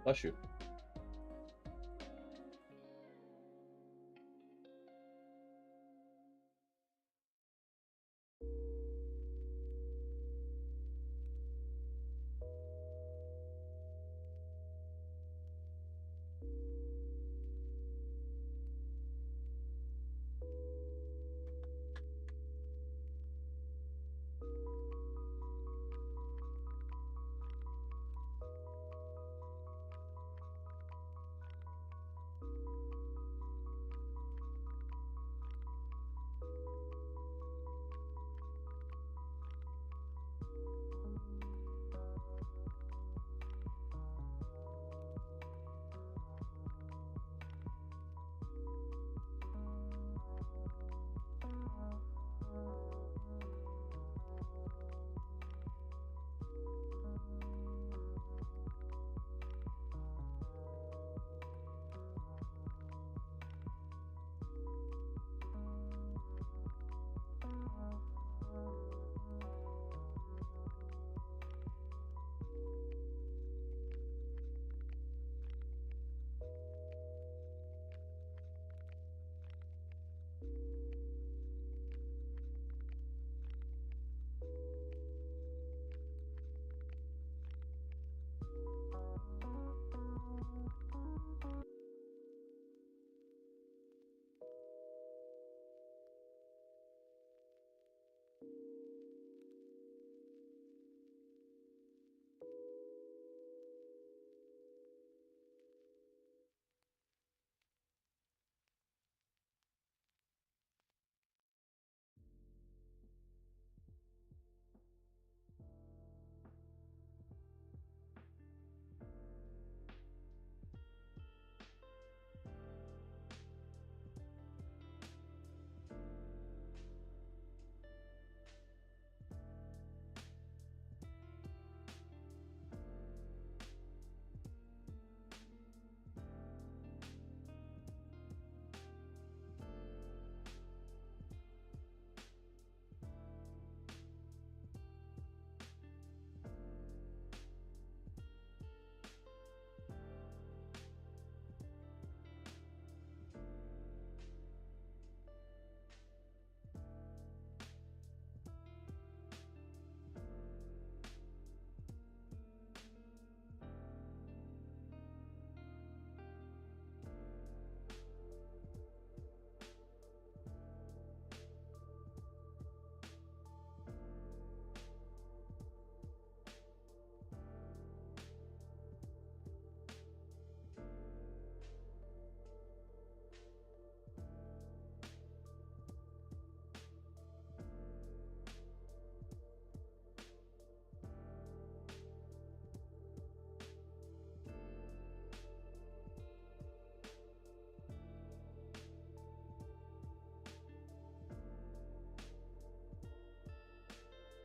Bless you.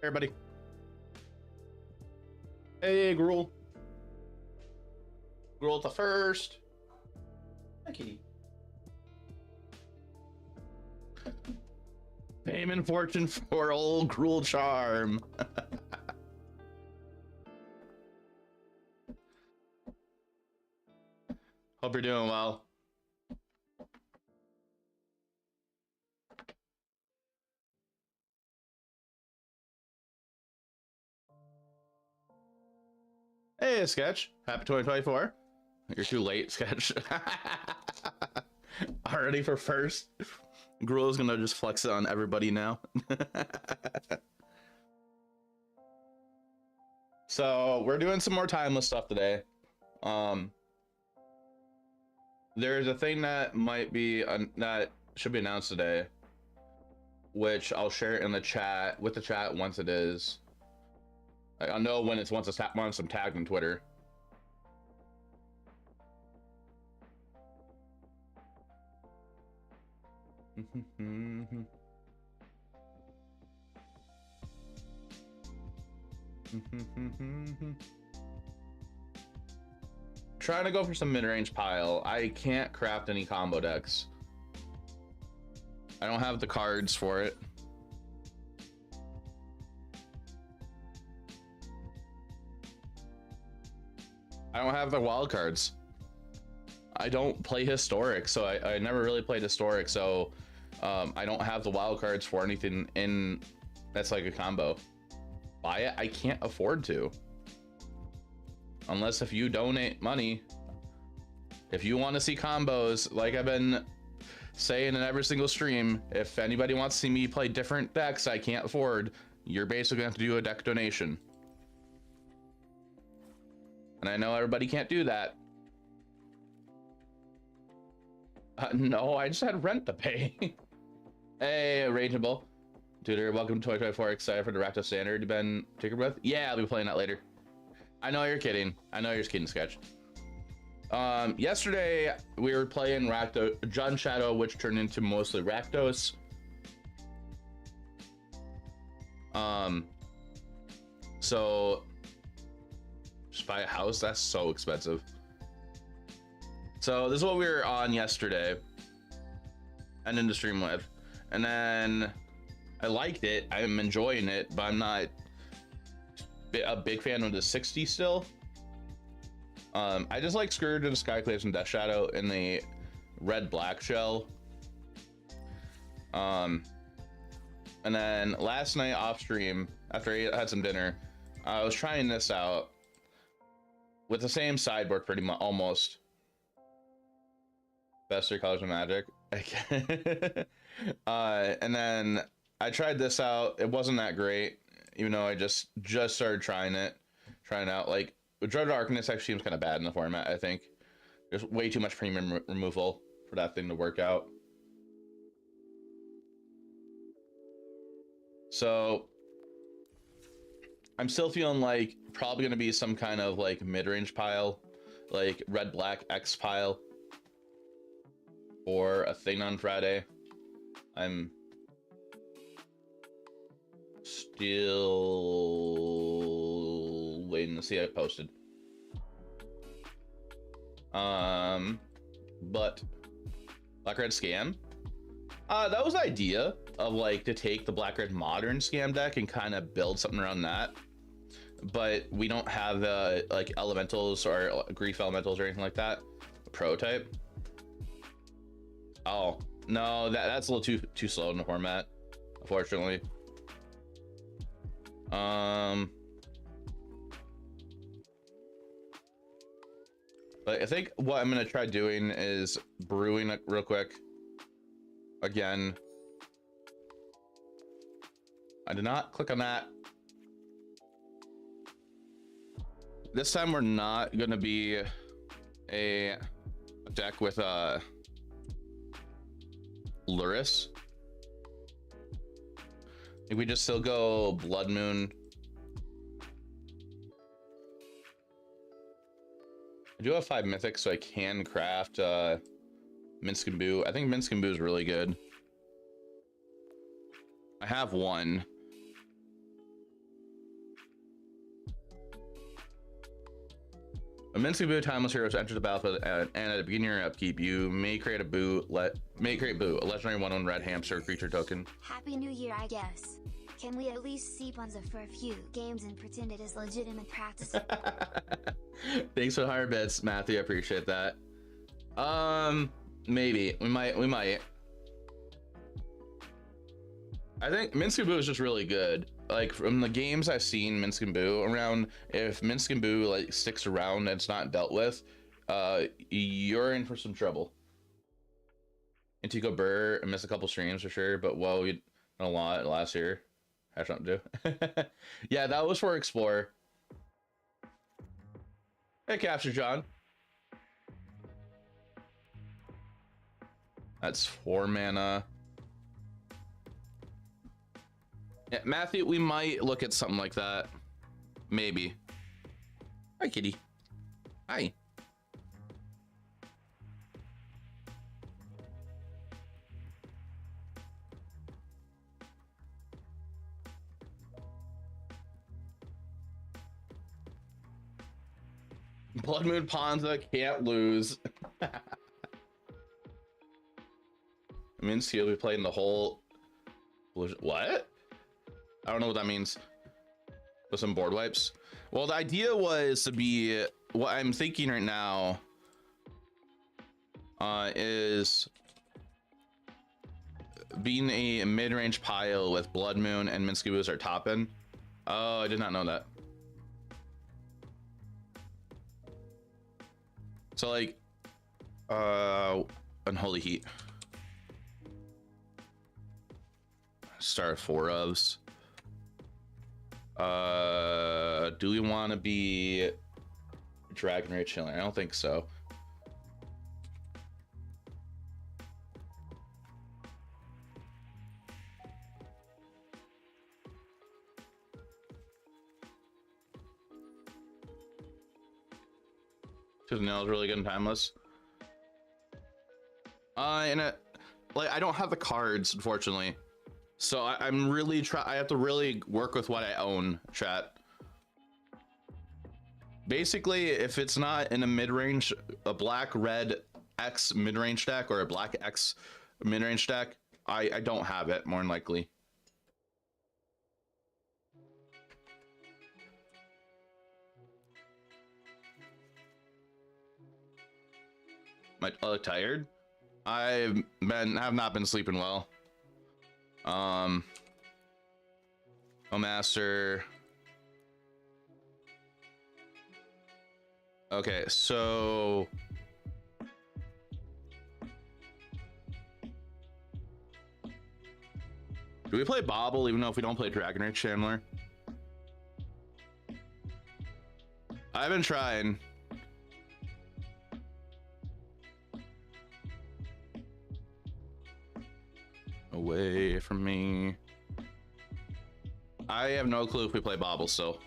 Everybody. Hey, Gruel. Gruel to first. Hi, kitty. Fame and fortune for old Gruel Charm. Hope you're doing well. Hey, Sketch. Happy 2024. You're too late, Sketch. Already for first. Gruel's gonna just flex it on everybody now. So we're doing some more timeless stuff today. There's a thing that might be that should be announced today, which I'll share in the chat with the chat once it is. I'll know when it's once I'm tagged on Twitter. Trying to go for some mid-range pile. I can't craft any combo decks. I don't have the cards for it. I don't have the wild cards. I don't play historic, so I never really played historic, so I don't have the wild cards for anything in that's like a combo. Buy it? I can't afford to. Unless if you donate money. If you want to see combos, like I've been saying in every single stream, if anybody wants to see me play different decks I can't afford, you're basically gonna have to do a deck donation. And I know everybody can't do that. No, I just had rent to pay. Hey, Rageable. Tutor, welcome to 2024. Excited for the Rakdos Standard. You been take a breath? Yeah, I'll be playing that later. I know you're kidding. I know you're just kidding, Sketch. Yesterday we were playing Rakdos, Jund Shadow, which turned into mostly Rakdos. So just buy a house, that's so expensive. So this is what we were on yesterday and in the stream with, and then I liked it, I'm enjoying it, but I'm not a big fan of the 60 still. I just like Scourge and Skyclaves and Death Shadow in the red-black shell. And then last night off stream, after I had some dinner, I was trying this out with the same sideboard pretty much, almost. Best 3 colors of Magic. And then I tried this out. It wasn't that great, even though I just started trying out. Like, Dread Darkness actually seems kind of bad in the format, I think. There's way too much premium removal for that thing to work out. So I'm still feeling like probably going to be some kind of like mid-range pile, like red-black X pile, or a thing on Friday. I'm still waiting to see it posted. But Black Red Scam, that was the idea of like to take the Black Red Modern Scam deck and kind of build something around that, but we don't have like elementals or grief elementals or anything like that. A prototype. Oh no, that's a little too slow in the format, unfortunately. But I think what I'm gonna try doing is brewing it real quick. Again, I did not click on that. This time we're not gonna be a deck with Luris. I think we just still go Blood Moon. I do have 5 mythics, so I can craft Minsk and Boo. I think Minsk and Boo is really good. I have 1. A Minsk and Boo timeless heroes enter the battlefield, and at the beginning of your upkeep, you may create a Boo. May create Boo, a legendary 1/1 red hamster creature token. Happy New Year, I guess. Can we at least see Bunza for a few games and pretend it is legitimate practice? Thanks for the 100 bits, Matthew. I appreciate that. Maybe we might. I think Minsk and Boo is just really good. Like from the games I've seen Minsk and Boo around, if Minsk and Boo like sticks around and it's not dealt with, you're in for some trouble. Antico Burr, I missed a couple streams for sure, but well, we done a lot last year. Had something to do. Yeah, that was for Explorer. Hey, Capture John. That's 4 mana. Yeah, Matthew, we might look at something like that. Maybe. Hi, kitty. Hi. Blood Moon Ponza can't lose. Minsk, you'll be playing the whole... What? I don't know what that means. With some board wipes. Well, the idea was to be what I'm thinking right now is being a mid-range pile with Blood Moon and Minsky Boo as our top end. Oh, I did not know that. So like, Unholy Heat. Start 4 ofs. Do we want to be Dragon Rage Chilling? I don't think so. Because Nail's really good in Timeless. And like I don't have the cards, unfortunately. So I'm really I have to really work with what I own, chat. Basically, if it's not in a mid-range, a black red X mid-range deck or a black X mid-range deck, I don't have it, more than likely. I look tired. I have not been sleeping well. Oh, Master. Okay, so do we play Bobble even though if we don't play Dragon Rage Chandler? I've been trying. Away from me. I have no clue if we play Bobble still.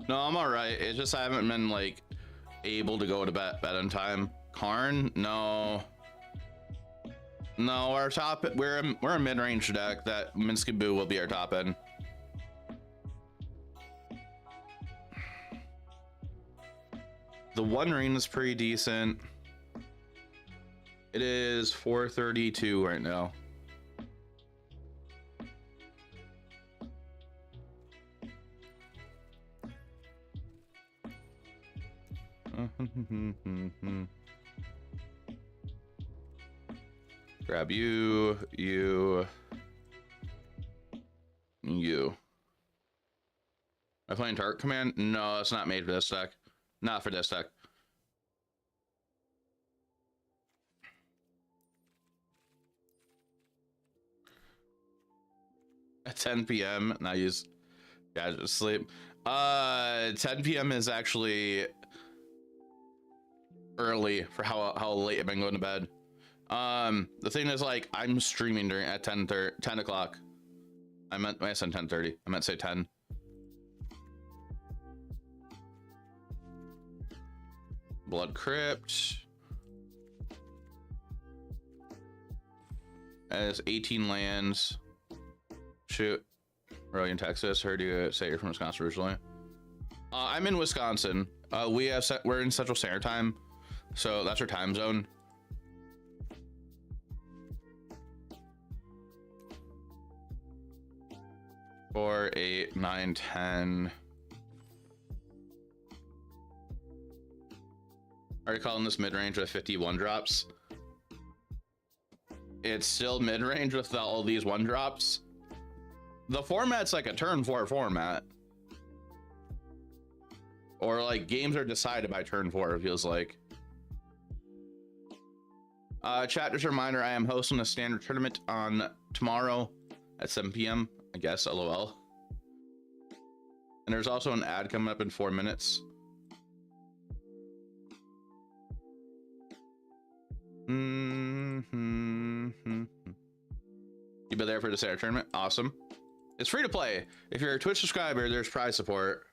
No, I'm all right. It's just I haven't been like able to go to bed on time. Karn, no, our top, we're a mid-range deck that Minsky Boo will be our top end. The One Ring is pretty decent. It is 432 right now. Grab you. Am I playing Target Command? No, it's not made for this deck. Not for this deck. At 10 p.m. Now use gadget sleep. 10 p.m. is actually early for how late I've been going to bed. The thing is, like, I'm streaming during at 10 o'clock. I said 10:30. I meant to say 10. Blood Crypt. As 18 lands. Shoot. Really in Texas. Heard you say you're from Wisconsin originally. I'm in Wisconsin. We're in Central Standard Time, so that's our time zone. 4, 8, 9, 10. Are you calling this mid-range with 51 drops? It's still mid-range with all these 1 drops. The format's like a turn 4 format. Or like games are decided by turn 4, it feels like. Chat, just a reminder, I am hosting a standard tournament on tomorrow at 7 p.m. I guess, LOL. And there's also an ad coming up in 4 minutes. You've been there for the standard tournament? Awesome. It's free to play. If you're a Twitch subscriber, there's prize support.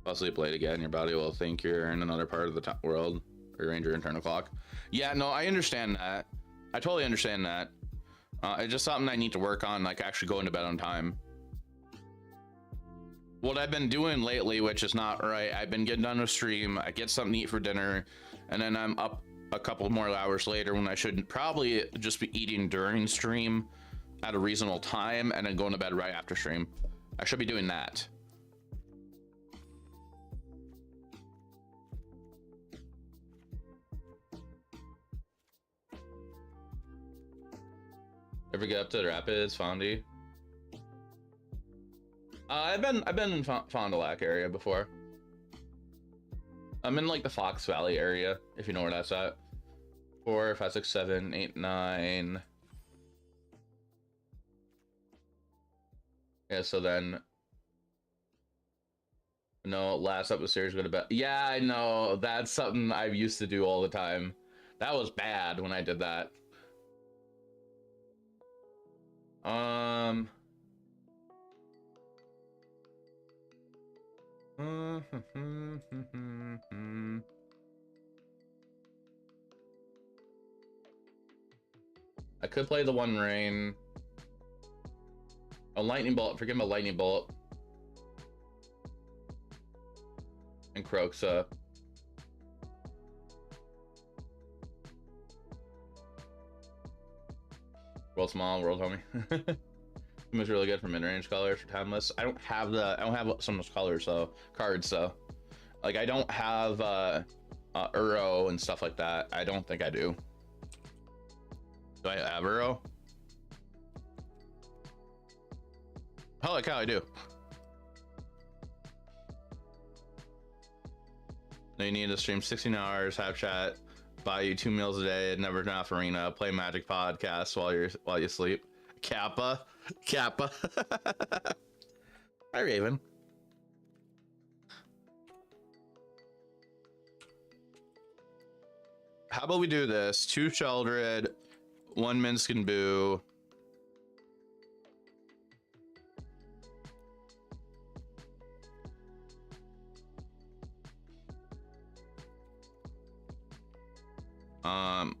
Fall asleep late again, your body will think you're in another part of the world. Rearrange your internal clock. Yeah, no, I understand that. I totally understand that. It's just something I need to work on, like actually going to bed on time. What I've been doing lately, which is not right, I've been getting done with stream, I get something to eat for dinner, and then I'm up a couple more hours later when I should probably just be eating during stream at a reasonable time and then going to bed right after stream. I should be doing that. Ever get up to the Rapids, Fondy? I've been in Fond du Lac area before. I'm in like the Fox Valley area, if you know where that's at. 4, 5, 6, 7, 8, 9. Yeah, so then no, last up the series go to bed. Yeah, I know. That's something I used to do all the time. That was bad when I did that. I could play the One Rain. A Lightning Bolt. Forget about Lightning Bolt. And Croxa. World Small, World Homie. It was really good for mid-range colors for Timeless. I don't have some of those colors though. Cards though. Like I don't have Uro and stuff like that. I don't think I do. Do I have Uro? Holy cow, I do. No, you need to stream 16 hours, have chat, buy you 2 meals a day, never enough arena, play Magic podcast while you sleep. Kappa. Hi, Raven. How about we do this? 2 Sheldred, 1 Minskin Boo.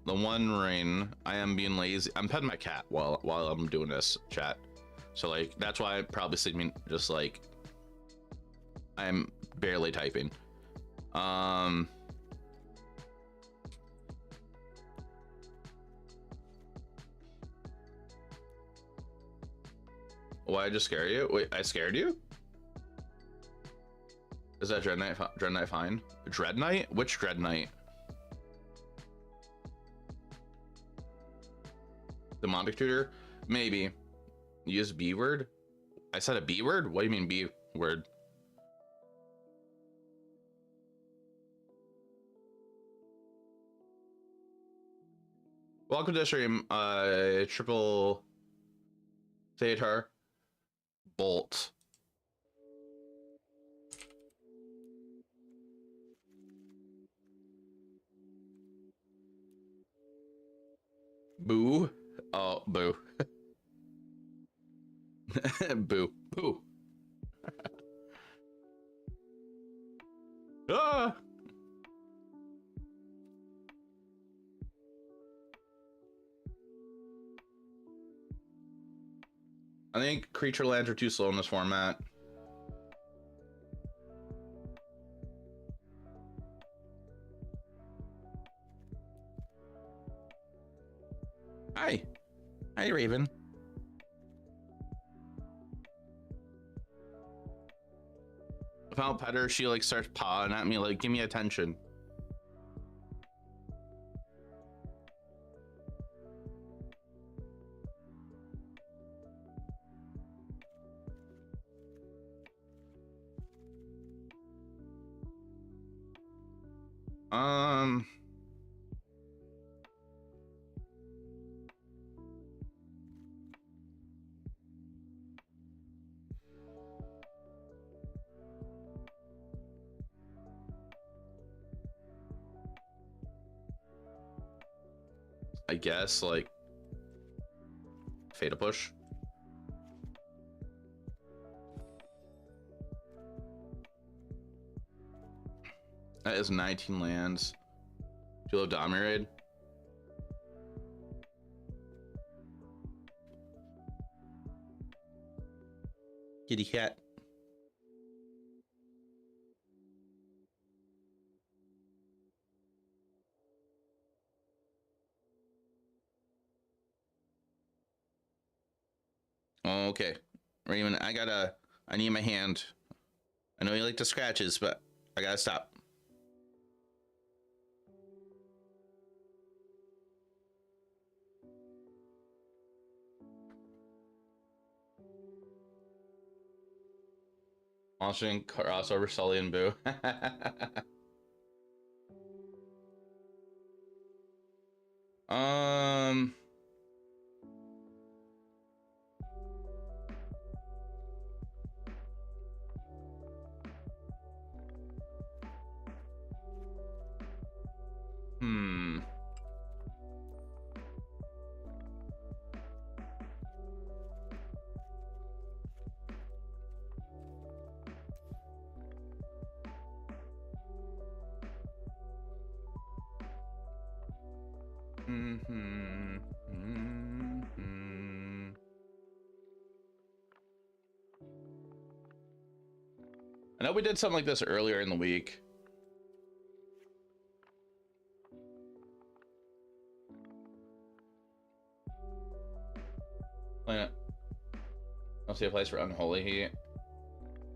The One Rain. I am being lazy. I'm petting my cat while I'm doing this chat. So like that's why I'm probably sleeping just like I'm barely typing. Why I just scare you? Wait, I scared you? Is that Dread Knight fine? Dread Knight? Which Dread Knight? Demonic Tutor? Maybe. Use B word? I said a B word? What do you mean B word? Welcome to the stream, Triple Theater Bolt. Boo. Oh, boo. Boo. Boo. Ah! I think creature lands are too slow in this format. Hi. Hi, Raven. Without Petter, she like starts pawing at me like, give me attention. I guess like Fade Push. That is 19 lands. Do you love Dominated? Kitty cat. Okay, Raymond, I need my hand. I know you like the scratches, but I gotta stop. Launching crossover Sully and Boo. um. Hmm. Mm-hmm. Mm-hmm. I know we did something like this earlier in the week. Planet. I'll see a place for Unholy Heat.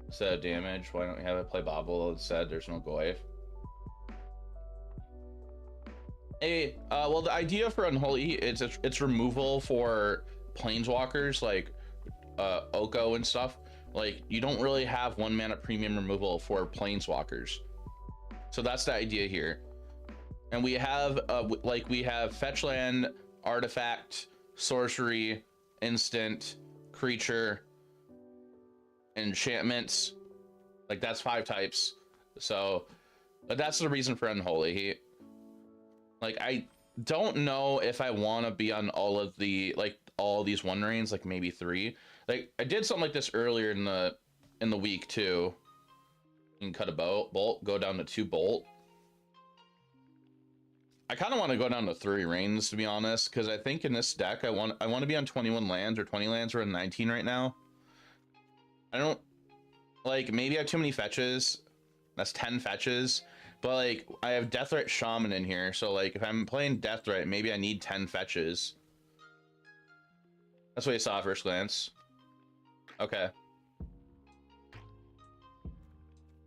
Instead of damage, why don't we have it play Bobble instead? There's no Goyf. Hey, well, the idea for Unholy Heat is it's removal for planeswalkers like Oko and stuff. Like, you don't really have 1 mana premium removal for planeswalkers. So that's the idea here. And we have we have fetch land, artifact, sorcery, instant, creature, enchantments. Like, that's 5 types. So that's the reason for Unholy Heat. Like, I don't know if I want to be on all of the all these one reigns, like maybe 3. Like, I did something like this earlier in the week too. You can cut a bolt, go down to 2 bolt. I kind of want to go down to 3 reigns, to be honest, because I think in this deck I want to be on 21 lands or 20 lands. We're on 19 right now. I don't like, maybe I have too many fetches. That's 10 fetches. But like, I have Deathright Shaman in here, so like if I'm playing Deathright, maybe I need 10 fetches. That's what you saw at first glance. Okay.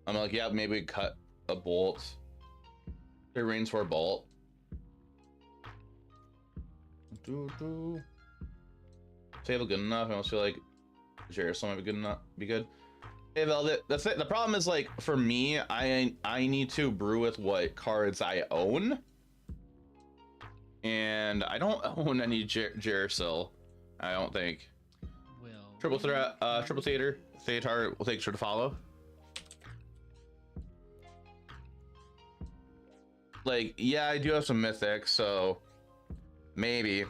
I'm like, yeah, maybe we cut a bolt. 3 reigns for a bolt. Table good enough. I almost feel like Jerusalem might be good enough. Be good. Hey, Velvet. That's it. The problem is, like, for me, I need to brew with what cards I own, and I don't own any Jerusalem. I don't think. Well, triple threat, triple theater. Theater will take sure to follow. Like, yeah, I do have some mythics, so maybe.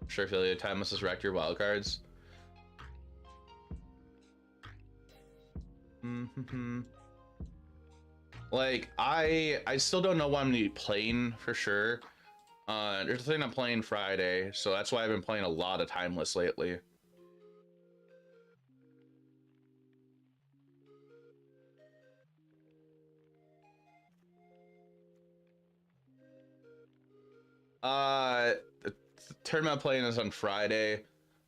Sure, affiliate Timeless has wrecked your wildcards. Like, I still don't know what I'm gonna be playing for sure. There's a thing I'm playing Friday, so that's why I've been playing a lot of Timeless lately. The tournament I'm playing is on Friday.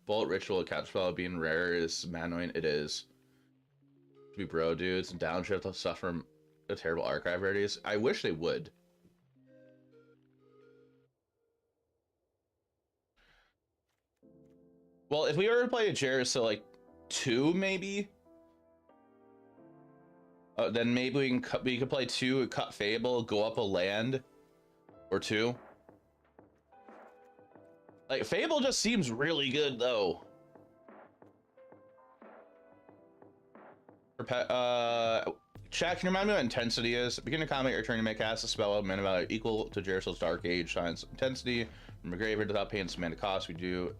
Bolt Ritual Counterspell being rare is annoying. It is. To be bro dudes and downshift will suffer the terrible archive rarities. I wish they would. Well, if we were to play a Jared, so like 2 maybe, then maybe we could play 2, cut Fable, go up a land or 2. Like, Fable just seems really good though. Chat, can you remind me what intensity is? Begin to combat your turn to make cast a spell of mana value equal to Jerusalem's Dark Age Shines intensity. From a graveyard without paying some mana cost, we do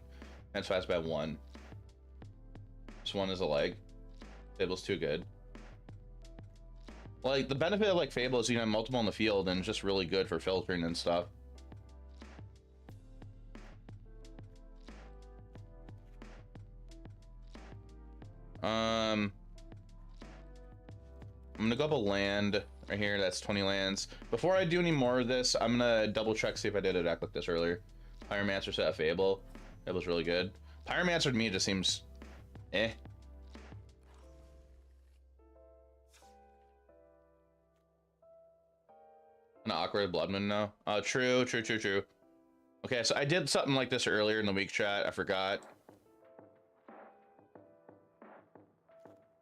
and fast by 1. This 1 is a leg. Fable's too good. Like, the benefit of like Fable is you can have multiple in the field, and it's just really good for filtering and stuff. I'm gonna go up a land right here. That's 20 lands. Before I do any more of this, I'm gonna double check, see if I did a deck like this earlier. Pyromancer set of Fable. Fable's really good. Pyromancer to me just seems eh. An awkward Blood Moon now. True. Okay, so I did something like this earlier in the week chat. I forgot.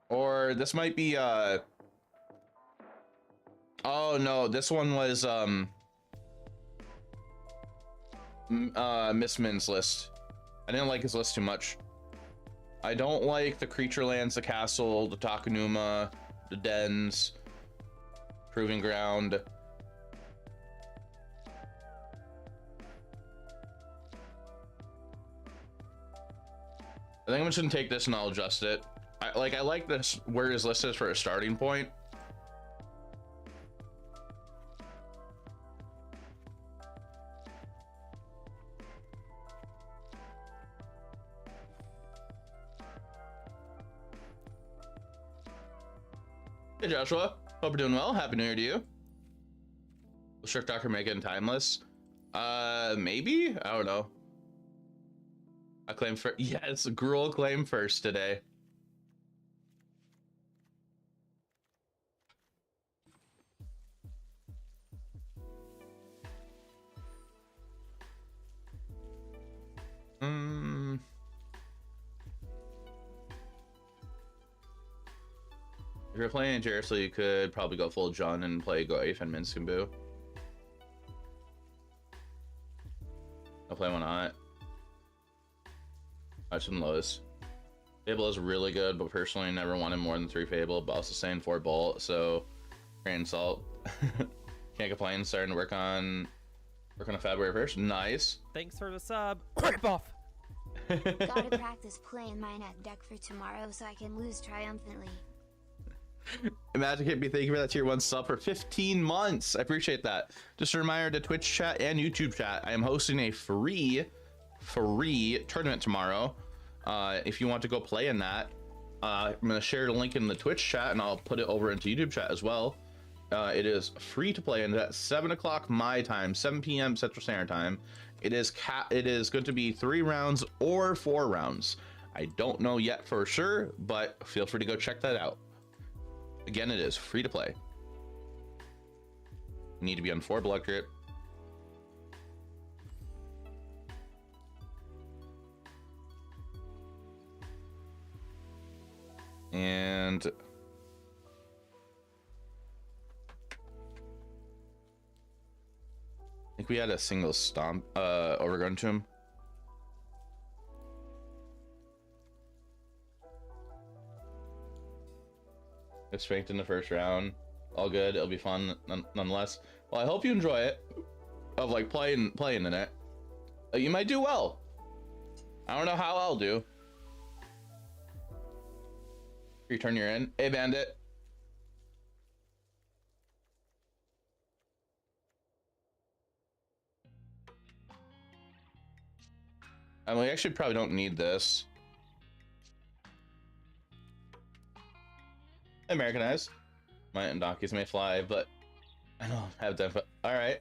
Or this might be oh no, this one was Miss Min's list. I didn't like his list too much. I don't like the creature lands, the castle, the Takenuma, the dens, proving ground. I think I'm just gonna take this and I'll adjust it. I like this where his list is for a starting point. Hey Joshua, hope you're doing well. Happy New Year to you. Will Strict Doctor make it in Timeless? Maybe? I don't know. I claim for yes, Gruul claim first today. If you're playing Jersey, you could probably go full John and play Goif and Minskambu. I'll play one not. Watch some lows. Fable is really good, but personally never wanted more than 3 Fable, but also saying 4 Bolt, so grain of salt. Can't complain. Starting to work on a February 1st. Nice. Thanks for the sub. Rip off. Gotta practice playing mine at deck for tomorrow so I can lose triumphantly. Magic Hit me, thank you for that tier 1 sub for 15 months. I appreciate that. Just a reminder to Twitch chat and YouTube chat, I am hosting a free tournament tomorrow. If you want to go play in that, I'm going to share the link in the Twitch chat and I'll put it over into YouTube chat as well. It is free to play, and at 7 o'clock my time, 7 p.m. Central Standard Time. It is going to be 3 rounds or 4 rounds. I don't know yet for sure, but feel free to go check that out. Again, it is free to play. You need to be on 4 blood grip. And I think we had a single stomp overgrown to him. Get spanked in the first round. All good. It'll be fun nonetheless. Well, I hope you enjoy it. Of like playing in it. You might do well. I don't know how I'll do. Return your in. Hey, Bandit. And we actually probably don't need this. Americanized. My donkeys may fly, but I don't have them. All right.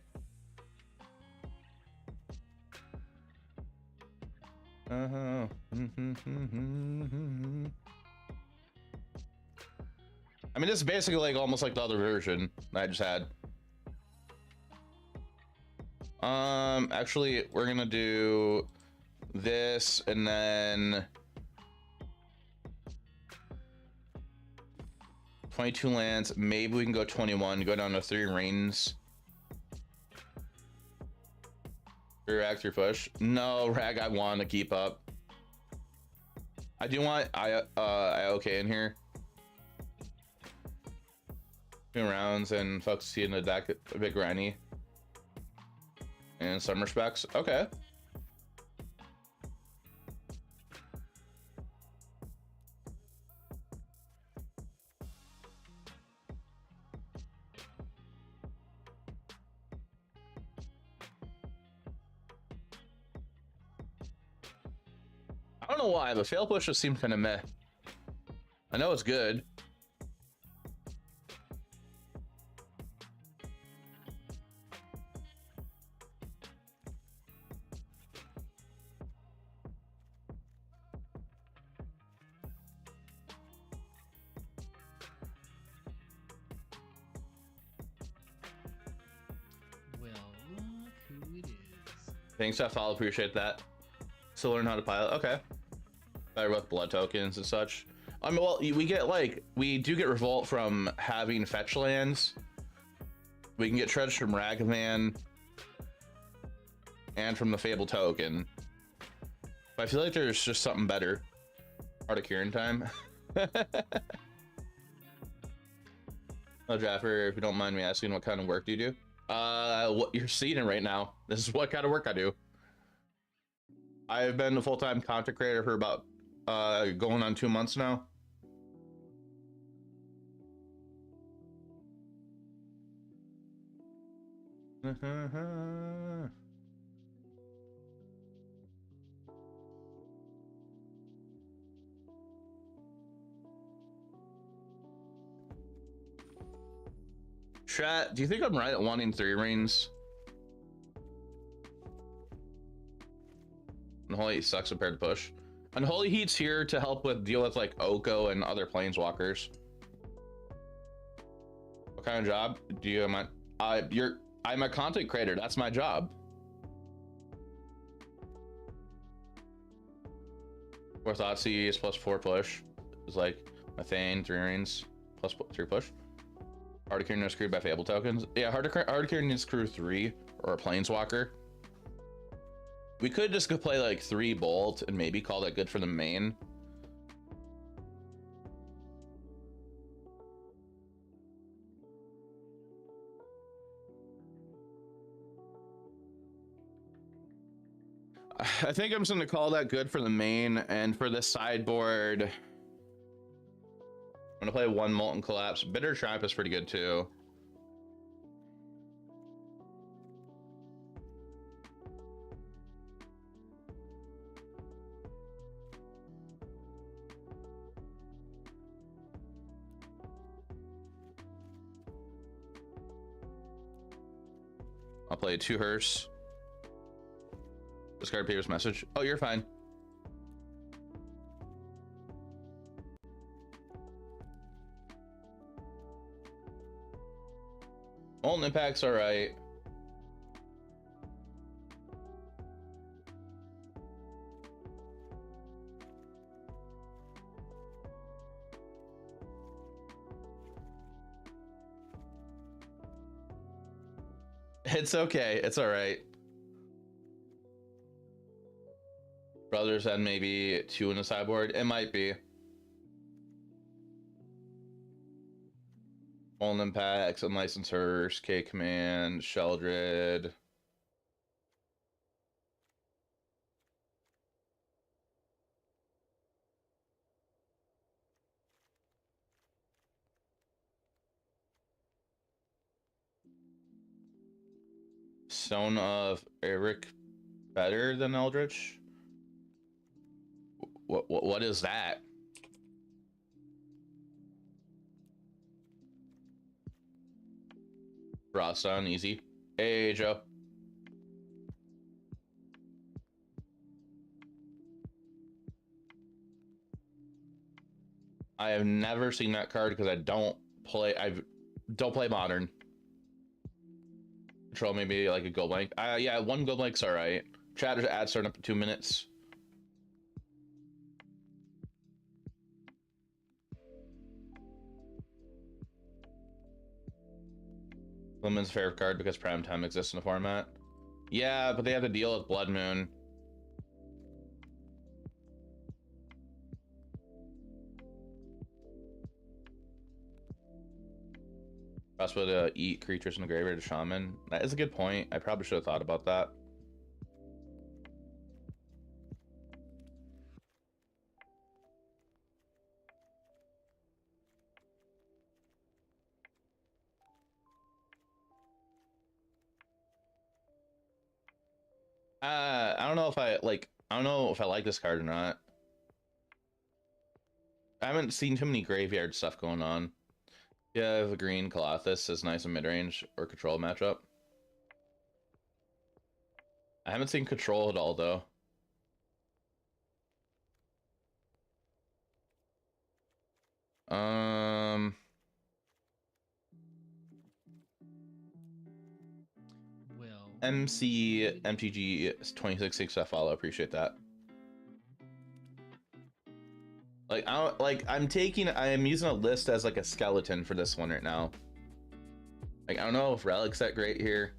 I mean, this is basically like almost like the other version I just had. Actually, we're gonna do this and then 22 lands. Maybe we can go 21, go down to 3 rains. React your push. No, Rag, I want to keep up. I do want IOK in here. 2 rounds and folks see in the deck a bit grindy. In some respects. Okay. don't know why, but fail push just seems kind of meh. I know it's good. Well, look who it is. Thanks, Jeff. I'll appreciate that. So learn how to pilot. Okay. Better with blood tokens and such. I mean, well, we get like, we do get revolt from having fetch lands. We can get treasures from Ragavan and from the Fable token. But I feel like there's just something better. Heart of Kieran time. Oh, Jaffer, if you don't mind me asking, what kind of work do you do? What you're seeing it right now. This is what kind of work I do. I've been a full-time content creator for about going on 2 months now. Chat, do you think I'm right at wanting 3 rings? Unholy Heat sucks compared to push. Unholy Heat's here to help with deal with like Oko and other planeswalkers. What kind of job do you am I'm a content creator, that's my job. Orthodoxy is +4 push. Is like Methane, 3 rings, +3 push. Heart of Kieran is screwed by Fable tokens. Yeah, Heart of Kieran needs crew 3 or a planeswalker. We could just go play like 3 bolt and maybe call that good for the main. I think I'm just gonna call that good for the main, and for this sideboard, I'm gonna play 1 Molten Collapse. Bitter Triumph is pretty good too. I'll play 2 Hearse. Discard Peter's message. Oh, you're fine. Molten Impact's alright. It's okay. It's alright. Brothers had maybe 2 in the sideboard. It might be. Molten Impacts, Unlicensed Hearse, K Command, Sheldred. Stone of Eric better than Eldritch? What is that? Rawstone, easy. Hey, Joe. I have never seen that card because I don't play Modern. Control maybe like a gold blank. Yeah, 1 gold blank's alright. Chat ad starting up in 2 minutes. Women's favorite card because Prime Time exists in the format. Yeah, but they have to deal with Blood Moon. Cross would eat creatures in the graveyard to Shaman. That is a good point. I probably should have thought about that. I don't know if I like this card or not. I haven't seen too many graveyard stuff going on. Yeah, the green Kalathis is nice in mid-range or control matchup. I haven't seen control at all though. Well, MTG 26 I follow. Appreciate that. Like I'm using a list as like a skeleton for this one right now. Like I don't know if Relic's that great here.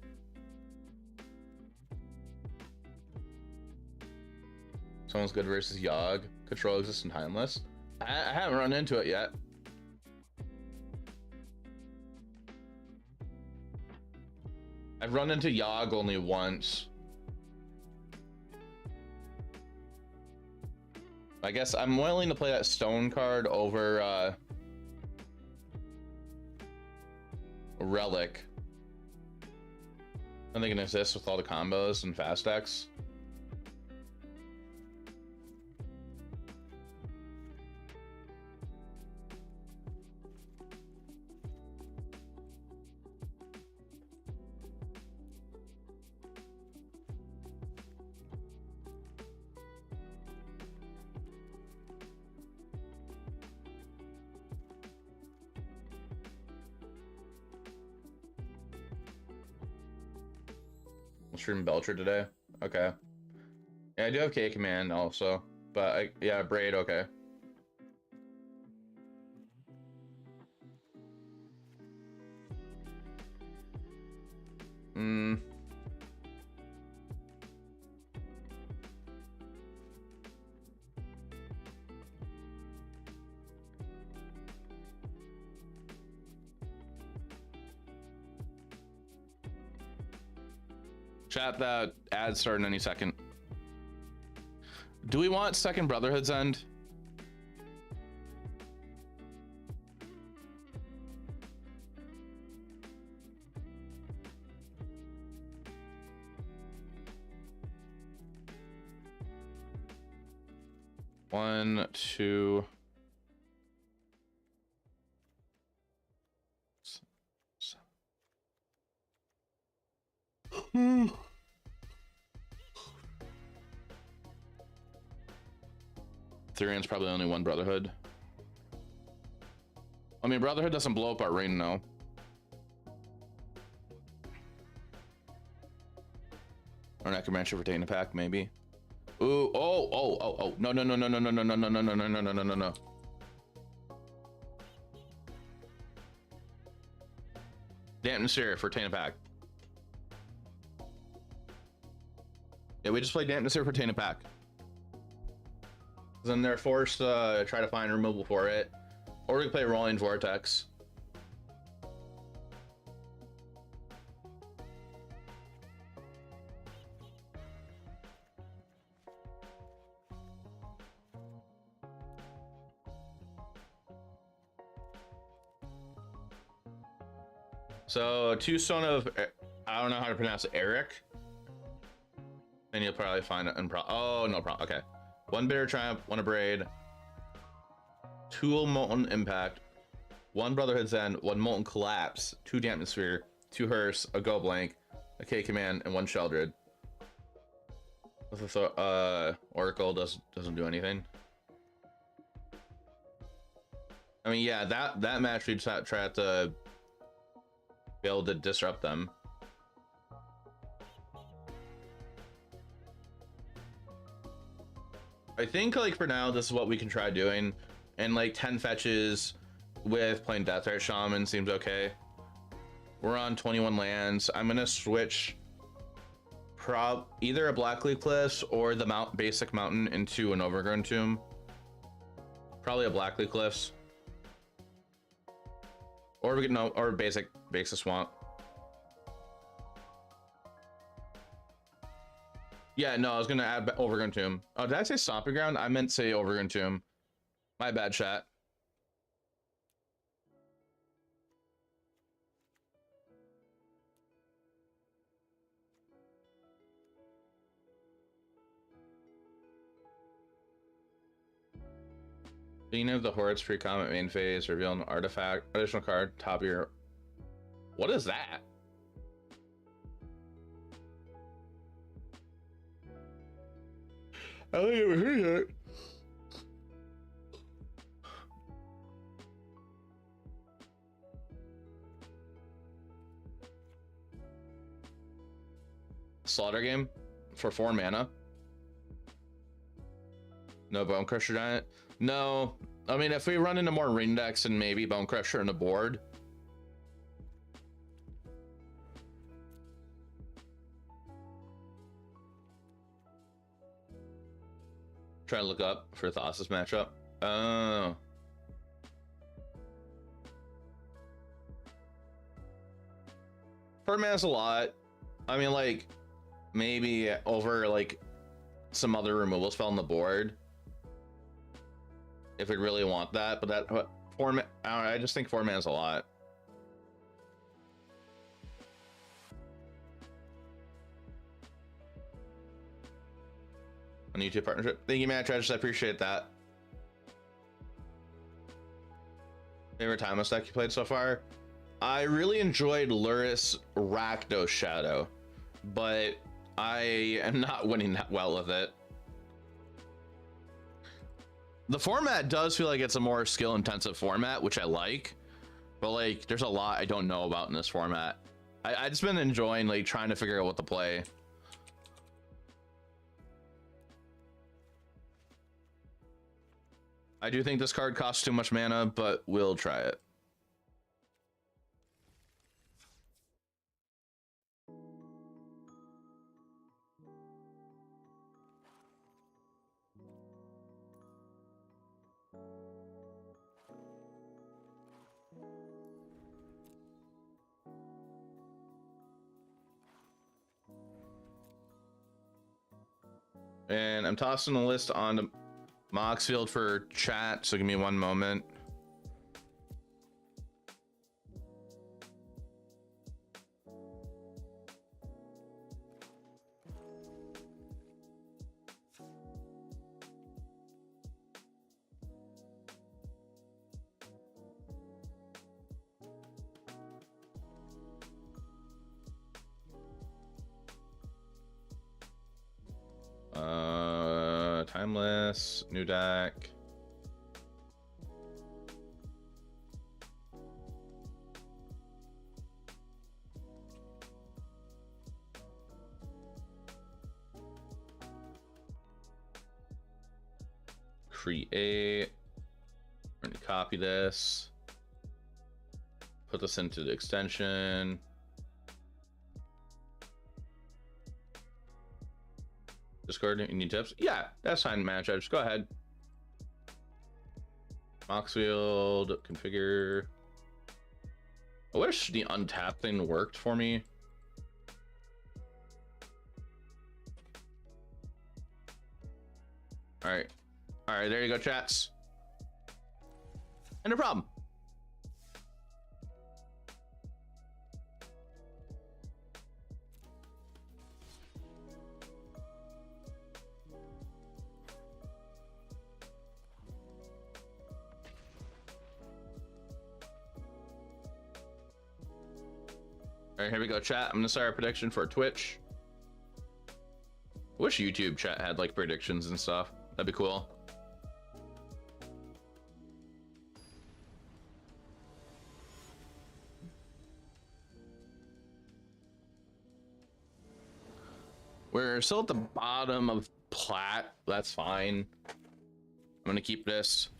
Someone's good versus Yogg. Control exists in Timeless. I haven't run into it yet. I've run into Yogg only once. I guess I'm willing to play that stone card over Relic. I think it can assist with all the combos and fast decks. Stream Belcher today. Okay. Yeah, I do have K command also, but yeah, Braid. Okay. Chat, that ad starting any second. Do we want second Brotherhood's End? One, two. Therian's probably only one Brotherhood. I mean, Brotherhood doesn't blow up our ring, no. Or Necromancer for taking a pack, maybe. Ooh, oh. No. Damn Nasir for taking a pack. Yeah, we just played Damp Nasir for taking a pack. Then they're forced to try to find removal for it. Or we can play Rolling Vortex. So, two Stone of... I don't know how to pronounce it. Eric? And you'll probably find it in oh, no problem. Okay. One Bitter Triumph, one Braid, two Molten Impact, one Brotherhood's End, one Molten Collapse, two Damp Sphere, two Hearse, a Go Blank, a K Command, and one Sheldred. Oracle doesn't do anything. I mean, yeah, that match we just try to be able to disrupt them. I think, like, for now, this is what we can try doing. And, like, 10 fetches with playing Deathrat Shaman seems okay. We're on 21 lands. I'm going to switch either a Blackleaf Cliffs or the basic mountain into an Overgrown Tomb. Probably a Blackleaf Cliffs. Or we can or basic Swamp. Yeah, no, I was gonna add Overgrown Tomb. Oh, did I say Stomping Ground? I meant to say Overgrown Tomb. My bad, chat. Beginning of the Horde's pre-comment main phase, reveal an artifact, additional card, top of your... What is that? I don't even hear yet. Slaughter game for 4 mana. No Bone Crusher Giant. No, I mean if we run into more ring decks and maybe Bone Crusher on the board. Try to look up for Thassa's matchup. Oh. Per man's a lot. I mean, like, maybe over like some other removal spell on the board if we really want that, but that 4 man, I just think 4 man's a lot. On YouTube partnership. Thank you, man. I appreciate that. Favorite Timeless deck you played so far? I really enjoyed Luris Rakdos Shadow, but I am not winning that well with it. The format does feel like it's a more skill intensive format, which I like, but like there's a lot I don't know about in this format. I just been enjoying like trying to figure out what to play. I do think this card costs too much mana, but we'll try it. And I'm tossing the list on Moxfield for chat, so give me one moment. Timeless, new deck. Create. We're going to copy this. Put this into the extension. Discord, you need tips? Yeah, that's fine, match. Just go ahead. Moxfield, configure. I wish the untap thing worked for me. All right, there you go, chats. And no problem. All right, here we go, chat. I'm gonna start a prediction for Twitch. I wish YouTube chat had like predictions and stuff. That'd be cool. We're still at the bottom of plat. That's fine. I'm gonna keep this.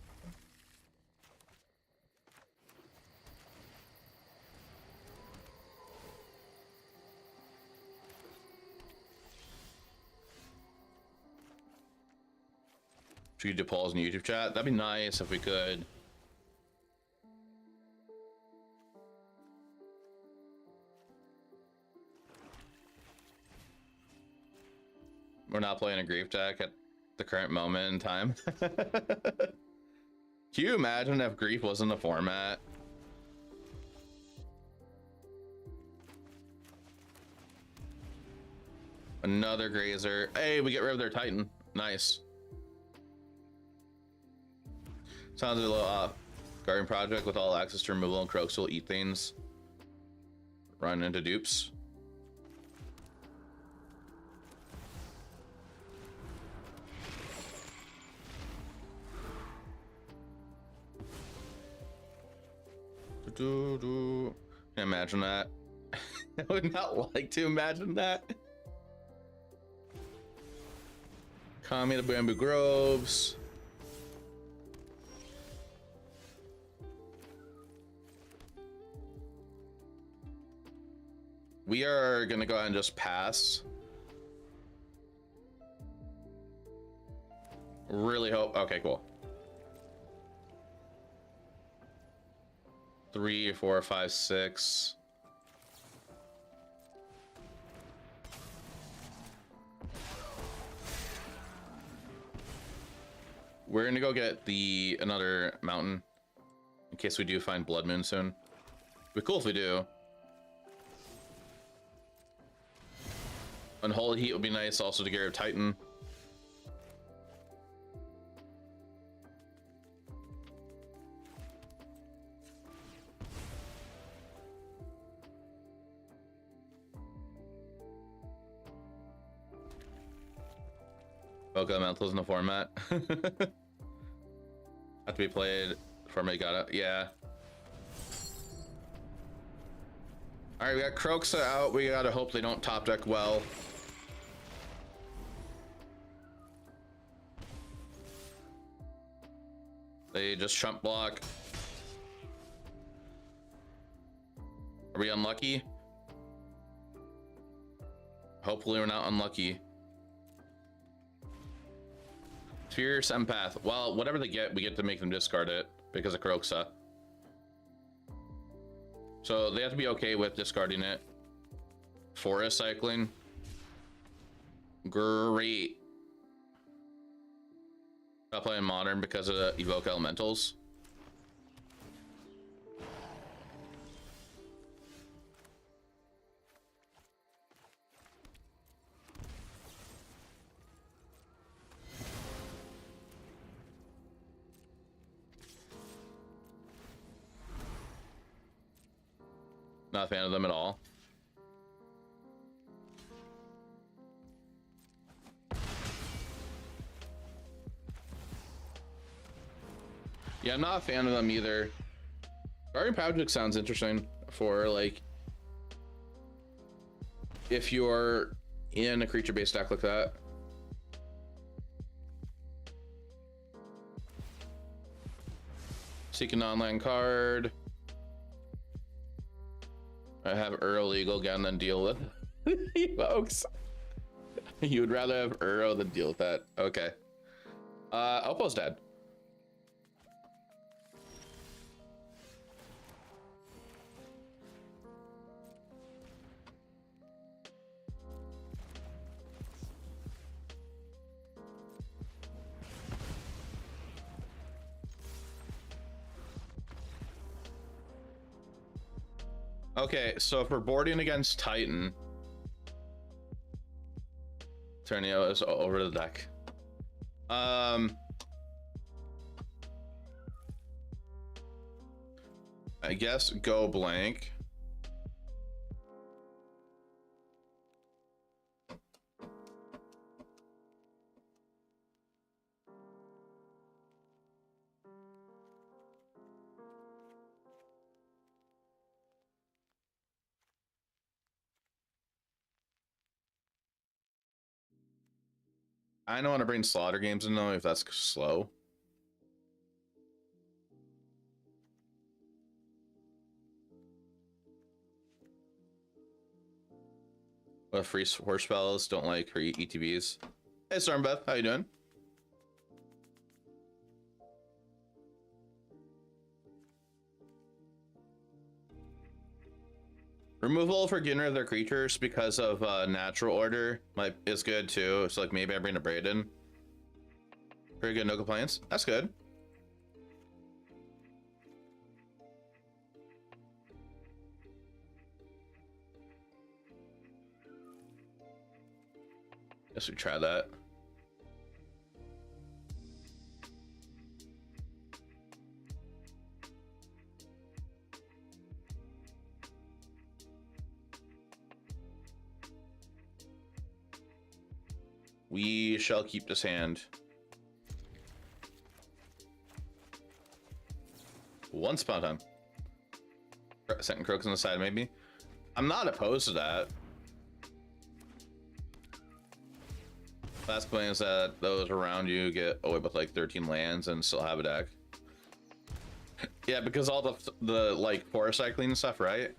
Should we do polls in YouTube chat? That'd be nice if we could. We're not playing a grief deck at the current moment in time. Can you imagine if grief wasn't a format? Another grazer. Hey, we get rid of their Titan. Nice. Sounds a little off. Garden project with all access to removal and croaks will eat things. Run into dupes. Can you imagine that? I would not like to imagine that. Kami the Bamboo Groves. We are gonna go ahead and just pass. Really hope. Okay, cool. 3, 4, 5, 6. We're gonna go get another mountain in case we do find Blood Moon soon. It'd be cool if we do. Unholy Heat would be nice also to get rid of Titan. Boca Elementals in the format. Have to be played before we got it. Yeah. All right, we got Croxa out. We gotta hope they don't top deck well. They just chump block. Are we unlucky? Hopefully we're not unlucky. Fierce Empath. Well, whatever they get, we get to make them discard it because of Croxa. So they have to be okay with discarding it. Forest cycling. Great. Not playing Modern because of the Evoke Elementals. Not a fan of them at all. Yeah, I'm not a fan of them either. Guardian Project sounds interesting for like if you're in a creature-based deck like that. Seek an online card. I have Uro legal again than deal with folks. You would rather have Uro than deal with that. Okay. Oppo's dead. Okay, so if we're boarding against Titan, Turnio is over the deck. I guess go blank. I don't want to bring Slaughter games in though if that's slow. What free horse spells don't like free ETBs. Hey Stormbeth, how you doing? Removal for getting rid of their creatures because of natural order is good too. So like maybe I bring a Braden. Pretty good, no complaints. That's good. Guess we try that. We shall keep this hand. Once upon a time. Second Crooks on the side, maybe. I'm not opposed to that. Last point is that those around you get away with like 13 lands and still have a deck. Yeah, because all the like forest cycling and stuff, right?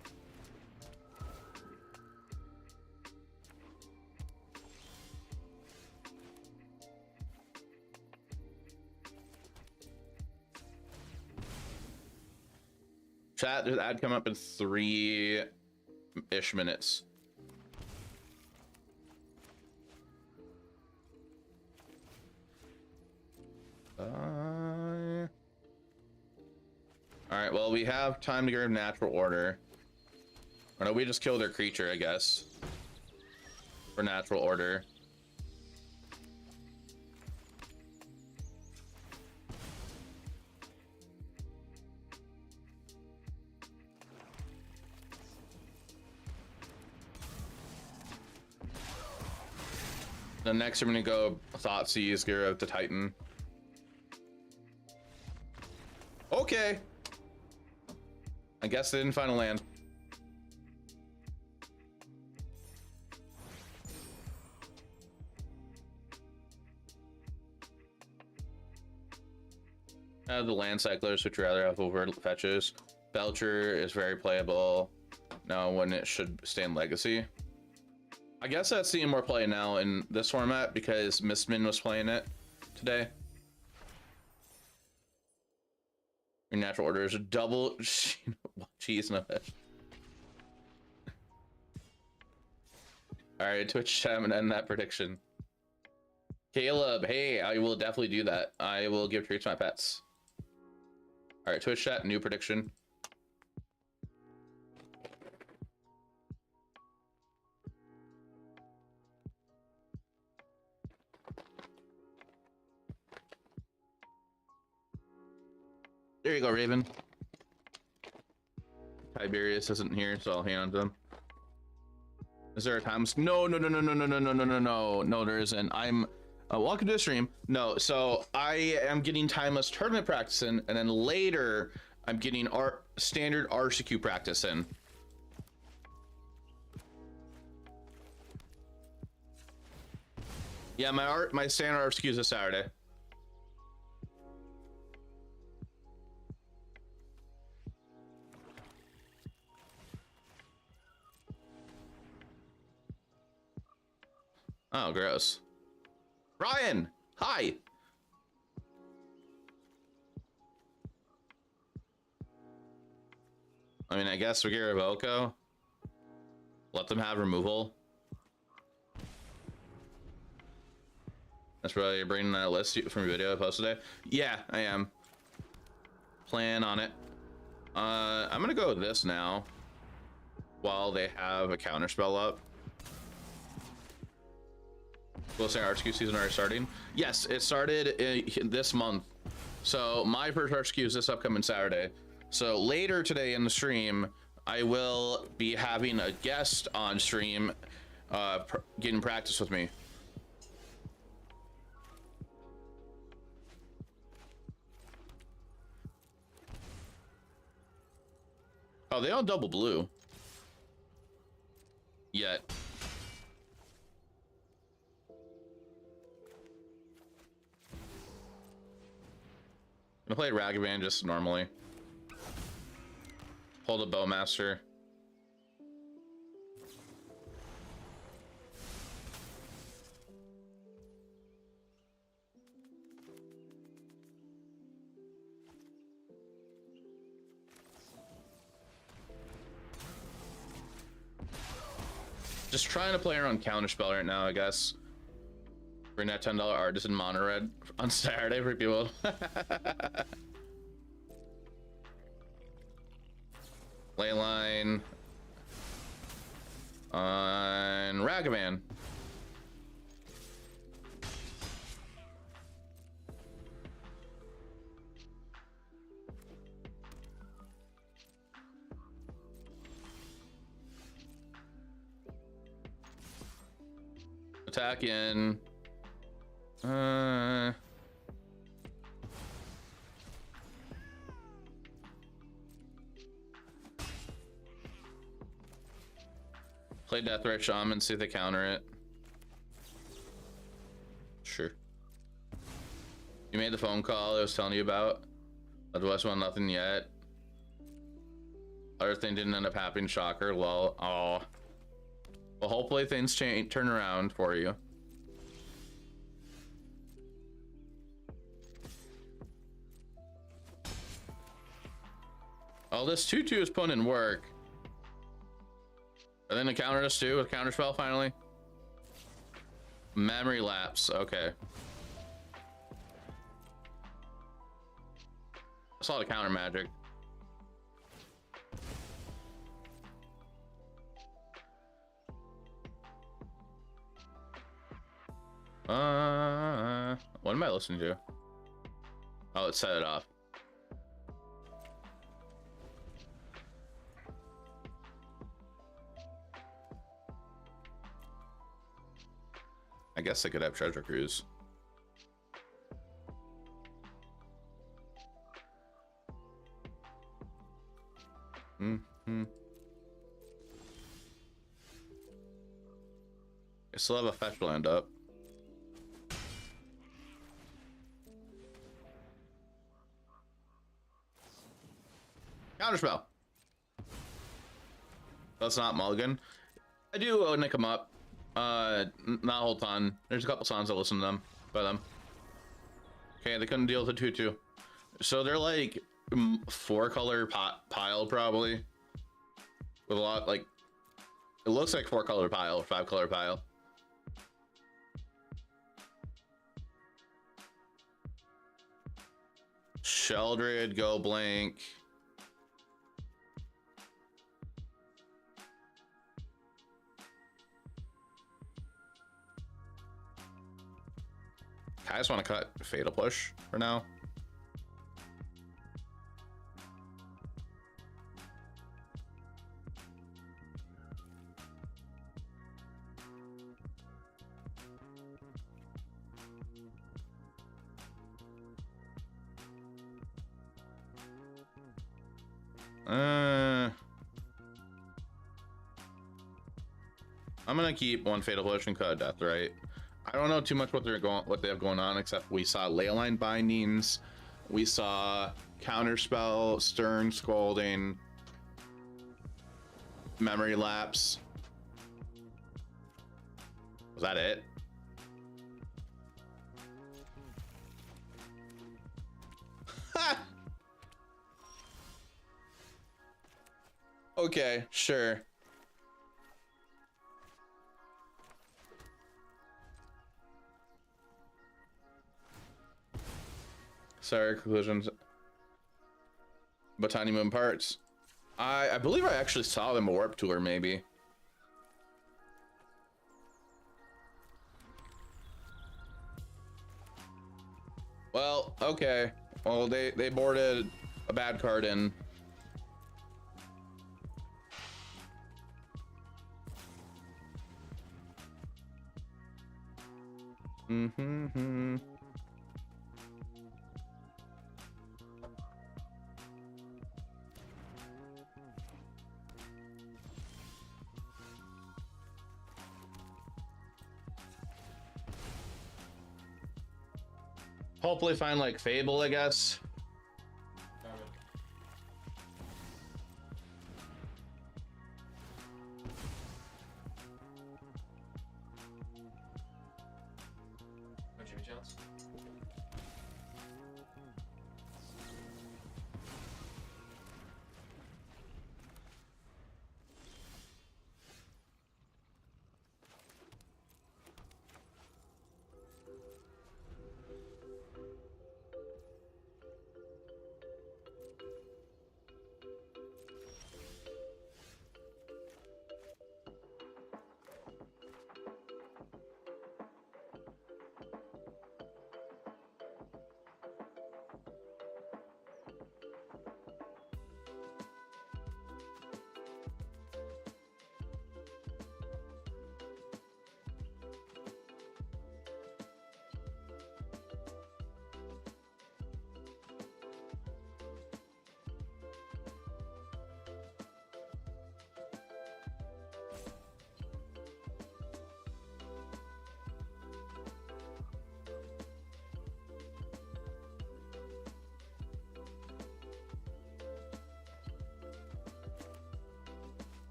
Chat, there's an ad come up in 3-ish minutes. All right, well, we have time to get rid of natural order. Or no, we just kill their creature, I guess. For natural order. Then next, we're gonna go Thoughtseize, get rid of the Titan. Okay. I guess they didn't find a land. The land cyclers, which you rather have over fetches. Belcher is very playable now when it should stay in Legacy. I guess that's seeing more play now in this format because Mistman was playing it today. Your natural order is a double cheese no fish. All right, Twitch chat, I'm gonna end that prediction. Caleb, hey, I will definitely do that. I will give treats to my pets. All right, Twitch chat, new prediction. There you go, Raven. Tiberius isn't here, so I'll hand on to him. Is there a time? No, there isn't. I'm welcome to the stream. No, so I am getting timeless tournament practice in, and then later I'm getting standard RCQ practice in. Yeah, my standard RCQ is this Saturday. Oh, gross. Ryan, hi. I mean, I guess we get Revoco. Let them have removal. That's probably you're bringing that list from your video I posted today. Yeah, I am. Plan on it. I'm gonna go with this now while they have a counterspell up. Will say RCQ season already starting? Yes, it started this month. So my first RCQ is this upcoming Saturday. So later today in the stream, I will be having a guest on stream getting practice with me. Oh, they don't double blue yet. I'm gonna play Ragavan just normally. Hold a Bowmaster. Just trying to play around Counterspell right now, I guess. Bring that $10 Artisan Mono Red on Saturday for people. Leyline on Ragavan. Attack in. Play Deathray Shaman, see if they counter it. Sure. You made the phone call I was telling you about. Otherwise, well, nothing yet. Other thing didn't end up happening. Shocker. Well, oh. Well, hopefully things turn around for you. Oh, this 2/2 is putting in work. And then the counter us too with counter spell finally. Memory lapse. Okay. That's a lot of counter magic. What am I listening to? Oh, let's set it off. I guess I could have Treasure Cruise. I still have a fetch land up. Counterspell. That's not mulligan. I do nick them up. Not a whole ton. There's a couple songs I listen to them by them. Okay, they couldn't deal with the 2/2. So they're like 4-color pile probably. With a lot like it looks like 4-color pile or 5-color pile. Sheldred, go blank. I just want to cut Fatal Push for now. I'm gonna keep one Fatal Push and cut Death, right? I don't know too much what they have going on, except we saw Leyline Bindings, we saw Counterspell, Stern Scolding, Memory Lapse. Was that it? Okay, sure. Sorry, conclusions. But Tiny Moon Parts. I believe I actually saw them a Warp Tour, maybe. Well, okay. Well, they boarded a bad card in. Hopefully find like Fable, I guess.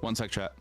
One sec, chat.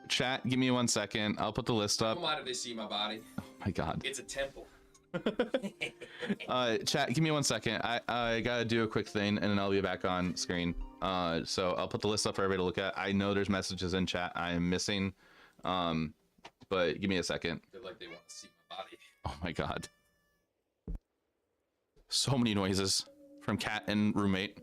Chat, give me 1 second. I'll put the list up. Don't mind if they see my body. Oh my god. It's a temple. Chat, give me 1 second. I gotta do a quick thing and then I'll be back on screen. So I'll put the list up for everybody to look at. I know there's messages in chat I am missing, but give me a second. They're like they want to see my body. Oh my god. So many noises from cat and roommate.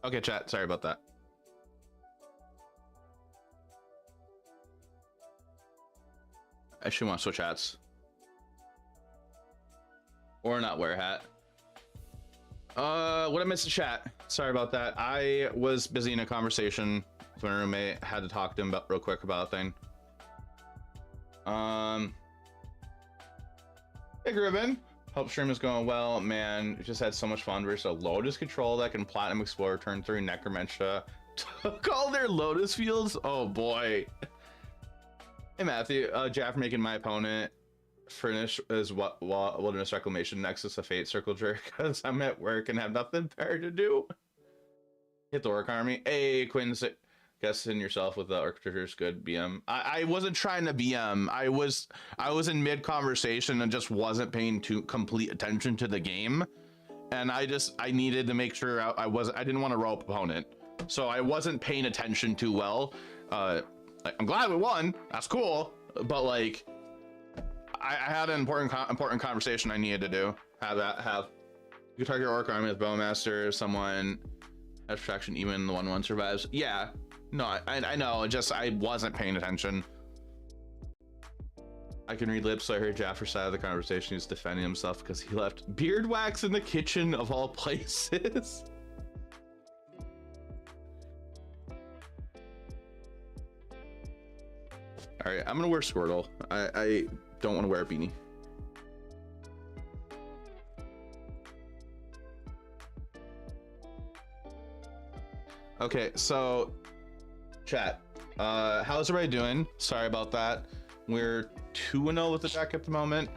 Okay, chat. Sorry about that. I actually want to switch hats. Or not wear a hat. What I missed the chat. Sorry about that. I was busy in a conversation with my roommate. Had to talk to him about real quick about a thing. Hey Gribbin. Hope stream is going well. Man, just had so much fun versus a Lotus control deck and Platinum Explorer turn 3 Necromantia. Took all their Lotus fields? Oh boy. Hey Matthew, Jaffer making my opponent furnish is what Wilderness Reclamation Nexus of Fate Circle Jerk because I'm at work and have nothing better to do. Hit the Orc Army. Hey Quinn's guessing yourself with the Architecture's good BM. I wasn't trying to BM. I was in mid conversation and just wasn't paying complete attention to the game, and I needed to make sure I didn't want to rope opponent, so I wasn't paying attention too well. I'm glad we won. That's cool, but like I had an important conversation I needed to do. You target your Orc Army with Bowmaster. Someone has protection even the 1/1 survives. Yeah. No, I know, just I wasn't paying attention. I can read lips, so I heard Jaffer's side of the conversation. He's defending himself because he left beard wax in the kitchen of all places. All right, I'm gonna wear Squirtle. I don't want to wear a beanie. Okay, so chat, how's everybody doing? Sorry about that. We're 2-0 with the deck at the moment.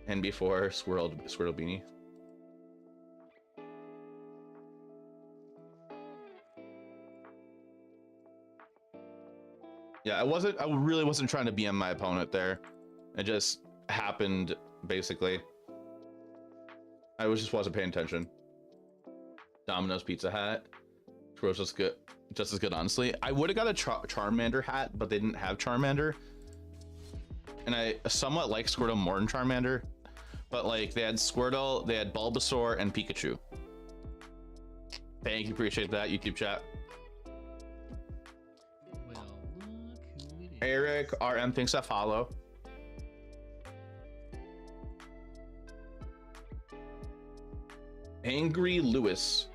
And before Squirtle beanie. Yeah, I really wasn't trying to BM my opponent there. It just happened, basically. I just wasn't paying attention. Domino's Pizza hat. Just as good, honestly. I would have got a Charmander hat, but they didn't have Charmander. And I somewhat like Squirtle more than Charmander. But like, they had Squirtle, they had Bulbasaur, and Pikachu. Thank you, appreciate that, YouTube chat. Well, look who it is. Eric RM thinks I follow. Angry Lewis.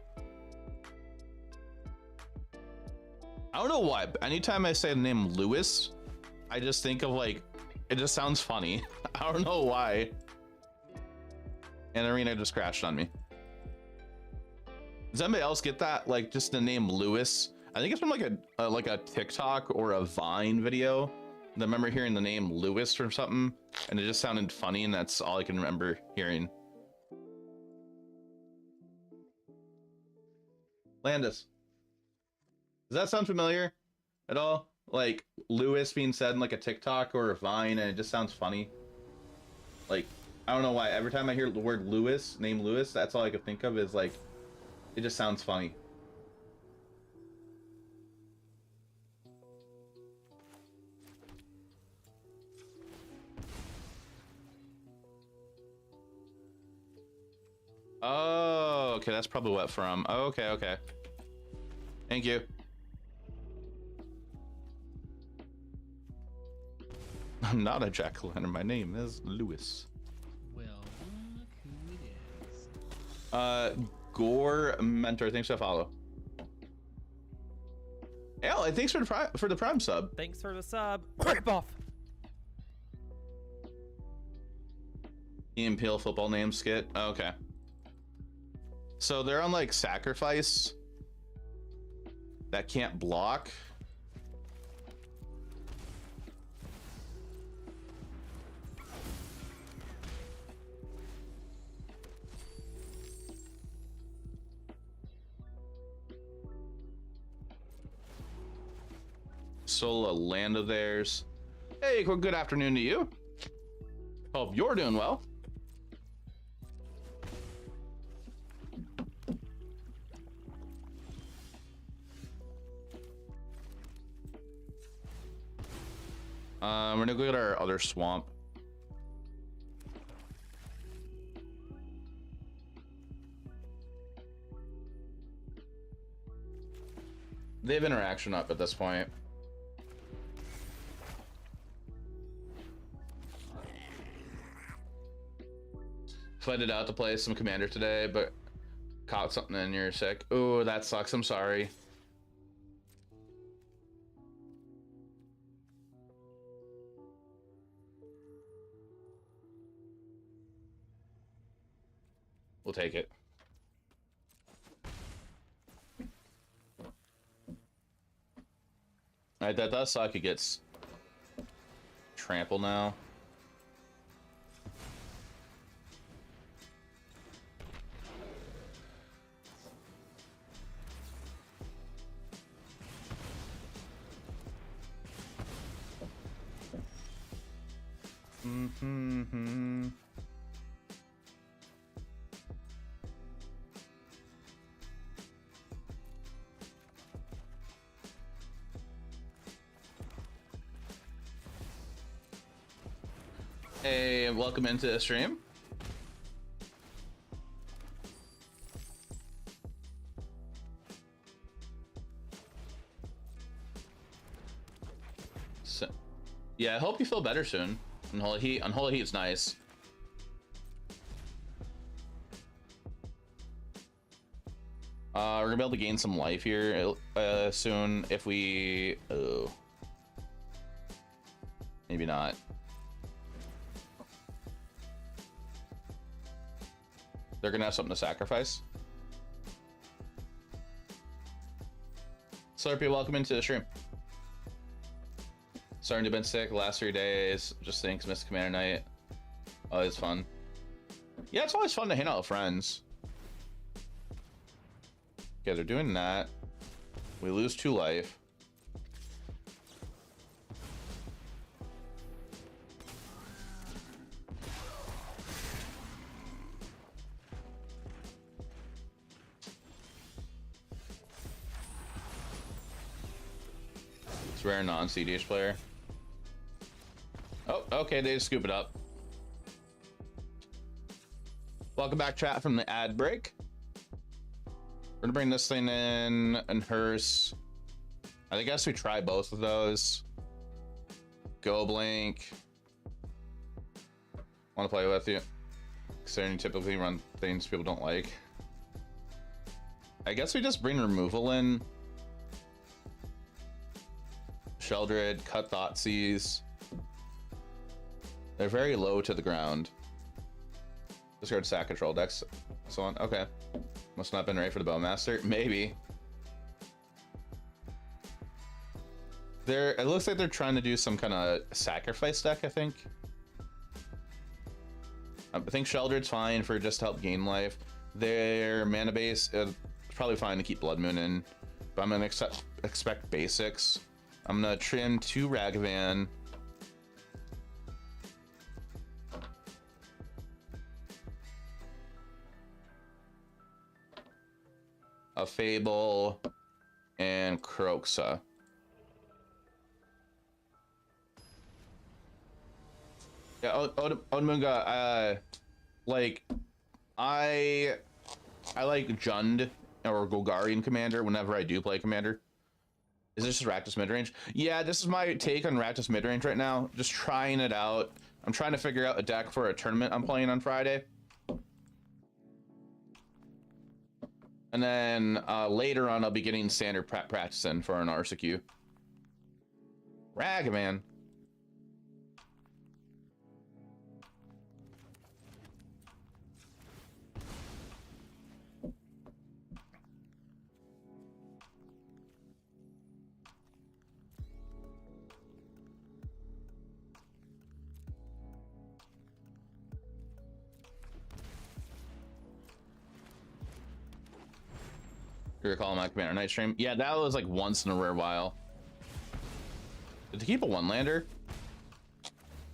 I don't know why, but anytime I say the name Lewis, I just think of like, it just sounds funny. I don't know why. And Arena just crashed on me. Does anybody else get that? Like just the name Lewis? I think it's from like a TikTok or a Vine video. I remember hearing the name Lewis or something, and it just sounded funny, and that's all I can remember hearing. Landis. Does that sound familiar at all? Like Lewis being said in like a TikTok or a Vine, and it just sounds funny. Like, I don't know why. Every time I hear the word Lewis, name Lewis, that's all I could think of is like, it just sounds funny. Oh, okay. That's probably what from. Oh, okay, okay. Thank you. I'm not a jack-o'-lantern. My name is Lewis. Well, look who it is. Gore Mentor, thanks for the follow. Al, thanks for the prime sub. Thanks for the sub. Rip off. Ian Peel football name skit. Oh, okay. So they're on like sacrifice that can't block. Sola land of theirs. Hey, good afternoon to you. Hope you're doing well. We're gonna go get our other swamp. They have interaction up at this point. Flooded out to play some commander today, but caught something and you're sick. Ooh, that sucks. I'm sorry. We'll take it. Alright, that does suck. It gets trampled now. Mm-hmm. Hey, welcome into the stream. So, yeah, I hope you feel better soon. Unholy Heat. Unholy Heat's nice. We're gonna be able to gain some life here soon if we. Oh, maybe not. They're gonna have something to sacrifice. Slurpee, welcome into the stream. Starting to been sick the last 3 days. Just thinks missed Commander Night. Always fun. Yeah, it's always fun to hang out with friends. Okay, they're doing that. We lose 2 life. It's rare non-CDH player. Oh, okay, they just scoop it up. Welcome back, chat, from the ad break. We're gonna bring this thing in and hearse. I guess we try both of those. Go blink. Want to play with you? Considering you typically run things people don't like. I guess we just bring removal in. Sheldred, cut Thoughtseize. They're very low to the ground. Discard sack control decks. So on. Okay. Must not have been ready for the Bowmaster. Maybe. It looks like they're trying to do some kind of sacrifice deck, I think. I think Sheldred's fine for just to help gain life. Their mana base is probably fine to keep Blood Moon in. But I'm going to expect basics. I'm going to trim 2 Ragavan. A Fable and Kroxa. Yeah, Odmunga, like, I like Jund or Golgarian Commander whenever I do play Commander. Is this just Rakdos midrange? Yeah, this is my take on Rakdos midrange right now. Just trying it out. I'm trying to figure out a deck for a tournament I'm playing on Friday. And then later on, I'll be getting standard prep practice in for an RCQ. Ragavan. You recall my Commander Night stream? Yeah, that was like once in a rare while. Did they keep a 1-lander?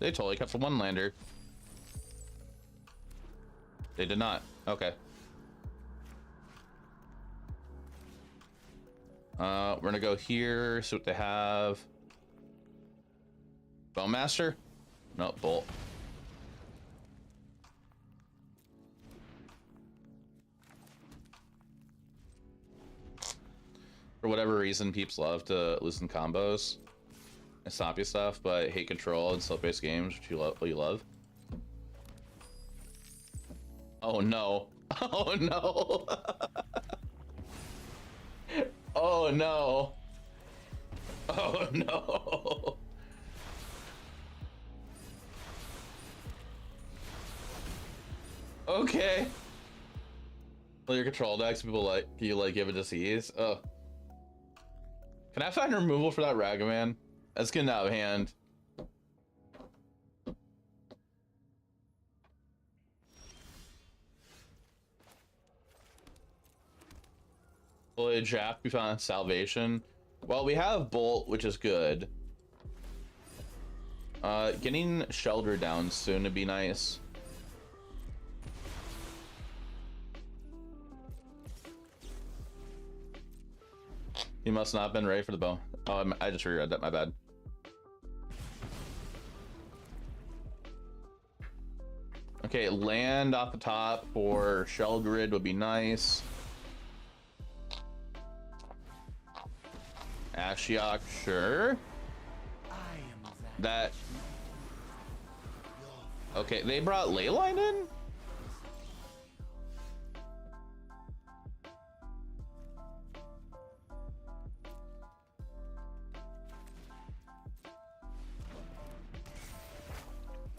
They totally kept a 1-lander. They did not. Okay. We're gonna go here, see what they have. Bowmaster? No, Bolt. For whatever reason, peeps love to loosen combos and stompy stuff, but hate control and slow-paced games, which you love. Oh no. Oh no. Oh no. Oh no. Okay. Well, your control decks, people like you like give it disease. Oh. Can I find removal for that Ragavan? That's getting out of hand. Jaffer, we found salvation. Well, we have Bolt, which is good. Getting Shelter down soon would be nice. He must not have been ready for the bow. Oh, I just reread that, my bad. Okay, land off the top for Shell Grid would be nice. Ashiok, sure. That. Okay, they brought Leyline in?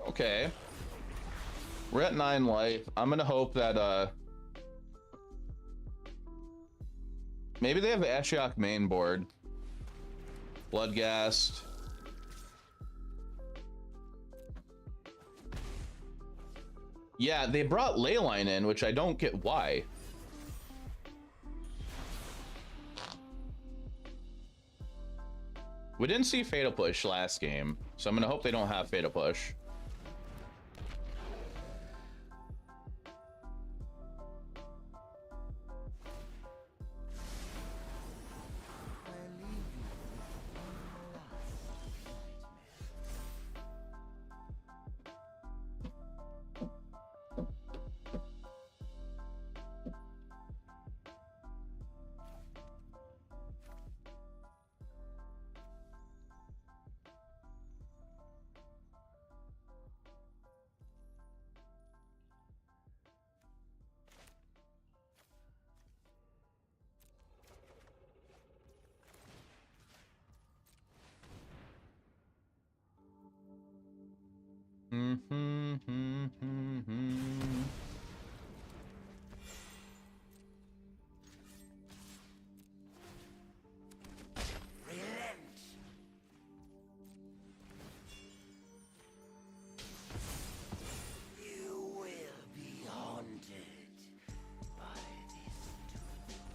Okay. We're at 9 life. I'm gonna hope that maybe they have Ashiok main board. Bloodghast. Yeah, they brought Leyline in, which I don't get why. We didn't see Fatal Push last game, so I'm gonna hope they don't have Fatal Push.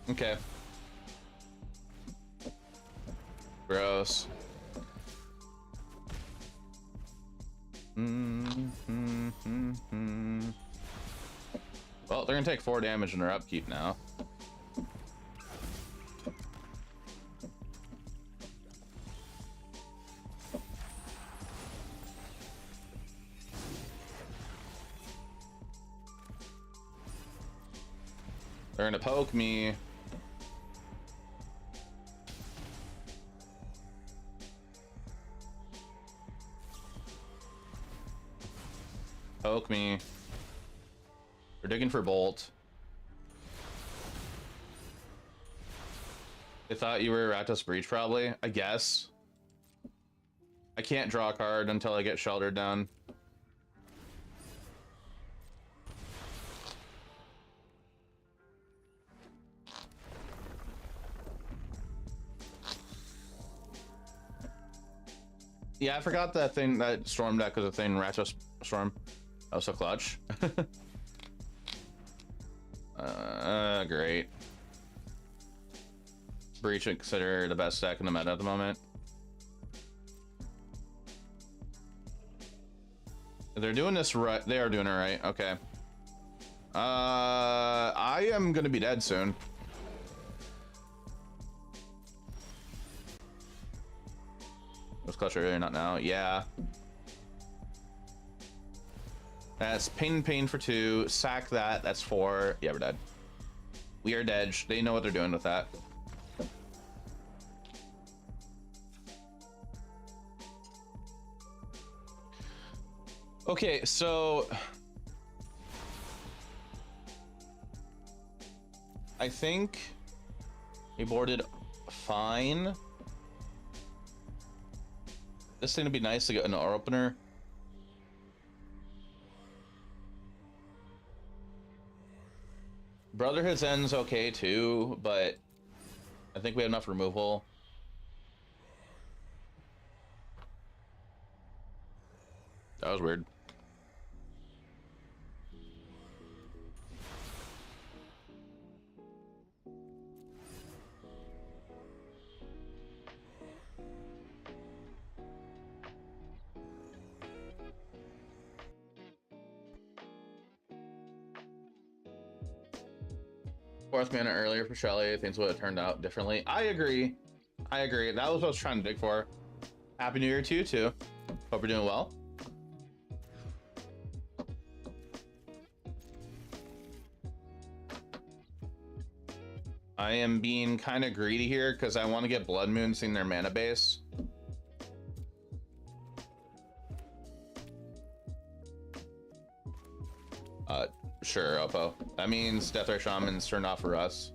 Okay. Gross. Well, they're gonna take 4 damage in their upkeep now. They're gonna poke me. Poke me. They're digging for Bolt. They thought you were Rakdos Breach, probably. I guess. I can't draw a card until I get Sheltered down. Yeah, I forgot that thing, that Storm deck was a thing, Rakdos Storm. That was so clutch. Great. Breach would consider the best deck in the meta at the moment. They're doing this right. They are doing it right. Okay. I am gonna be dead soon. It was clutch earlier, not now. Yeah. That's pain for 2. Sack that. That's 4. Yeah, we're dead. We are dead. They know what they're doing with that. Okay, so I think we boarded fine. This thing would be nice to get an opener. Brotherhood's End's okay too, but I think we have enough removal. That was weird. Fourth mana earlier for Shelly. Things would have turned out differently. I agree. I agree. That was what I was trying to dig for. Happy New Year to you too. Hope you're doing well. I am being kind of greedy here because I want to get Blood Moon seeing their mana base. Sure, Oppo. That means Deathray Shaman's turned off for us.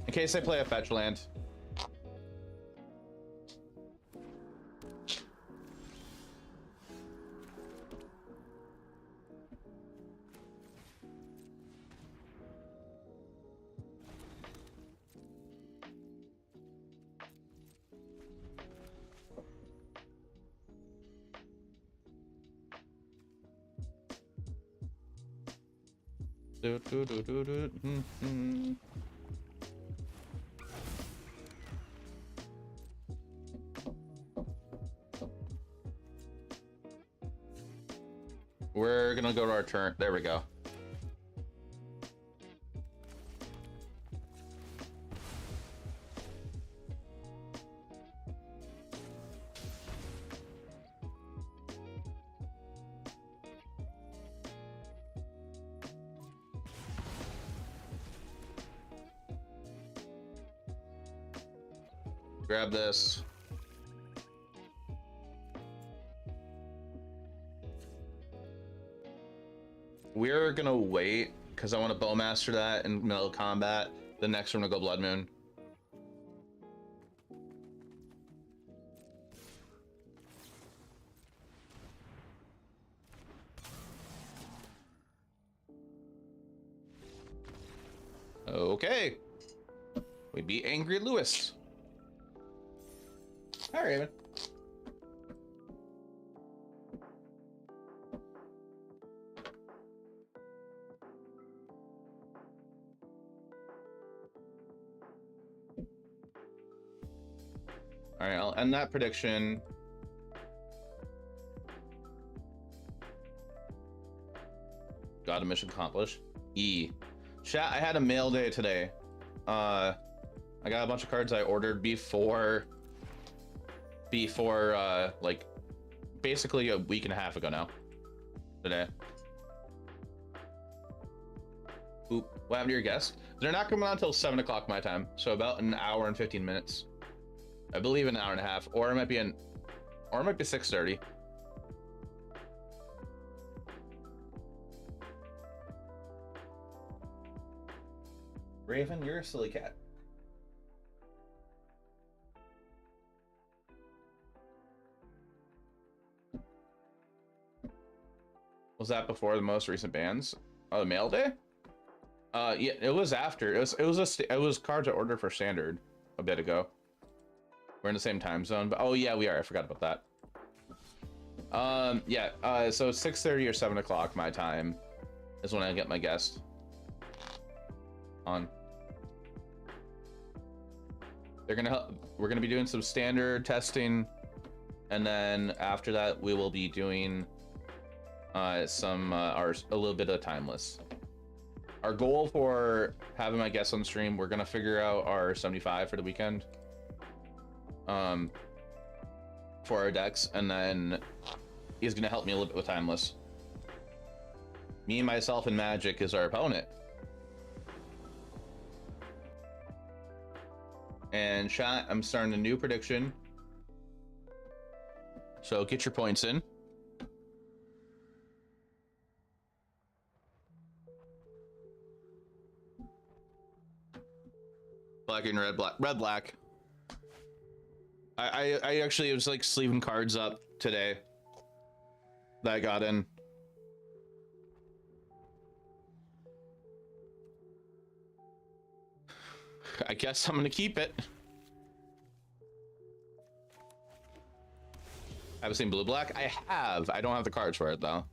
In case I play a fetch land. We're gonna go to our turn. There we go. Grab this. We're gonna wait because I want to Bowmaster that in middle of combat. The next one to go Blood Moon. Okay. We beat Angry Lewis. Hi, Raven. All right, I'll end that prediction. Got a mission accomplished. Chat, I had a mail day today. I got a bunch of cards I ordered before like basically a week and a half ago now. Today. Oop, what happened to your guest? They're not coming on until 7 o'clock my time, so about an hour and 15 minutes. I believe an hour and a half, or it might be 6:30. Raven, you're a silly cat. Was that before the most recent bans? Oh, the mail day? Yeah, it was after. It was cards I ordered for Standard a bit ago. We're in the same time zone, but oh yeah, we are. I forgot about that. Yeah. So 6:30 or 7 o'clock my time is when I get my guest on. They're gonna help. We're gonna be doing some Standard testing, and then after that we will be doing a little bit of Timeless. Our goal for having my guests on stream, we're gonna figure out our 75 for the weekend, for our decks, and then he's gonna help me a little bit with Timeless. Me, myself, and Magic is our opponent. And chat, I'm starting a new prediction. So get your points in. Black and red, black, red, black. I actually was like sleeving cards up today that I got in. I guess I'm gonna keep it. Haven't seen blue black? I have. I don't have the cards for it though.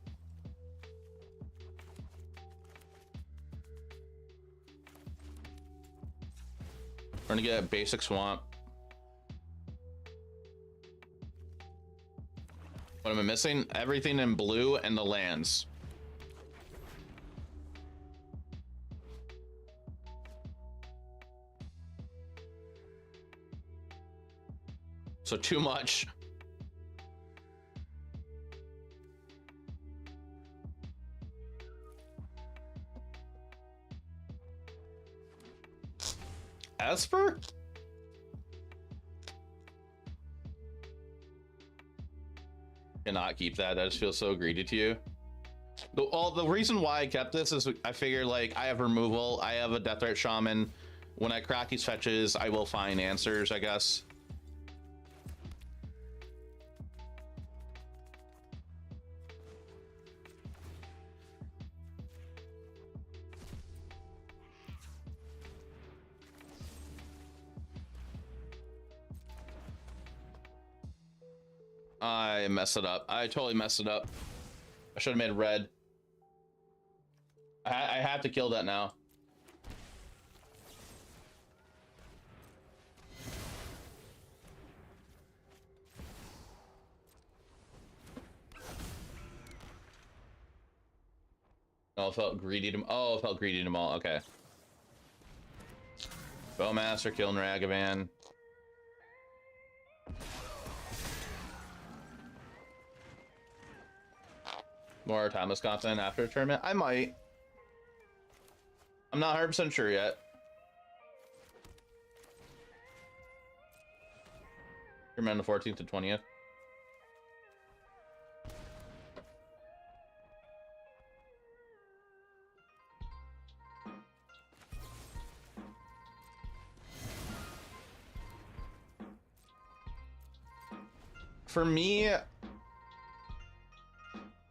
We're gonna get a basic swamp. What am I missing? Everything in blue and the lands. So too much. Esper? Cannot keep that. That just feels so greedy to you. The reason why I kept this is I figured like I have removal, I have a Death Threat Shaman. When I crack these fetches, I will find answers, I guess. I messed it up. I totally messed it up. I should have made red. I have to kill that now. Oh, it felt greedy to. Oh, it felt greedy to all. Okay. Bowmaster killing Ragavan. More Timeless content after the tournament? I might. I'm not 100% sure yet. Tournament the 14th to 20th. For me,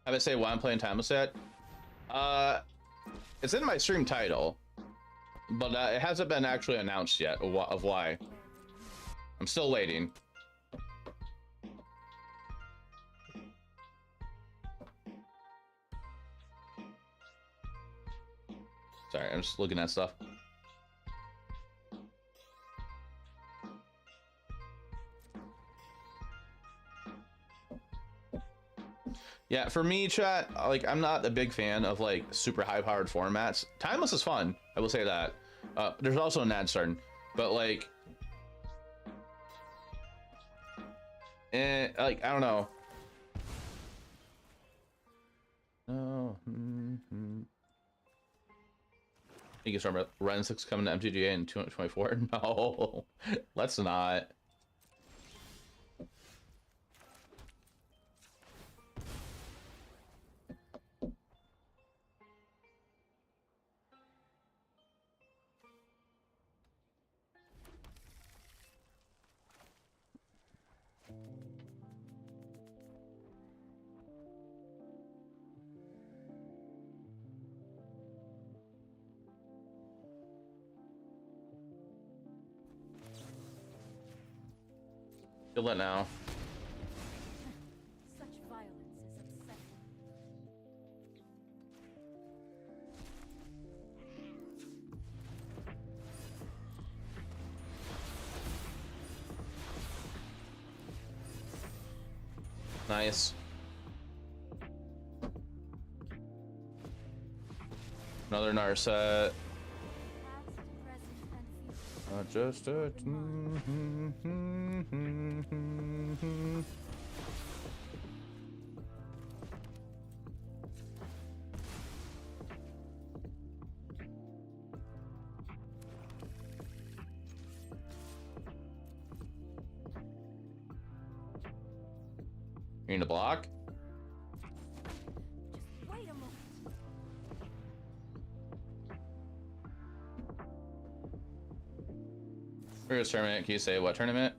I would say why I'm playing Timeless yet. It's in my stream title, but it hasn't been actually announced yet of why. I'm still waiting. Sorry, I'm just looking at stuff. Yeah, for me, chat, like, I'm not a big fan of, like, super high-powered formats. Timeless is fun, I will say that. There's also Nad Starn, but, like, like, I don't know. No. You can start with Ren 6 coming to MTGA in 2024? No, let's not. Kill it now. Such violence is upsetting. Nice. Another Narset. Past, present, and future. Just a. You need to block? Just wait a moment. First tournament, can you say what tournament?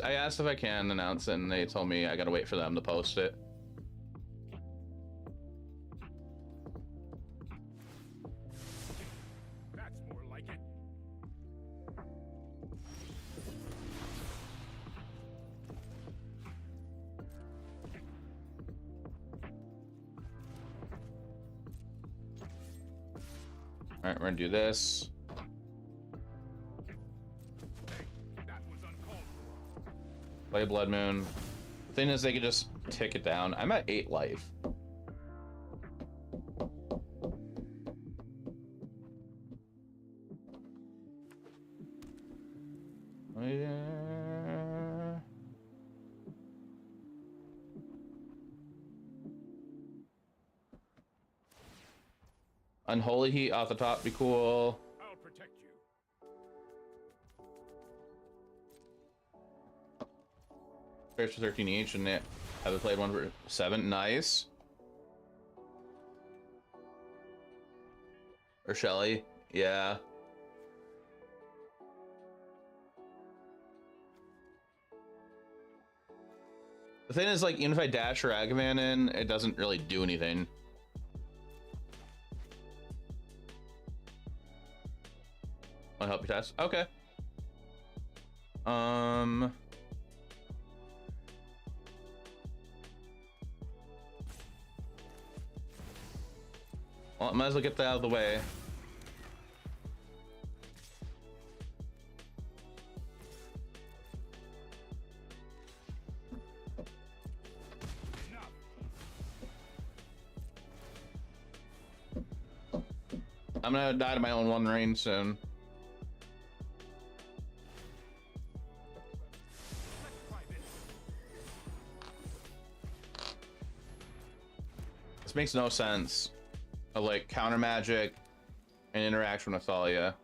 I asked if I can announce it, and they told me I gotta wait for them to post it. That's more like it. All right, we're gonna do this. That was uncalled for. Play Blood Moon. The thing is, they could just tick it down. I'm at 8 life. Oh, yeah. Unholy Heat off the top be cool. I'll protect you. First for 13 each, and it haven't played one for 7. Nice. Or Shelly. Yeah. The thing is, like, even if I dash Ragavan in, it doesn't really do anything. Want to help you test? Okay. Well, might as well get that out of the way. I'm gonna die to my own one rain soon. This makes no sense. Like counter magic and interaction with Thalia.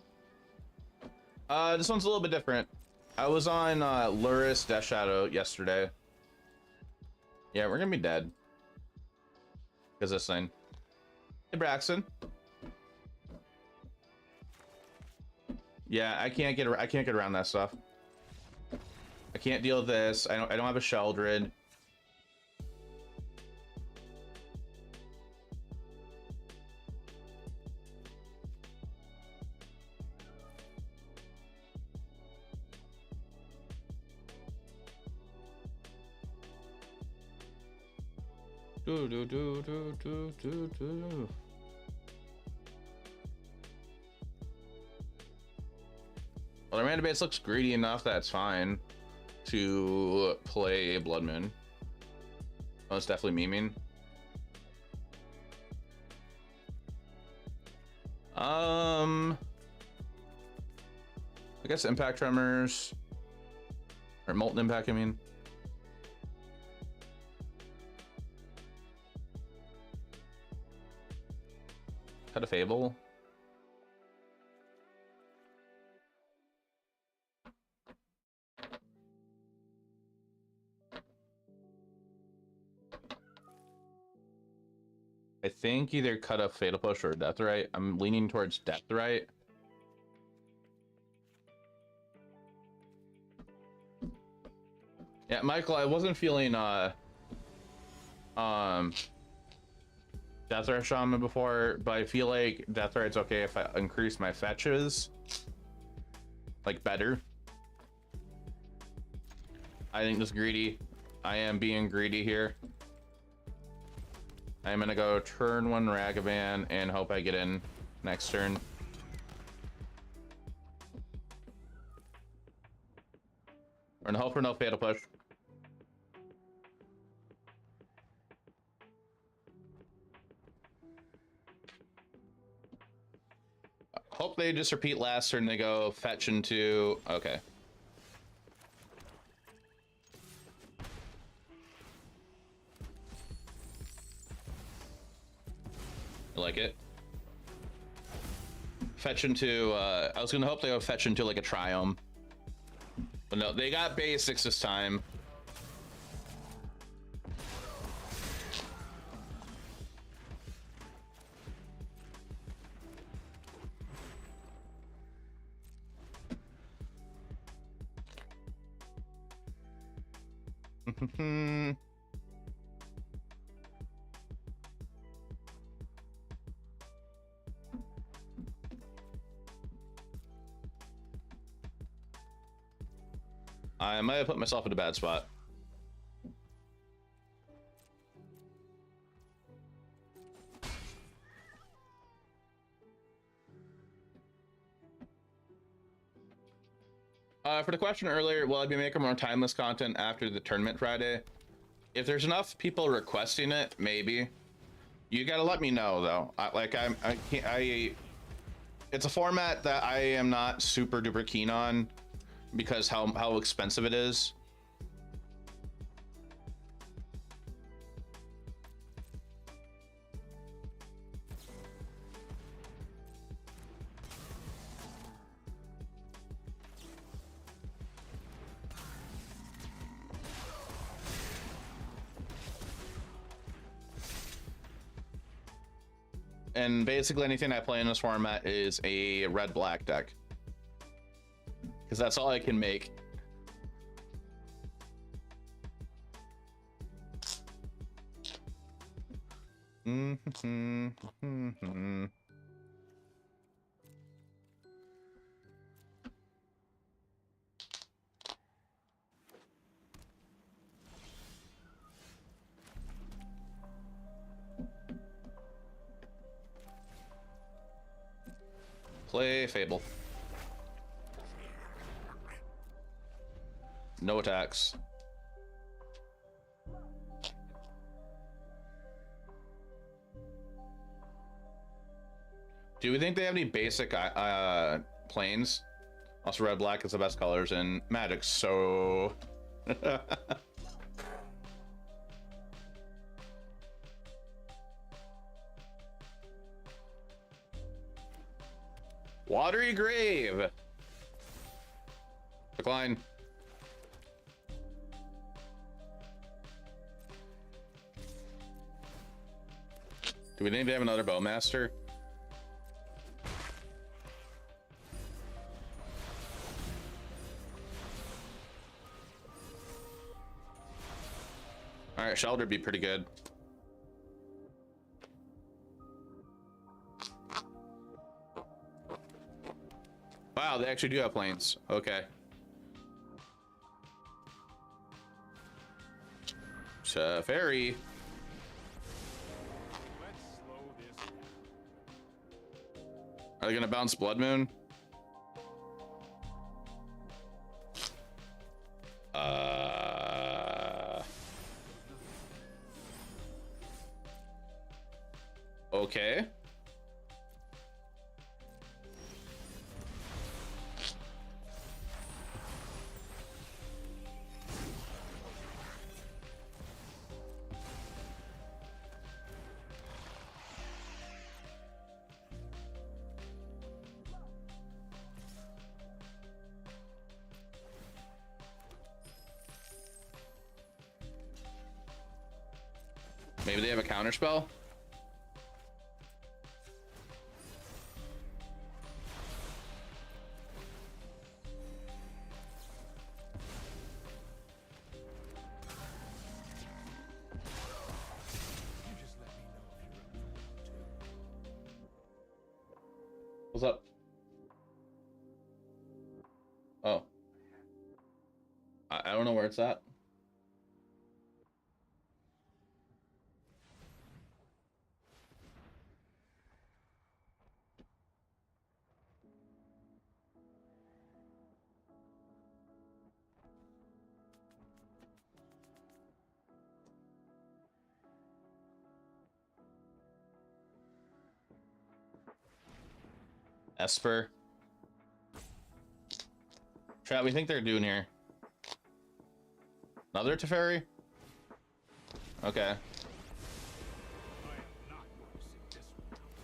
This one's a little bit different. I was on Luris Death Shadow yesterday. Yeah, we're gonna be dead because this thing. Hey Braxton. Yeah, I can't get around that stuff. I can't deal with this. I don't have a Sheldred. Do. Well, the random base looks greedy enough that it's fine to play Blood Moon. Oh, it's definitely memeing. I guess Impact Tremors or Molten Impact, I mean. Cut a Fable. I think either cut a Fatal Push or Death Right. I'm leaning towards Death Right. Yeah, Michael, I wasn't feeling Death Right Shaman before, but I feel like Death Right's okay if I increase my fetches. Like better. I think this greedy. I am being greedy here. I'm gonna go turn 1 Ragavan and hope I get in next turn. We're gonna hope for no Fatal Push. Hope they just repeat last turn. They go fetch into. Okay. I like it. Fetch into, I was gonna hope they would fetch into like a Triome. But no, they got basics this time. I might have put myself in a bad spot. For the question earlier, will I be making more timeless content after the tournament Friday? If there's enough people requesting it, maybe. You gotta let me know though. It's a format that I am not super duper keen on because how expensive it is. And basically anything I play in this format is a red-black deck. Because that's all I can make. Play Fable. No attacks. Do we think they have any basic planes? Also, red black is the best colors in Magic, so Watery Grave. Decline. Do we think they have another Bowmaster? Alright, Shelter would be pretty good. Wow, they actually do have planes. Okay. Ferry. Let's slow this down. Are they gonna bounce Blood Moon? Okay. Maybe they have a counter spell. You just let me know if you're up. What's up? Oh. I don't know where it's at. Esper. Chat, we think they're doing here. Another Teferi? Okay. I am not going to sit this one out.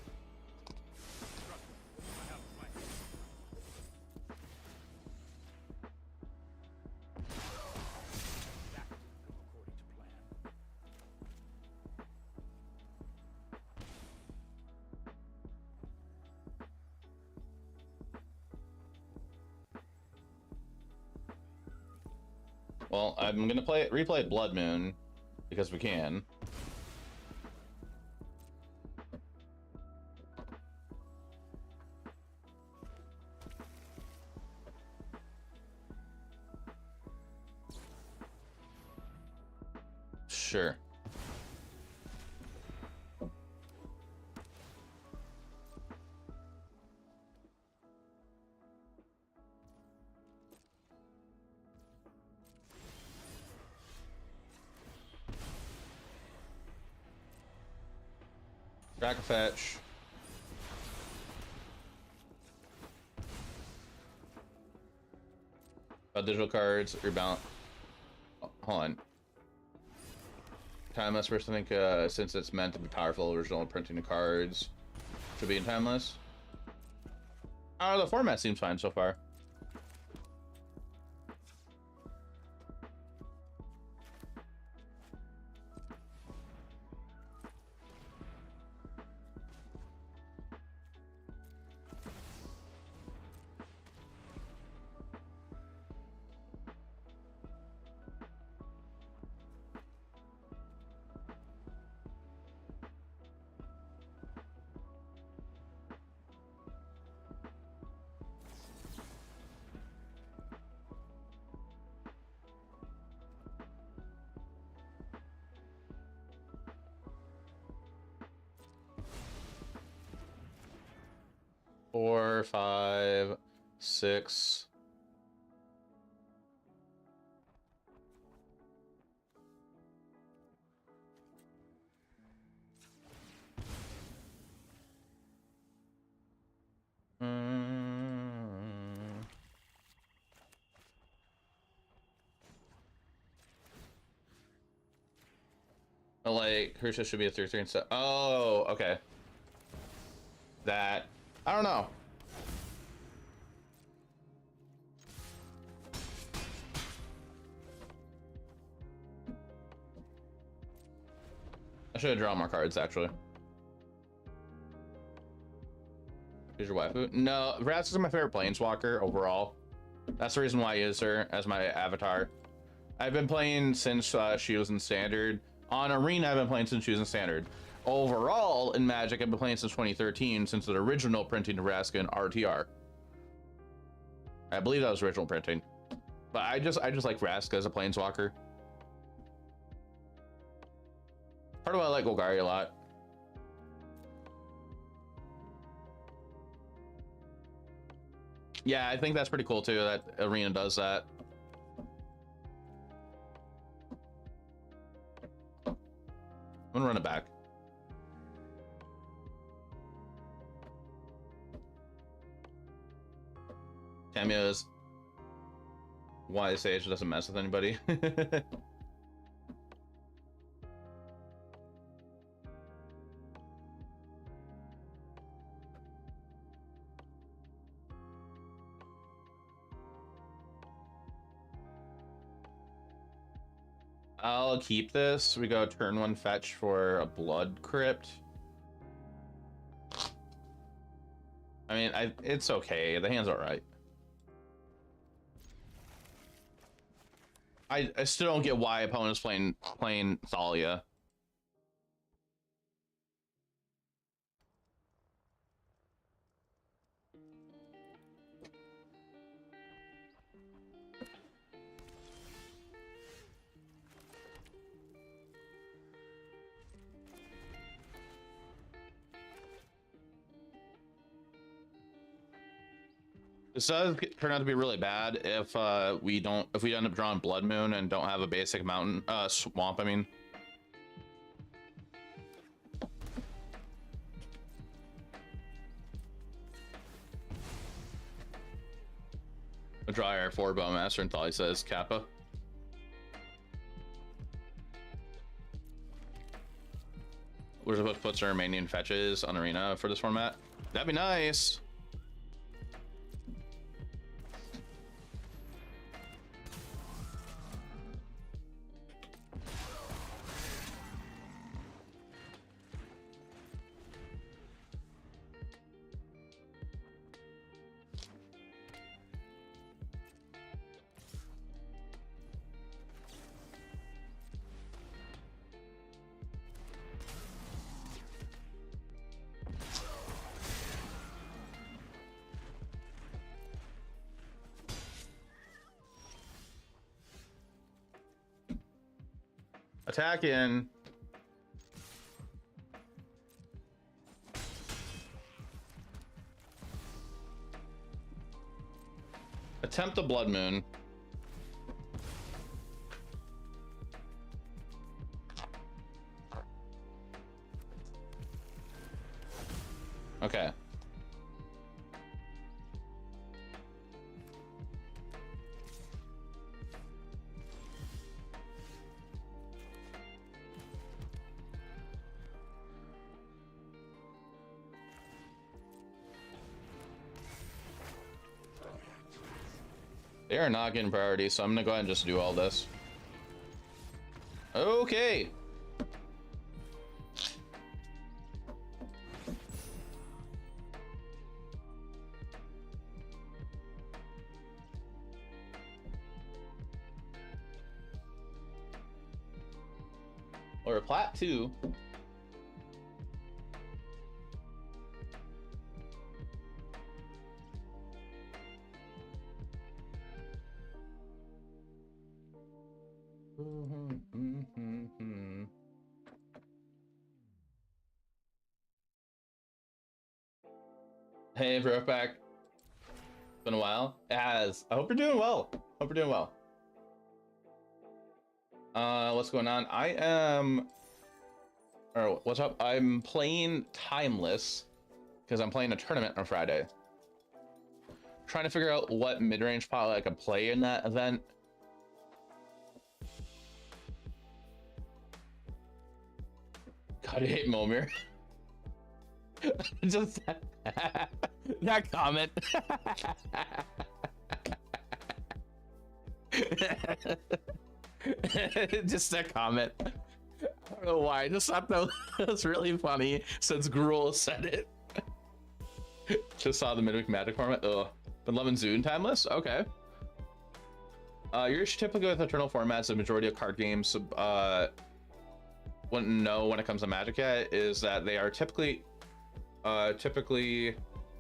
Well, I'm gonna replay Blood Moon because we can. Sure. Back a fetch. Digital cards, rebalance. Hold on. Timeless first, I think, since it's meant to be powerful, original printing the cards should be in timeless. Oh, the format seems fine so far. Four, five, six. Like, Hershey should be a 3/3 instead. Oh, okay. That, I don't know. I should have drawn more cards, actually. Here's your waifu. No, Vrask is my favorite planeswalker overall. That's the reason why I use her as my avatar. I've been playing since she was in Standard. On Arena, I've been playing since she was in Standard. Overall, in Magic, I've been playing since 2013, since the original printing of Vrask in RTR. I believe that was original printing. But I just like Vrask as a planeswalker. Part of why I like Golgari a lot. Yeah, I think that's pretty cool too, that Arena does that. I'm gonna run it back. Cameos. Why Sage doesn't mess with anybody. I'll keep this. We go turn one fetch for a blood crypt. I mean, it's okay. The hand's all right. I still don't get why opponents playing Thalia. This does turn out to be really bad if we end up drawing Blood Moon and don't have a basic mountain swamp. I mean, a draw our 4 Bowmaster until he says Kappa. We're supposed to put some remaining fetches on Arena for this format. That'd be nice. Attack in. Attempt the Blood Moon. Okay. They are not getting priority, so I'm gonna go ahead and just do all this. Okay. Or a plat 2. Hey, Brokeback. Been a while. It has. I hope you're doing well. Hope you're doing well. What's going on? I am. Or what's up? I'm playing Timeless because I'm playing a tournament on Friday. Trying to figure out what mid-range pilot I could play in that event. God, I hate Momir. Just that comment. Just that comment. I don't know why. I just thought that was really funny since Gruel said it. Just saw the midweek magic format. Ugh. Been loving Zune Timeless. Okay. You're typically with Eternal formats. The majority of card games wouldn't know when it comes to Magic yet is that they are typically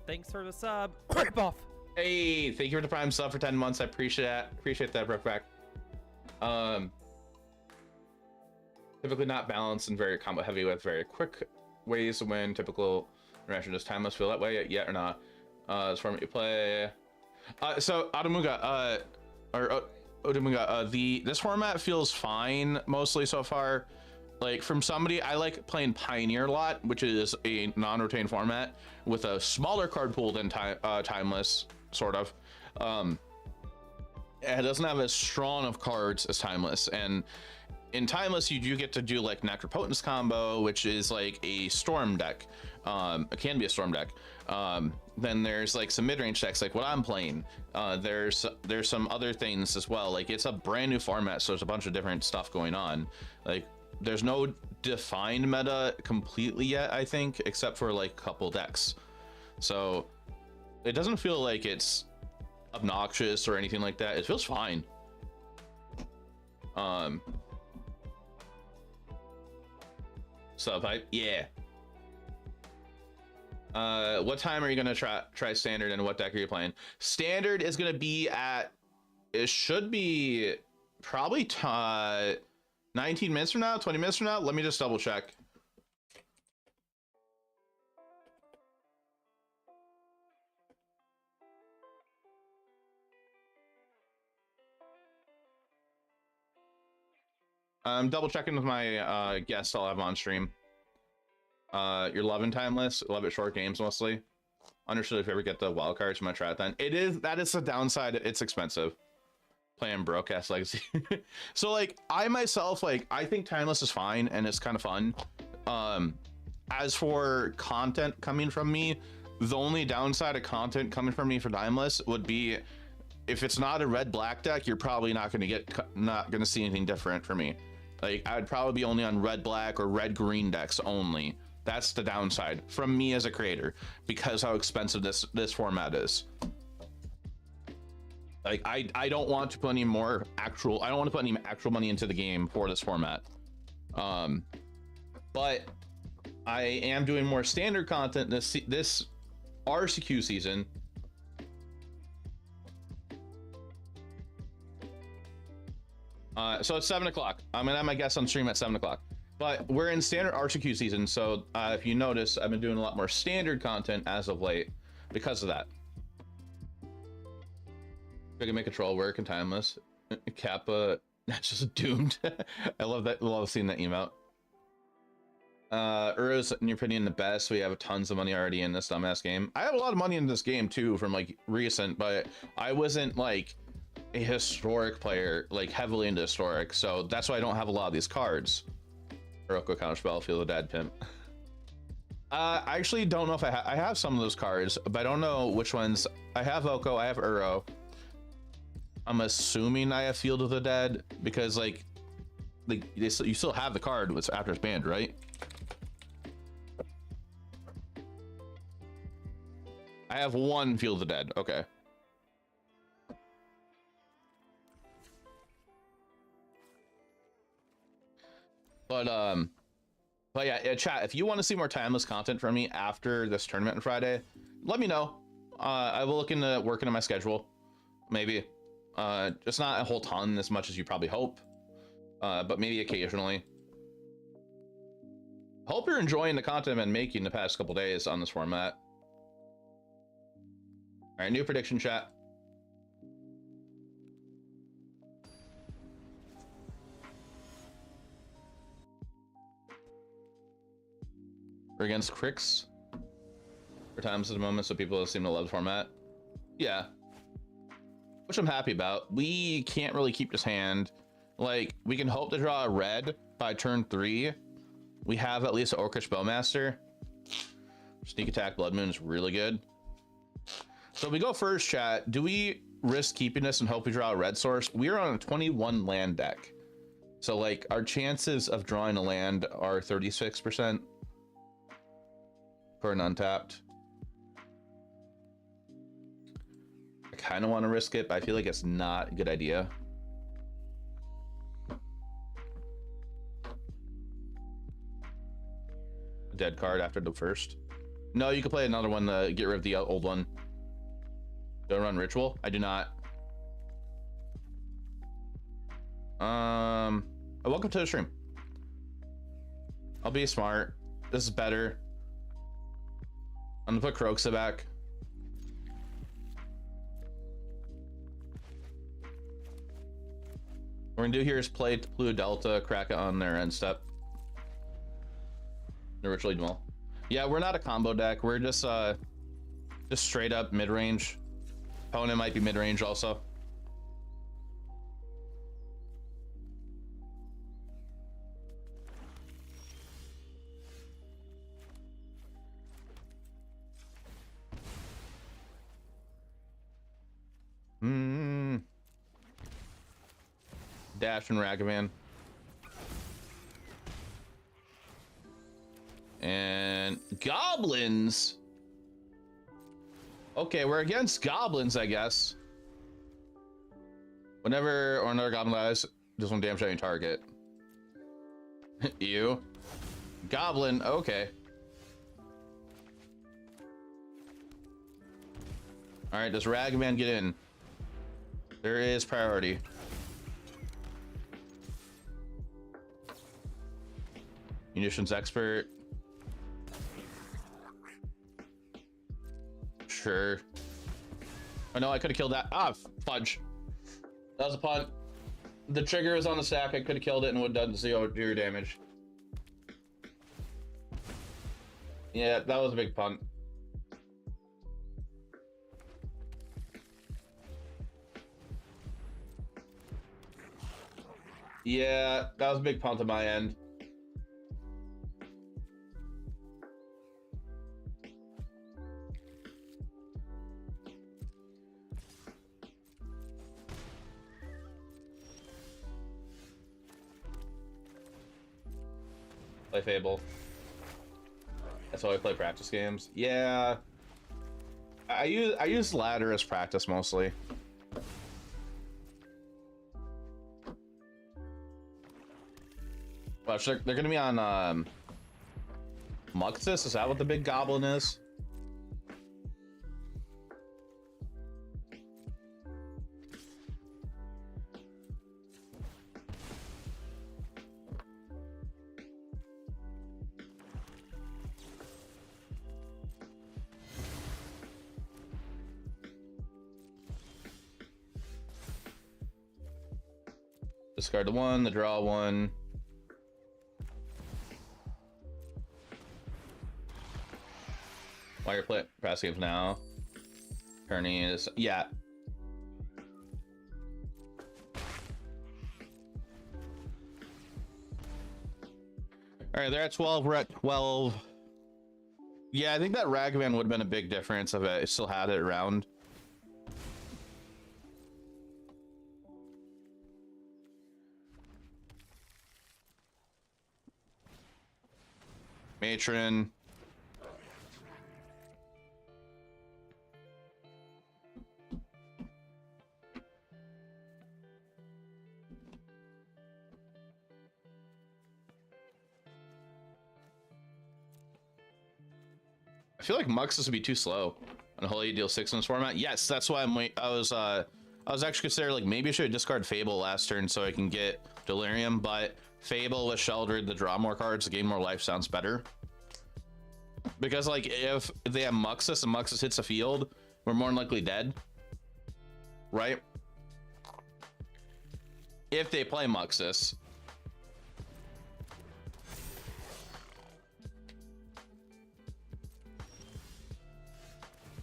Thanks for the sub. Rip off. Hey, thank you for the prime sub for 10 months. I appreciate that, Brokeback. Typically not balanced and very combo heavy with very quick ways to win. Typical interaction. Does Timeless feel that way yet or not? This format you play. So Odamunga, this format feels fine mostly so far. Like from somebody, I like playing Pioneer a lot, which is a non-rotating format with a smaller card pool than Timeless, sort of. It doesn't have as strong of cards as Timeless, and in Timeless you do get to do like Nectar Potence combo, which is like a storm deck. It can be a storm deck. Then there's like some mid-range decks like what I'm playing. There's some other things as well. Like it's a brand new format, so there's a bunch of different stuff going on. Like there's no defined meta completely yet, I think, except for like a couple decks. So it doesn't feel like it's obnoxious or anything like that. It feels fine. Sub hype, yeah. What time are you gonna try standard, and what deck are you playing? Standard is gonna be at, it should be probably 19 minutes from now, 20 minutes from now. Let me just double check. I'm double checking with my guests I'll have on stream. You're loving Timeless. Love it, short games mostly. Understood. If you ever get the wild cards, I'm gonna try it then. That is the downside. It's expensive. Playing Broadcast Legacy. So like I myself, like I think Timeless is fine and it's kind of fun. As for content coming from me, the only downside of content coming from me for Timeless would be if it's not a red-black deck, you're probably not gonna see anything different for me. Like I'd probably be only on red-black or red-green decks only. That's the downside from me as a creator, because how expensive this format is. Like I don't want to put any more actual, I don't want to put any actual money into the game for this format. But I am doing more standard content this RCQ season. So it's 7 o'clock. I'm gonna have my guests on stream at 7 o'clock. But we're in standard RCQ season, so if you notice, I've been doing a lot more standard content as of late because of that. I can make control work and timeless. Kappa, that's just doomed. I love that. Love seeing that emote. Uro's, in your opinion, the best. We have tons of money already in this dumbass game. I have a lot of money in this game too from like recent, but I wasn't like a historic player, like heavily into historic, so that's why I don't have a lot of these cards. Heroic Counterspell, Feel the Dad Pimp. I actually don't know if I have some of those cards, but I don't know which ones. I have Oko, I have Uro. I'm assuming I have Field of the Dead because like you still have the card after it's banned, right? I have one Field of the Dead. Okay. But yeah, chat, if you want to see more timeless content from me after this tournament on Friday, let me know. I will look into working on my schedule. Maybe. Just not a whole ton as much as you probably hope. But maybe occasionally. Hope you're enjoying the content I've been making the past couple days on this format. All right, new prediction, chat. We're against Crix for times at the moment, so people seem to love the format. Yeah, which I'm happy about. We can't really keep this hand. Like, we can hope to draw a red by turn 3. We have at least an Orcish Bowmaster. Sneak Attack Blood Moon is really good. So we go first, chat. Do we risk keeping this and hope we draw a red source? We are on a 21 land deck. So like our chances of drawing a land are 36% for an untapped. I kind of want to risk it, but I feel like it's not a good idea. A dead card after the first. No, you can play another one to get rid of the old one. Don't run Ritual? I do not. Welcome to the stream. I'll be smart. This is better. I'm gonna put Croxa back. What we're gonna do here is play Blue Delta, crack it on their end step. The Ritually Dwell. Yeah, we're not a combo deck. We're just straight up mid-range. Opponent might be mid-range also. Dash and Ragavan. And goblins. Okay, we're against goblins, I guess. Whenever or another goblin dies, just one damage on target. You. Goblin, okay. Alright, does Ragavan get in? There is priority. Munitions expert. Sure. Oh no, I could have killed that. Ah, fudge. That was a punt. The trigger was on the stack. I could have killed it and would have done 0 damage. Yeah, that was a big punt. Yeah, that was a big punt on my end. Play Fable. That's how I play practice games. Yeah, I use Ladder as practice mostly. Watch, they're gonna be on Muxus. Is that what the big goblin is? Discard the 1, the draw 1. While you're playing pass games now. Turning is, yeah. All right, they're at 12. We're at 12. Yeah, I think that Ragavan would have been a big difference if I still had it around. Matron. I feel like Muxus would be too slow on Holy Deal 6 in this format. Yes, that's why I was actually considering like maybe I should discard Fable last turn so I can get Delirium, but Fable with Sheldred, the draw more cards, the gain more life sounds better. Because like if they have Muxus and Muxus hits a field, we're more than likely dead. Right? If they play Muxus.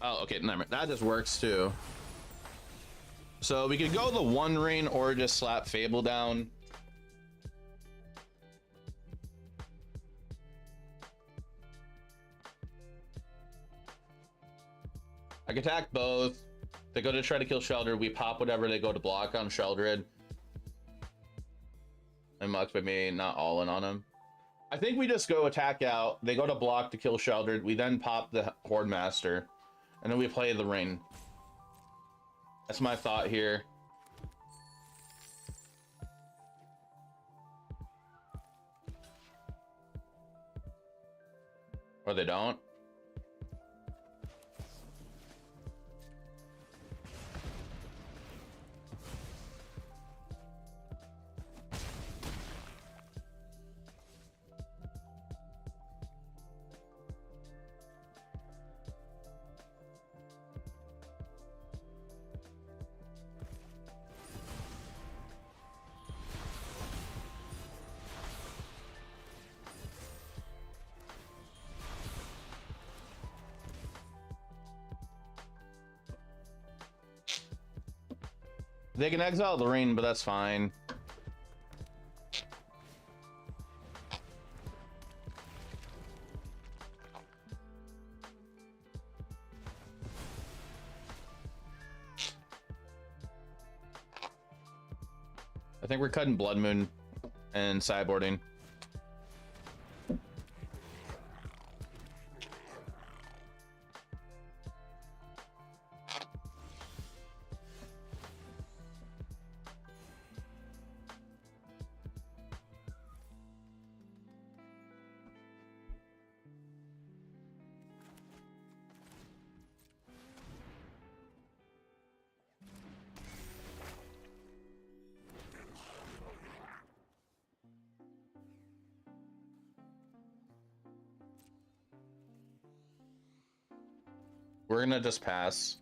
Oh, okay, never mind. That just works too. So we could go the One Ring or just slap Fable down. I can attack both. They go to try to kill Sheldred. We pop whatever they go to block on Sheldred. And Mux by me, not all in on him. I think we just go attack out. They go to block to kill Sheldred. We then pop the Horde Master. And then we play the Ring. That's my thought here. Or they don't. They can exile the Ring, but that's fine. I think we're cutting Blood Moon and sideboarding. We're gonna just pass.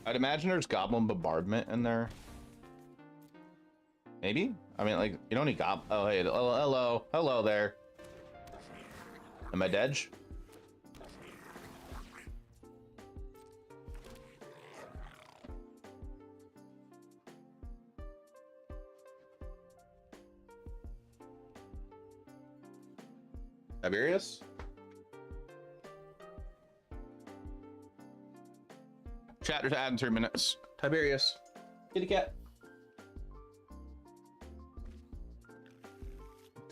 I'd imagine there's Goblin Bombardment in there. Maybe? I mean, like, you don't need Goblin. Oh, hey, hello. Hello there. Am I dead? Tiberius? Chat to add in 3 minutes. Tiberius. Kitty cat.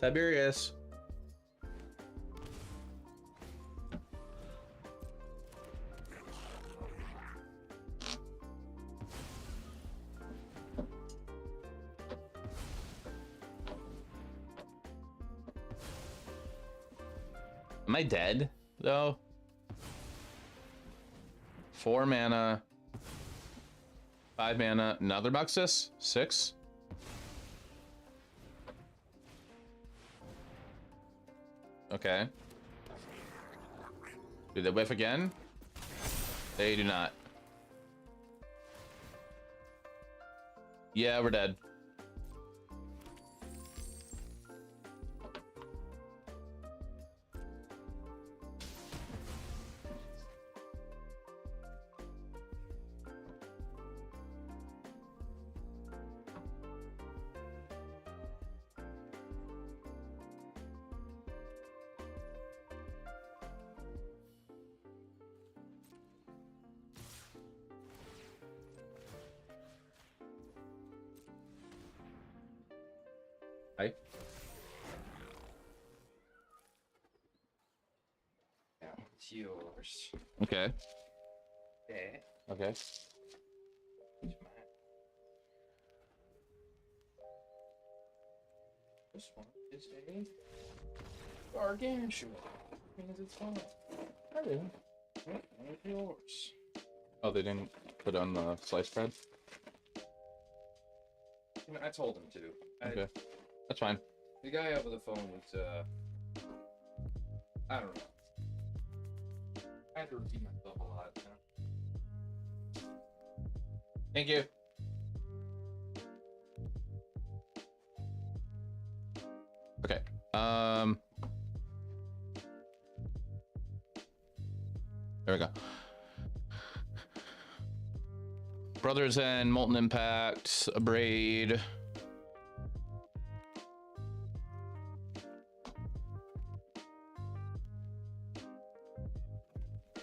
Tiberius. Am I dead, though? 4 mana. 5 mana. Another Muxus? 6? Okay. Do they whiff again? They do not. Yeah, we're dead. Hi. Yeah, it's yours. Okay. Okay. Okay. It's mine. This one is a gargantuan. Means it's fine. I didn't. Yep, one of yours. Oh, they didn't put on the slice bread? I told him to. Okay. That's fine. The guy over the phone was, I don't know. I had to repeat myself a lot, you know? Thank you. Okay. There we go. Brothers and Molten Impact, a braid.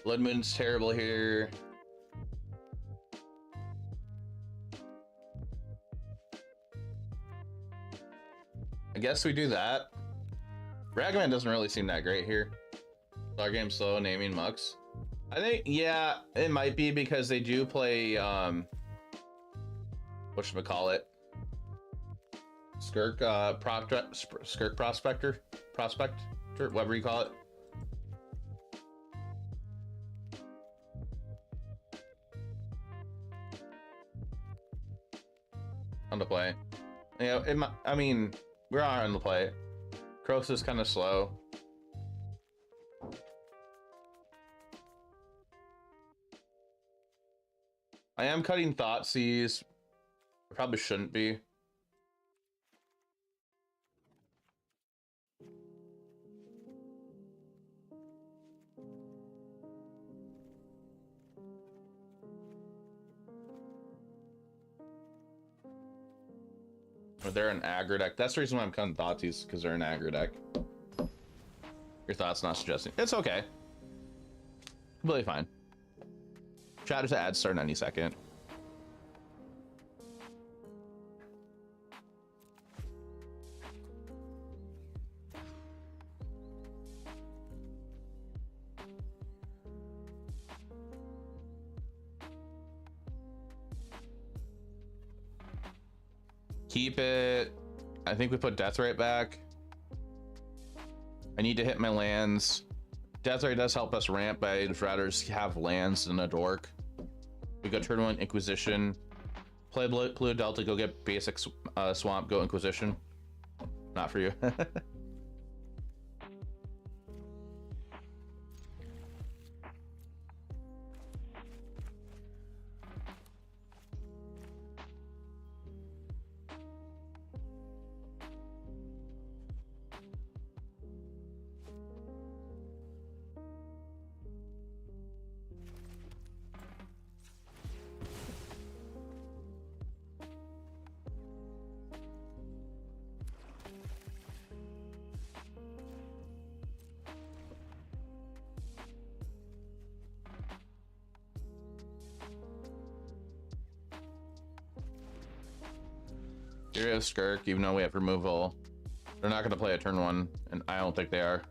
Blood Moon's terrible here. I guess we do that. Ragavan doesn't really seem that great here. Our game's slow, naming Mux. I think, yeah, it might be because they do play, whatchamacallit? Skirk, Skirk Prospector? Whatever you call it. On the play. Yeah, I mean, we're on the play. Cross is kind of slow. I am cutting Thoughtseize. I probably shouldn't be. Or they're an aggro deck. That's the reason why I'm cutting Thoughtseize, because they're an aggro deck. Your thoughts not suggesting. It's okay. Completely fine. Chat to add start any second. Keep it. I think we put Death Ray back. I need to hit my lands. Death Ray does help us ramp, but I'd rather have lands than a dork. We go turn 1 Inquisition. Play Blue Delta, go get basic swamp, go Inquisition. Not for you. Here is Skirk, even though we have removal. They're not going to play a turn 1, and I don't think they are.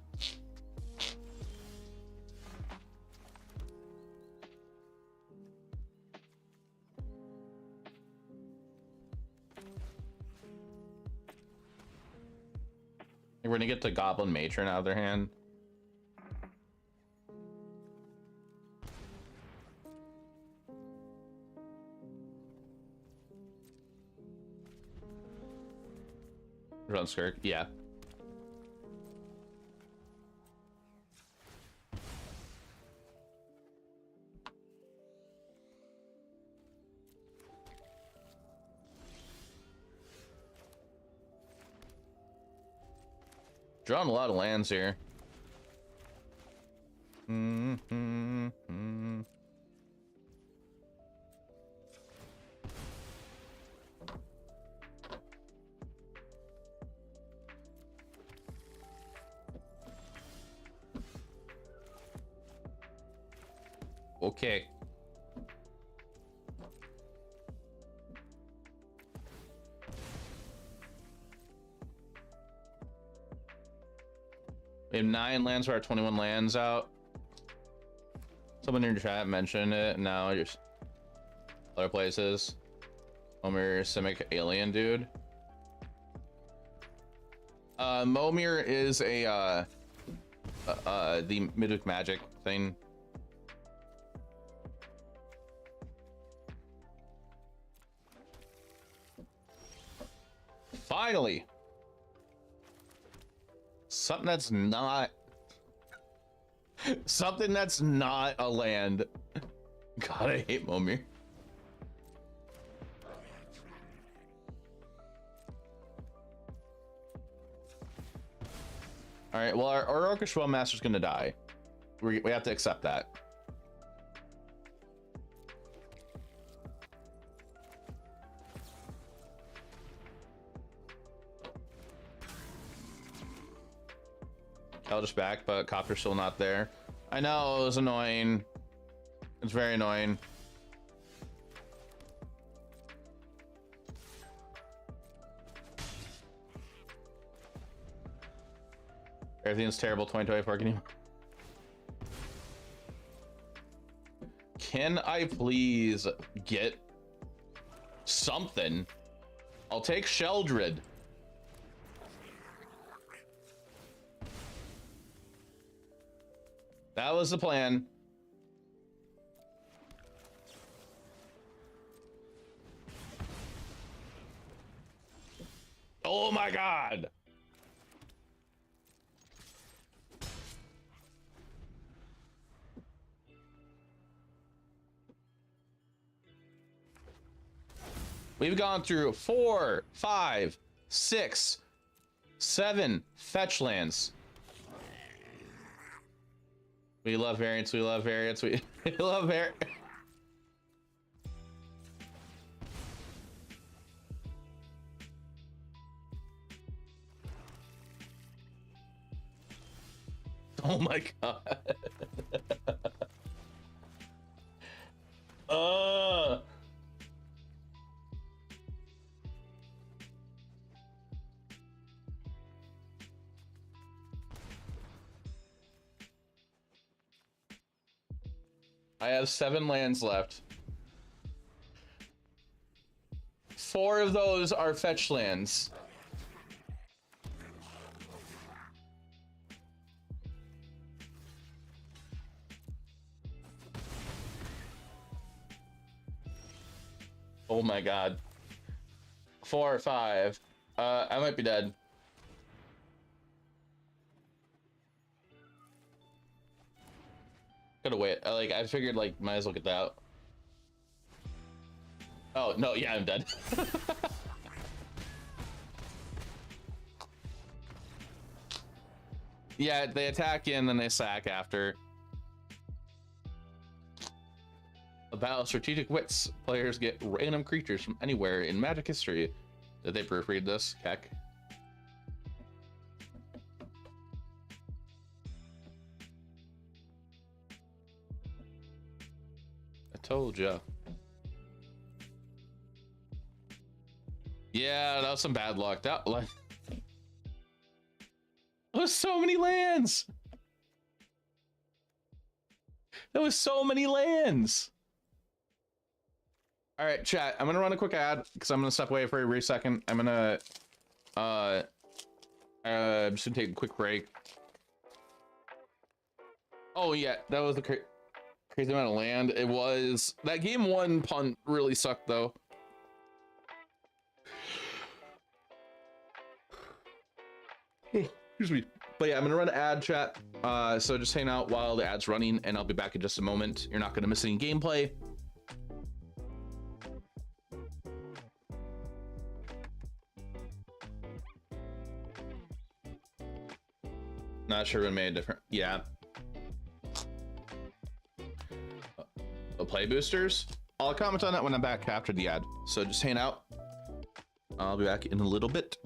We're going to get the Goblin Matron out of their hand. Run Skirk, yeah. Drawing a lot of lands here. Mm-hmm. Okay. We have 9 lands for our 21 lands out. Someone in your chat mentioned it. Now just other places. Momir Simic Alien dude. Momir is a the Mythic Magic thing. Finally, something that's not a land. God, I hate Momir. All right, well, our Orchestra Master's gonna die. We have to accept that. Eldritch back, but Copter's still not there. I know, it was annoying. It's very annoying. Everything's terrible 2024. Can I please get something? I'll take Sheldred. That was the plan. Oh my God. We've gone through 4, 5, 6, 7 fetch lands. We love variants. We love variants. We love variants. Oh my God. I have 7 lands left. 4 of those are fetch lands. Oh my God. 4 or 5. I might be dead. Gotta wait. I figured might as well get that out. Oh no, yeah, I'm dead. Yeah, they attack in, then they sack after. About strategic wits, players get random creatures from anywhere in Magic history. Did they proofread this? Heck. I told ya. Yeah, that was some bad luck. That was so many lands. That was so many lands. All right, chat. I'm gonna run a quick ad because I'm gonna step away for a brief second. I'm gonna I'm just gonna take a quick break. Oh yeah, that was a crazy amount of land. It was that game 1 punt really sucked though. Excuse me. But yeah, I'm gonna run an ad, chat. So just hang out while the ad's running, and I'll be back in just a moment. You're not gonna miss any gameplay. Not sure what made a difference. Yeah. The play boosters. I'll comment on that when I'm back after the ad. So just hang out. I'll be back in a little bit.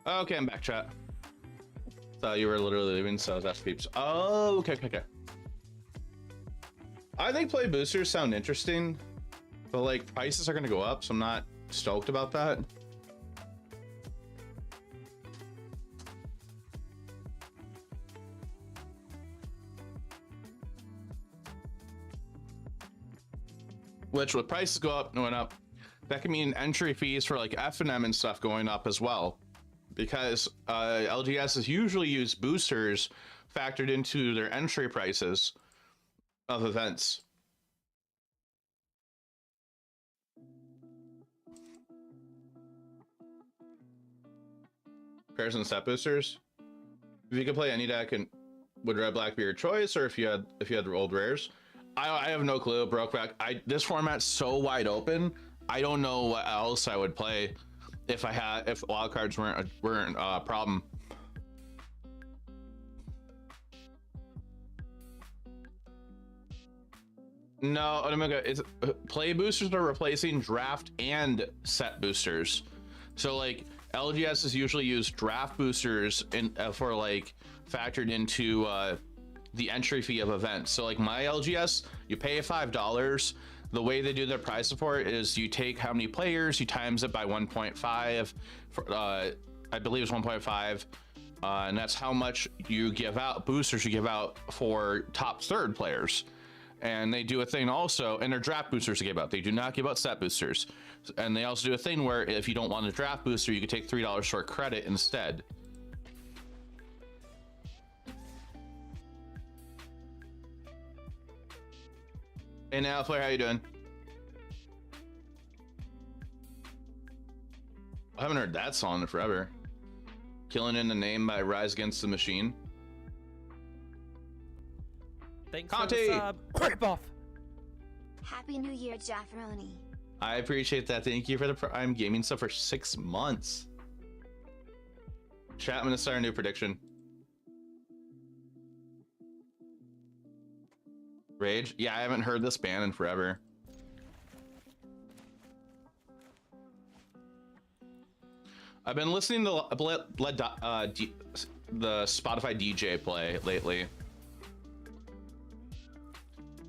Okay, I'm back, chat. Thought you were literally leaving, so that's peeps. Oh, okay. I think play boosters sound interesting, but like prices are gonna go up, so I'm not stoked about that. Which with prices going up, that can mean entry fees for like F&M and stuff going up as well. Because LGS usually use boosters factored into their entry prices of events. Pairs and set boosters. If you could play any deck, and would red black be your choice, or if you had old rares? I have no clue. Brokeback. This format's so wide open. I don't know what else I would play. If wildcards weren't a problem. No, play boosters are replacing draft and set boosters. So like LGS is usually use draft boosters for like factored into the entry fee of events. So like my LGS, you pay $5. The way they do their prize support is you take how many players, you times it by 1.5. I believe it's 1.5, and that's how much you give out, boosters you give out for top third players. And they do a thing also, and they're draft boosters to give out. They do not give out set boosters. And they also do a thing where if you don't want a draft booster, you can take $3 short credit instead. Hey now, player, how you doing? I haven't heard that song in forever. Killing in the Name by Rise Against the Machine. Thanks for Conte! the sub. Rip off. Happy New Year, Jafferoni. I appreciate that. Thank you for the Prime Gaming stuff for 6 months. Chat, I'm gonna start a new prediction. Rage? Yeah, I haven't heard this band in forever. I've been listening to the Spotify DJ play lately.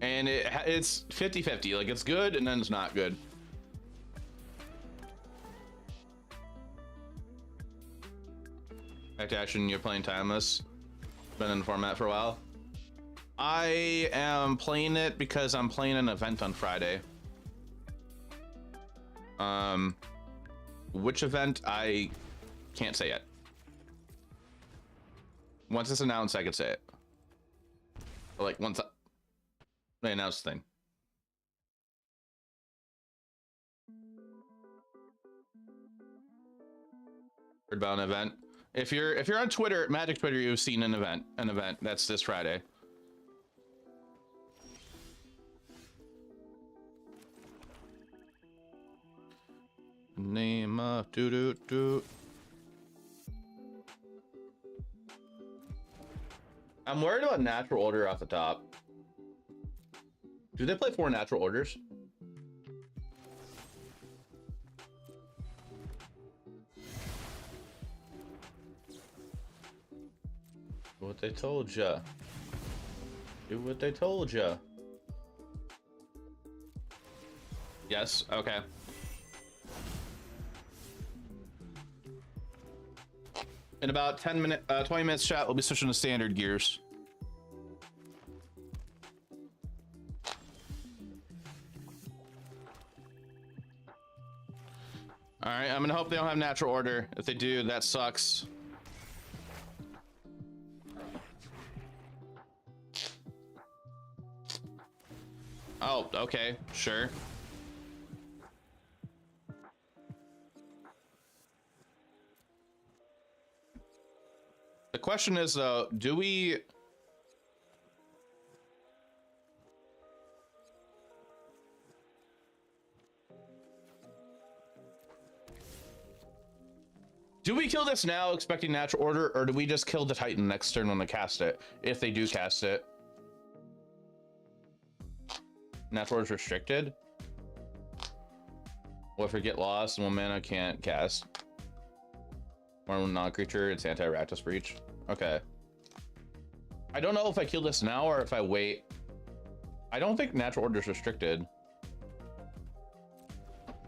And it's 50-50. Like, it's good and then it's not good. Back to action, you're playing Timeless. Been in the format for a while. I am playing it because I'm playing an event on Friday. Which event, I can't say yet. Once it's announced, I could say it. Like, once they announce the thing. Heard about an event. If you're on Twitter, Magic Twitter, you've seen an event. That's this Friday. Name of doo. I'm worried about natural order off the top. Do they play 4 natural orders? What they told ya. Do what they told ya. Yes, okay. In about 20 minutes, chat, we'll be switching to standard gears. All right, I'm gonna hope they don't have natural order. If they do, that sucks. Oh, okay, sure. The question is, though, do we... Do we kill this now expecting natural order, or do we just kill the Titan next turn when they cast it? If they do cast it. Natural order is restricted. What if we get lost and 1 mana can't cast? Or non-creature, it's anti-Rakdos Breach. Okay. I don't know if I kill this now or if I wait. I don't think natural order is restricted.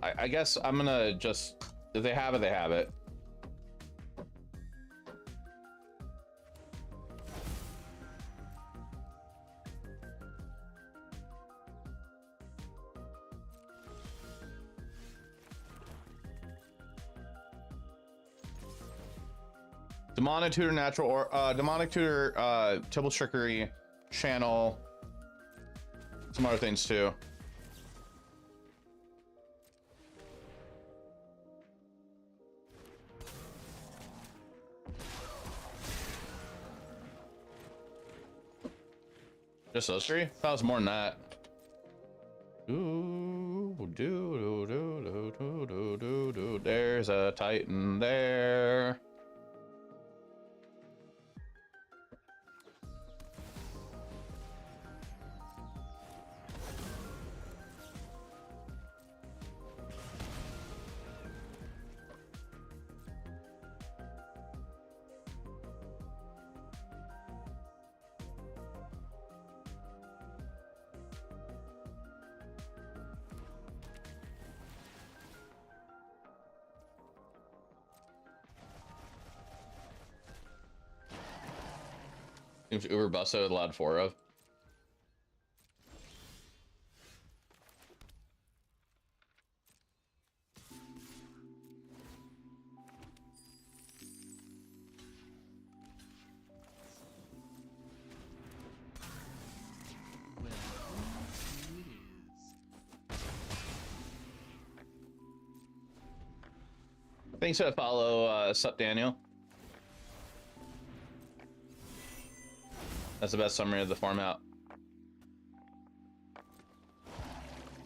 I guess I'm gonna just... If they have it, they have it. Demonic Tutor natural or Demonic Tutor Temple Trickery, Channel, some other things too. Just those 3? That was more than that. There's a Titan there. Seems Uber Busso allowed 4 of. Well, who it is? Thanks for the follow, Sup Daniel. That's the best summary of the format.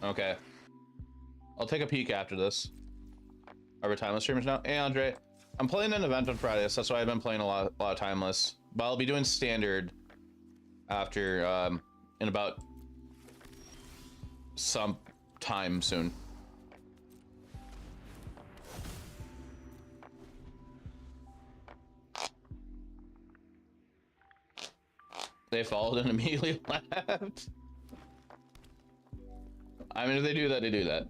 Okay. I'll take a peek after this. Are we timeless streamers now? Hey, Andre. I'm playing an event on Friday, so that's why I've been playing a lot of timeless. But I'll be doing standard after, in about some time soon. They followed and immediately left. I mean, if they do that, they do that.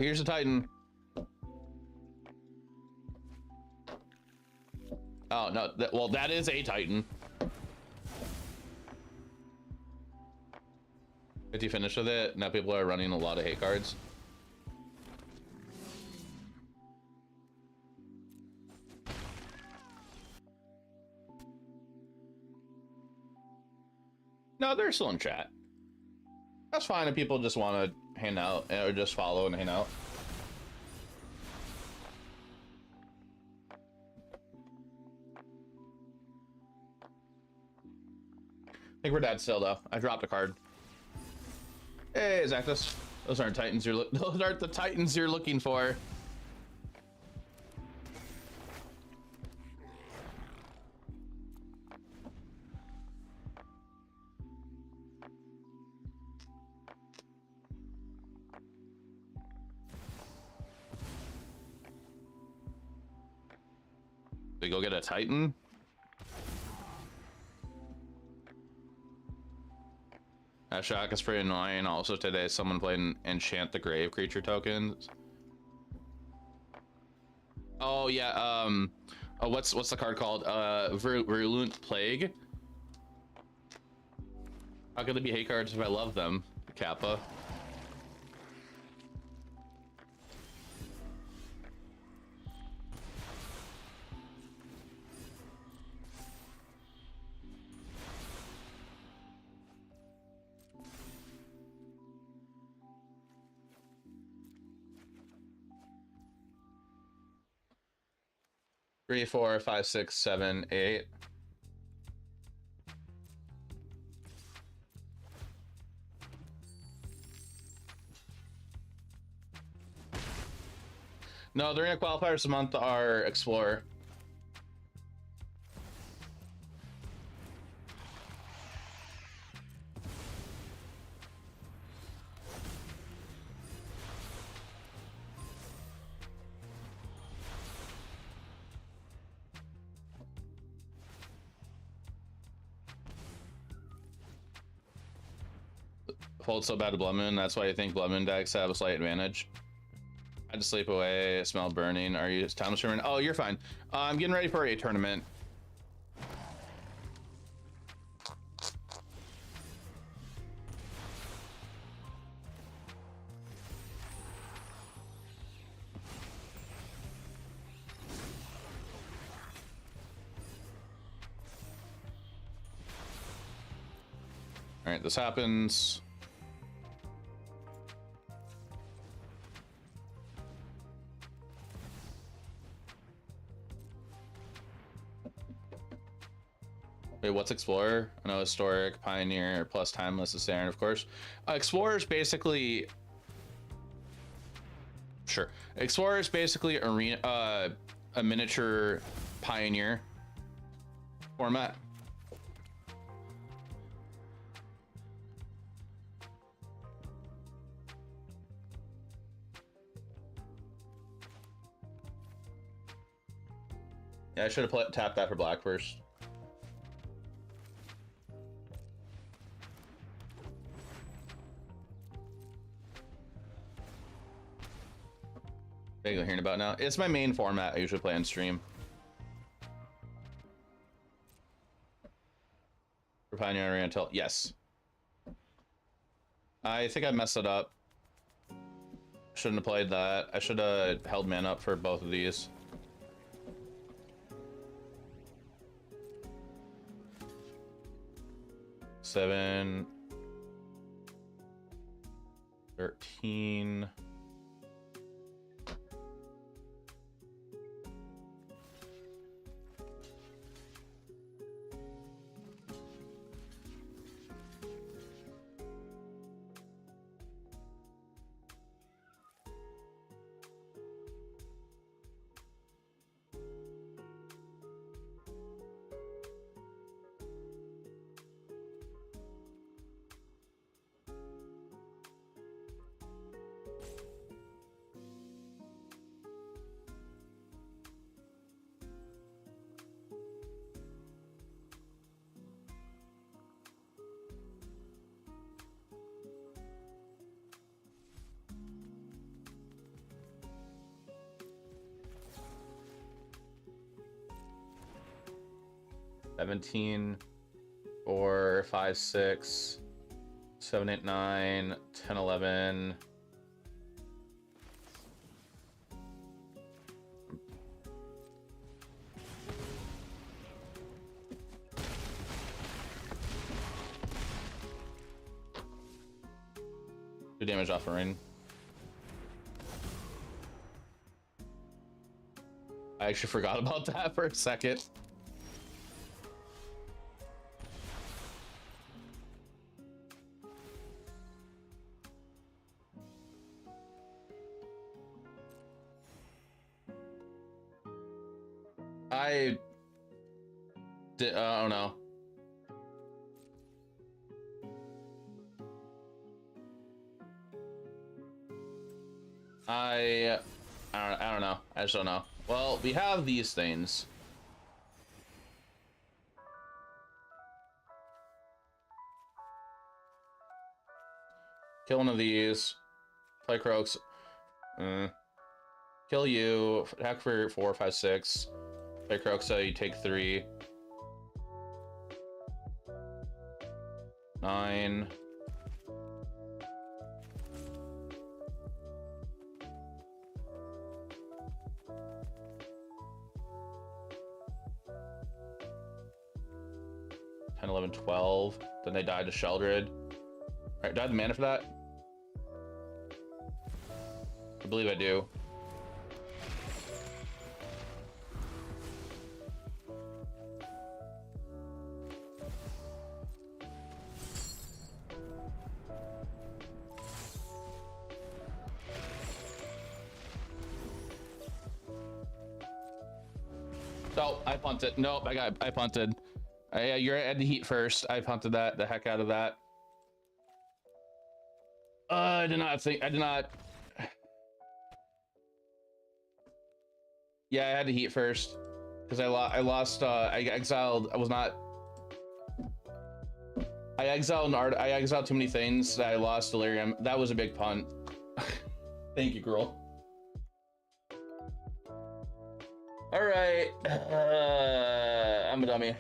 Here's a Titan. Oh, no. Well, that is a Titan. Did you finish with it? Now people are running a lot of hate cards. No, they're still in chat. That's fine if people just want to hang out or just follow and hang out. I think we're dead still though. I dropped a card. Hey, Zactus. Those aren't Titans those aren't the Titans you're looking for. We go get a Titan. That shock is pretty annoying. Also today, someone played an enchant the grave creature tokens. Oh yeah. Oh, what's the card called? Virulent Plague. How could they be hate cards if I love them? Kappa. Three, 4, 5, 6, 7, 8. No, the arena qualifiers this month are Explorer. Hold so bad to Blood Moon, that's why you think Blood Moon decks have a slight advantage. I had to sleep away, smell burning. Are you time streaming? Oh, you're fine. I'm getting ready for a tournament. All right, this happens. Wait, what's Explorer? I know Historic, Pioneer, plus Timeless is standard, of course. Explorer is basically... Sure. Explorer is basically arena, a miniature Pioneer format. Yeah, I should have tapped that for black first. Vaguely hearing about now. It's my main format I usually play on stream. For Pioneer Arena until yes. I think I messed it up. Shouldn't have played that. I should have held man up for both of these. Seven, 13. 17, 4, 5, 6, 7, 8, 9, 10, 11. Two damage off the ring. I actually forgot about that for a second. I don't know. I don't know. I just don't know. Well, we have these things. Kill one of these. Play Croaks. Kill you. Hack for 4, 5, 6. Play Croaks, so you take 3. 9. $10, 11, 12. Then they died to Sheldred. Alright, do I have the mana for that? I believe I do. Oh, I punted. Nope, I punted. You're at the heat first. I punted that the heck out of that. I did not. Yeah, I had to heat first because I lost. I exiled. I exiled too many things that I lost Delirium. That was a big punt. Thank you, girl. All right. I'm a dummy.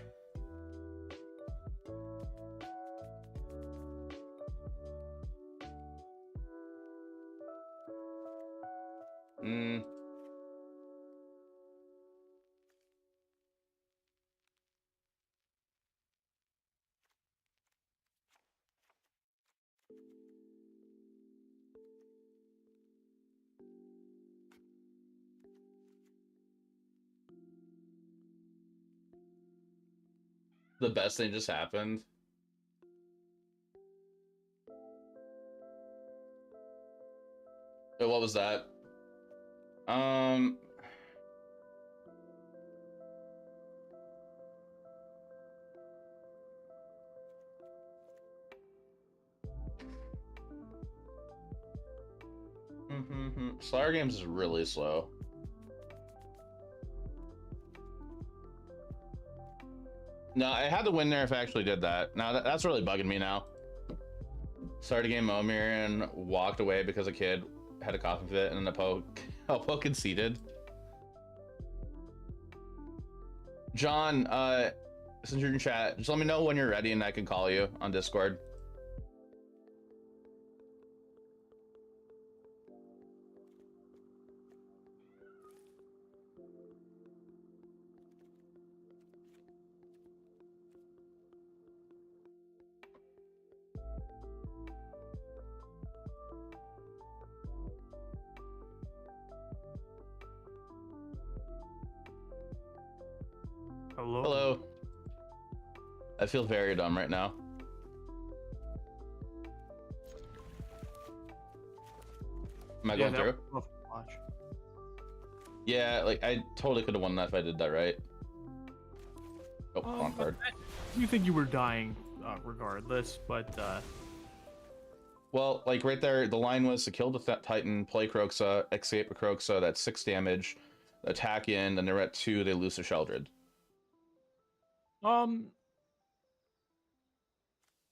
The best thing just happened. What was that? Slayer Games is really slow. No, I had to win there if I actually did that. Now that's really bugging me now. Started a game Momir and walked away because a kid had a coughing fit and then Oppo conceded. John, since you're in chat, just let me know when you're ready and I can call you on Discord. Hello. Hello. I feel very dumb right now. Am I going through? Yeah, like I totally could have won that if I did that right. Oh, wrong card. You think you were dying regardless, but well, like right there, the line was to kill the Titan, play Croxa, escape a Croxa, that's 6 damage, attack in, then they're at 2, they lose to Sheldred.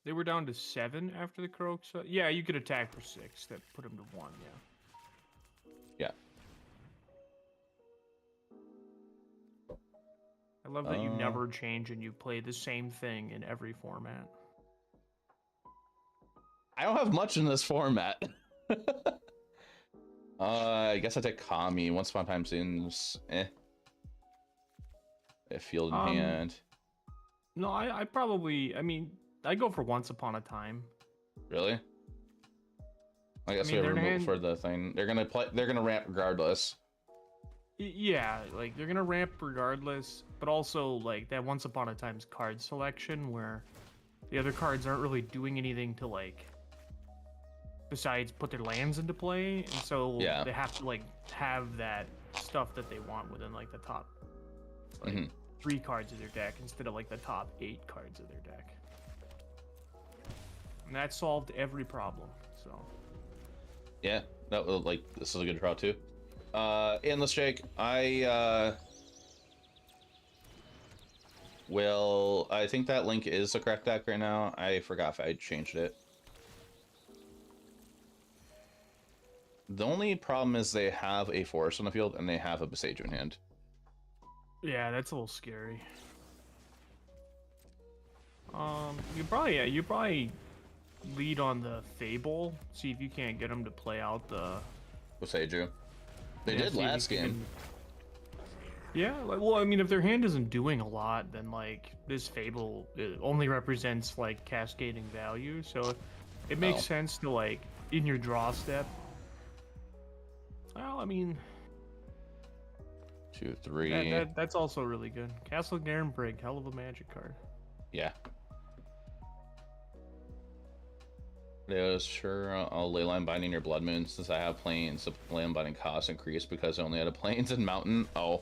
they were down to 7 after the Croaks. Yeah, you could attack for 6. That put him to 1. Yeah. Yeah. I love that you never change and you play the same thing in every format. I don't have much in this format. I guess I take Kami. Once Upon a Time seems a field in hand. No, I probably, I mean, I go for Once Upon a Time. Really? I guess mean, we have they're remote for the thing. They're gonna ramp regardless. Yeah, like they're gonna ramp regardless, but also like that Once Upon a Time's card selection where the other cards aren't really doing anything to like besides put their lands into play, and so Yeah. they have to like have that stuff that they want within like the top like 3 cards of their deck instead of like the top 8 cards of their deck. And that solved every problem. So Yeah, that was like this is a good draw too. Endless Jake, I think that link is the correct deck right now. I forgot if I changed it. The only problem is they have a forest on the field and they have a Besage in hand. yeah, that's a little scary. You probably lead on the Fable. See if you can't get them to play out the. Besage. They Yeah, did see if you last can- game. Yeah, like, well, I mean, if their hand isn't doing a lot, then like this Fable it only represents like cascading value, so it makes Oh. sense to like in your draw step. Well, I mean, 2, 3. that's also really good. Castle Garenbrig, hell of a Magic card. Yeah. Yeah, sure. I'll Leyline Binding your Blood Moon since I have planes. The Leyline Binding cost increased because I only had a plains and mountain. Oh.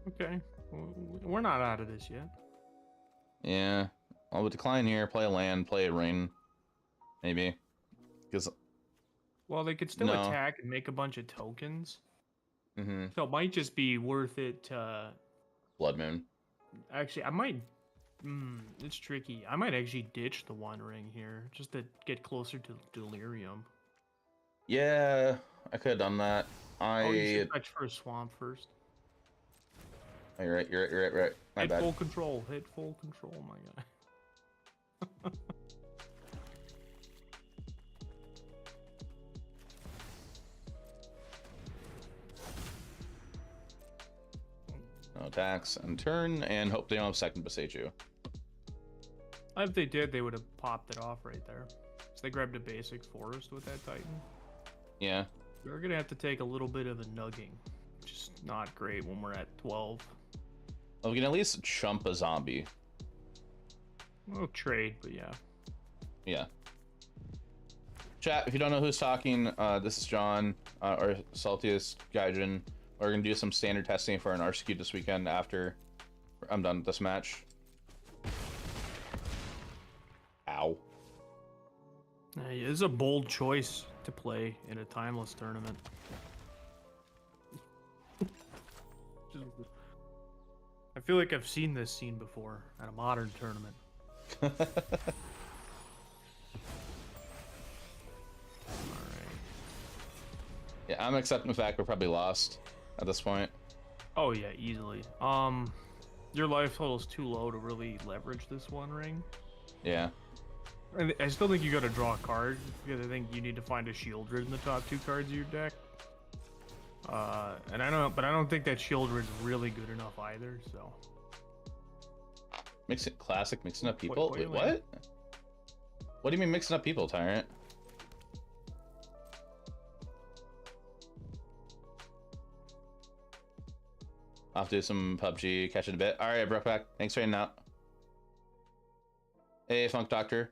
Okay, we're not out of this yet. Yeah. I'll decline here. Play a land. Play a ring. Maybe. Because. Well, they could still No. attack and make a bunch of tokens, Mm-hmm. so it might just be worth it to. Blood Moon. Actually, I might. It's tricky. I might actually ditch the One Ring here just to get closer to Delirium. Yeah. I could have done that. Oh, you should touch for a swamp first. You're right. You're right. My Hit bad. full control. Hit full control, my guy. No attacks and turn, and hope they don't have second Besage. If they did, they would have popped it off right there. So they grabbed a basic forest with that Titan. Yeah. They're gonna have to take a little bit of a nugging, which is not great when we're at 12. Well, we can at least chump a zombie. We'll trade, but yeah. Yeah. Chat, if you don't know who's talking, this is John, or Saltiest Gaijin. We're gonna do some standard testing for an RCQ this weekend after I'm done with this match. Ow. It is a bold choice to play in a timeless tournament. I feel like I've seen this scene before at a modern tournament. Alright. Yeah, I'm accepting the fact we're probably lost at this point. Oh yeah, easily. Your life total's too low to really leverage this One Ring. Yeah. And I still think you gotta draw a card, because I think you need to find a Shieldred in the top 2 cards of your deck. And I don't think that Shieldred's really good enough either, so. Mix it classic, mixing up people? Wait, wait. what? What do you mean mixing up people, Tyrant? I'll have to do some PUBG, catch it a bit. Alright, Brokeback. Thanks for hanging out. Hey, Funk Doctor.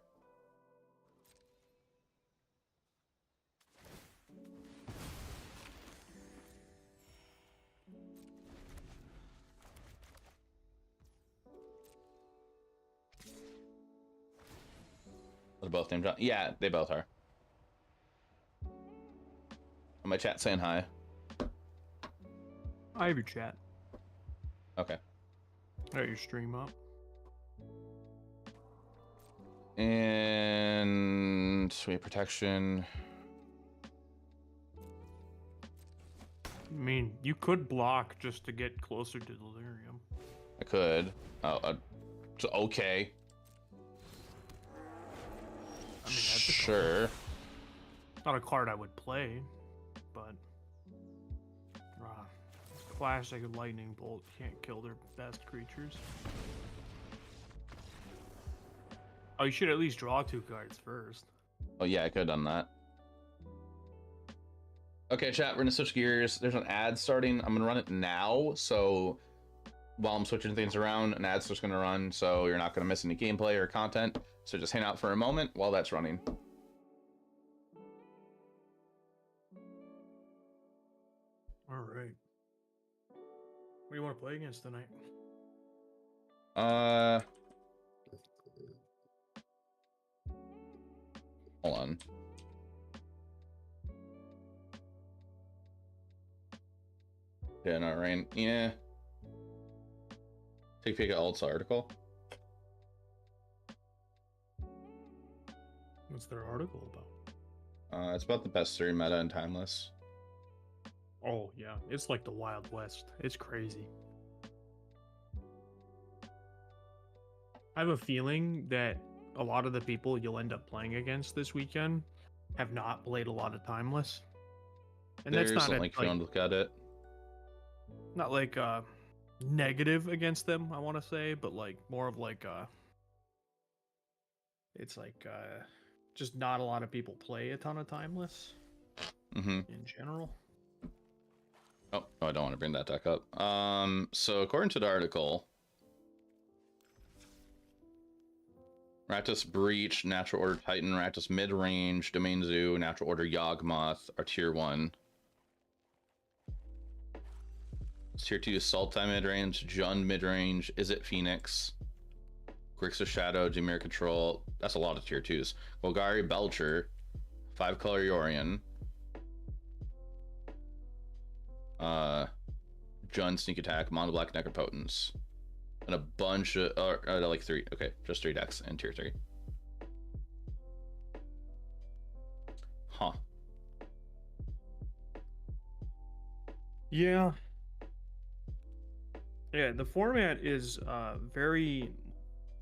They're both named John. Yeah, they both are. On my chat saying hi. I have your chat. Okay. I got your stream up. And sweet protection. I mean, you could block just to get closer to Delirium. I could. Okay. I mean, that's a Sure. not a card I would play, but classic lightning bolt can't kill their best creatures. Oh, you should at least draw 2 cards first. Oh yeah, I could have done that. Okay, chat, we're gonna switch gears. There's an ad starting. I'm gonna run it now, so while I'm switching things around, an ad's just gonna run, so you're not gonna miss any gameplay or content. So just hang out for a moment while that's running. All right. What do you want to play against tonight? Hold on. Yeah, not rain. Yeah. Take a peek at Alt's article. What's their article about? It's about the best 3 meta and timeless. Oh, yeah. It's like the Wild West. It's crazy. I have a feeling that a lot of the people you'll end up playing against this weekend have not played a lot of timeless. And There's that's not like if you want to look at it. not like negative against them, I want to say, but like more of like it's like just not a lot of people play a ton of timeless in general. Oh, I don't want to bring that deck up. So according to the article, Rakdos Breach, Natural Order Titan, Rakdos Midrange, Domain Zoo, Natural Order Yawgmoth are tier 1. Tier 2 Sultai midrange, Jund midrange, Is It Phoenix, Grixis Shadow, Dimir Control. That's a lot of tier 2s. Golgari Belcher, 5-color Yorion, Jund Sneak Attack, Mono Black Necropotence, and a bunch of like 3. Okay, just 3 decks in tier 3. Huh. Yeah. Yeah, the format is very,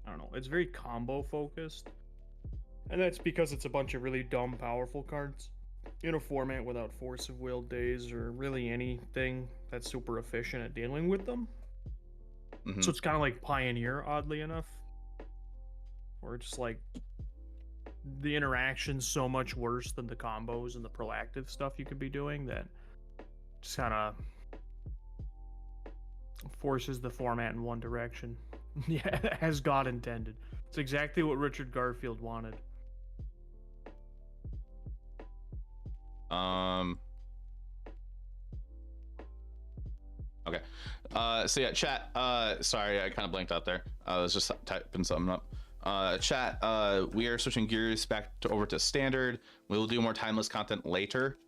I don't know, it's very combo focused. And that's because it's a bunch of really dumb, powerful cards in a format without Force of Will days or really anything that's super efficient at dealing with them. So it's kind of like Pioneer, oddly enough. Or just like the interaction's so much worse than the combos and the proactive stuff you could be doing that just kind of forces the format in one direction. Yeah, as God intended. It's exactly what Richard Garfield wanted. Okay. So yeah, chat. Sorry, I kind of blanked out there. I was just typing something up. Chat. We are switching gears back over to standard. We will do more timeless content later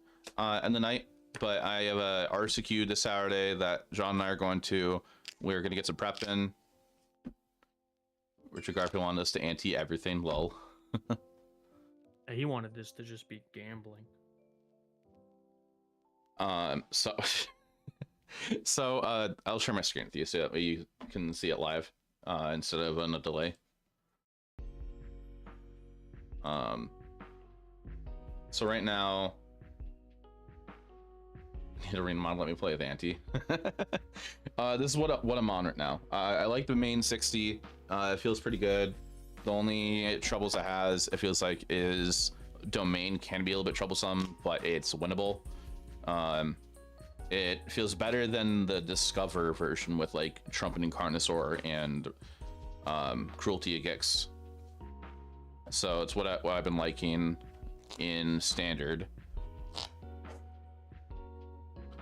in the night. But I have a RCQ this Saturday that John and I are going to. We're going to get some prep in. Richard Garfield wanted us to ante everything. Lol. He wanted this to just be gambling. So I'll share my screen with you so that you can see it live instead of on a delay. So right now, Arena Ladder, let me play with Ante. This is what I'm on right now. I like the main 60. It feels pretty good. The only troubles it has, it feels like, is domain can be a little bit troublesome, but it's winnable. It feels better than the Discover version with like Trumpeting Carnosaur and Cruelty of Gix. So it's what I've been liking in standard.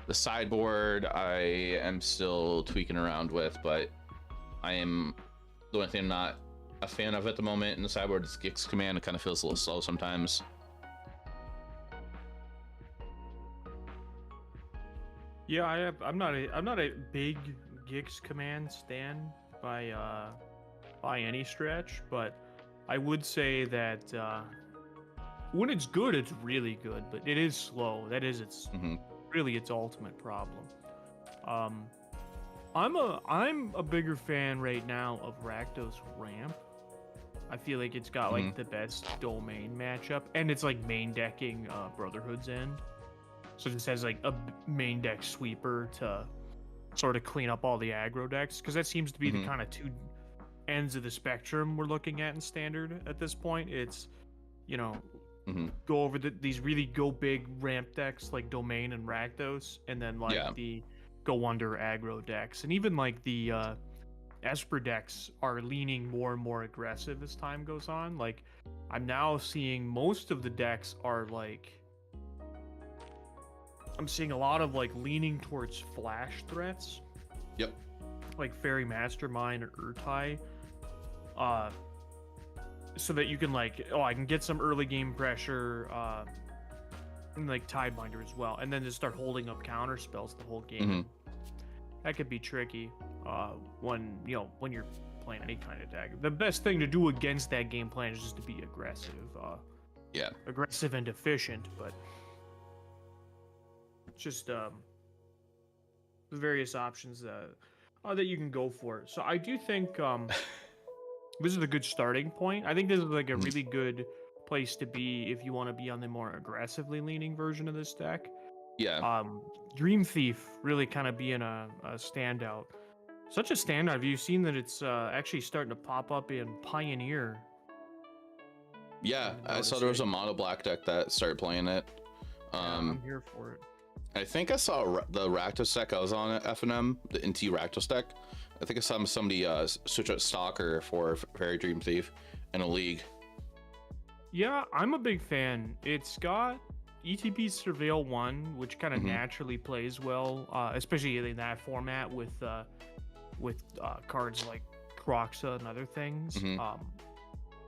The sideboard I am still tweaking around with, but the only thing I'm not a fan of at the moment in the sideboard is Gix command. It kind of feels a little slow sometimes. Yeah, I'm not a big Gix command stan by any stretch, but I would say that when it's good, it's really good, but it is slow. That is its really its ultimate problem. I'm a bigger fan right now of Rakdos Ramp. I feel like it's got like the best domain matchup, and it's like main decking Brotherhood's End. So it just has like a main deck sweeper to sort of clean up all the aggro decks, because that seems to be the kind of two ends of the spectrum we're looking at in Standard at this point. It's, you know, go over these really go big ramp decks like Domain and Rakdos, and then like the go under aggro decks, and even like the Esper decks are leaning more and more aggressive as time goes on. Like I'm now seeing most of the decks are like, I'm seeing a lot of like leaning towards flash threats. Yep. Like Fairy Mastermind or Urtai. So that you can like, I can get some early game pressure, and like Tidebinder as well, and then just start holding up counter spells the whole game. That could be tricky when you're playing any kind of deck. The best thing to do against that game plan is just to be aggressive. Aggressive and efficient, but just the various options that you can go for. So I do think this is a good starting point. I think this is like a really good place to be if you want to be on the more aggressively leaning version of this deck. Dream Thief really kind of being a standout. Such a standout. Have you seen that it's actually starting to pop up in Pioneer? Yeah, I saw there was a mono black deck that started playing it. I'm here for it. I think I saw the Rakdos deck I was on at FNM, the NT Rakdos deck. I think I saw somebody switch out Stalker for Fairy Dream Thief in a league. Yeah, I'm a big fan. It's got ETB Surveil 1, which kind of naturally plays well, especially in that format with cards like Croxa and other things.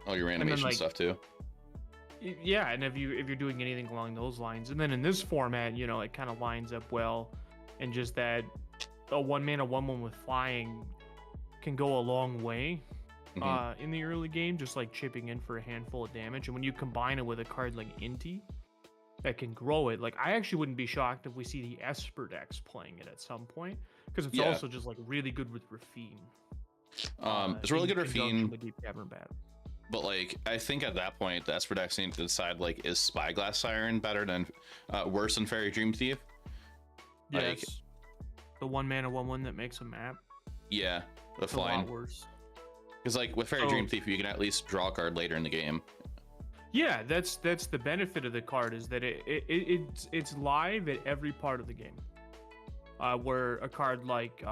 All your animation stuff too. Yeah, and if you're doing anything along those lines, and then in this format, you know, it kind of lines up well, and just that a 1-mana 1/1 with flying can go a long way in the early game, just like chipping in for a handful of damage. And when you combine it with a card like Inti that can grow it, like I actually wouldn't be shocked if we see the Esper decks playing it at some point, because it's also just like really good with Rafine. It's really good Rafine. Deep Cavern Battle. But like, I think at that point, the Esper decks need to decide like, is Spyglass Siren better than, worse than Fairy Dream Thief? Yes. Like, the 1-mana 1/1 that makes a map. Yeah, the It's a lot flying. worse. Because like with Fairy Dream Thief, you can at least draw a card later in the game. Yeah, that's the benefit of the card, is that it's live at every part of the game. Where a card like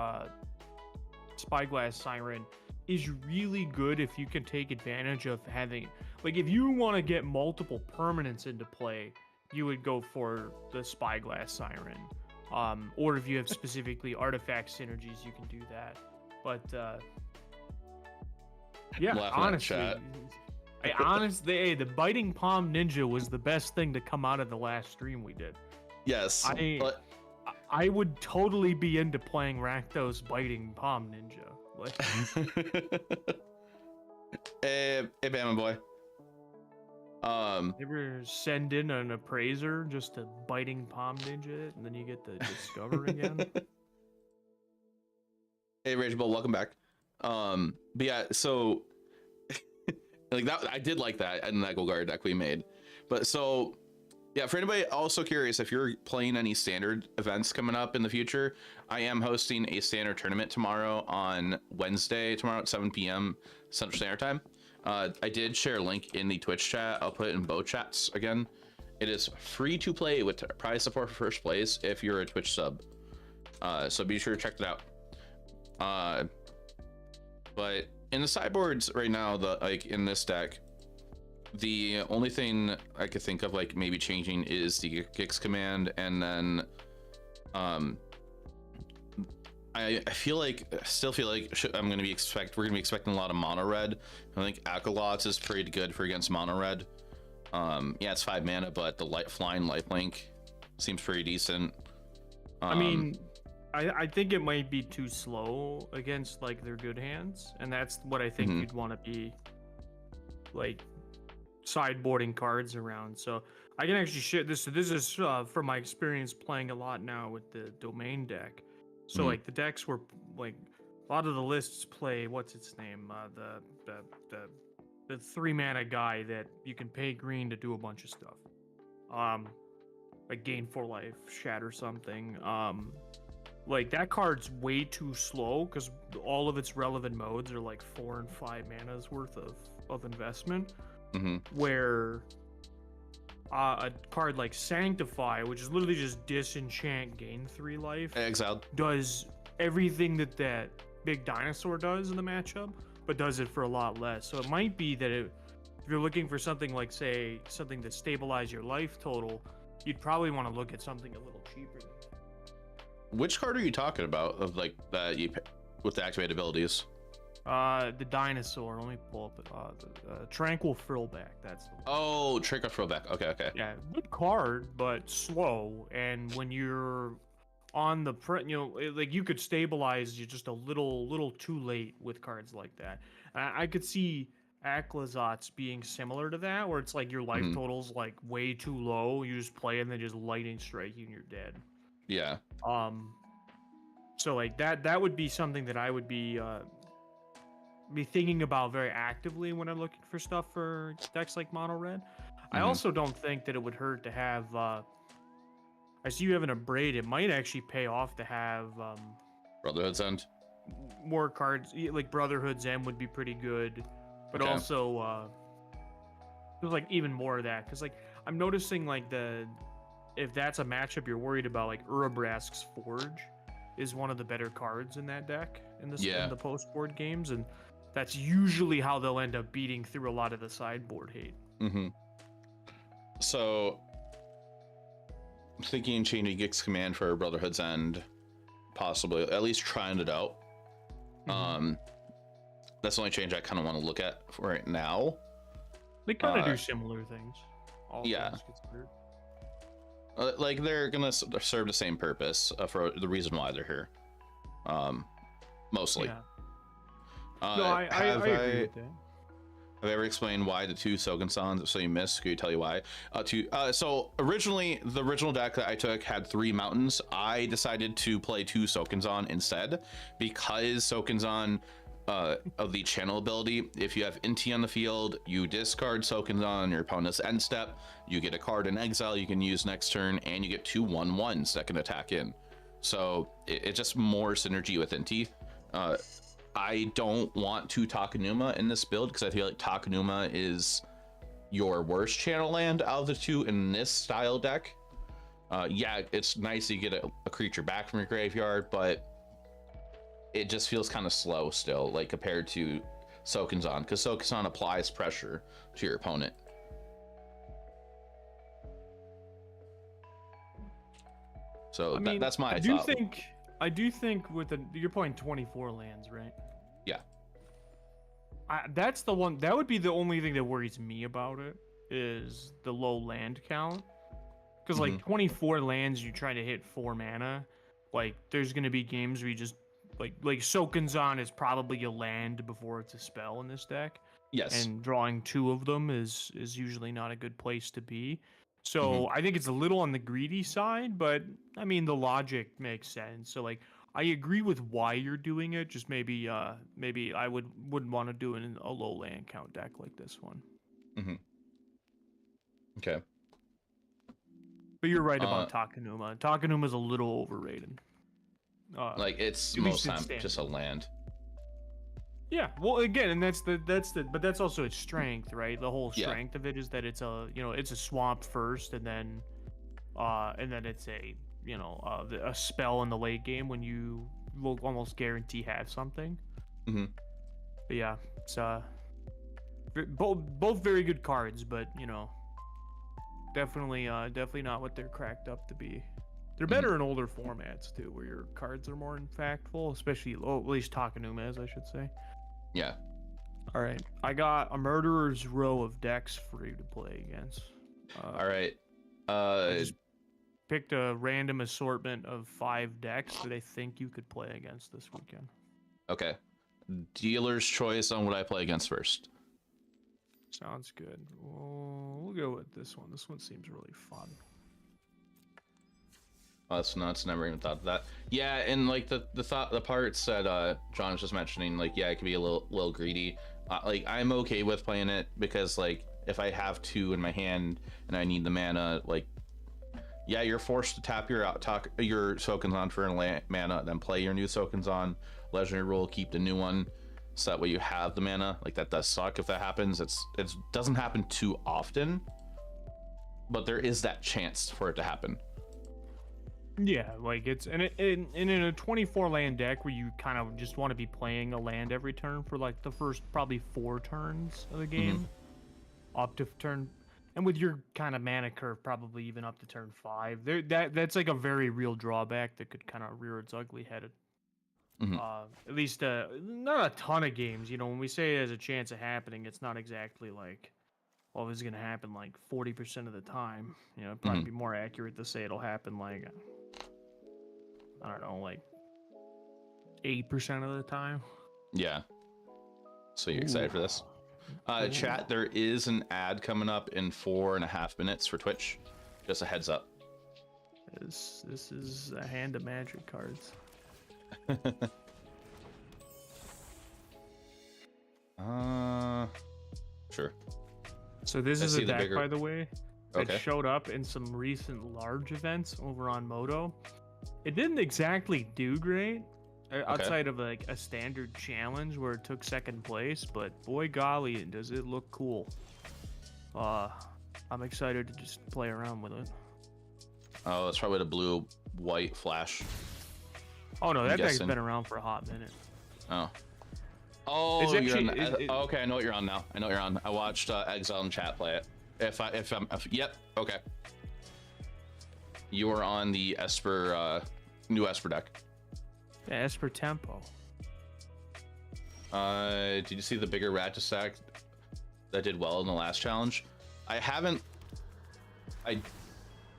Spyglass Siren is really good if you can take advantage of having, like, if you want to get multiple permanents into play, you would go for the Spyglass Siren. Or if you have specifically artifact synergies, you can do that. But yeah, honestly, the Biting Palm Ninja was the best thing to come out of the last stream we did. Yes, I would totally be into playing Rakdos Biting Palm Ninja. Like, hey, Bama boy. Ever send in an appraiser just to Biting Palm Ninja it, and then you get to discover again? Hey, Rageable, welcome back. But yeah, so like that, I did like that in that Golgari deck we made. But so yeah, for anybody also curious, if you're playing any Standard events coming up in the future, I am hosting a Standard tournament tomorrow on Wednesday, tomorrow at 7 p.m. Central Standard Time. I did share a link in the Twitch chat. I'll put it in both chats again. It is free to play with prize support for first place if you're a Twitch sub. So be sure to check it out. But in the sideboards right now, like in this deck, the only thing I could think of like maybe changing is the Gix command, and then I still feel like we're gonna be expecting a lot of mono red. I think Akalots is pretty good for against mono red. Yeah, it's 5 mana, but the flying lifelink seems pretty decent. I mean, I think it might be too slow against like their good hands, and that's what I think you'd want to be like sideboarding cards around. So I can actually share this. So this is from my experience playing a lot now with the domain deck. So Mhm. like the decks were like a lot of the lists play what's its name the 3-mana guy that you can pay green to do a bunch of stuff. Like gain 4 life, shatter something. Like that card's way too slow because all of its relevant modes are like 4 and 5 mana's worth of investment. Mm-hmm. Where a card like Sanctify, which is literally just disenchant, gain 3 life, Exiled. does everything that big dinosaur does in the matchup, but does it for a lot less. So it might be that if you're looking for something like, say, something to stabilize your life total, you'd probably want to look at something a little cheaper. Which card are you talking about of like that you with the activated abilities? The dinosaur. Let me pull up the Tranquil Frillback. That's the one. Oh, Trick or Throwback. Okay, okay. Yeah, good card, but slow. And when you're on the like you could stabilize you just a little too late with cards like that. I could see Aclazotz being similar to that, where it's like your life total's like way too low. You just play and then just lightning strike you and you're dead. Yeah. So like that would be something that I would be thinking about very actively when I'm looking for stuff for decks like Mono Red. I also don't think that it would hurt to have I see you have an Abrade. It might actually pay off to have Brotherhood's End. more cards. Like Brotherhood's End would be pretty good, but Okay. also there's like even more of that because like I'm noticing like if that's a matchup you're worried about, like Urabrask's Forge is one of the better cards in that deck in the post board games, and that's usually how they'll end up beating through a lot of the sideboard hate. Mm-hmm. So I'm thinking changing Gix command for Brotherhood's End, possibly at least trying it out. That's the only change I kind of want to look at for right now. They kind of do similar things. All yeah. things considered. Like they're gonna serve the same purpose for the reason why they're here. Mostly. Yeah. No, I agree with that. Have I ever explained why the 2 Sogen-sans so you missed? Could you tell you why? So originally, the original deck that I took had 3 mountains. I decided to play 2 Soken-san instead because Soken-san of the channel ability, if you have Inti on the field, you discard Soken-san on your opponent's end step, you get a card in exile you can use next turn, and you get 2 1/1s that can attack in. So it's just more synergy with Inti. I don't want 2 Takenuma in this build because I feel like Takenuma is your worst channel land out of the 2 in this style deck. Yeah, it's nice you get a creature back from your graveyard, but it just feels kind of slow still, like compared to Soken-san, because Soken-san applies pressure to your opponent. So that's my thought. I do think with you're playing 24 lands, right? Yeah. That's the one. That would be the only thing that worries me about it is the low land count. Because like 24 lands, you're trying to hit 4 mana. Like there's gonna be games where you just like Soken-san is probably a land before it's a spell in this deck. Yes. And drawing 2 of them is usually not a good place to be. So I think it's a little on the greedy side, but I mean the logic makes sense. So like I agree with why you're doing it. Just maybe I wouldn't want to do it in a low land count deck like this one. Okay. But you're right about Takenuma. Takenuma's a little overrated. Like it's most time just a land. Yeah, well, again, and but that's also its strength, right? The whole strength of it is that it's a swamp first, and then it's a spell in the late game when you will almost guarantee have something. But yeah, it's both very good cards, but definitely not what they're cracked up to be. They're better in older formats too, where your cards are more impactful, especially at least Takenumas, I should say. Yeah. All right, I got a murderer's row of decks for you to play against. All right. I just picked a random assortment of 5 decks that I think you could play against this weekend. Okay. Dealer's choice on what I play against first. Sounds good. We'll go with this one. This one seems really fun. Oh, that's nuts. Never even thought of that. Yeah, and like the parts that John was just mentioning, like, yeah, it could be a little greedy. Like, I'm okay with playing it because, like, if I have 2 in my hand and I need the mana, like, yeah, you're forced to tap your tokens on for mana, then play your new tokens on legendary rule, keep the new one, so that way you have the mana. Like, that does suck if that happens. It doesn't happen too often, but there is that chance for it to happen. Yeah, like it's in a 24 land deck where you kind of just want to be playing a land every turn for like the first probably 4 turns of the game, up to turn, and with your kind of mana curve probably even up to turn 5. That's like a very real drawback that could kind of rear its ugly head. At least not a ton of games. You know, when we say it has a chance of happening, it's not exactly like, well, it's gonna happen like 40% of the time. You know, it'd probably be more accurate to say it'll happen like, I don't know, like 8% of the time. Yeah. So you're excited for this? Chat, there is an ad coming up in 4.5 minutes for Twitch. Just a heads up. This is a hand of magic cards. Sure. So this is a deck, by the way, that Okay. showed up in some recent large events over on Moto. It didn't exactly do great outside of like a standard challenge where it took 2nd place, but boy golly, does it look cool. I'm excited to just play around with it. Oh, that's probably the blue-white flash. Oh no, that deck's guessing. been around for a hot minute. Oh. Oh, It's you're on actually- okay, I know what you're on now. I know what you're on. I watched Exile in chat play it. Yep, okay. You were on the Esper, new Esper deck. Yeah, Esper Tempo. Did you see the bigger Ratchet stack that did well in the last challenge? I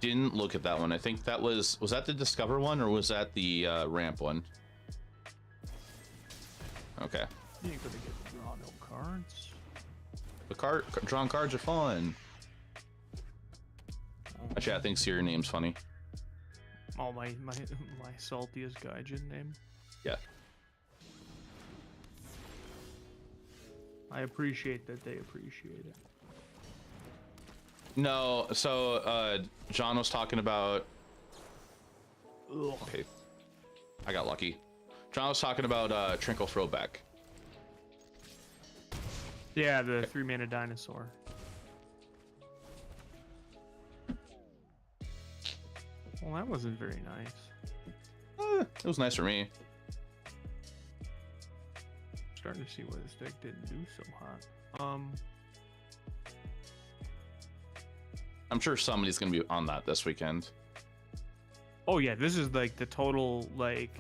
didn't look at that one. I think that was that the Discover one or was that the ramp one? Okay. You ain't gonna get to draw no cards. The drawn cards are fun. My chat thinks your name's funny. Oh, my saltiest gaijin name. Yeah. I appreciate that they appreciate it. No, so John was talking about. Okay, I got lucky. John was talking about Trinkle Throwback. Yeah, the 3-mana dinosaur. Well, that wasn't very nice. It was nice for me. Starting to see why this deck didn't do so hot. I'm sure somebody's gonna be on that this weekend. Oh yeah, this is like the total like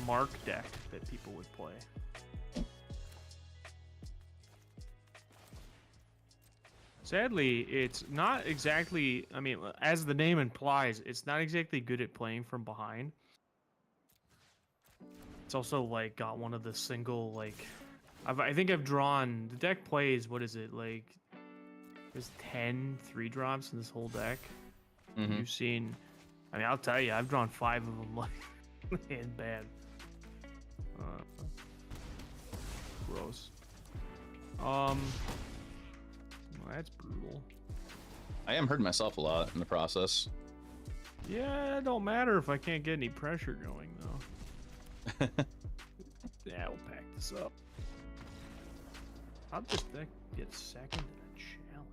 mark deck that people would play. Sadly, it's not exactly, I mean, as the name implies, it's not exactly good at playing from behind. It's also like got one of the single like I think I've drawn, the deck plays, what is it, like there's 10 3-drops in this whole deck. You've seen, I mean, I'll tell you, I've drawn 5 of them like in bad. Gross. Well, that's brutal. I am hurting myself a lot in the process. Yeah, it don't matter if I can't get any pressure going though. Yeah, we'll pack this up. How'd this deck get 2nd in a challenge?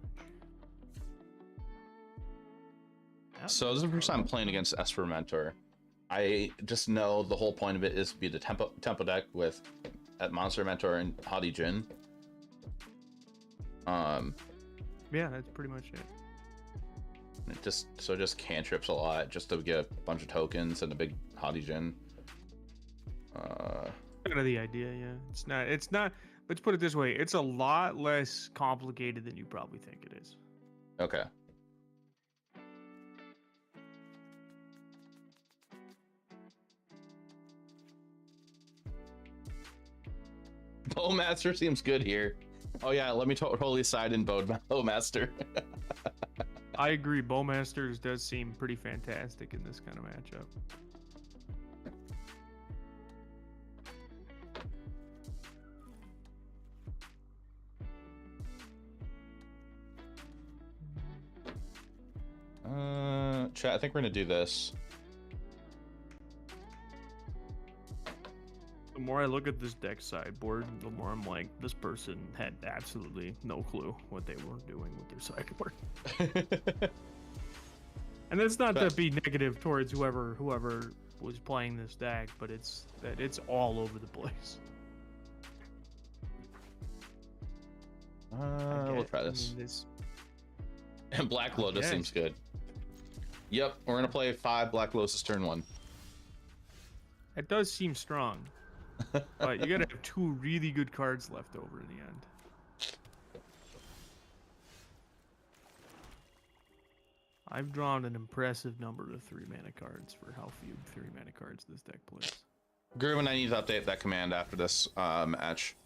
So this is the first time playing against Esper Mentor. I just know the whole point of it is to be the tempo deck with at Monster Mentor and Hadi Jin. Yeah, that's pretty much it. It just cantrips a lot just to get a bunch of tokens and a big Hadi Jin. Kind of the idea, yeah. It's not, let's put it this way, it's a lot less complicated than you probably think it is. Okay. Bowmaster seems good here. Oh yeah, let me totally side in Bowmaster. I agree. Bowmasters does seem pretty fantastic in this kind of matchup. Chat, I think we're gonna do this. The more I look at this deck sideboard, the more I'm like, this person had absolutely no clue what they were doing with their sideboard. And that's not to be negative towards whoever was playing this deck, but it's that it's all over the place. We'll try this. And Black Lotus seems good. Yep, we're gonna play 5 Black Lotus turn 1. It does seem strong, but you gotta have 2 really good cards left over in the end. I've drawn an impressive number of 3-mana cards for how few 3-mana cards this deck plays. Groovin, I need to update that command after this match.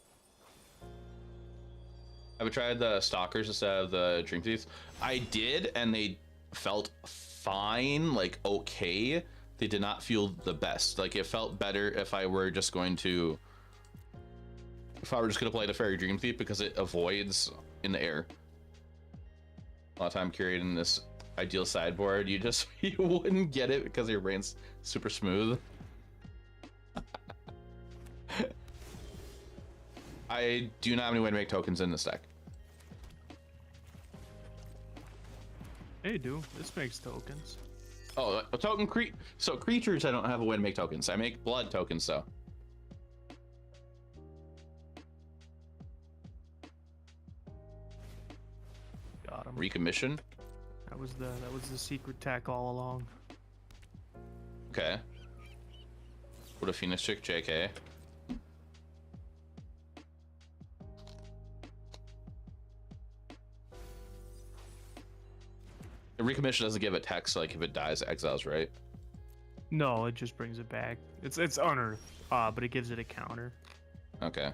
Have you tried the Stalkers instead of the Dream Thief? I did, and they felt fine, like okay. They did not feel the best. Like it felt better if I were just gonna play the Fairy Dream Thief because it avoids in the air. A lot of time curating this ideal sideboard, you wouldn't get it because your brain's super smooth. I do not have any way to make tokens in this deck. Hey, dude, this makes tokens. Oh, a token so creatures, I don't have a way to make tokens. I make blood tokens though. Got him. Recommission. That was the secret tech all along. Okay. What a Phoenix Chick, JK. The recommission doesn't give it text, like if it dies, it exiles, right? No, it just brings it back. It's unearthed, but it gives it a counter. Okay.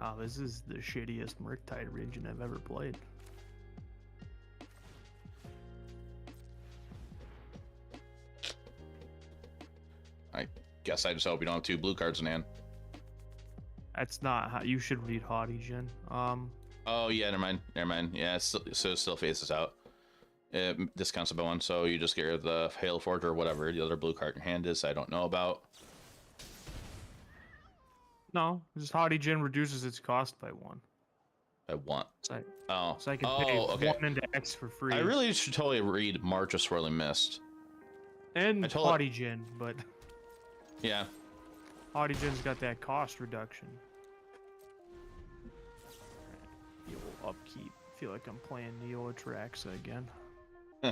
Oh, this is the shittiest Murktide region I've ever played. I guess I just hope you don't have 2 blue cards in hand. That's not how you should read Haughty Gen. Oh yeah, never mind. Yeah, so it still faces out. It discounts by 1, so you just get rid of the Hail Forge or whatever the other blue card in hand is. I don't know about. No, just Haughty Gen reduces its cost by 1. I want. So Oh. I can pay 1 into X for free. I really should totally read March of Swirling Mist. And Haughty Gen, but yeah. Haughty Gen's got that cost reduction. Neo upkeep. Feel like I'm playing Neo Atraxa again. Oh,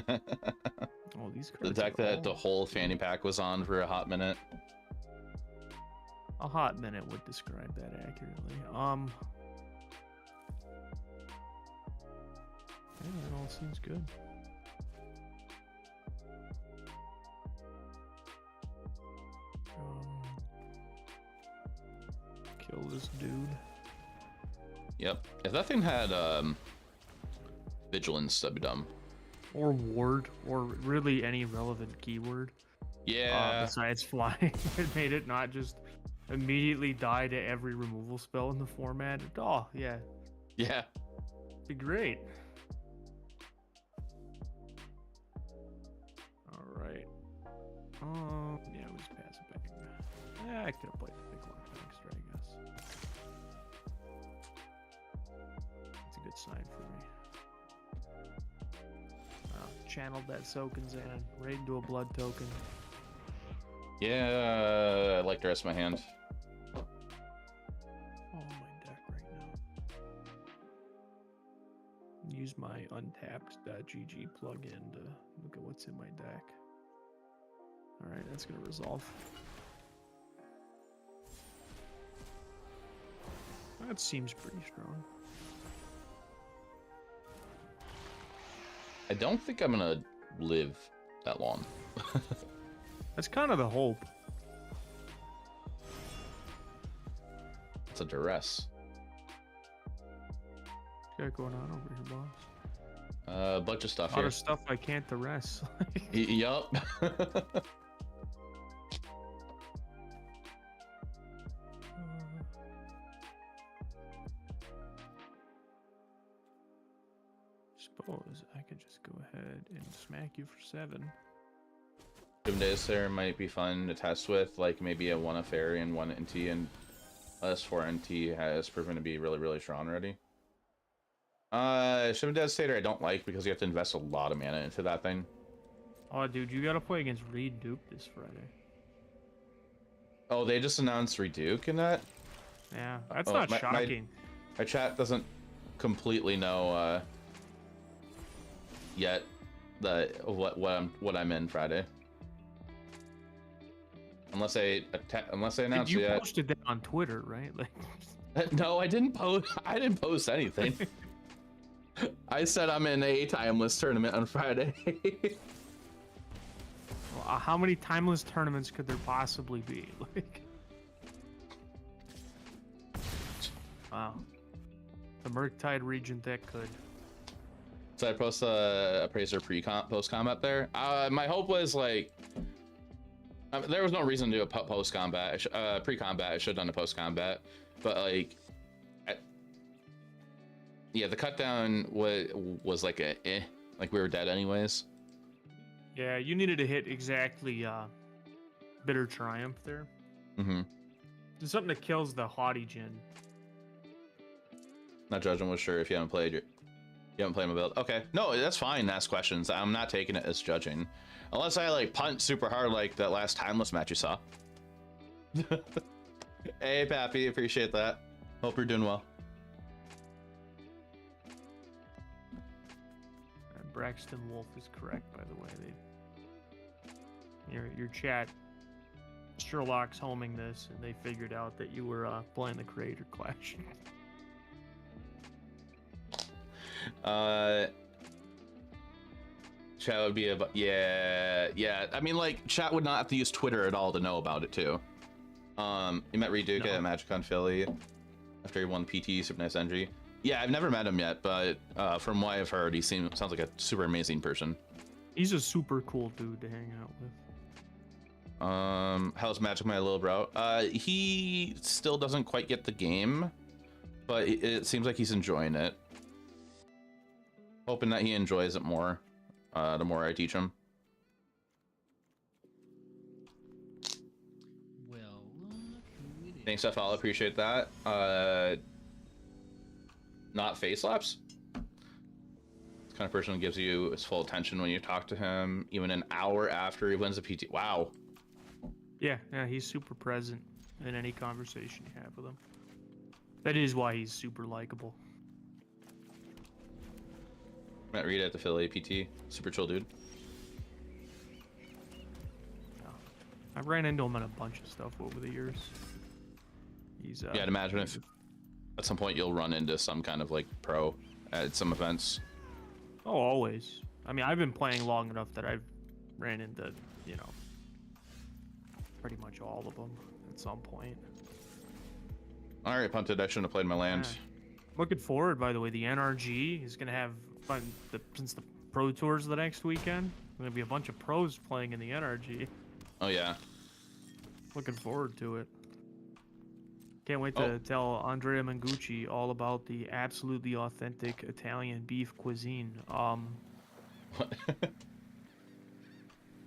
these cards. The deck that the whole fanny pack was on for a hot minute. A hot minute would describe that accurately. Yeah, that all seems good. Kill this dude. Yep. If that thing had vigilance, that'd be dumb. Or ward, or really any relevant keyword. Yeah. Besides flying, it made it not just immediately die to every removal spell in the format. Oh, yeah. Yeah. Be great. Alright. Yeah, we just pass it back. Yeah, I could have played the big one extra, I guess. That's a good sign for me. Channeled that Soken's in, right into a blood token. Yeah, I like the rest of my hand. Oh, my deck right now. Use my untapped.gg plugin to look at what's in my deck. Alright, that's gonna resolve. That seems pretty strong. I don't think I'm gonna live that long. That's kind of the hope. It's a duress. got going on over here, boss? A bunch of stuff A lot here. of stuff I can't arrest. Yup. Suppose I could just go ahead and smack you for 7. 7 days there might be fun to test with, like maybe a 1 a fairy and 1 NT, and S4 NT has proven to be really, really strong already. 7 Devastator I don't like because you have to invest a lot of mana into that thing. Oh, dude, you gotta play against Reed Duke this Friday. Oh, they just announced Reduke in that? Yeah, that's Oh, not my- shocking. My chat doesn't completely know yet what I'm in Friday. Unless they announce You it yet. posted that on Twitter, right? Like, No, I didn't post. I didn't post anything. I said I'm in a timeless tournament on Friday. how many timeless tournaments could there possibly be? Like, wow, the Murktide region that could. So I post a appraiser post combat there. My hope was like, there was no reason to do a post combat. Pre combat. I should have done a post combat, but like, yeah, the cut down was like like we were dead anyways. Yeah, you needed to hit exactly Bitter Triumph there. Mm-hmm. There's something that kills the haughty Jin. Not judging was sure if you haven't played your. You haven't played my build. Okay, no, that's fine. Ask questions. I'm not taking it as judging, unless I like punt super hard like that last timeless match you saw. Hey, Pappy, appreciate that. Hope you're doing well. Braxton Wolf is correct, by the way. Your chat, Sherlock's homing this, and they figured out that you were playing the Creator Clash. Chat would be yeah. I mean, like, chat would not have to use Twitter at all to know about it too. You met Reduke at MagicCon Philly after he won PT. Super nice NG. Yeah, I've never met him yet, but from what I've heard, he sounds like a super amazing person. He's a super cool dude to hang out with. How's Magic, my little bro? He still doesn't quite get the game, but it seems like he's enjoying it. Hoping that he enjoys it more, the more I teach him. Well, look who it is. Thanks, FL. Appreciate that. Not face slaps. It's the kind of person who gives you his full attention when you talk to him, even an hour after he wins a PT. Wow. Yeah, he's super present in any conversation you have with him. That is why he's super likable. Met Rita at the Philly PT. Super chill dude. I've ran into him on a bunch of stuff over the years. He's Yeah, I'd imagine if at some point you'll run into some kind of like pro at some events. Oh, always. I mean, I've been playing long enough that I've ran into, pretty much all of them at some point. All right, punted. I shouldn't have played my land. Looking forward, by the way, the NRG is going to have fun since the Pro Tours the next weekend. Going to be a bunch of pros playing in the NRG. Oh yeah. Looking forward to it. Can't wait to tell Andrea Mangucci all about the absolutely authentic Italian beef cuisine.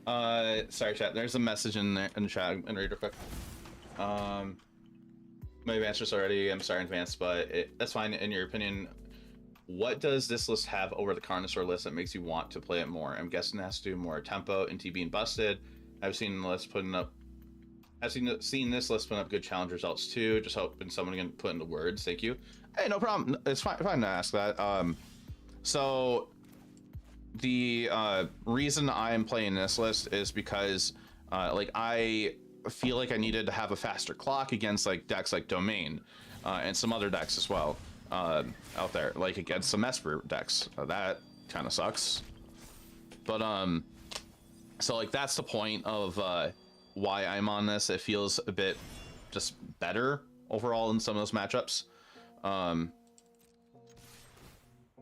Sorry, chat. There's a message in there in the chat. I'm gonna read real quick. Maybe answered this already. I'm sorry in advance, but that's fine. In your opinion, what does this list have over the Carnosaur list that makes you want to play it more? I'm guessing it has to do more tempo, NT being busted. I've seen the list putting up. I've seen this list putting up good challenge results too. Just hoping someone can put into words. Thank you. Hey, no problem. It's fine to ask that. So the reason I'm playing this list is because like I feel like I needed to have a faster clock against like decks like Domain and some other decks as well out there, like against some Esper decks. That kind of sucks. But so like that's the point of why I'm on this. It feels a bit just better overall in some of those matchups.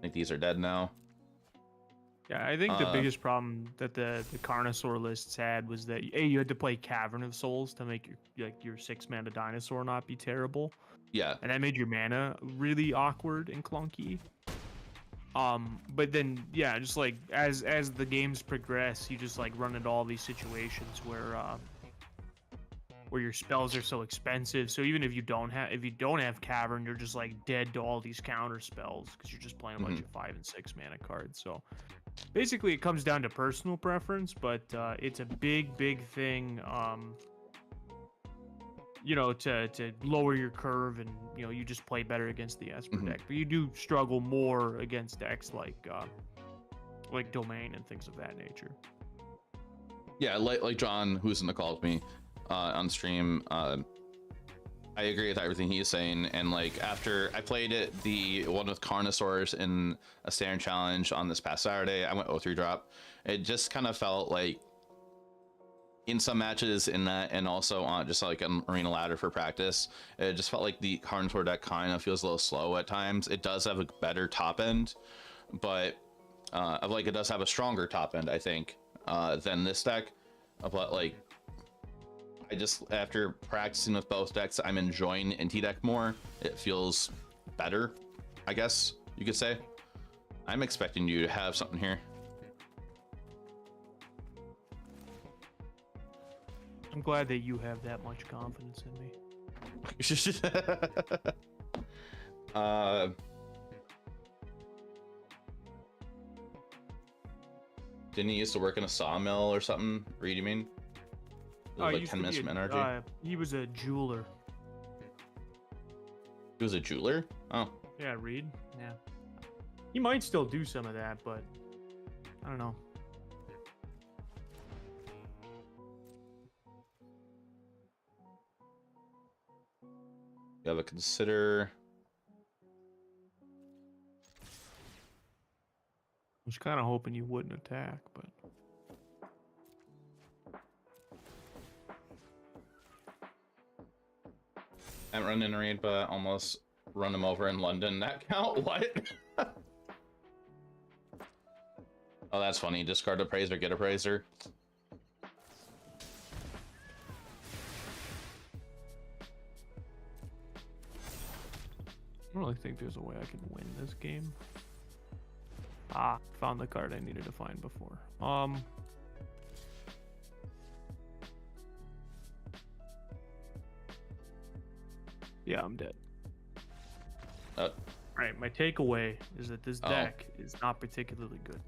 I think these are dead now. Yeah, I think the biggest problem that the Carnosaur lists had was that you had to play Cavern of Souls to make your 6-mana dinosaur not be terrible, Yeah. and that made your mana really awkward and clunky. But then yeah, just like as the games progress, you just like run into all these situations where your spells are so expensive. So even if you don't have Cavern, you're just like dead to all these counter spells because you're just playing a bunch of 5 and 6 mana cards. So basically, it comes down to personal preference, but it's a big thing. You know, to lower your curve, and you know, you just play better against the Esper deck. But you do struggle more against decks like Domain and things of that nature. Yeah, like John, who's in the call with me on stream, I agree with everything he's saying. And like after I played it, the one with Carnosaurs in a standard challenge on this past Saturday, I went 0-3 drop. It just kind of felt like in some matches in that, and also on just like an Arena Ladder for practice, it just felt like the Carnosaur deck kind of feels a little slow at times. It does have a better top end, but like it does have a stronger top end, I think, than this deck. But like, I just, after practicing with both decks, I'm enjoying NT deck more. It feels better, I guess you could say. I'm expecting you to have something here. I'm glad that you have that much confidence in me. Didn't he used to work in a sawmill or something? Reed, you mean? Like 10 minutes from NRG? He was a jeweler. He was a jeweler? Oh. Yeah, Reed. Yeah. He might still do some of that, but I don't know. You have to consider. I was kind of hoping you wouldn't attack, but I haven't run in a raid, but almost run him over in London. That count? What? Oh, that's funny. Discard Appraiser, get Appraiser. I don't really think there's a way I can win this game. Ah, found the card I needed to find before. Yeah, I'm dead. Alright, my takeaway is that this deck is not particularly good.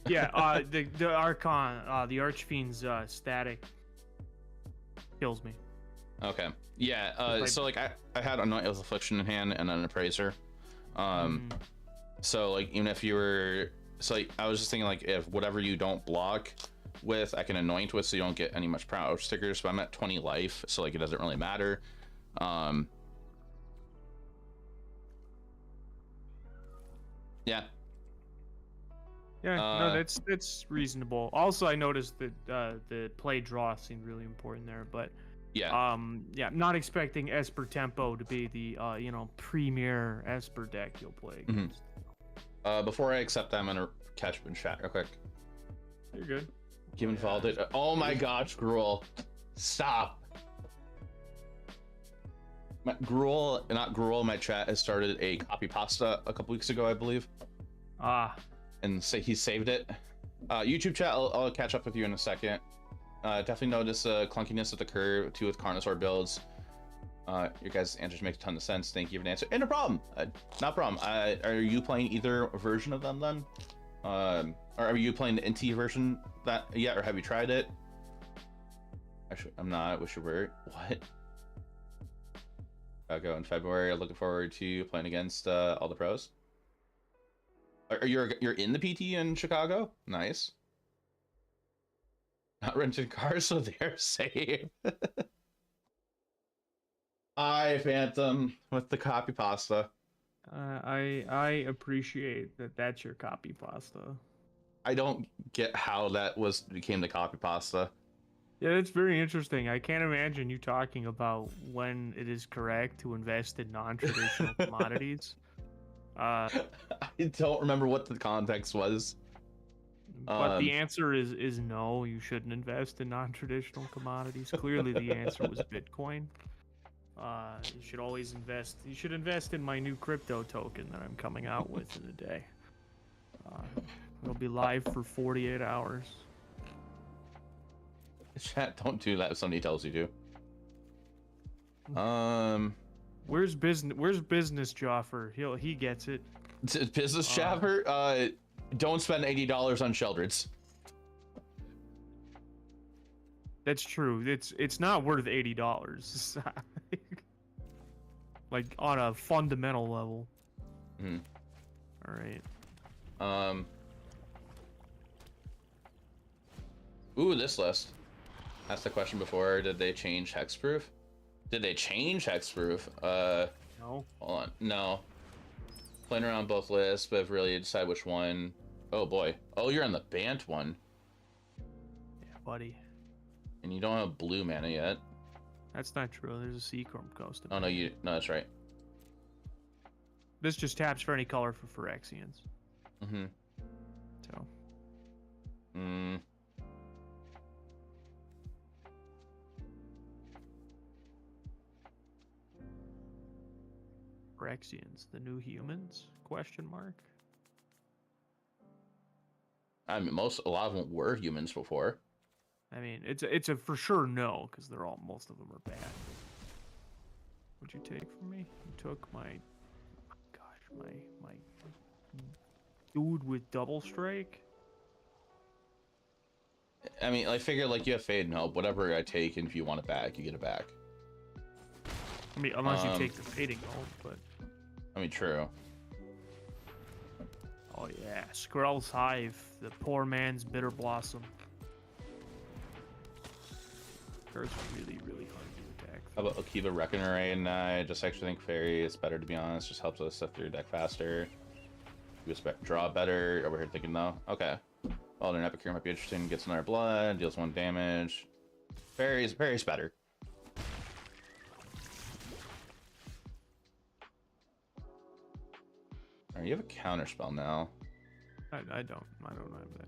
Yeah, the Archon, the Archfiend's static kills me. Okay. Yeah, so like I had Anoint with Affliction in hand and an Appraiser. So like even if you were, so like I was just thinking like if whatever you don't block with, I can Anoint with, so you don't get any much power stickers. But I'm at 20 life, so like it doesn't really matter. Yeah. Yeah, no, that's reasonable. Also, I noticed that the play draw seemed really important there, but yeah, yeah, not expecting Esper Tempo to be the premier Esper deck you'll play against. Before I accept that, I'm gonna catch up in chat real quick. You're good. Give involved it. Oh my gosh, Gruel, stop. Not Gruel. My chat has started a copy pasta a couple weeks ago, I believe. And say he saved it. YouTube chat, I'll catch up with you in a second. Definitely notice the clunkiness of the curve too with Carnosaur builds. Your guys' answers make a ton of sense. Thank you for the answer. And no problem. Not a problem. Are you playing either version of them then? Or are you playing the NT version that yet, or have you tried it? Actually, I'm not. I wish you were. What? I'll go in February. Looking forward to playing against all the pros. You're in the PT in Chicago? Nice. Not renting cars, so they're safe. Hi, Phantom, with the copy pasta. I appreciate that. That's your copy pasta. I don't get how that became the copy pasta. Yeah, it's very interesting. I can't imagine you talking about when it is correct to invest in non-traditional commodities. Uh, I don't remember what the context was. but the answer is no. You shouldn't invest in non-traditional commodities. Clearly, the answer was Bitcoin. You should always invest. You should invest in my new crypto token that I'm coming out with in a day. It'll be live for 48 hours. Chat, don't do that if somebody tells you to. Where's business Jaffer? He gets it. Business Jaffer? Don't spend $80 on Sheldreds. That's true. It's not worth $80. Like on a fundamental level. Hmm. All right. Ooh, this list. Asked the question before. Did they change hexproof? Did they change hexproof? No. Hold on. No. Playing around both lists, but have really decide which one. Oh boy. Oh, you're on the Bant one, Yeah, buddy. and you don't have blue mana yet. That's not true. There's a Seachrome Coast. Oh no, you. No, that's right. This just taps for any color for Phyrexians. Mm-hmm. So. Mm. Phyrexians, the new humans? Question mark. I mean, a lot of them were humans before. I mean, it's a for sure no, because most of them are bad. What'd you take from me? You took my dude with double strike. I mean, I figure like you have Fade and Help. Whatever I take, and if you want it back, you get it back. I mean, unless you take the fading ult, but I mean, true. oh yeah, Skrell's Hive, the poor man's bitter blossom. It's really, really hard to attack. How about Akiva Reckoner? And I just actually think Fairy is better, to be honest. Just helps us sift through your deck faster. You expect draw better. Over here thinking no. Okay. Well, an Epicure might be interesting. Gets another blood, deals 1 damage. Fairy's better. Alright, you have a counter spell now. I don't have that.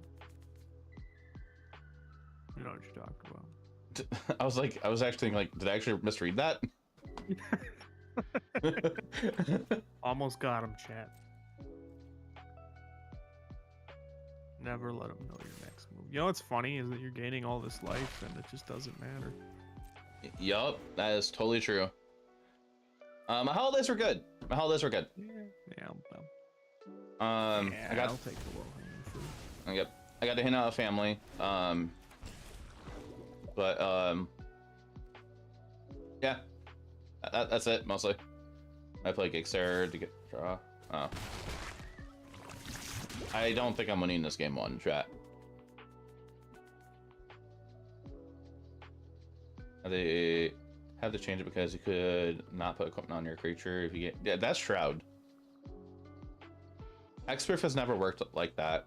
You know what you're talking about. I was actually thinking, like, did I actually misread that? Almost got him, chat. Never let him know your next move. You know what's funny is that you're gaining all this life and it just doesn't matter. Yup, that is totally true. My holidays were good. Yeah, well, I got. I'll take the low-hanging fruit. Yep, I got to hang out with family. Yeah, that's it mostly. I play Gixer to get draw. Oh. I don't think I'm winning this game one, chat. They had to change it because you could not put equipment on your creature if you get. Yeah, that's Shroud. Hexproof has never worked like that.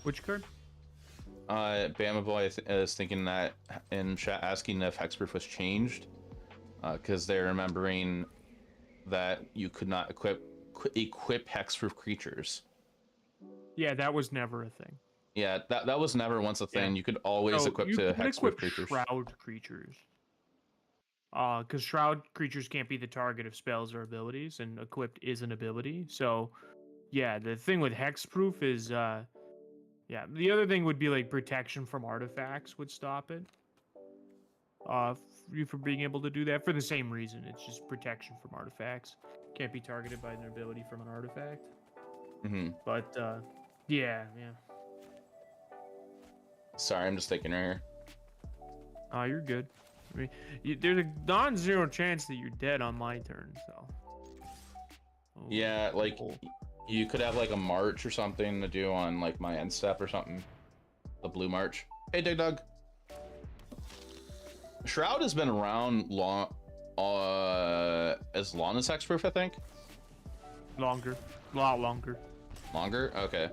Which card? Bama Boy is thinking that in chat, asking if Hexproof was changed, because they're remembering that you could not equip Hexproof creatures. Yeah, that was never a thing. Yeah, that was never once a thing. Yeah. You could always equip to Hexproof creatures. Shroud creatures. Because Shroud creatures can't be the target of spells or abilities, and equipped is an ability. So, yeah, the thing with Hexproof is, yeah, the other thing would be like protection from artifacts would stop it. You from being able to do that for the same reason. It's just protection from artifacts. Can't be targeted by an ability from an artifact. Mm-hmm. But, yeah. Sorry, I'm just thinking right here. Oh, you're good. I mean, there's a non-zero chance that you're dead on my turn, so. Oh, yeah, like, you could have, like, a march or something to do on, like, my end step or something. The blue march. Hey, Dig Dug. Shroud has been around long, as long as Hexproof, I think. Longer. A lot longer. Longer? Okay.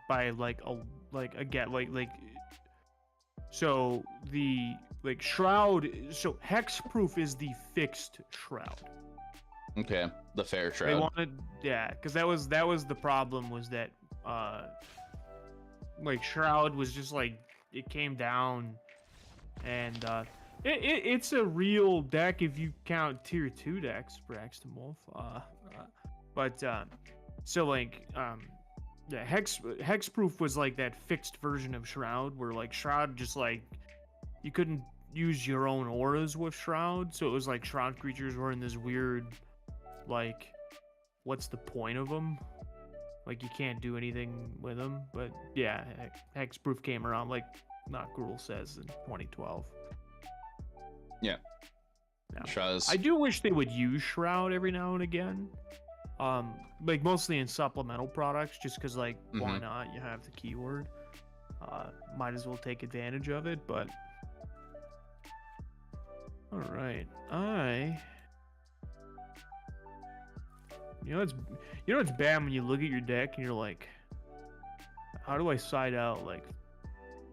By, so the Shroud, so Hexproof is the fixed Shroud. Okay, the fair They shroud. wanted, yeah, because that was the problem, was that like Shroud was just like, it came down, and it's a real deck if you count tier 2 decks, Braxton Wolf. But so like yeah, Hexproof was like that fixed version of Shroud, where like Shroud just like, you couldn't use your own auras with Shroud, so it was like Shroud creatures were in this weird, like, what's the point of them? Like, you can't do anything with them. But yeah, Hexproof came around, like Not Gruel says, in 2012. Yeah. Yeah. Shroud. I do wish they would use Shroud every now and again. Like mostly in supplemental products, just because, like, why not? You have the keyword. Might as well take advantage of it, but all right. You know it's bad when you look at your deck and you're like, how do I side out like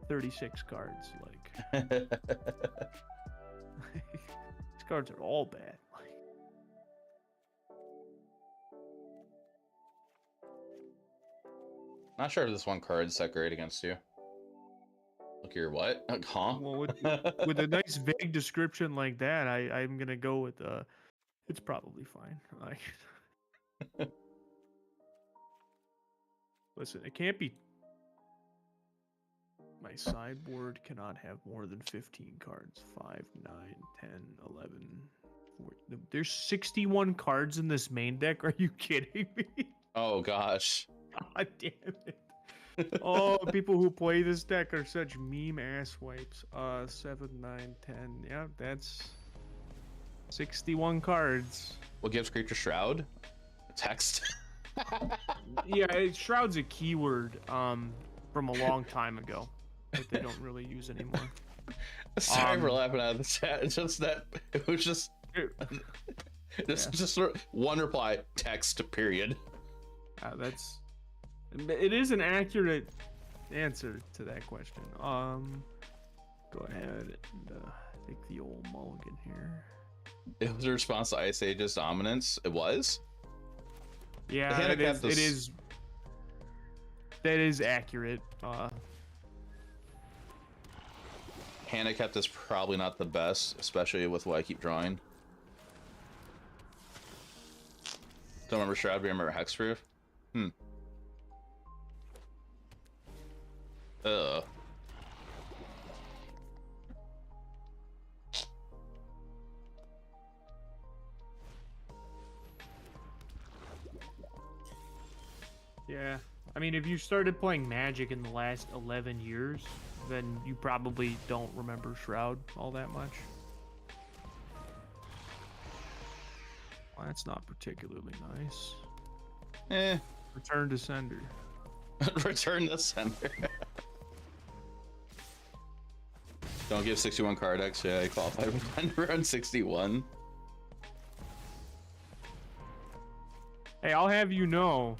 36 cards? Like, these cards are all bad. Like, Not sure if this one card's that great against you. Look here, what? Huh? well, with a nice vague description like that, I'm gonna go with it's probably fine. Like, listen, it can't be. My sideboard cannot have more than 15 cards. 5, 9, 10, 11, 14. There's 61 cards in this main deck. Are you kidding me? Oh gosh. God damn it. Oh, people who play this deck are such meme ass wipes. 7, 9, 10. Yeah, that's 61 cards. What gives creature Shroud? Text. Yeah, Shroud's a keyword from a long time ago that they don't really use anymore. Sorry for laughing out of the chat. It's just that it was just just one reply, text, period. It is an accurate answer to that question. Go ahead and take the old mulligan here. It was a response to Ice Age's dominance. It was. Yeah, it is. That is accurate. Hannah kept is probably not the best, especially with what I keep drawing. Don't remember Shroud, but remember Hexproof? Yeah, I mean, if you started playing Magic in the last 11 years, then you probably don't remember Shroud all that much. Well, that's not particularly nice. Return to sender. Return to sender. Don't give 61 card X. Yeah, I qualify for run 61. Hey, I'll have you know,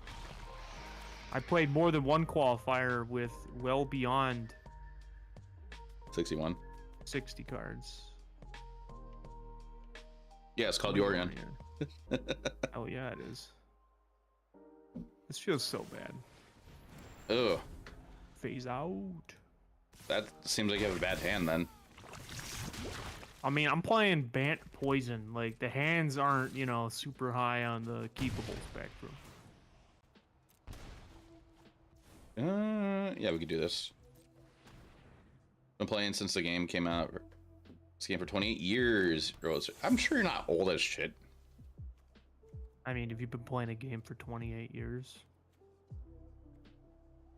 I played more than one qualifier with well beyond 61. 60 cards. Yeah, it's called Yorion. Oh yeah, it is. This feels so bad. Ugh. Phase out. That seems like you have a bad hand then. I mean, I'm playing Bant Poison. Like, the hands aren't, you know, super high on the keepable spectrum. Yeah, we could do this. Been playing since the game came out. This game for 28 years. I'm sure you're not old as shit. I mean, if you've been playing a game for 28 years.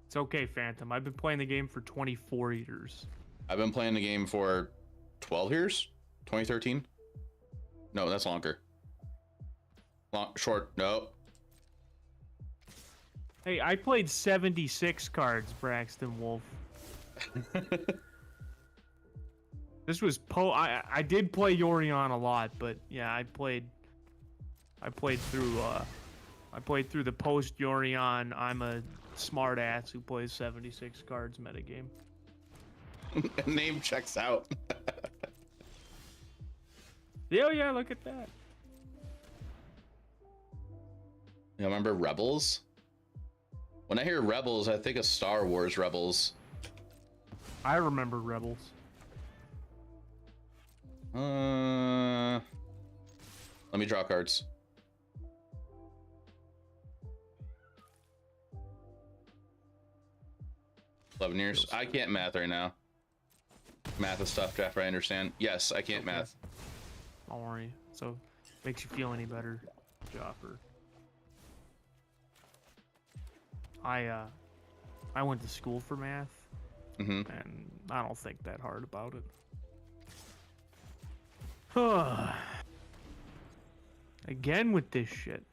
It's okay, Phantom. I've been playing the game for 24 years. I've been playing the game for 12 years? 2013? No, that's longer. Short, no. Hey, I played 76 cards, Braxton Wolf. This was I did play Yorion a lot, but yeah, I played through the post Yorion. I'm a smart ass who plays 76 cards metagame. Name checks out. Yeah, look at that. You remember Rebels? When I hear Rebels, I think of Star Wars Rebels. I remember Rebels. Let me draw cards. 11 years. I can't math right now. Math is tough, Jaffer, I understand. Yes, I can't math. Don't worry. So, makes you feel any better, Jaffer. I went to school for math, and I don't think that hard about it. Again with this shit.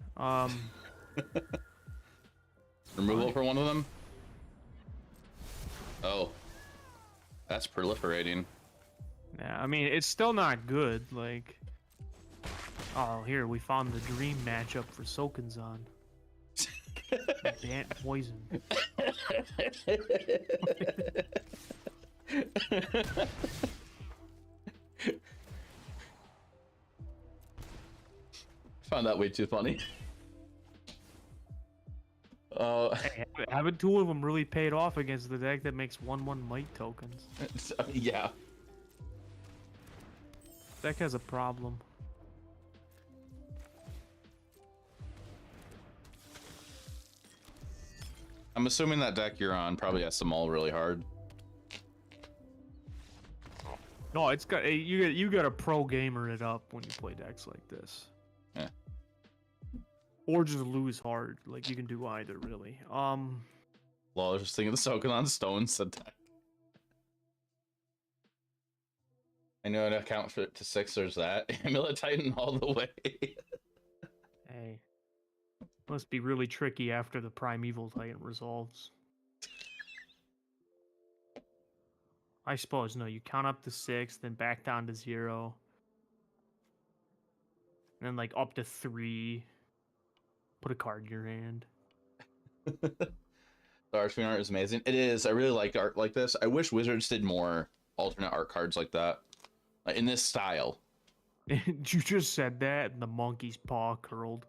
Removal for one of them? Oh. That's proliferating. Yeah, I mean, it's still not good, like... Oh, here, we found the dream matchup for Sokanzon. Bant poison. Found that way too funny. Hey, having two of them really paid off against the deck that makes 1/1 might tokens. Yeah. Deck has a problem. I'm assuming that deck you're on probably has to mull really hard. No, it's got you got to pro gamer it up when you play decks like this. Yeah. Or just lose hard. Like you can do either really. Well, I was just thinking the Soaking on Stones attack. I know to account for to 6 there's that. Amulet Titan all the way. Hey. Must be really tricky after the Primeval Titan resolves. I suppose, no, you count up to 6, then back down to 0. And then, like, up to 3. Put a card in your hand. The art screen art is amazing. It is. I really like art like this. I wish Wizards did more alternate art cards like that. Like, in this style. You just said that, and the monkey's paw curled.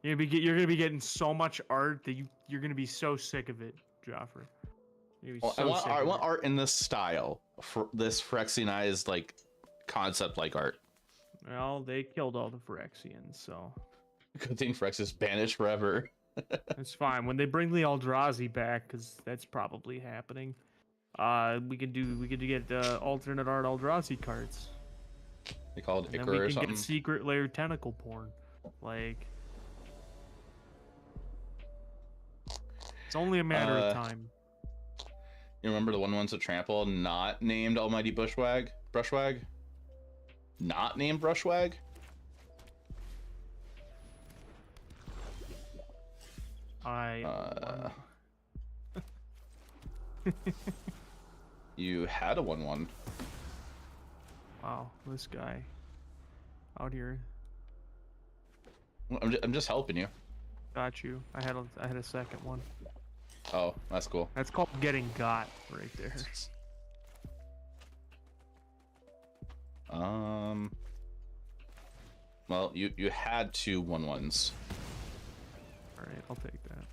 You're gonna be getting so much art that you're gonna be so sick of it, Jaffer. Well, I want art in this style, for this Phyrexianized like concept like art. Well, they killed all the Phyrexians, so Good thing Phyrex is banished forever. it's fine. When they bring the Eldrazi back, because that's probably happening, we could get alternate art Eldrazi cards. They call it And Icar then we or can something. get secret layer tentacle porn. Like, it's only a matter of time. You remember the ones that trample, not named Almighty Brushwag? Not named Brushwag? You had a 1/1. Wow, this guy out here. I'm just helping you. Got you. I had a second one. Oh, that's cool. That's called getting got right there. Well, you had 2 1/1s. All right, I'll take that.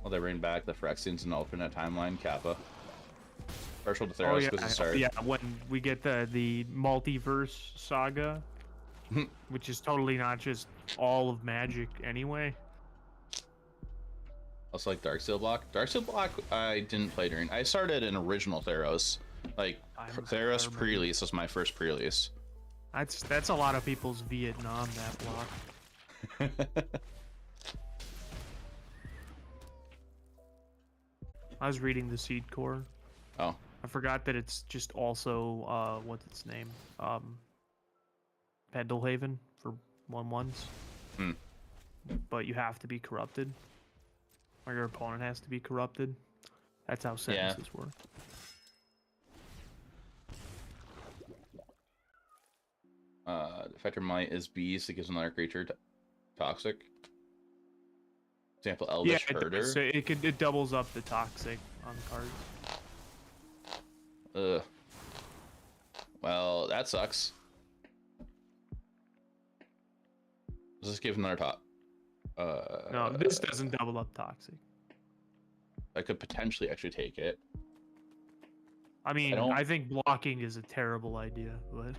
Well, they bring back the Phyrexians and alternate timeline Kappa. Partial to Theros was the start. Yeah, when we get the multiverse saga, which is totally not just all of Magic anyway. Also like Darksteel Block. Darksteel Block I didn't play during. I started in original Theros. Like Theros pre-release was my first pre-release. That's a lot of people's Vietnam, that block. I was reading the Seed Core. Oh. I forgot that it's just also what's its name? Pendelhaven for 1/1s. But you have to be corrupted. Or your opponent has to be corrupted. That's how sentences work. Effector Might is beast. It gives another creature toxic. Example, Elvish Herder. So it doubles up the toxic on cards. Ugh. Well, that sucks. Does this give another top? No, this doesn't double up toxic. I could potentially actually take it. I mean, don't- I think blocking is a terrible idea, but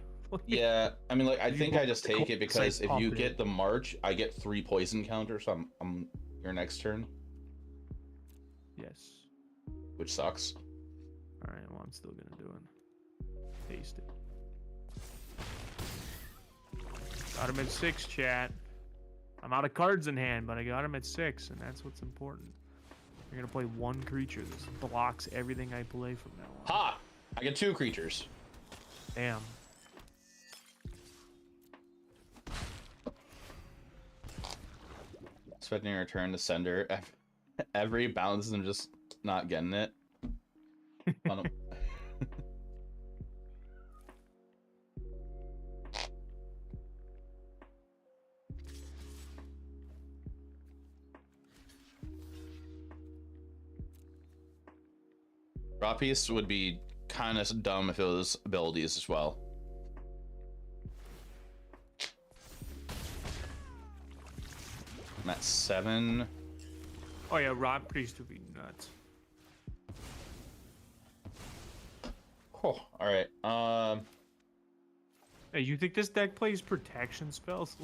Yeah, I mean, like, I You think want I just the take cold it because side if you confident. get the march, I get 3 poison counters, so I'm your next turn, yes. which sucks. All right, well, I'm still gonna do it. Paste it. Got him at 6, chat. I'm out of cards in hand, but I got him at 6, and that's what's important. You're gonna play 1 creature. This blocks everything I play from now on. Ha! I get 2 creatures. Damn. Expecting a return to sender. Every bounce, I'm just not getting it. On a- Raw piece would be kind of dumb if it was abilities as well. I'm at 7. Oh yeah, Rod Priest would be nuts. Oh, all right. Hey, you think this deck plays protection spells?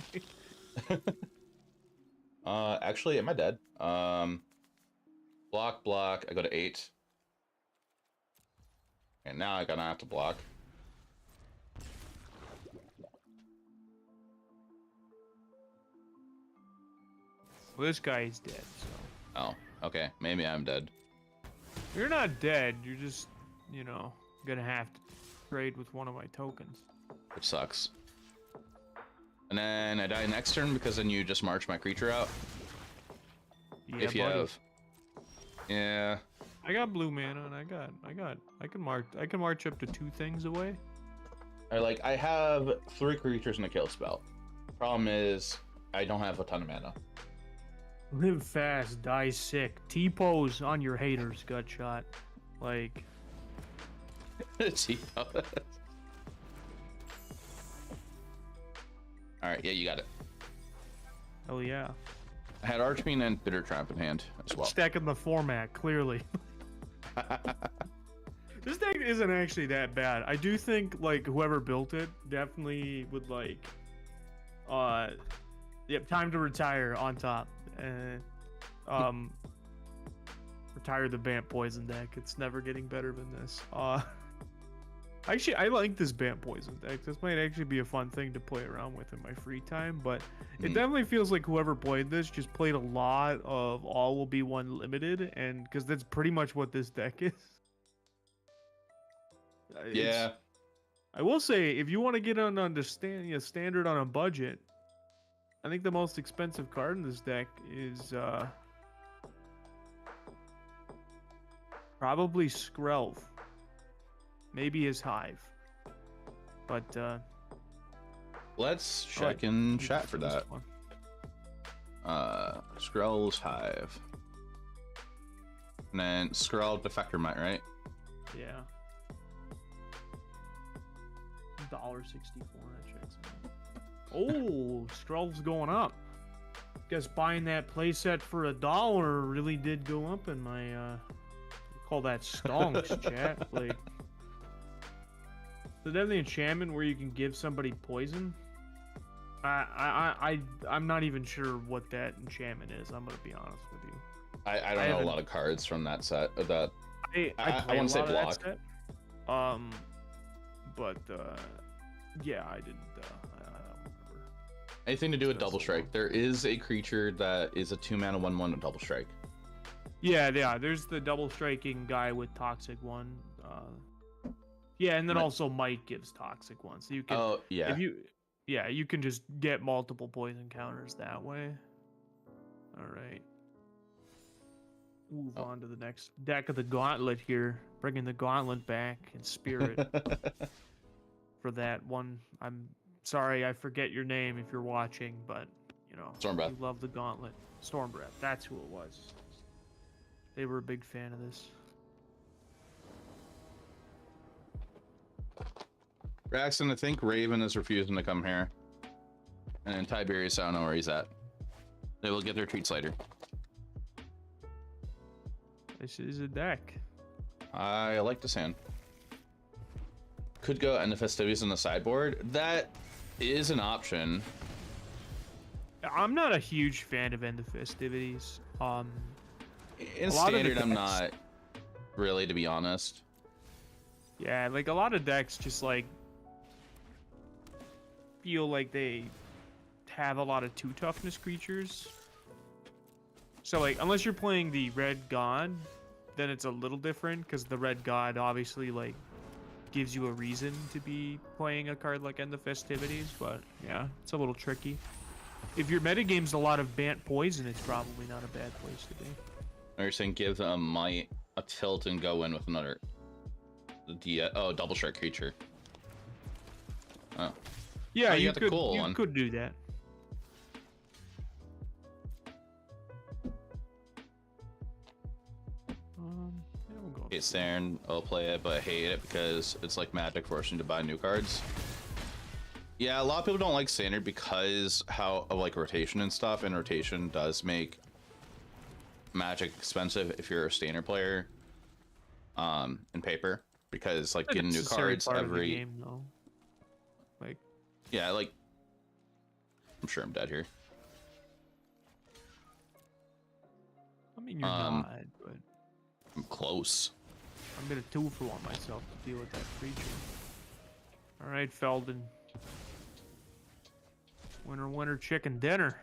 Actually, am I dead? Block. I go to 8. And now I'm gonna have to block. Well, this guy is dead, so. Oh, okay. Maybe I'm dead. You're not dead. You're just, you know, gonna have to trade with one of my tokens. Which sucks. And then I die next turn because then you just march my creature out. Yeah, if you buddy. have. Yeah. I got blue mana, and I can march up to 2 things away. I have 3 creatures and a kill spell. Problem is, I don't have a ton of mana. Live fast, die sick. T-pose on your haters, gut shot. Like, Alright, yeah, you got it. hell yeah. I had Archfiend and Bitter Tramp in hand as well. Stacking the format, clearly. This deck isn't actually that bad. I do think, like, whoever built it definitely would, like, yep, time to retire on top. Retire the Bant Poison deck. It's never getting better than this. Actually, I like this Bant Poison deck. This might actually be a fun thing to play around with in my free time, but it definitely feels like whoever played this just played a lot of All Will Be One Limited, and because that's pretty much what this deck is. Yeah. I will say, if you want to get on standard on a budget, I think the most expensive card in this deck is probably Skrelv. Maybe his Hive. But Let's check in chat for that. one. Skrull's Hive. And then Skrull Defector Might, right? Yeah. $1.64, that checks out. Oh, Skrell's going up. Guess buying that playset for $1 really did go up in my call that stonks, chat. Like, so they have the enchantment where you can give somebody poison. I'm not even sure what that enchantment is. I'm gonna be honest with you. I don't know a haven't- lot of cards from that set. That I I want to say block. But yeah, I didn't. I don't remember. Anything to do with double strike. There is a creature that is a 2-mana 1/1 double strike. Yeah. There's the double striking guy with toxic one. Yeah, and then Might- also Might gives toxic one, so you can. Oh yeah. If you can just get multiple poison counters that way. All right. Move on to the next deck of the Gauntlet here, bringing the Gauntlet back in spirit for that one. I'm sorry, I forget your name if you're watching, but you know, Stormbreath. you love the Gauntlet. Stormbreath, that's who it was. They were a big fan of this. Braxton, I think Raven is refusing to come here. And then Tiberius, I don't know where he's at. They will get their treats later. This is a deck. I like this hand. Could go end the festivities on the sideboard. That is an option. I'm not a huge fan of End of Festivities. In a lot of the standard, I'm decks- not really, to be honest. Yeah, like a lot of decks just like feel like they have a lot of 2 toughness creatures. So like unless you're playing the Red God, then it's a little different because the Red God obviously like gives you a reason to be playing a card like End of Festivities, but yeah, it's a little tricky. If your metagame's a lot of Bant Poison, it's probably not a bad place to be. Or you're saying give them a might, a tilt, and go in with another double strike creature. Oh. Yeah, Oh, you you got the could cool you one. could do that. Yeah, we'll go. Hate Saren, I'll play it, but I hate it because it's like Magic forcing you to buy new cards. Yeah, a lot of people don't like Standard because how of like rotation and stuff, and rotation does make Magic expensive if you're a Standard player. In paper, because like A getting new necessary cards part of the every game, though. Like, yeah, like I'm sure I'm dead here. I mean, you're Um, not, but I'm close. I'm gonna 2-for-1 myself to deal with that creature. All right, Felden. Winner, winner, chicken dinner.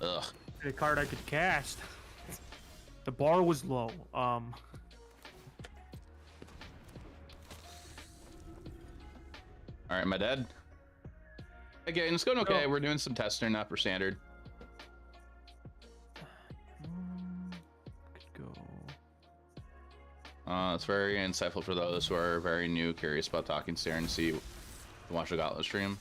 Ugh. The card I could cast. The bar was low. All right, am I dead? Again, it's going okay. No. We're doing some testing, not for Standard. Could go. It's very insightful for those who are very new, curious about talking Standard, and see watch the Gauntlet stream.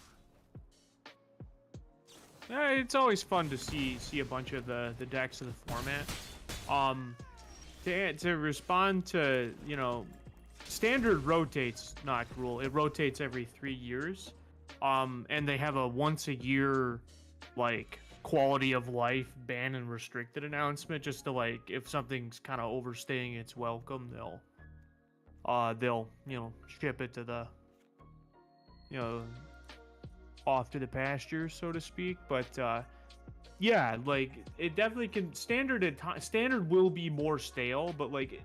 Yeah, it's always fun to see a bunch of the decks in the format. To respond to, you know, Standard rotates, not rule. It rotates every 3 years. And they have a once a year like quality of life ban and restricted announcement, just to like if something's kind of overstaying its welcome, they'll you know, ship it to the, you know, off to the pasture, so to speak. But yeah, like it definitely can. Standard will be more stale, but like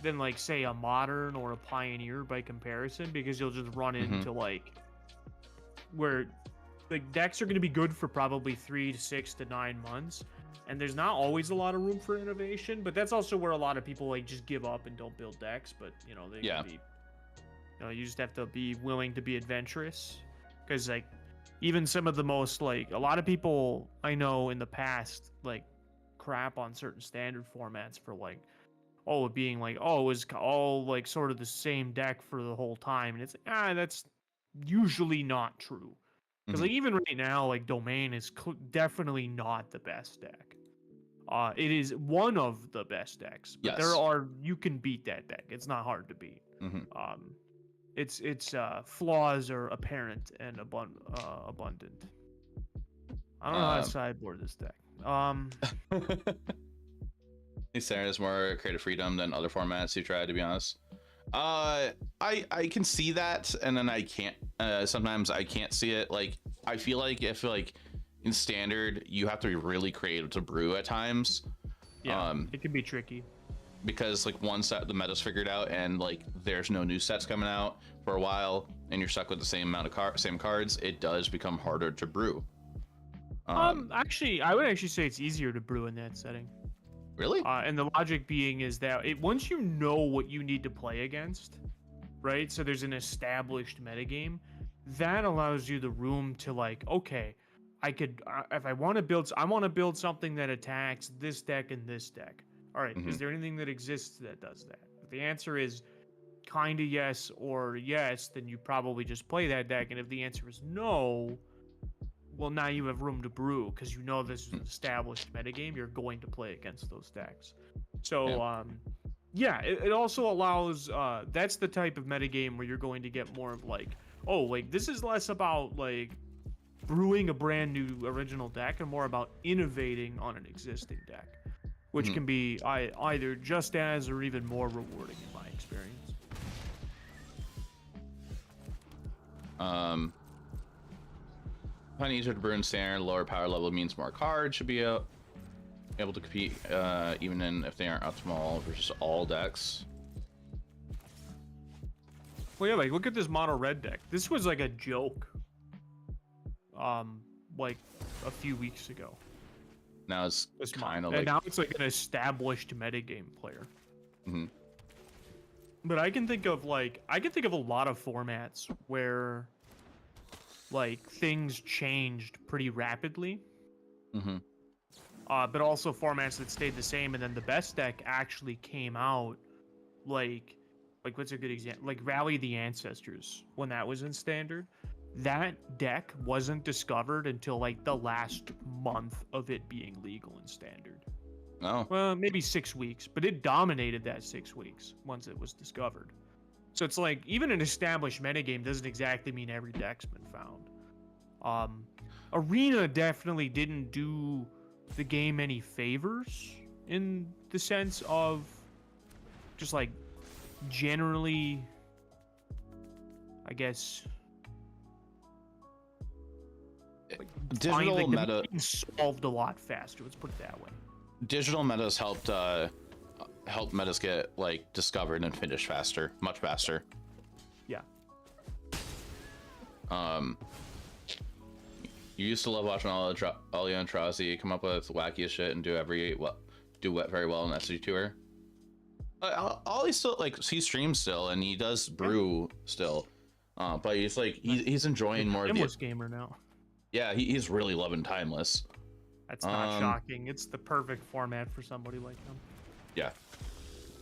than like say a Modern or a Pioneer by comparison, because you'll just run into like where like decks are going to be good for probably 3 to 6 to 9 months, and there's not always a lot of room for innovation. But that's also where a lot of people like just give up and don't build decks. But you know, they can be, you know, you just have to be willing to be adventurous, because like even some of the most like a lot of people I know in the past like crap on certain Standard formats for like, oh, it being like, oh, it was all like sort of the same deck for the whole time, and it's like, that's usually not true. Because like even right now, like Domain is definitely not the best deck. It is one of the best decks, but there are, you can beat that deck. It's not hard to beat. Its flaws are apparent and abundant. I don't know how to sideboard this deck. Standard has more creative freedom than other formats you try, to be honest. I can see that, and then I can't. Sometimes I can't see it. Like I feel like if like in Standard you have to be really creative to brew at times. Yeah, it can be tricky. Because like once that the meta's figured out and like there's no new sets coming out for a while, and you're stuck with the same amount of same cards, it does become harder to brew. Actually, I would actually say it's easier to brew in that setting. Really? And the logic being is that once you know what you need to play against, right? So there's an established metagame that allows you the room to like, okay, I could if I want to build something that attacks this deck and this deck. All right, is there anything that exists that does that? If the answer is kind of yes or yes, then you probably just play that deck. And if the answer is no, well, now you have room to brew, because you know this is an established metagame. You're going to play against those decks. So, it also allows, that's the type of metagame where you're going to get more of like, oh, like this is less about like brewing a brand new original deck and more about innovating on an existing deck, which can be either just as or even more rewarding in my experience. Finding easier to brew in standard, lower power level means more cards should be able to compete, even if they aren't optimal versus all decks. Well, yeah, like look at this mono red deck. This was like a joke. Like a few weeks ago. Now it's kind of and like now it's like an established metagame player. Mhm. But I can think of a lot of formats where like things changed pretty rapidly. Mhm. But also formats that stayed the same, and then the best deck actually came out like what's a good example? Like Rally the Ancestors, when that was in standard. That deck wasn't discovered until like the last month of it being legal in standard. Oh. Well, maybe 6 weeks, but it dominated that 6 weeks once it was discovered. So it's like even an established metagame doesn't exactly mean every deck's been found. Arena definitely didn't do the game any favors in the sense of just like generally, I guess. Digital meta solved a lot faster. Let's put it that way. Digital metas helped metas get like discovered and finished faster, much faster. Yeah. You used to love watching Alia and Trazi come up with wacky shit and do very well in SG Tour. Ollie still he streams still and he does brew still, but he's enjoying more of Timeless gamer now. Yeah, he's really loving Timeless. That's not shocking. It's the perfect format for somebody like him. Yeah.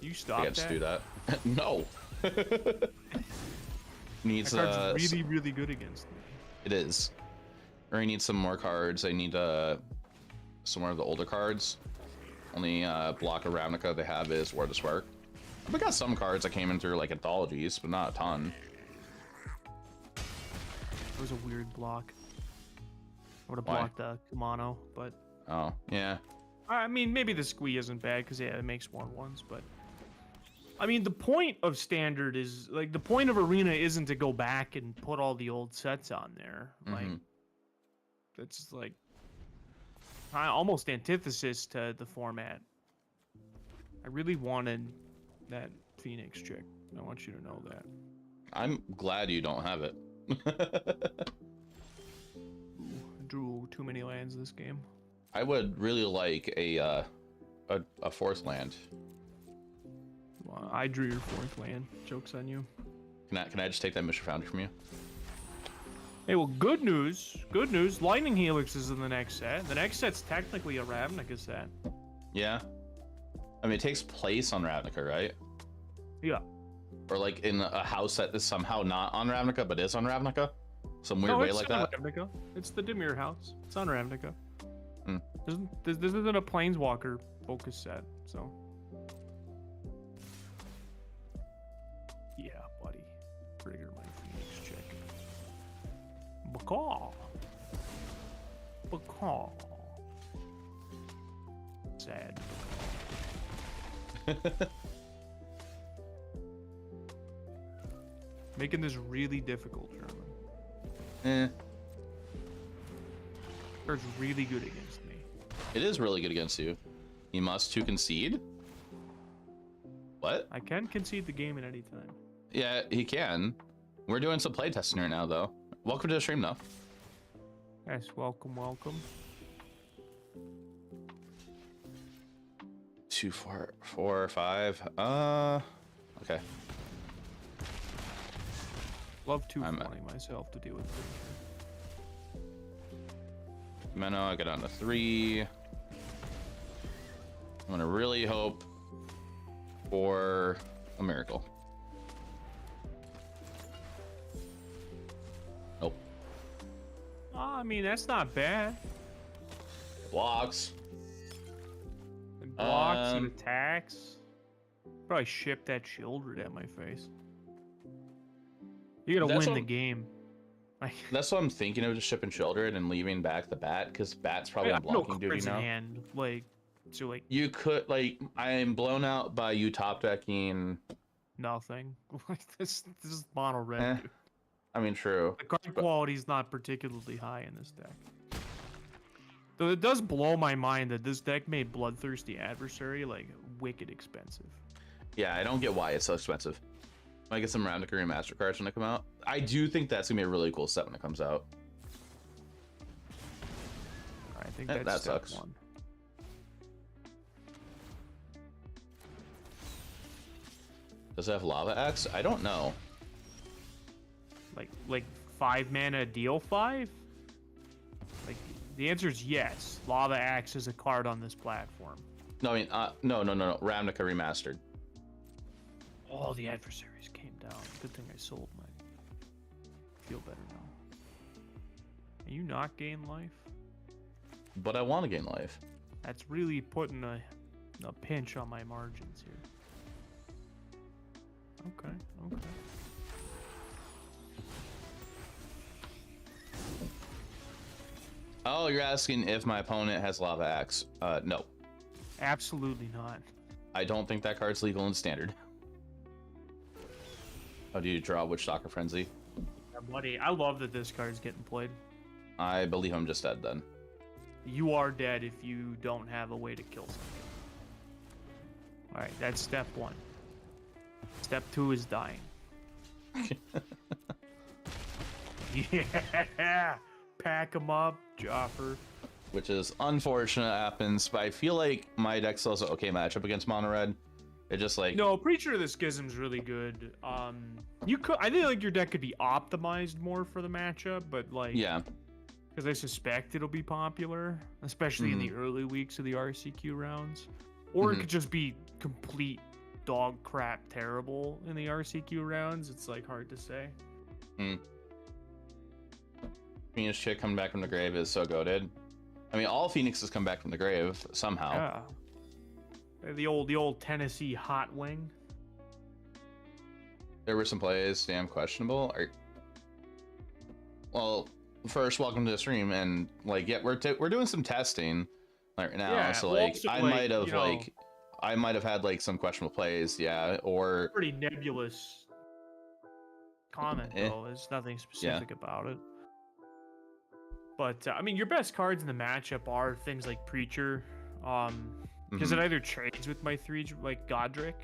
You stop I that. just do that. No. Needs that card's really, really good against me. It is. Or I need some more cards. I need some more of the older cards. Only block of Ravnica they have is War of the Spark. I've got some cards that came in through like anthologies, but not a ton. It was a weird block. I would have blocked the Kumano, but oh yeah. I mean, maybe the squee isn't bad because it makes more ones, but I mean, the point of standard is like the point of Arena isn't to go back and put all the old sets on there. Like that's like almost antithesis to the format. I really wanted that Phoenix chick. I want you to know that. I'm glad you don't have it. Drew too many lands this game. I would really like a fourth land. Well, I drew your fourth land. Joke's on you. Can I just take that Mr. Foundry from you? Hey, well, good news. Good news. Lightning Helix is in the next set. The next set's technically a Ravnica set. Yeah. I mean, it takes place on Ravnica, right? Yeah. Or like in a house that is somehow not on Ravnica, but is on Ravnica? Some weird way like that? Ravnica. It's the Dimir house. It's on Ravnica. Hmm. This isn't a Planeswalker focus set, so. Yeah, buddy. Trigger my Phoenix chick. Bacaw. Bacaw. Sad. Making this really difficult, German. It's really good against me. It is really good against you. You must to concede? What? I can concede the game at any time. Yeah, he can. We're doing some playtesting right now, though. Welcome to the stream, though. Yes, welcome, welcome. 2, 4, 4, 5. Okay. Love 220 myself to deal with. Meno, I got on to 3. I'm gonna really hope for a miracle. Nope. I mean, that's not bad. Blocks. It blocks and attacks. Probably ship that Childred at my face. You gotta win the game. Like, That's what I'm thinking of, just shipping Children and leaving back the bat, because bat's probably I on have no blocking duty cards in now. hand. Like, so like You could, like, I'm blown out by you top decking. nothing. Like this is mono red. Eh, Dude. I mean, true. The card but- quality is not particularly high in this deck. Though it does blow my mind that this deck made Bloodthirsty Adversary like wicked expensive. Yeah, I don't get why it's so expensive. Might get some Ravnica Remaster cards when they come out. I do think that's gonna be a really cool set when it comes out. I think Eh, that's that step sucks. one. Does it have Lava Axe? I don't know. Like 5 mana deal 5? Like the answer is yes. Lava Axe is a card on this platform. No, I mean, no. Ravnica Remastered. Oh, the adversaries came down. Good thing I sold mine. Feel better now. Can you not gain life? But I want to gain life. That's really putting a pinch on my margins here. Okay. Oh, you're asking if my opponent has Lava Axe. No. Absolutely not. I don't think that card's legal in Standard. Oh, do you draw Witch Stalker Frenzy? Yeah, buddy, I love that this card's getting played. I believe I'm just dead then. You are dead if you don't have a way to kill something. Alright, that's step 1. Step 2 is dying. Yeah! Pack them up, Jaffer. Which is unfortunate happens, but I feel like my deck still has an okay matchup against Mono Red. It just like No, Preacher of the Schism's really good. I think like your deck could be optimized more for the matchup, but like yeah. because I suspect it'll be popular, especially in the early weeks of the RCQ rounds. Or it could just be complete dog crap terrible in the RCQ rounds. It's like hard to say. Phoenix Chick coming back from the grave is so goated. I mean, all Phoenixes come back from the grave somehow. Yeah. The old Tennessee hot wing. There were some plays damn questionable. Well, first, welcome to the stream, and like, yeah, we're doing some testing right now. Yeah, so well, like, also, I like, might have you know, like, I might have had like some questionable plays, yeah, or Pretty nebulous comment though. There's nothing specific about it. But I mean, your best cards in the matchup are things like Preacher, because it either trades with my 3 like Godric,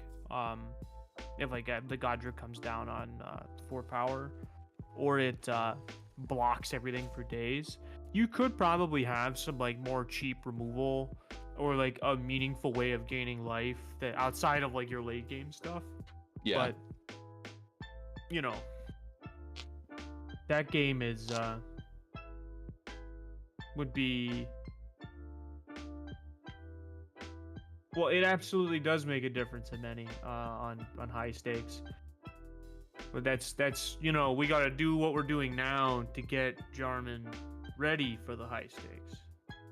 if like the Godric comes down on 4 power, or it blocks everything for days. You could probably have some like more cheap removal or like a meaningful way of gaining life that outside of like your late game stuff. yeah. But you know, that game is would be, well, it absolutely does make a difference in any on high stakes. But that's you know, we got to do what we're doing now to get Jarman ready for the high stakes.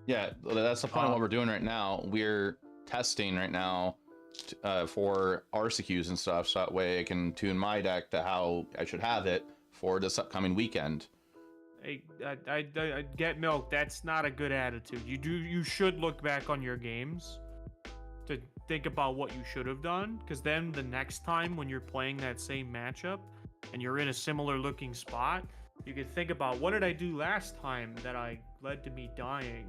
Yeah, that's the point of what we're doing right now. We're testing right now for RCQs and stuff, so that way I can tune my deck to how I should have it for this upcoming weekend. I get milk. That's not a good attitude. You should look back on your games to think about what you should have done, because then the next time when you're playing that same matchup and you're in a similar looking spot, you can think about, what did I do last time that I led to me dying,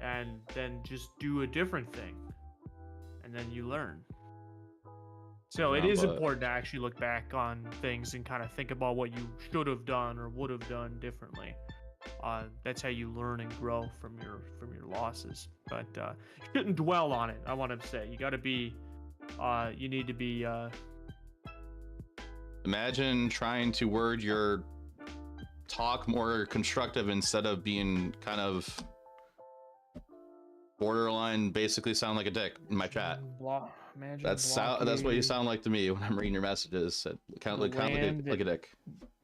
and then just do a different thing, and then you learn. So it is important to actually look back on things and kind of think about what you should have done or would have done differently. That's how you learn and grow from your losses. But you shouldn't dwell on it. I want to say you got to be, you need to be. Imagine trying to word your talk more constructive instead of being kind of borderline, basically sound like a dick in my chat. That's what you sound like to me when I'm reading your messages. Kind of like a dick.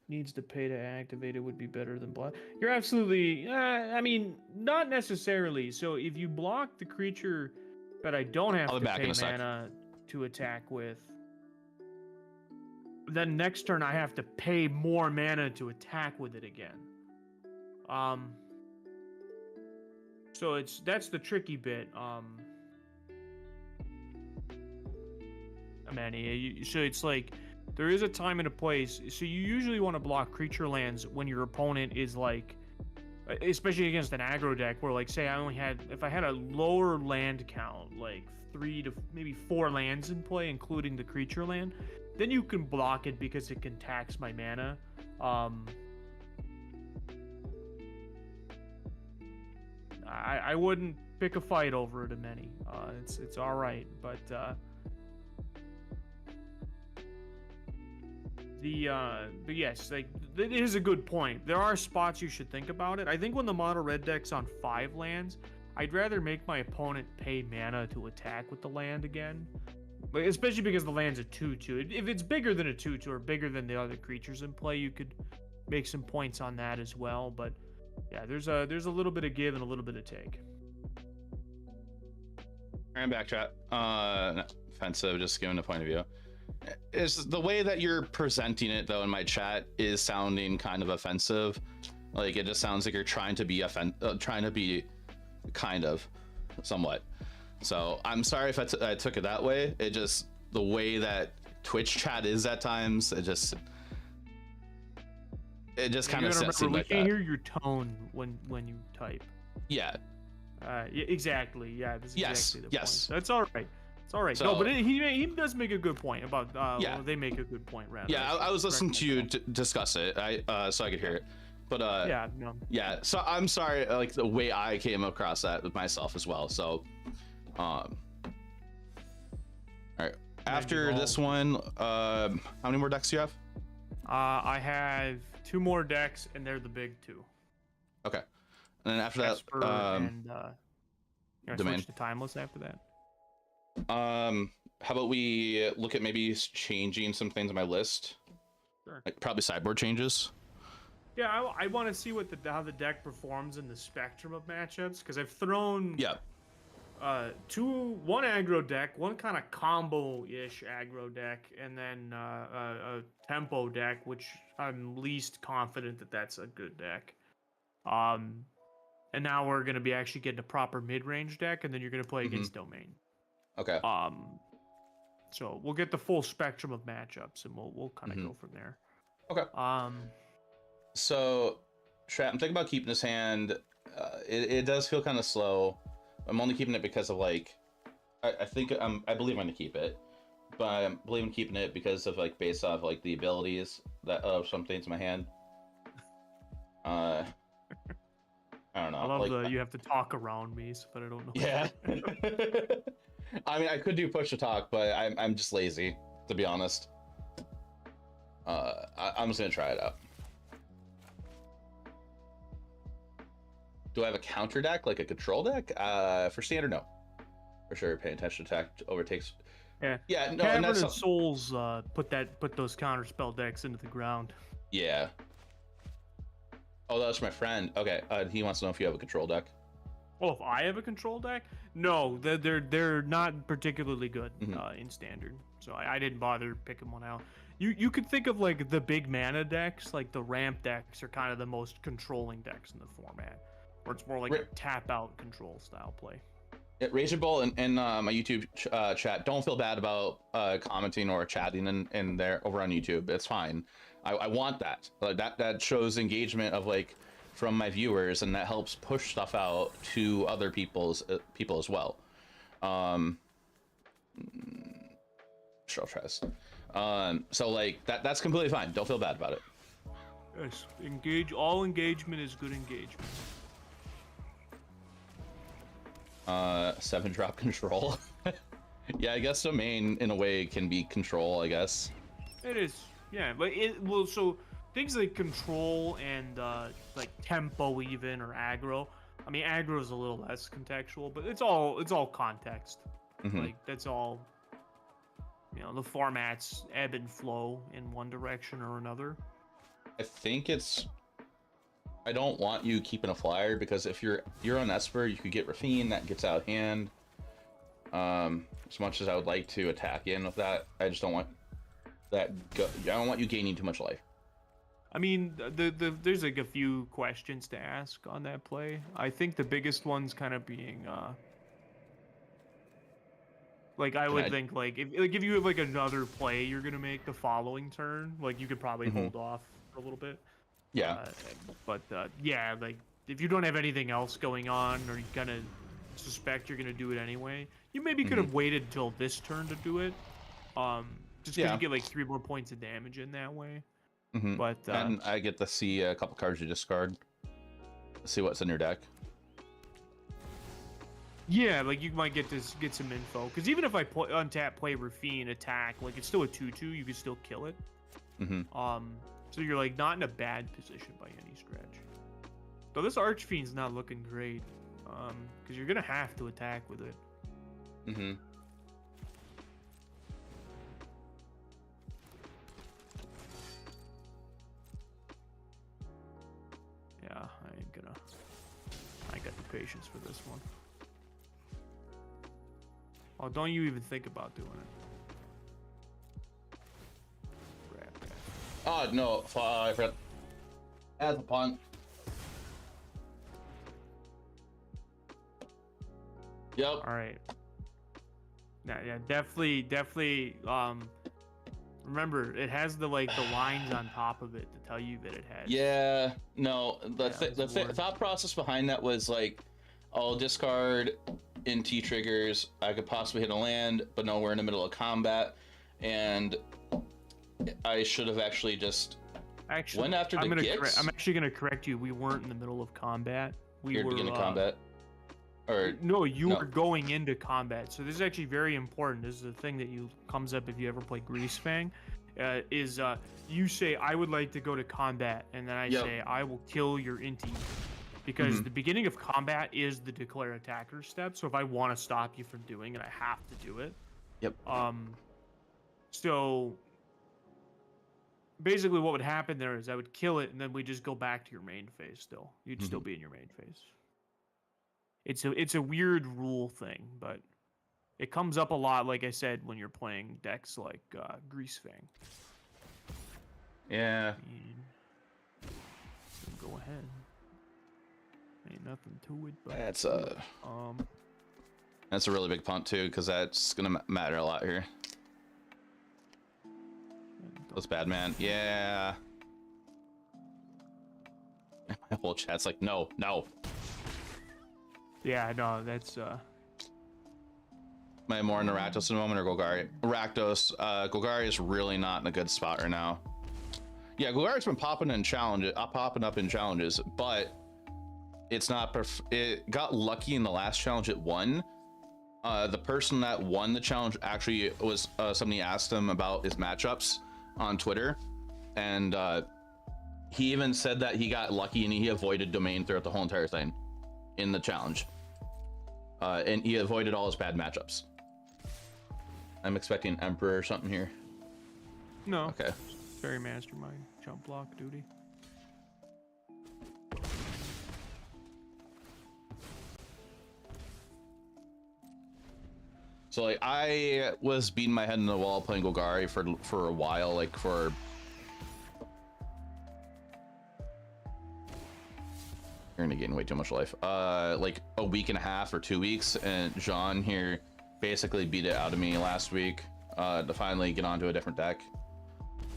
Needs to pay to activate it would be better than block. You're absolutely. I mean, not necessarily. So if you block the creature that I don't have to pay mana to attack with, then next turn I have to pay more mana to attack with it again. So that's the tricky bit. Manny, so it's like there is a time and a place. So you usually want to block creature lands when your opponent is like, especially against an aggro deck, where like say if I had a lower land count, like 3 to maybe 4 lands in play, including the creature land, then you can block it because it can tax my mana. I wouldn't pick a fight over it, many. It's all right, but but yes, like it is a good point. There are spots you should think about it. I think when the mono red deck's on 5 lands, I'd rather make my opponent pay mana to attack with the land again. Like, especially because the land's a 2/2. If it's bigger than a 2/2 or bigger than the other creatures in play, you could make some points on that as well. But yeah, there's a little bit of give and a little bit of take. I'm back, chat. Not offensive, just giving a point of view. Is the way that you're presenting it though in my chat is sounding kind of offensive. Like it just sounds like you're trying to be kind of somewhat. So I'm sorry if I took it that way. It just, the way that Twitch chat is at times, it just kind of seems like we that. can't hear your tone when you type. Yeah. Yeah, exactly. Yeah, that's Yes. exactly the Yes. point. That's all right. It's all right. So, no, but he does make a good point about. Yeah. Well, they make a good point, rather. Yeah, I was listening to you discuss it. So I could hear it. But yeah, no. Yeah. So I'm sorry, like the way I came across that with myself as well. So, all right. After this one, how many more decks do you have? I have 2 more decks, and they're the big 2. Okay. And then after Esper that, and Domain. switch to Timeless after that. how about we look at maybe changing some things on my list? Sure. Like probably sideboard changes. Yeah, I want to see how the deck performs in the spectrum of matchups, because I've thrown one aggro deck, one kind of combo-ish aggro deck, and then a tempo deck, which I'm least confident that that's a good deck. And now we're going to be actually getting a proper mid-range deck, and then you're going to play against Domain. Okay. So we'll get the full spectrum of matchups, and we'll kind of go from there. Okay. So, I'm thinking about keeping this hand. It does feel kind of slow. I'm only keeping it because of like, I believe I'm gonna keep it, but I believe in keeping it because of like based off like the abilities that of some things in my hand. I don't know. I love like, you have to talk around me, but I don't know. Yeah. I mean, I could do push to talk, but I'm just lazy, to be honest. I'm just gonna try it out. Do I have a counter deck, like a control deck? For standard, no. For sure, paying attention to attack overtakes. Yeah. Yeah, no, Cavern and and Souls put those counter spell decks into the ground. Yeah. Oh, that's my friend. Okay, he wants to know if you have a control deck. Oh, if I have a control deck? No, they're not particularly good in standard, so I didn't bother picking one out. You could think of like the big mana decks, like the ramp decks are kind of the most controlling decks in the format, where it's more like a tap out control style play. Yeah, Razor Bull and my YouTube chat, don't feel bad about commenting or chatting in there over on YouTube. It's fine. I want that. Like that shows engagement of like from my viewers, and that helps push stuff out to other people as well. Sure, trust. So like that's completely fine. Don't feel bad about it. Yes, all engagement is good engagement. 7-drop control. Yeah, I guess Domain in a way can be control, I guess. It is, yeah, but so things like control and like tempo even or aggro. I mean, aggro is a little less contextual, but it's all context. Like that's all. You know, the formats ebb and flow in one direction or another. I think I don't want you keeping a flyer, because if you're on Esper, you could get Rafine, that gets out of hand. As much as I would like to attack in with that, I just don't want I don't want you gaining too much life. I mean, there's like a few questions to ask on that play. I think the biggest one's kind of being like I would think like if you have like another play you're gonna make the following turn, like you could probably hold off for a little bit. Yeah. Yeah, like if you don't have anything else going on, or you kind of suspect you're gonna do it anyway, you maybe could have waited till this turn to do it. Just because you get like 3 more points of damage in that way. But and I get to see a couple cards you discard. See what's in your deck. Yeah, like you might get some info. Because even if I untap, play Rafine, attack, like it's still a 2/2, you can still kill it. So you're like not in a bad position by any stretch. Though this Archfiend's not looking great. Because you're gonna have to attack with it. Yeah, I ain't got the patience for this one. Oh, don't you even think about doing it. Grab that. Oh no, I forgot. As a punt. Yep. All right. Yeah, definitely. Remember, it has the lines on top of it to tell you that it has. Yeah. No. The thought process behind that was like, I'll discard NT triggers. I could possibly hit a land, but no, we're in the middle of combat, and I should have actually just went after the Gix. I'm actually gonna correct you. We weren't in the middle of combat. We were beginning of combat. Or no, you were going into combat. So this is actually very important. This is the thing that comes up if you ever play Greasefang. You say I would like to go to combat, and then I say I will kill your Inti, because the beginning of combat is the declare attacker step. So if I want to stop you from doing it, I have to do it. Yep. So basically, what would happen there is I would kill it, and then we just go back to your main phase. Still, you'd still be in your main phase. It's a weird rule thing, but it comes up a lot, like I said, when you're playing decks like Greasefang. Yeah. Go ahead. Ain't nothing to it, but that's a really big punt too, because that's gonna matter a lot here. That's bad, man. Yeah. My whole chat's like, no. Yeah, no, that's Am I more into Rakdos in a moment or Golgari? Rakdos. Golgari is really not in a good spot right now. Yeah, Golgari's been popping up in challenges, but it's not. It got lucky in the last challenge it won. The person that won the challenge actually was somebody asked him about his matchups on Twitter, and he even said that he got lucky and he avoided domain throughout the whole entire thing in the challenge. And he avoided all his bad matchups. I'm expecting Emperor or something here. no. Okay. Fairy Mastermind, jump block duty. So like I was beating my head in the wall playing Golgari for a while, like for you're gonna gain way too much life. Like a week and a half or 2 weeks, and Jean here basically beat it out of me last week to finally get onto a different deck.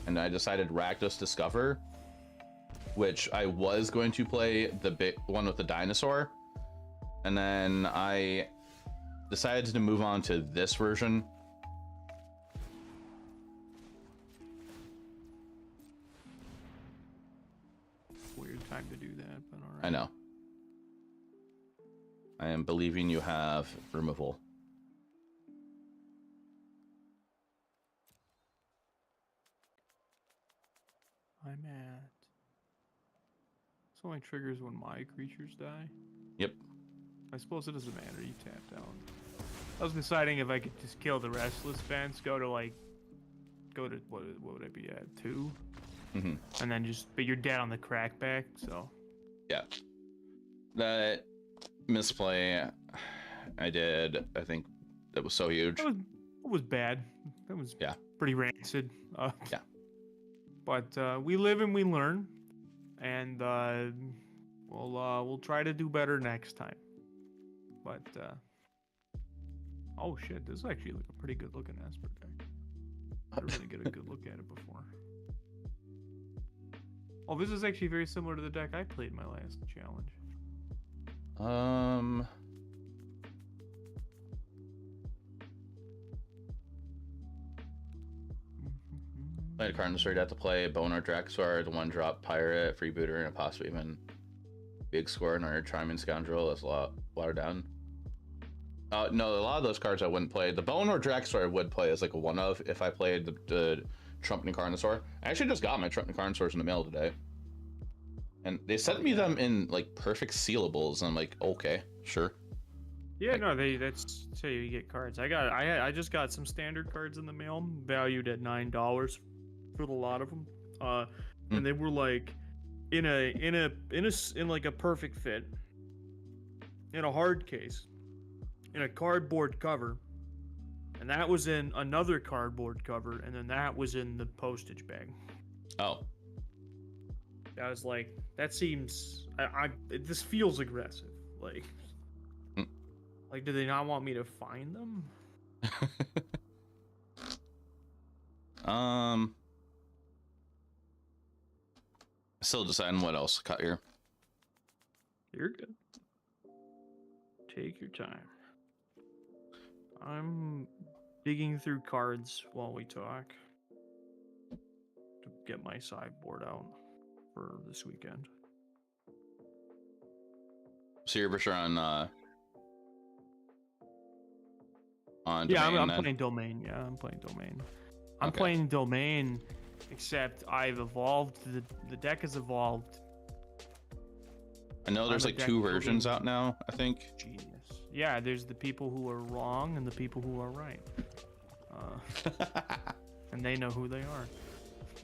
And I decided Rakdos Discover, which I was going to play the big one with the dinosaur, and then I decided to move on to this version. Weird time to do that, but all right. I know. I am believing you have removal. I'm at. This only triggers when my creatures die. Yep. I suppose it doesn't matter. You tap down. I was deciding if I could just kill the Restless Fence, go to what would I be at, 2? And then but you're dead on the crackback, so. Yeah. That misplay I did, I think that was so huge. That was bad. That was pretty rancid. Yeah. But we live and we learn, and we'll try to do better next time. But oh shit, this is actually like a pretty good looking Esper deck. I didn't really get a good look at it before. Oh, this is actually very similar to the deck I played in my last challenge. Played a card so you'd have to play Boner Draxor, the one drop Pirate, Freebooter, and a possibly even big score, and our Triman Scoundrel is a lot watered down. No, a lot of those cards I wouldn't play. The Boner Draxor I would play as like a one of if I played the Trump Carnosaur. I actually just got my Trump Carnosaurs in the mail today. And they sent me them in like perfect sealables, and I'm like, okay, sure. Yeah, Like, no, that's so you get cards. I just got some standard cards in the mail, valued at $9 for a lot of them. And they were like in like a perfect fit, in a hard case, in a cardboard cover, and that was in another cardboard cover, and then that was in the postage bag. oh, I was like, that seems, this feels aggressive. Like, like, do they not want me to find them? Still deciding what else to cut here. You're good. Take your time. I'm digging through cards while we talk to get my sideboard out for this weekend. So you're for sure on Yeah, Domain, I'm then? playing Domain. Yeah, I'm playing Domain. I'm Okay. playing Domain, except I've evolved. The deck has evolved. I know there's I'm a like deck 2 building versions out now, I think. Genius. Yeah, there's the people who are wrong and the people who are right. And they know who they are.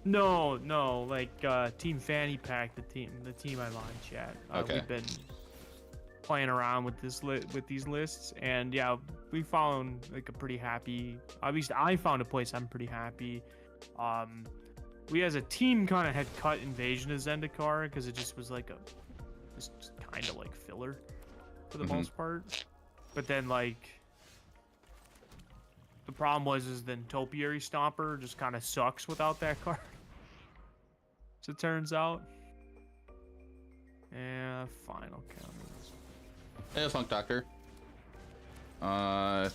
No, like Team Fanny Pack, the team I'm on, chat. Okay. We've been playing around with with these lists, and yeah, we found like a pretty happy. At least I found a place I'm pretty happy. We as a team kind of had cut Invasion of Zendikar because it just was like just kind of like filler for the most part. But then like the problem was then Topiary Stomper just kind of sucks without that card. So it turns out. Yeah, fine, I'll count this. Hey, Funk Doctor. But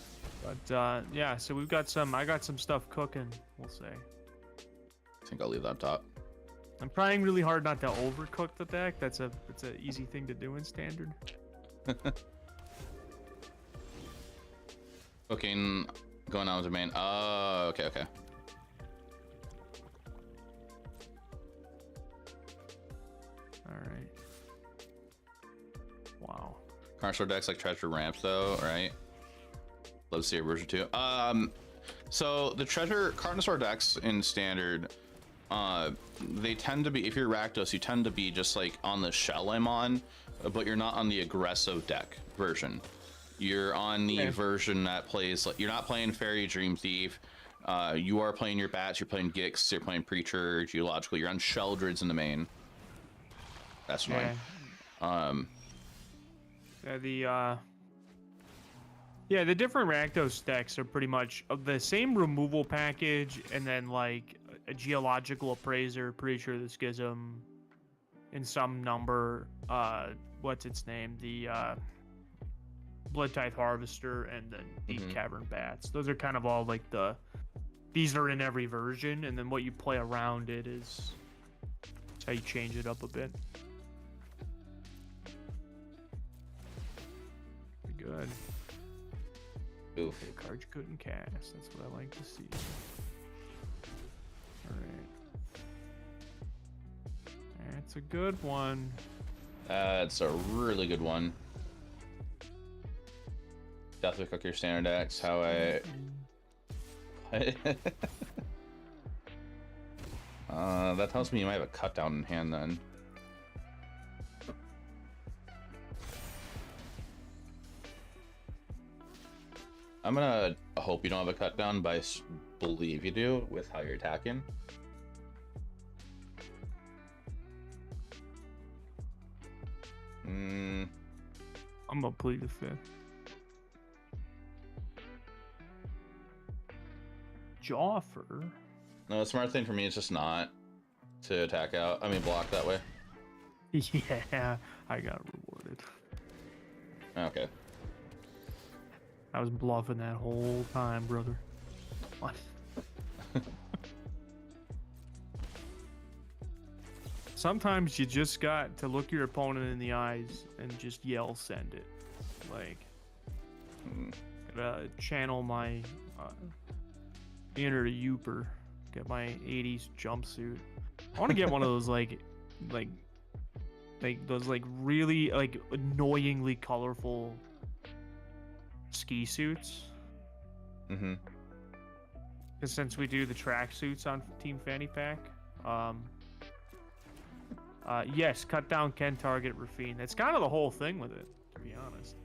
yeah, so we've got I got some stuff cooking, we'll say. I think I'll leave that up top. I'm trying really hard not to overcook the deck. It's an easy thing to do in standard. Cooking, going on with Domain. Oh, okay. Alright. Wow. Carnosaur decks like Treasure Ramps though, right? Love to see a version 2. So the Treasure Carnosaur decks in standard, they tend to be, if you're Rakdos, you tend to be just like on the shell I'm on, but you're not on the aggressive deck version. You're on the version that plays like, you're not playing Fairy Dream Thief. You are playing your bats, you're playing Gix, you're playing Preacher, Geological, you're on Sheldrids in the main. That's annoying. The different Rakdos decks are pretty much of the same removal package, and then like a Geological Appraiser, Preacher of the Schism, in some number. What's its name? The Blood Tithe Harvester, and then Deep Cavern Bats. Those are kind of all like these are in every version, and then what you play around it is how you change it up a bit. Pretty good. Oof. The card you couldn't cast. That's what I like to see. Alright. That's a good one. It's a really good one. Definitely cook your standard decks. How I. That tells me you might have a cut down in hand then. I'm gonna hope you don't have a cut down, but I believe you do with how you're attacking. I'm gonna plead the fifth. Jaffer. No, the smart thing for me is just not to attack out. I mean, block that way. Yeah, I got rewarded. Okay. I was bluffing that whole time, brother. What? Sometimes you just got to look your opponent in the eyes and just yell, send it. Like, gotta channel my inner Youper. Get my 80s jumpsuit. I want to get one of those like those like really like annoyingly colorful ski suits. Mm-hmm. Because since we do the track suits on Team Fanny Pack, yes, cut down can target Rafine. That's kind of the whole thing with it, to be honest.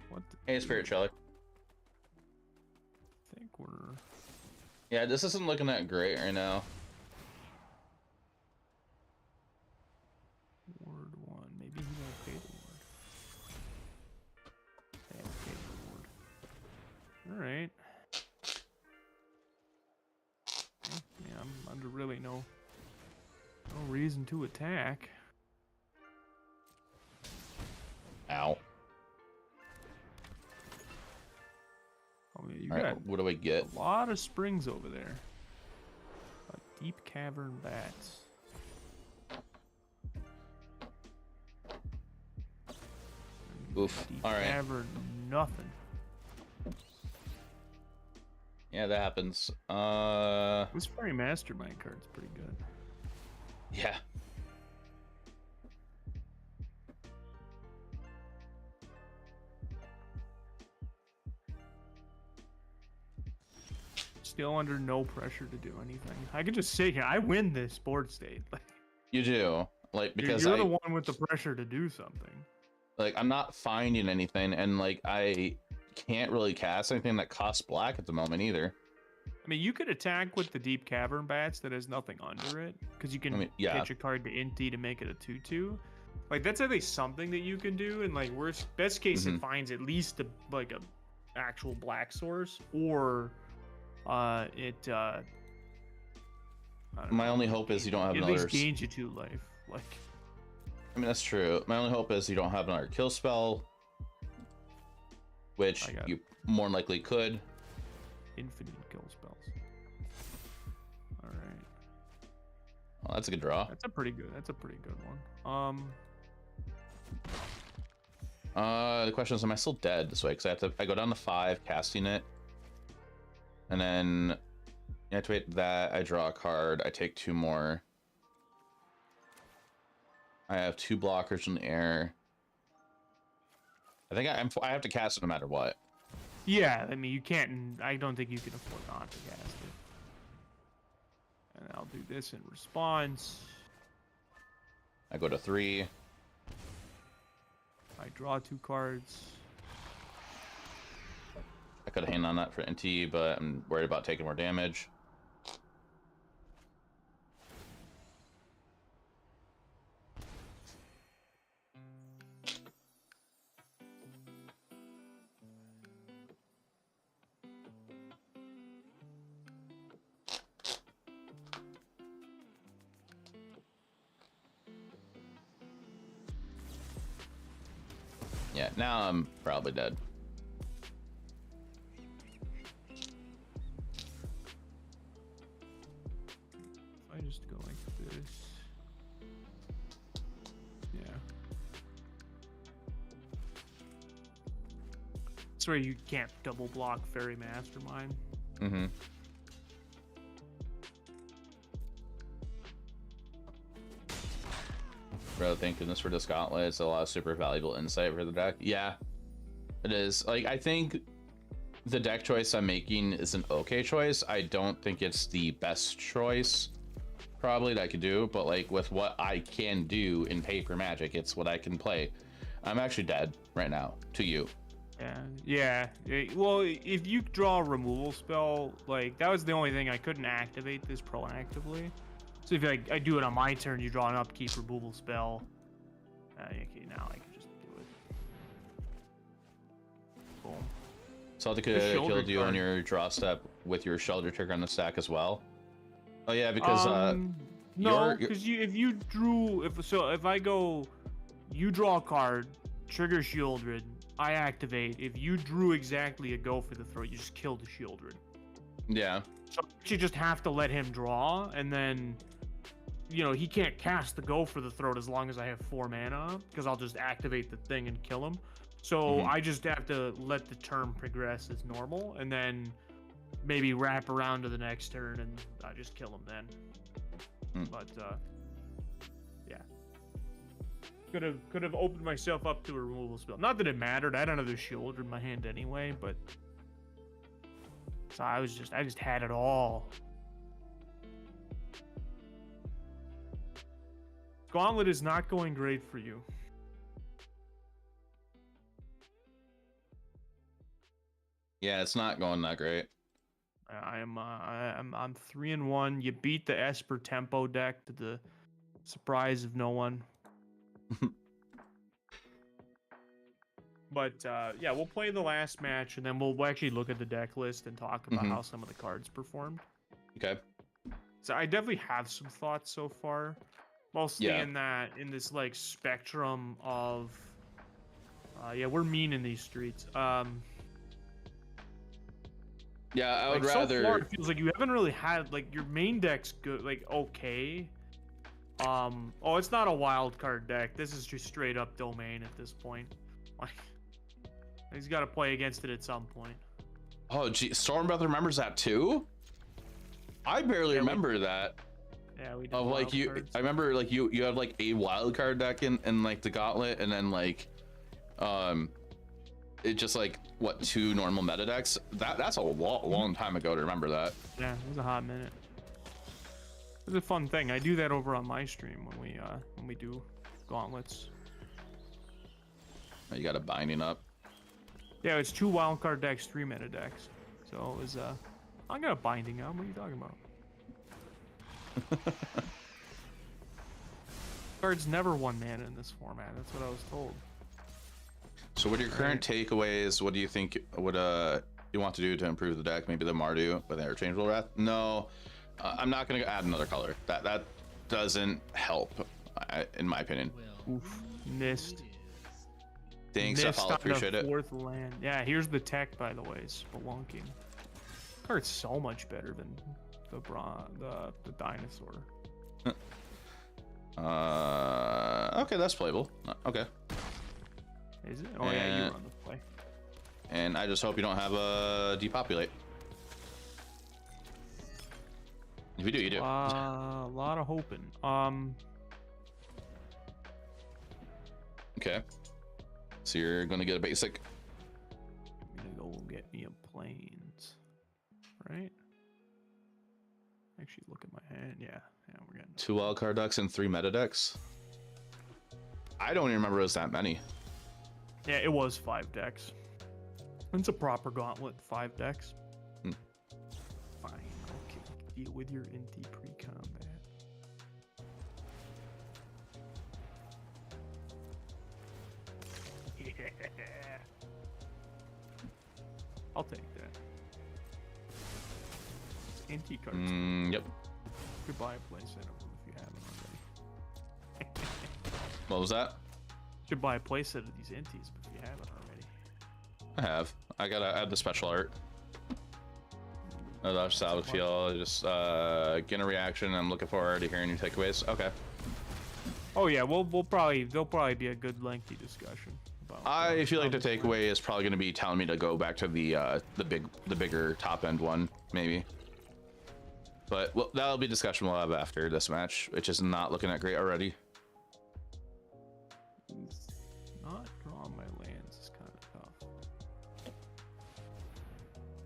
What? Hey, Spirit Cheller. I think we're. Yeah, this isn't looking that great right now. Ward 1. Maybe he won't pay the ward. They haven't paid the ward. Alright. Yeah, I'm under really no reason to attack. Ow. Oh, yeah, you All got right, what do we get? a lot of springs over there. Deep cavern bats. Oof. Deep All right. cavern, nothing. Yeah, that happens. This Fairy Mastermind card's pretty good. Yeah. Still under no pressure to do anything. I could just sit here. I win this board state. You do. Like, because you're the one with the pressure to do something. like, I'm not finding anything, and like, I can't really cast anything that costs black at the moment either. I mean, you could attack with the Deep Cavern Bats that has nothing under it, because you can yeah. pitch a card to Inti to make it a 2/2. Like, that's at least something that you can do, and like best case it finds at least a actual black source, or I don't My know, only hope is you don't have at another. least gains you 2 life. Like, I mean, that's true. My only hope is you don't have another kill spell, which you more than likely could. infinite kill spells. All right. Oh, that's a good draw. That's a pretty good one. The question is, am I still dead this way? Because I go down to 5, casting it, and then you activate that. I draw a card. I take 2 more. I have 2 blockers in the air. I think I have to cast it no matter what. Yeah, I mean, you can't. I don't think you can afford not to cast it. And I'll do this in response. I go to 3. I draw 2 cards. I could hang on that for NT, but I'm worried about taking more damage. Yeah, now I'm probably dead. If I just go like this. Yeah. That's where you can't double block Fairy Mastermind. Mm-hmm. Bro, thank goodness for this gauntlet. It's a lot of super valuable insight for the deck. Yeah, it is. Like, I think the deck choice I'm making is an okay choice. I don't think it's the best choice. probably that I could do, but like with what I can do in paper Magic, it's what I can play. I'm actually dead right now to you. Yeah. Well, if you draw a removal spell, like that was the only thing I couldn't activate this proactively. So if I do it on my turn, you draw an upkeep removal spell. Okay, now I can just do it. Boom. Celtic could have killed you on your draw step with your Shelter trigger on the stack as well. Oh yeah, because no, because if I go, you draw a card, trigger Shieldred, I activate. If you drew exactly a go for the throw, you just kill the Shieldred. Yeah. So you just have to let him draw, and then, you know, he can't cast the go for the throat as long as I have 4 mana, because I'll just activate the thing and kill him. So I just have to let the turn progress as normal, and then maybe wrap around to the next turn, and I just kill him then. But yeah, could have opened myself up to a removal spell. Not that it mattered. I had another shield in my hand anyway, but so I just had it all. Gauntlet is not going great for you. Yeah, it's not going that great. I'm 3-1. You beat the Esper Tempo deck to the surprise of no one. But yeah, we'll play the last match, and then we'll actually look at the deck list and talk about how some of the cards performed. Okay. So I definitely have some thoughts so far, mostly in this like spectrum of yeah, we're mean in these streets. Yeah, I would like, rather. So far, it feels like you haven't really had like your main deck's good, like okay. Oh, it's not a wild card deck. This is just straight up domain at this point. Like, he's got to play against it at some point. Oh, gee, Stormbrother remembers that too. I barely remember that. Yeah, we did. Of like you, cards. I remember like you have like a wild card deck in like the Gauntlet, and then like, it just like what 2 normal meta decks. That's a long time ago to remember that. Yeah, it was a hot minute. It's a fun thing. I do that over on my stream when we do gauntlets. You got a binding up. Yeah, it's 2 wildcard decks, 3 meta decks. So it was I got a binding up. What are you talking about? Cards never 1 mana in this format. That's what I was told. So what are your current takeaways? What do you think would you want to do to improve the deck? Maybe the Mardu with interchangeable wrath? No, I'm not going to add another color. That doesn't help, in my opinion. Well, Oof, missed. Thanks, Missed I'll on appreciate the it. 4th land. Yeah, here's the tech, by the way. Spelunking. Card's so much better than the dinosaur. Okay, that's playable. Okay. Is it? Oh yeah, you were on the play. And I just hope you don't have a depopulate. If you do, you do. A lot of hoping. Okay. So you're gonna get a basic. I'm gonna go get me a plains. Right? Actually, look at my hand. Yeah, we're getting 2 wildcard decks and 3 meta decks. I don't even remember it was that many. Yeah, it was 5 decks. It's a proper gauntlet, 5 decks. Fine, okay. Deal with your NT pre-combat. Yeah. I'll take that. It's NT cards. Yep. Goodbye, playset of them if you haven't already. What was that? Should buy a playset of these inties if you haven't already. I have. I gotta add the special art. That's salad feel. Just getting a reaction. I'm looking forward to hearing your takeaways. Okay. Oh yeah, there'll probably be a good lengthy discussion about. I feel like the takeaway is probably going to be telling me to go back to the bigger top end one, maybe. But well, that'll be discussion we'll have after this match, which is not looking that great already. Not drawing my lands is kind of tough.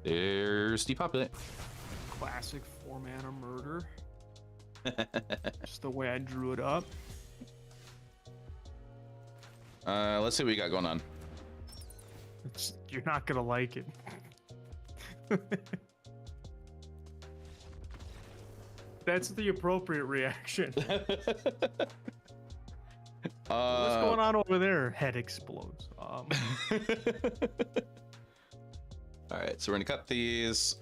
There's depopulate. Classic 4-mana murder. Just the way I drew it up. Let's see what we got going on. You're not gonna like it. That's the appropriate reaction. What's going on over there? Head explodes. All right, so we're gonna cut these.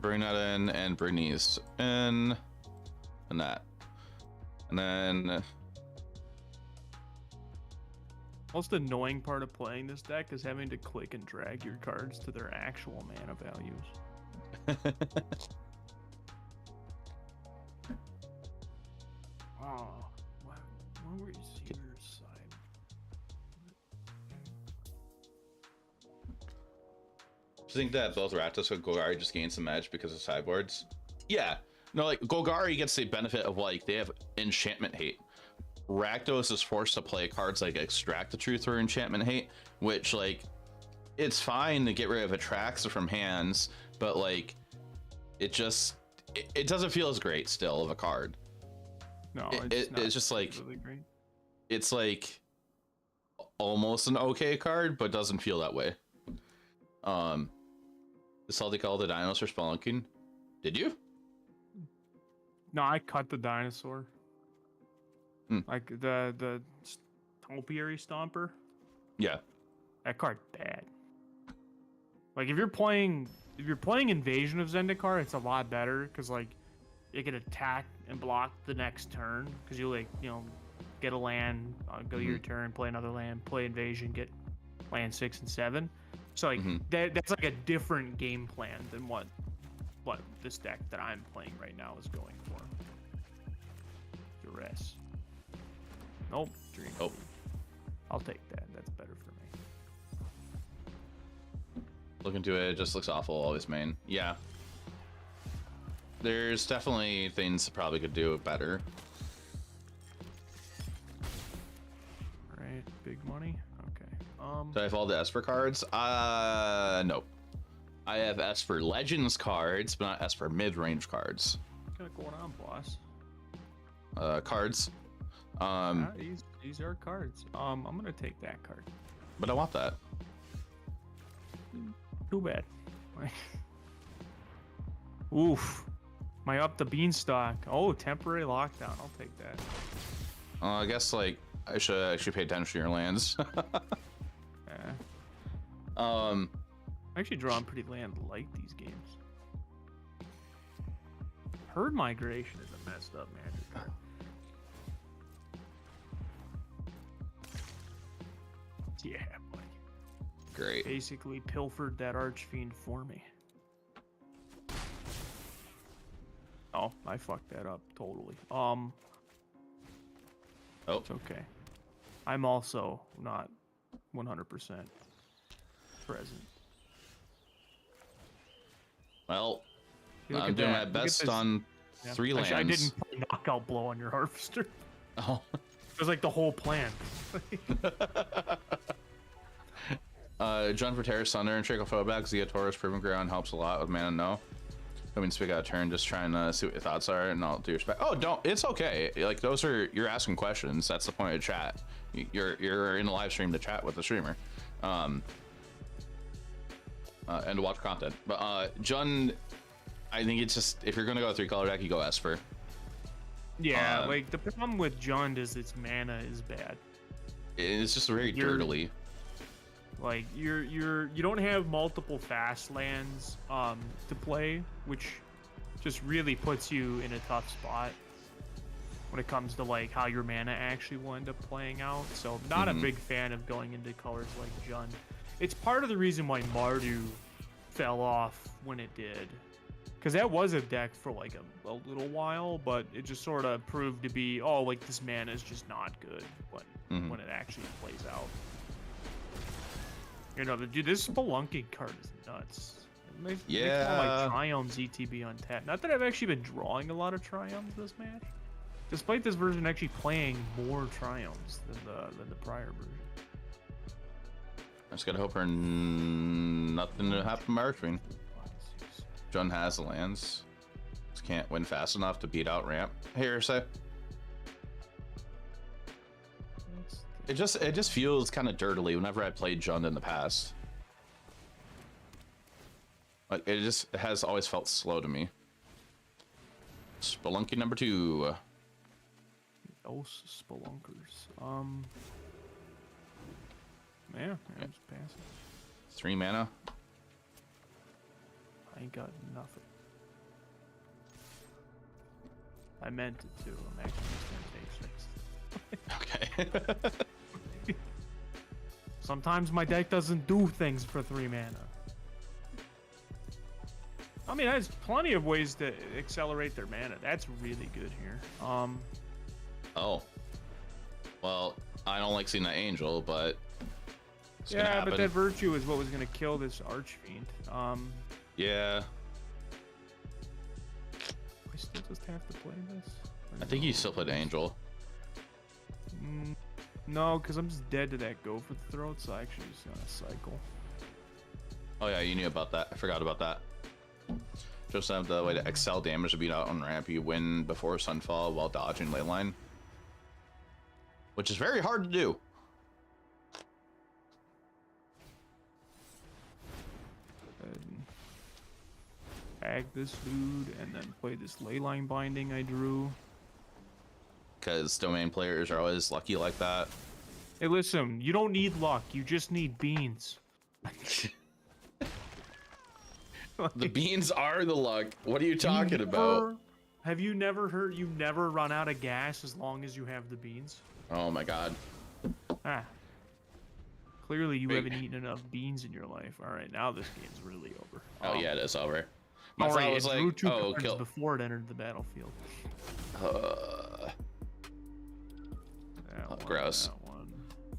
Bring that in and bring these in, and that, and then. Most annoying part of playing this deck is having to click and drag your cards to their actual mana values. Oh, why were you seeing your side? Do you think that both Rakdos and Golgari just gain some edge because of sideboards? Yeah, no, like Golgari gets the benefit of like they have enchantment hate. Rakdos is forced to play cards like Extract the Truth or Enchantment Hate, which like it's fine to get rid of Attracts from hands, but like it just it doesn't feel as great still of a card. No, it's just like really great. It's like almost an okay card, but doesn't feel that way. The Salty Call the Dinos for Spelunking. Did you? No, I cut the dinosaur. Like the Topiary Stomper. Yeah. That card bad. Like if you're playing Invasion of Zendikar, it's a lot better because like it can attack and block the next turn because you like get a land, go your turn, play another land, play Invasion, get land 6 and 7. So like that's like a different game plan than what this deck that I'm playing right now is going for. Duress. Nope. Dream. Oh. I'll take that. That's better for me. Look into it. It just looks awful. Always main. Yeah. There's definitely things that probably could do it better. Right. Big money. Okay. Do I have all the Esper cards? No. I have Esper Legends cards, but not Esper mid-range cards. What's kind of going on, boss? Cards. These are cards. I'm gonna take that card. But I want that. Too bad. Oof. My up the beanstalk. Oh, temporary lockdown. I'll take that. I guess like I should actually pay attention to your lands. Yeah. I actually draw pretty land light these games. Herd Migration is a messed up magic card. Yeah, buddy. Great. Basically pilfered that Archfiend for me. Oh, I fucked that up totally. Oh. It's okay. I'm also not 100% present. Well, Look I'm at doing that. my Look at best this. on Yeah. 3 lands. Actually, I didn't play Knockout Blow on your Harvester. Oh. It was like the whole plan. John for Terra Thunder and Trickle Phobag, Zia Taurus Proving Ground helps a lot with mana no. I mean, speak out of turn, just trying to see what your thoughts are, and I'll do respect. Oh, don't. It's okay. Like those are you're asking questions. That's the point of chat. You're in a live stream to chat with the streamer, and to watch content. But John, I think it's just if you're gonna go 3-color deck, you go Esper. Yeah, like the problem with Jund is its mana is bad. It's just very You're- dirtily. Like you don't have multiple fast lands to play, which just really puts you in a tough spot when it comes to like how your mana actually will end up playing out. So not a big fan of going into colors like Jund. It's part of the reason why Mardu fell off when it did. Because that was a deck for like a little while, but it just sort of proved to be, oh, like this mana is just not good when it actually plays out. You know, dude, this Spelunking card is nuts. It makes me want, like Triomes ETB on tap. Not that I've actually been drawing a lot of Triomes this match, despite this version actually playing more Triomes than the prior version. I just gotta hope for nothing to happen to Archfiend. John has the lands. can't win fast enough to beat out ramp here, say. It just feels kind of dirtily whenever I played Jund in the past. Like it has always felt slow to me. Spelunky number 2. Else spelunkers. Yeah, just pass it. 3 mana. I ain't got nothing. I meant it to. I'm actually just gonna take 6. Okay. Sometimes my deck doesn't do things for 3 mana. I mean, there's plenty of ways to accelerate their mana. That's really good here. Oh. Well, I don't like seeing that angel, but it's gonna yeah, happen. but that virtue is what was gonna kill this archfiend. Yeah. I still just have to play this. I think you still played angel. No, because I'm just dead to that go for the throat, so I actually just gonna cycle. Oh yeah, you knew about that. I forgot about that. Just have the way to excel damage to beat out on ramp. You win before Sunfall while dodging leyline, which is very hard to do. Tag this dude and then play this leyline binding I drew. Because domain players are always lucky like that. Hey, listen, you don't need luck. You just need beans. The beans are the luck. What are you talking about? Have you never heard you never run out of gas as long as you have the beans? Oh my god. Ah. Clearly you Wait. haven't eaten enough beans in your life. Alright, now this game's really over. Oh yeah, it is over. My Alright, thought was it like, drew 2 oh, cards kill. before it entered the battlefield. That one, gross. That one,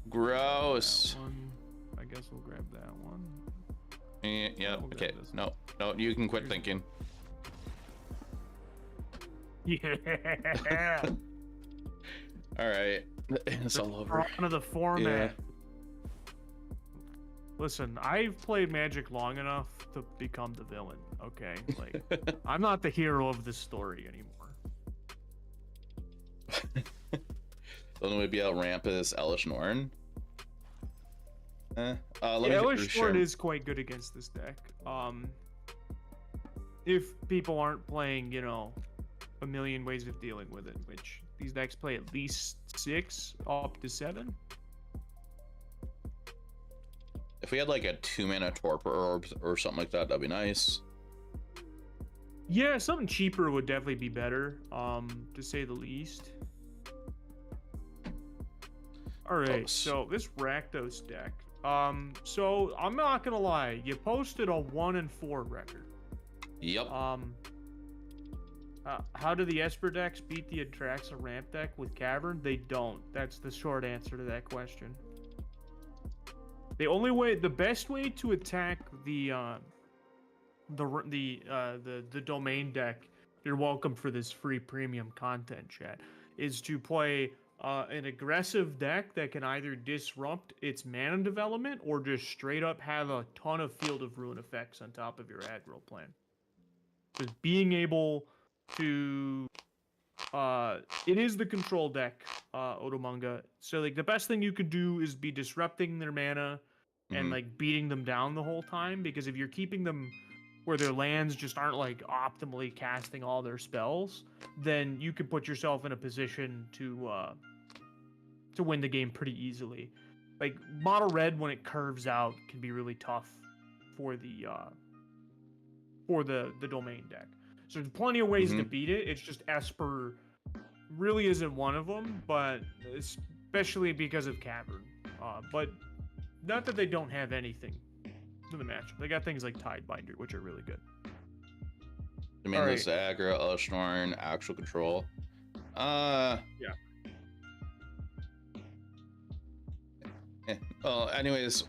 Gross. that one. I guess we'll grab that one. Yeah, We'll okay. grab this No, you can quit thinking. Yeah. All right. It's all over. Front of the format. Listen, I've played Magic long enough to become the villain. Okay, like I'm not the hero of this story anymore. The only way to be out ramp is Elish Norn. Let me Elish share- Norn is quite good against this deck. If people aren't playing, you know, a million ways of dealing with it, which these decks play at least 6 up to 7. If we had like a 2-mana torpor orb or something like that, that'd be nice. Yeah, something cheaper would definitely be better, to say the least. Alright, so this Rakdos deck. So I'm not gonna lie, you posted a 1-4 record. Yep. How do the Esper decks beat the Atraxa ramp deck with Cavern? They don't. That's the short answer to that question. The best way to attack the domain deck, you're welcome for this free premium content, chat, is to play an aggressive deck that can either disrupt its mana development or just straight up have a ton of Field of Ruin effects on top of your aggro plan. Just being able to it is the control deck, Otomanga. So like the best thing you could do is be disrupting their mana and like beating them down the whole time, because if you're keeping them where their lands just aren't like optimally casting all their spells, then you could put yourself in a position to win the game pretty easily. Like mono red, when it curves out, can be really tough for the domain deck. So there's plenty of ways to beat it. It's just Esper really isn't one of them, but especially because of Cavern. But not that they don't have anything in the matchup. They got things like Tidebinder, which are really good. I mean, this aggro, Elish Norn, actual control. Yeah. Well, anyways,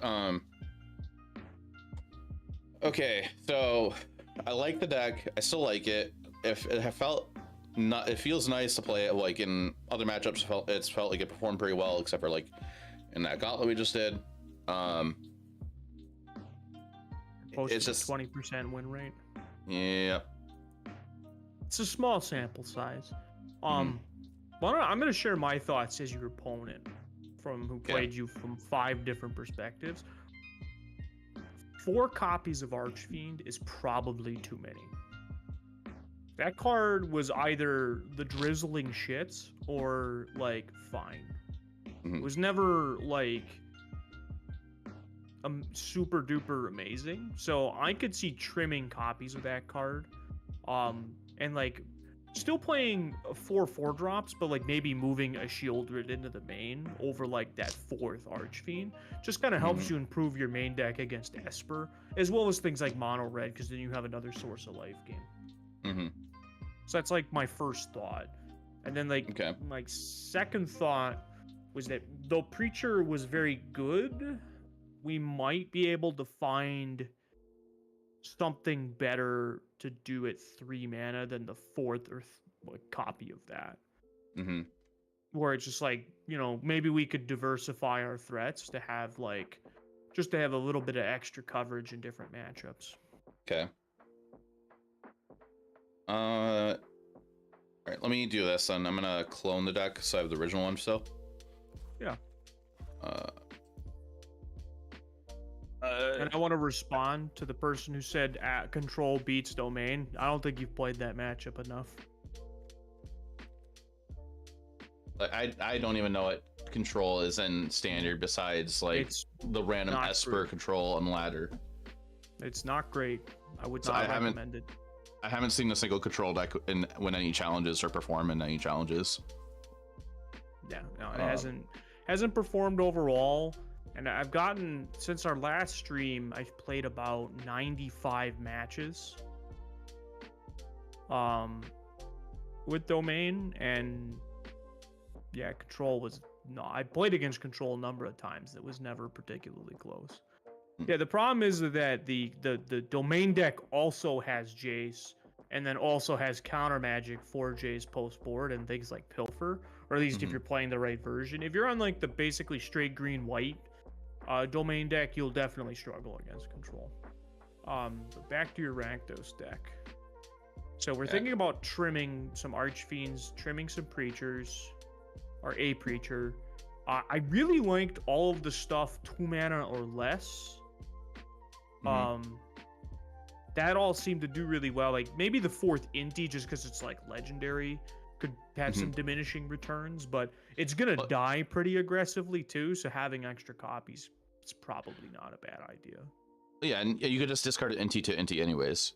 okay, so I like the deck. I still like it. If it feels nice to play it. Like in other matchups, it's felt like it performed pretty well, except for like in that gauntlet we just did. Posted It's just 20% win rate. Yeah. It's a small sample size. I'm gonna share my thoughts as your opponent, who played you from 5 different perspectives. 4 copies of Archfiend is probably too many. That card was either the drizzling shits or like fine. It was never like super duper amazing. So I could see trimming copies of that card, and like still playing 4/4 drops, but like maybe moving a Shieldred into the main over like that 4th Archfiend just kind of helps you improve your main deck against Esper, as well as things like mono red, because then you have another source of life gain. So that's like my first thought, and then like my second thought was that though Preacher was very good, we might be able to find something better to do at 3 mana than the 4th or copy of that. Where it's just like, you know, maybe we could diversify our threats to have like, just to have a little bit of extra coverage in different matchups. Okay. All right, let me do this, and I'm gonna clone the deck so I have the original one still. Yeah. And I want to respond to the person who said control beats domain. I don't think you've played that matchup enough. Like I don't even know what control is in standard besides like the random Esper control and ladder. It's not great. I would not recommend it. I haven't seen a single control deck win any challenges or perform in any challenges. Yeah, no, it hasn't performed overall. And I've gotten, since our last stream, I've played about 95 matches with domain, and yeah, control was I played against control a number of times. It was never particularly close. Yeah, the problem is that the domain deck also has Jace, and then also has counter magic for Jace post board and things like Pilfer, or at least if you're playing the right version. If you're on like the basically straight green white domain deck, you'll definitely struggle against control. But back to your Rakdos deck. So we're thinking about trimming some Archfiends, trimming some Preachers, or a Preacher. I really liked all of the stuff 2 mana or less. That all seemed to do really well. Like maybe the 4th Inti, just because it's like legendary, could have some diminishing returns, but it's gonna die pretty aggressively too. So having extra copies, it's probably not a bad idea. Yeah, and you could just discard it Inti to Inti anyways.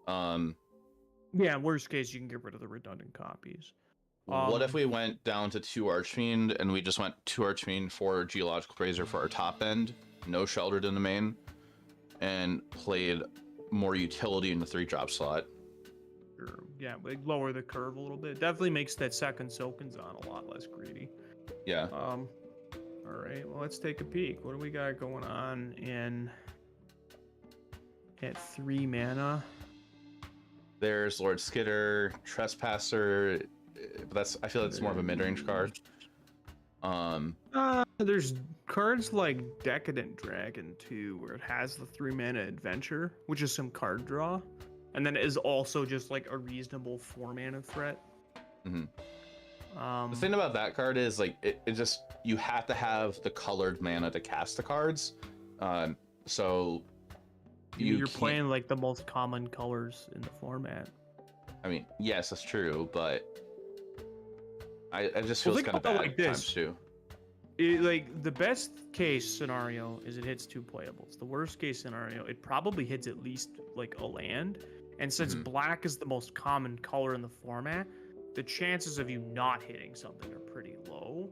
Yeah, worst case, you can get rid of the redundant copies. What if we went down to 2 Archfiend and we just went 2 Archfiend, 4 Geological Brazier for our top end, no Sheltered in the main, and played more utility in the 3-drop slot? Sure. Yeah, like lower the curve a little bit. Definitely makes that second Silkenzon a lot less greedy. Yeah. All right. Well, let's take a peek. What do we got going on at 3 mana? There's Lord Skitter, Trespasser. But I feel like it's more of a mid-range card. There's cards like Decadent Dragon too, where it has the 3 mana adventure, which is some card draw, and then it is also just like a reasonable 4 mana threat. The thing about that card is like it just, you have to have the colored mana to cast the cards. So you're playing like the most common colors in the format. I mean, yes, that's true, but I just feel it's kind of bad like this. times too. Like the best case scenario is it hits 2 playables. The worst case scenario, it probably hits at least like a land. And since black is the most common color in the format, the chances of you not hitting something are pretty low.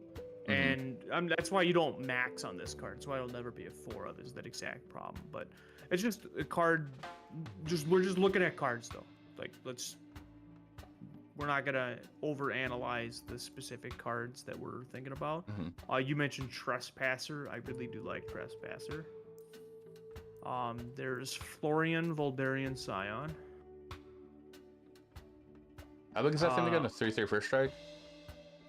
And that's why you don't max on this card. That's why it'll never be a 4 is that exact problem. But it's just a card. We're just looking at cards though. Like we're not gonna overanalyze the specific cards that we're thinking about. You mentioned Trespasser. I really do like Trespasser. There's Florian Voldarian Scion. How big is that thing again? A 3/3 first strike?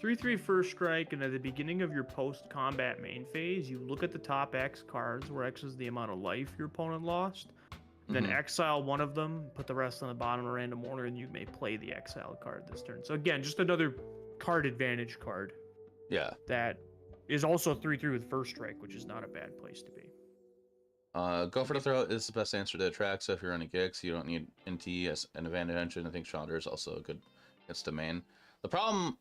3/3 first strike, and at the beginning of your post-combat main phase, you look at the top X cards, where X is the amount of life your opponent lost, Then Mhm. exile one of them, put the rest on the bottom of random order, and you may play the exile card this turn. So again, just another card advantage card Yeah. that is also 3/3 with first strike, which is not a bad place to be. Go for the throw is the best answer to attract. So if you're running Gix, you don't need NT as an advantage engine. I think Chandra is also a good against domain. The problem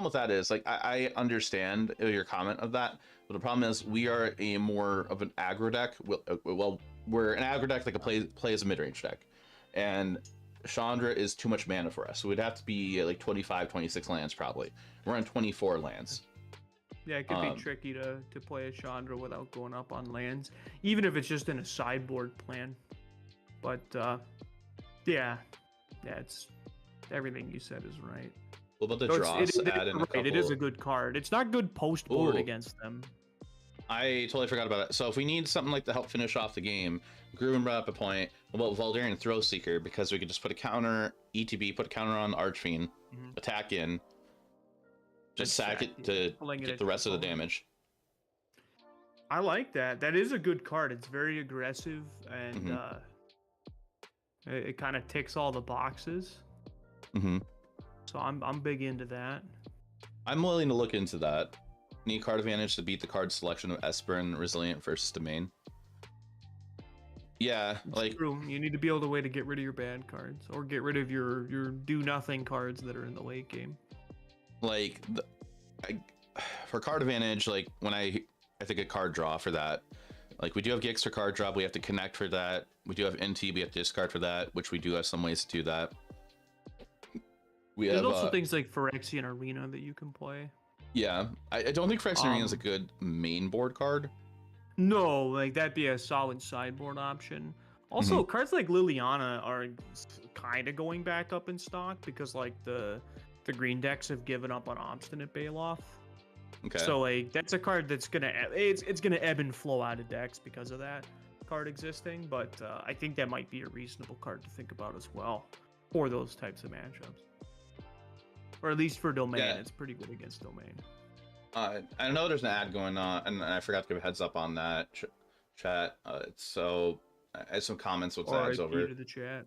with that is like I understand your comment of that, but the problem is we are a more of an aggro deck. Well, we're an aggro deck that can play as a mid range deck, and Chandra is too much mana for us. So we'd have to be like 25, 26 lands probably. We're on 24 lands. Yeah, it could be tricky to play a Chandra without going up on lands, even if it's just in a sideboard plan. But yeah, it's everything you said is right. What about the So draws? Add in a couple. it is a good card. It's not good post board Ooh. against them. I totally forgot about it. So if we need something like to help finish off the game, Gruen brought up a point about Valdarian Throwseeker, because we could just put a counter, ETB, put a counter on Archfiend, attack in, just sack it to get the rest of the damage. I like that. That is a good card. It's very aggressive, and it kind of ticks all the boxes. Mm-hmm. So I'm big into that. I'm willing to look into that. Need card advantage to beat the card selection of Esper and Resilient versus Domain. Yeah, It's like true. You need to be able to way to get rid of your bad cards, or get rid of your do nothing cards that are in the late game. like for card advantage, like when I think a card draw for that. Like we do have Gix for card draw, we have to connect for that. We do have NT, we have to discard for that, which we do have some ways to do that. There's also things like Phyrexian Arena that you can play. Yeah, I don't think Phyrexian Arena is a good main board card. No, like that'd be a solid sideboard option. Also, cards like Liliana are kind of going back up in stock because like the green decks have given up on Obstinate Bailoff. Okay. So like that's a card that's gonna it's gonna ebb and flow out of decks because of that card existing. But I think that might be a reasonable card to think about as well for those types of matchups. Or at least for Domain, it's pretty good against Domain. I know there's an ad going on, and I forgot to give a heads up on that chat. So I had some comments with ads over. To the chat.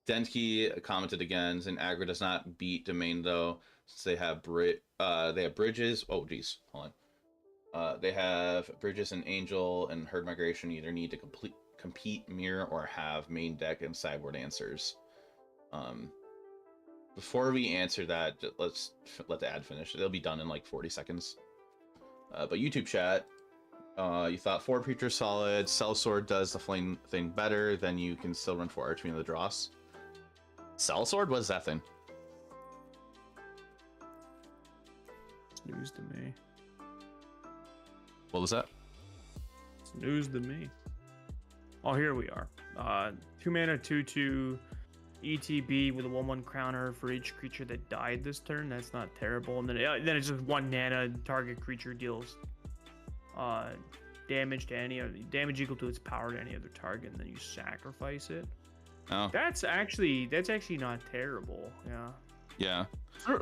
Denki commented again, saying aggro does not beat Domain though, since they have bridges. Oh geez, hold on. They have bridges and Angel and Herd Migration. Either need to compete mirror or have main deck and sideboard answers. Before we answer that, let's let the ad finish. It'll be done in like 40 seconds. But YouTube chat, you thought 4 Preacher solid, Sellsword does the flame thing better, then you can still run 4 Archfiend of the Dross. Sellsword? What is that thing? It's news to me. What was that? It's news to me. Oh, here we are. 2 mana, 2/2 ETB with a 1/1 counter for each creature that died this turn. That's not terrible. And then it's just 1 mana. Target creature deals damage to damage equal to its power to any other target, and then you sacrifice it. Oh, That's actually not terrible. Yeah. yeah.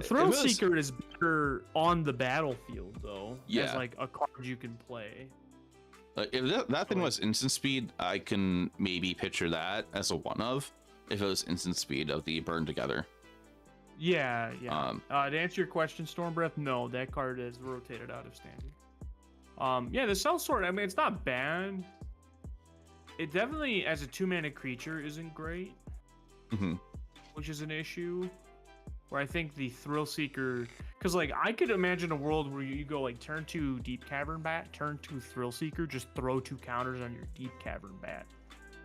Thrill Seeker is better on the battlefield though. Yeah. As like a card you can play. If that thing was instant speed, I can maybe picture that as a one of. If it was instant speed of the burn together. Yeah. To answer your question, Stormbreath, no, that card is rotated out of standard. Yeah, the Sellsword, I mean, it's not bad. It definitely, as a 2-mana creature, isn't great. Which is an issue. Where I think the Thrill Seeker, because like I could imagine a world where you go like turn 2 Deep Cavern Bat, turn 2 Thrill Seeker, just throw 2 counters on your Deep Cavern Bat.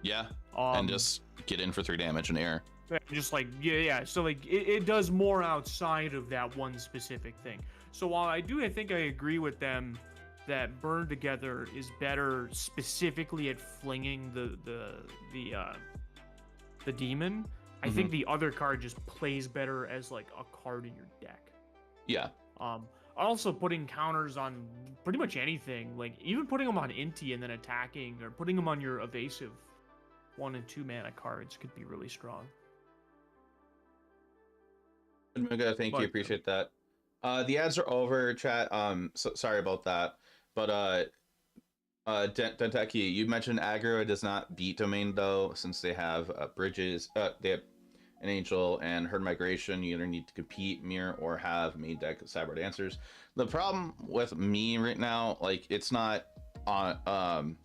Yeah. And just get in for 3 damage in air. Just like yeah. So like it does more outside of that one specific thing. So while I think I agree with them that Burn Together is better specifically at flinging the demon, I think the other card just plays better as like a card in your deck. Yeah. Also putting counters on pretty much anything, like even putting them on Inti and then attacking, or putting them on your evasive 1 and 2 mana cards could be really strong. Thank you, appreciate that. The ads are over, chat. So sorry about that, but Denteki, you mentioned aggro does not beat domain though, since they have bridges. They have an angel and herd migration. You either need to compete, mirror, or have main deck cyber dancers. The problem with me right now, like it's not on.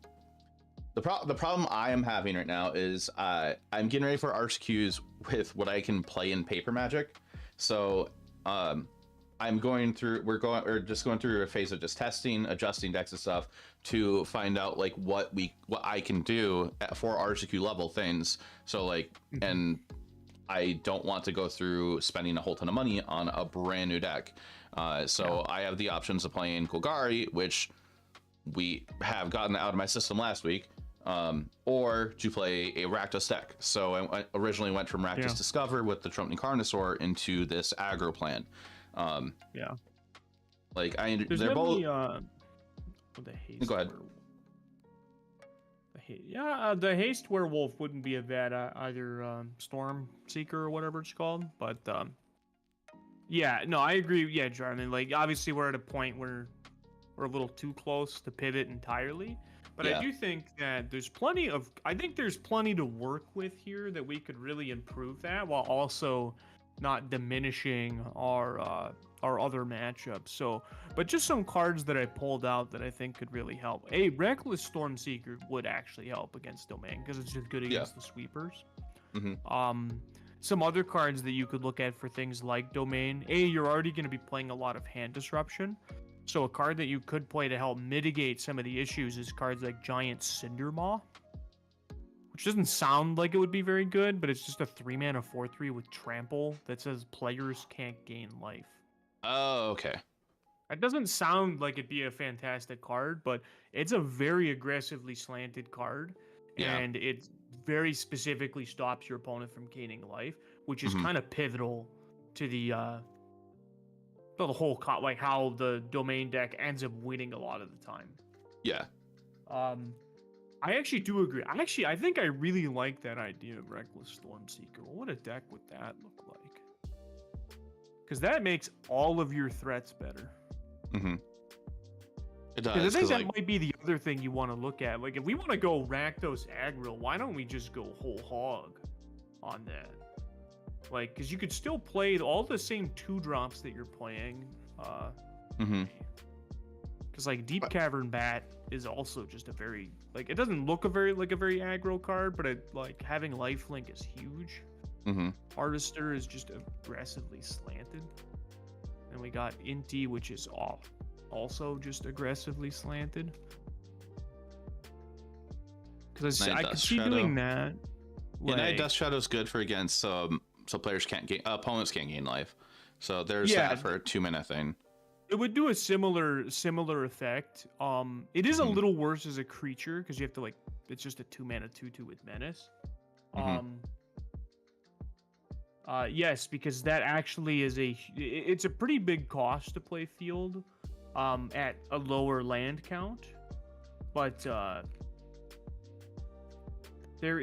The problem I am having right now is I'm getting ready for RCQs with what I can play in paper Magic. So I'm going through. We're just going through a phase of just testing, adjusting decks and stuff to find out like what I can do for RCQ level things. So like, and I don't want to go through spending a whole ton of money on a brand new deck. So I have the options of playing Golgari, which we have gotten out of my system last week, or to play a Rakdos deck. So I originally went from Rakdos Discover with the Trumping Carnosaur into this aggro plan. Like they're both. The haste Go ahead. The haste werewolf wouldn't be a bad either storm seeker or whatever it's called, but yeah, no, I agree. Yeah, Jarman, like obviously we're at a point where we're a little too close to pivot entirely, but I do think that there's plenty to work with here that we could really improve that while also not diminishing our other matchups. So, but just some cards that I pulled out that I think could really help. A Reckless Stormseeker would actually help against Domain because it's just good against the sweepers. Some other cards that you could look at for things like Domain. You're already going to be playing a lot of hand disruption. So a card that you could play to help mitigate some of the issues is cards like Giant Cindermaw, which doesn't sound like it would be very good, but it's just a 3-mana 4/3 with trample that says players can't gain life. Oh, okay. It doesn't sound like it'd be a fantastic card, but it's a very aggressively slanted card, and it very specifically stops your opponent from gaining life, which is kind of pivotal to the whole like how the Domain deck ends up winning a lot of the time. Yeah. I actually do agree. I think I really like that idea of Reckless Stormseeker. What would a deck would that look like? Because that makes all of your threats better. It does. I think that might be the other thing you want to look at. Like, if we want to go Rakdos aggro, why don't we just go whole hog on that? Like, because you could still play all the same 2-drops that you're playing. Because like Deep Cavern Bat is also just a very it doesn't look a very aggro card, but like having lifelink is huge. Harvester is just aggressively slanted, and we got Inti, which is also just aggressively slanted. Because I could see doing that. Night Dust Shadow is good for against so players can't gain, opponents can't gain life. So there's that for a 2-minute thing. It would do a similar effect. It is a little worse as a creature because you have to it's just a 2-mana 2/2 with menace. Yes, because that actually is it's a pretty big cost to play field at a lower land count, but there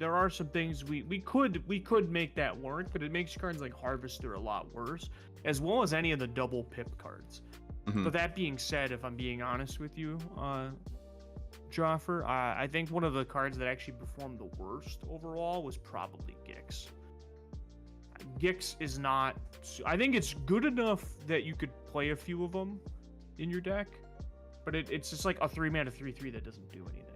are some things we could make that work, but it makes cards like Harvester a lot worse, as well as any of the double pip cards. But that being said, if I'm being honest with you, Jaffer, I think one of the cards that actually performed the worst overall was probably Gix. Gix is not... I think it's good enough that you could play a few of them in your deck, but it's just like a 3-mana 3/3 that doesn't do anything.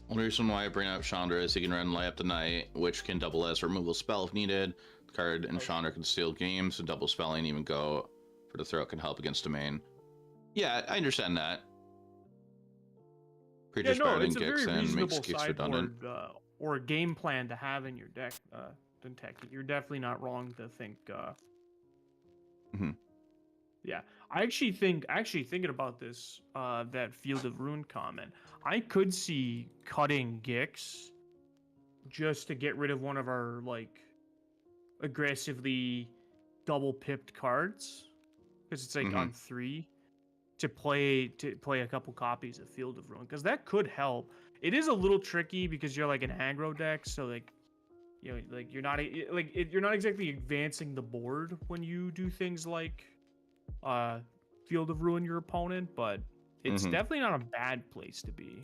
One reason why I bring up Chandra is he can run Light Up the Night, which can double as removal spell if needed. The card in Chandra can steal games, so double spelling, even go for the throat, can help against domain. Yeah, I understand that. Creatures better than Gix and makes Gix redundant. Or a game plan to have in your deck. You're definitely not wrong to think. Yeah, I actually think thinking about this, that Field of Ruin comment, I could see cutting Gix just to get rid of one of our aggressively double pipped cards, because it's on 3 to play a couple copies of Field of Ruin, because that could help. It is a little tricky because you're an aggro deck, so you're not exactly advancing the board when you do things like Field of Ruin your opponent, but it's Mhm. definitely not a bad place to be.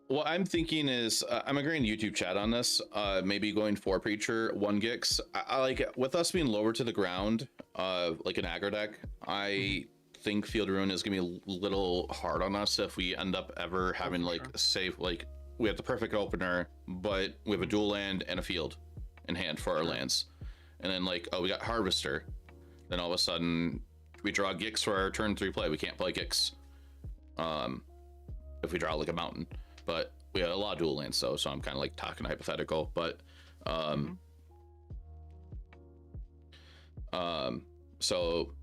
What I'm thinking is, I'm agreeing YouTube chat on this. Maybe going 4 Preacher, 1 Gix. I like it. With us being lower to the ground, like an aggro deck, I think Field of Ruin is gonna be a little hard on us if we end up ever having like save, like we have the perfect opener, but we have a dual land and a field in hand for our lands, and then like, oh, we got Harvester, then all of a sudden we draw Gix for our turn 3 play. We can't play Gix if we draw like a mountain. But we had a lot of dual lands, so I'm kind of like talking hypothetical. But so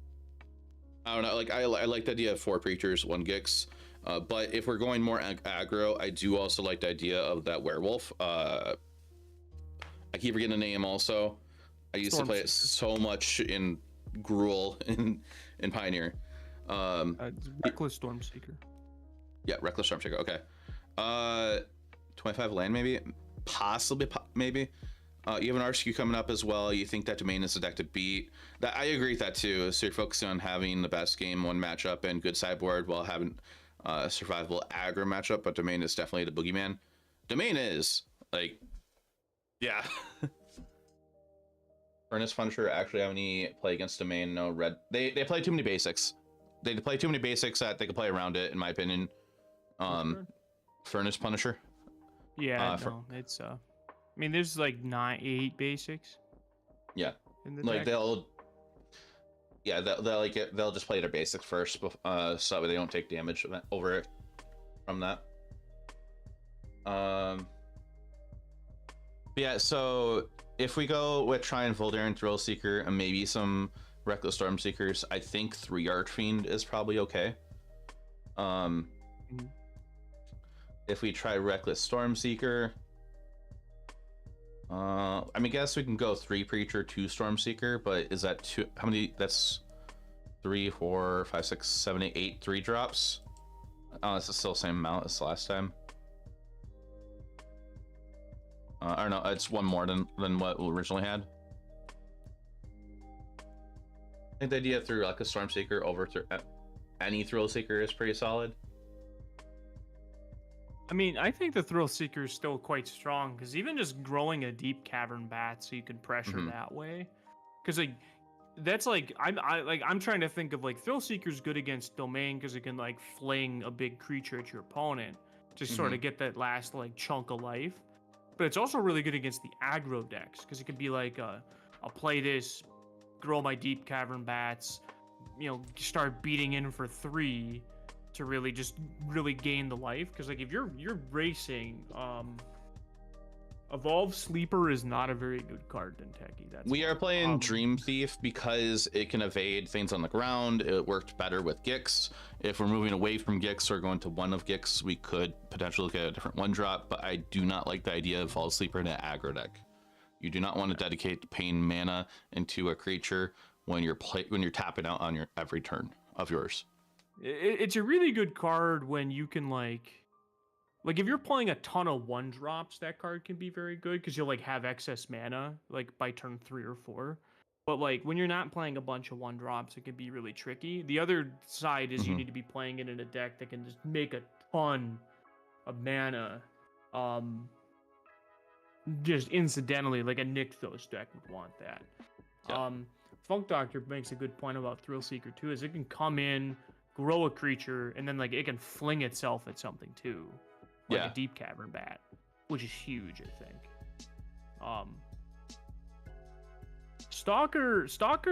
I don't know. Like I like the idea of 4 Preachers, 1 Gix. But if we're going more aggro, I do also like the idea of that werewolf. I keep forgetting the name. Also, I used to play it so much in Gruul in Pioneer. Reckless Stormseeker. Yeah, Reckless Stormseeker. Okay. 25 land, maybe, possibly, maybe. You have an RCQ coming up as well. You think that Domain is the deck to beat. That I agree with that too. So you're focusing on having the best game 1 matchup and good sideboard while having a survivable aggro matchup. But Domain is definitely the boogeyman. Domain is like, yeah. Furnace Punisher actually have any play against Domain? No red. They play too many basics. They play too many basics that they can play around it, in my opinion. Furnace Punisher. Yeah, no, it's I mean, there's like 8 basics. Yeah, in the like deck. they'll they'll just play their basics first, so that way they don't take damage over it from that. But yeah, so if we go with Try and Voldaren Thrill Seeker and maybe some Reckless Storm Seekers, I think 3 Archfiend is probably okay. If we try Reckless Stormseeker, I mean, I guess we can go 3 Preacher, 2 Stormseeker, but is that 2? How many? That's 3, 4, 5, 6, 7, 8, 8 3 drops. Oh, it's still the same amount as last time. I don't know. It's 1 more than what we originally had. I think the idea through like a Stormseeker over any Thrill Seeker is pretty solid. I mean, I think the Thrill Seeker is still quite strong because even just growing a Deep Cavern Bat so you can pressure that way, because like that's like I'm trying to think of like Thrill Seeker's good against Domain because it can like fling a big creature at your opponent to sort of get that last like chunk of life, but it's also really good against the aggro decks because it could be like I'll play this, grow my Deep Cavern Bats, you know, start beating in for 3. To really gain the life, because like if you're racing, Evolve Sleeper is not a very good card in Techie. We are playing Dream Thief because it can evade things on the ground. It worked better with Gix. If we're moving away from Gix or going to 1 of Gix, we could potentially look at a different 1-drop, but I do not like the idea of Evolve Sleeper in an aggro deck. You do not want to dedicate pain mana into a creature when you're tapping out on your every turn of yours. It's a really good card when you can like if you're playing a ton of 1-drops, that card can be very good because you'll like have excess mana like by turn 3 or 4. But like when you're not playing a bunch of 1-drops, it can be really tricky. The other side is you need to be playing it in a deck that can just make a ton of mana, just incidentally, like a Nykthos deck would want that. Yeah. Funk Doctor makes a good point about Thrill Seeker too, is it can come in, grow a creature, and then like it can fling itself at something too, like a Deep Cavern Bat, which is huge, I think. Stalker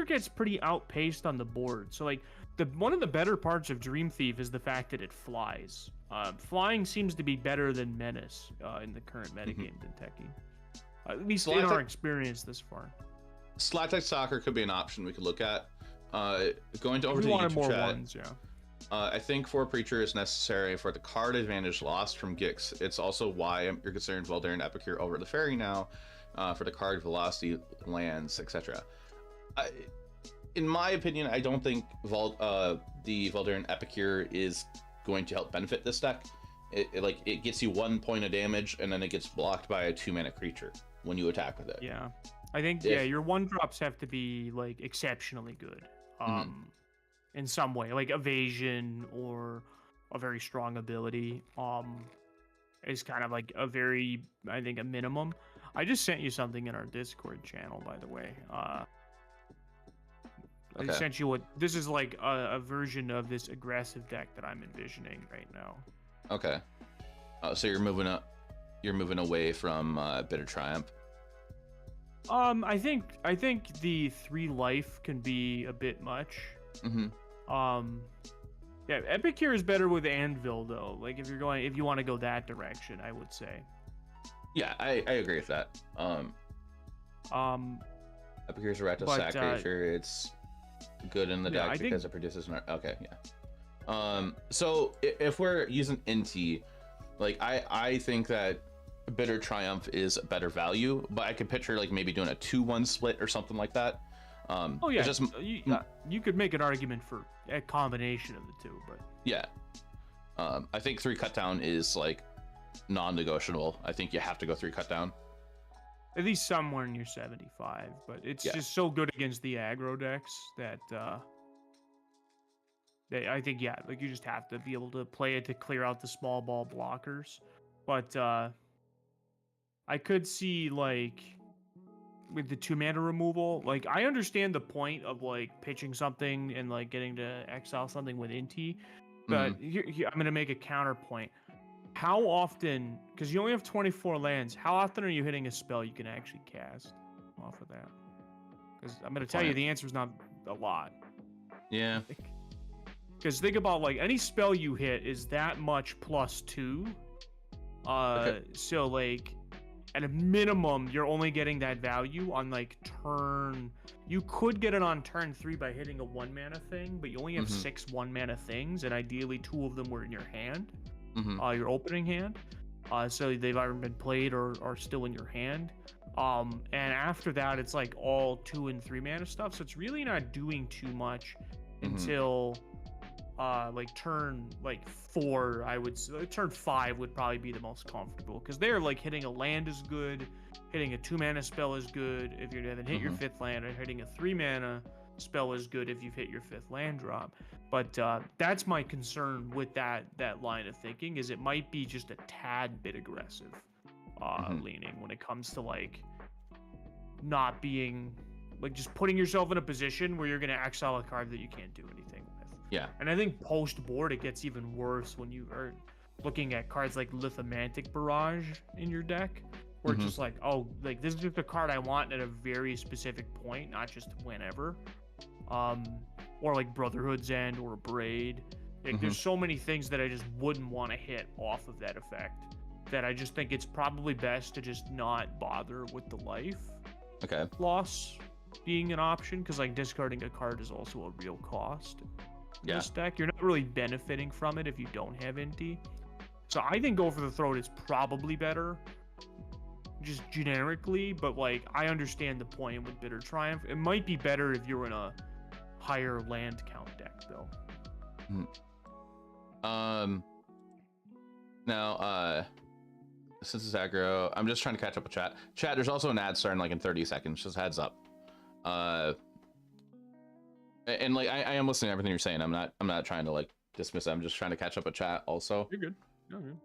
gets pretty outpaced on the board, so like one of the better parts of Dream Thief is the fact that it flies. Flying seems to be better than Menace in the current metagames in Techie, at least in our experience this far. Slack Stalker could be an option we could look at. Going to over to the YouTube more chat. ones, yeah. I think 4 Preacher is necessary for the card advantage lost from Gix. It's also why you're considering Voldaren Epicure over the Fairy now, for the card velocity, lands, etc. In my opinion, I don't think the Voldaren Epicure is going to help benefit this deck. It gets you 1 point of damage, and then it gets blocked by a 2-mana creature when you attack with it. Yeah, I think your 1-drops have to be like exceptionally good. in some way, like evasion or a very strong ability. Is kind of like a very, I think, a minimum. I just sent you something in our Discord channel, by the way. I Okay. sent you this is like a version of this aggressive deck that I'm envisioning right now. Okay. So you're moving up. You're moving away from Bitter Triumph. I think the 3 life can be a bit much. Yeah, Epicure is better with Anvil though. Like if you want to go that direction, I would say. Yeah, I agree with that. Epicure's a Rakdos sack creature. It's good in the deck because it produces okay, yeah. So if we're using Inti, like I think that Bitter Triumph is a better value, but I could picture like maybe doing a 2-1 split or something like that. Oh yeah, just, you could make an argument for a combination of the two, but yeah. I think 3 cut down is like non-negotiable. I think you have to go 3 cut down. At least somewhere near 75, but it's just so good against the aggro decks that I think, yeah, like you just have to be able to play it to clear out the small ball blockers. But I could see, like, with the 2-mana removal, like, I understand the point of, like, pitching something and, like, getting to exile something with Inti, but here, I'm going to make a counterpoint. How often, because you only have 24 lands, how often are you hitting a spell you can actually cast off of that? Because I'm going to tell you the answer is not a lot. Yeah. Because think about, like, any spell you hit is that much +2. So, like, at a minimum, you're only getting that value on, like, turn... You could get it on turn 3 by hitting a 1-mana thing, but you only have 6 1-mana things, and ideally 2 of them were in your hand. Your opening hand, so they've either been played or are still in your hand. And after that, it's like all 2 and 3 mana stuff. So it's really not doing too much until like turn 4. I would say turn 5 would probably be the most comfortable because they're like hitting a land is good, hitting a 2-mana spell is good if you haven't hit your 5th land, or hitting a 3-mana spell is good if you've hit your 5th land drop. But that's my concern with that line of thinking, is it might be just a tad bit aggressive leaning when it comes to like not being like just putting yourself in a position where you're going to exile a card that you can't do anything with. Yeah. And I think post board it gets even worse when you are looking at cards like Lithomantic Barrage in your deck, where it's just like, oh, like this is just a card I want at a very specific point, not just whenever. Or like Brotherhood's End or Braid. Like there's so many things that I just wouldn't want to hit off of that effect, that I just think it's probably best to just not bother with the life loss being an option, because like discarding a card is also a real cost in this deck. You're not really benefiting from it if you don't have Inti. So I think Go for the Throat is probably better just generically, but like I understand the point with Bitter Triumph. It might be better if you're in a higher land count deck though. Now since it's aggro, I'm just trying to catch up with chat. There's also an ad starting like in 30 seconds, just heads up. And like I am listening to everything you're saying. I'm not trying to like dismiss it. I'm just trying to catch up with chat also. You're good. You're good.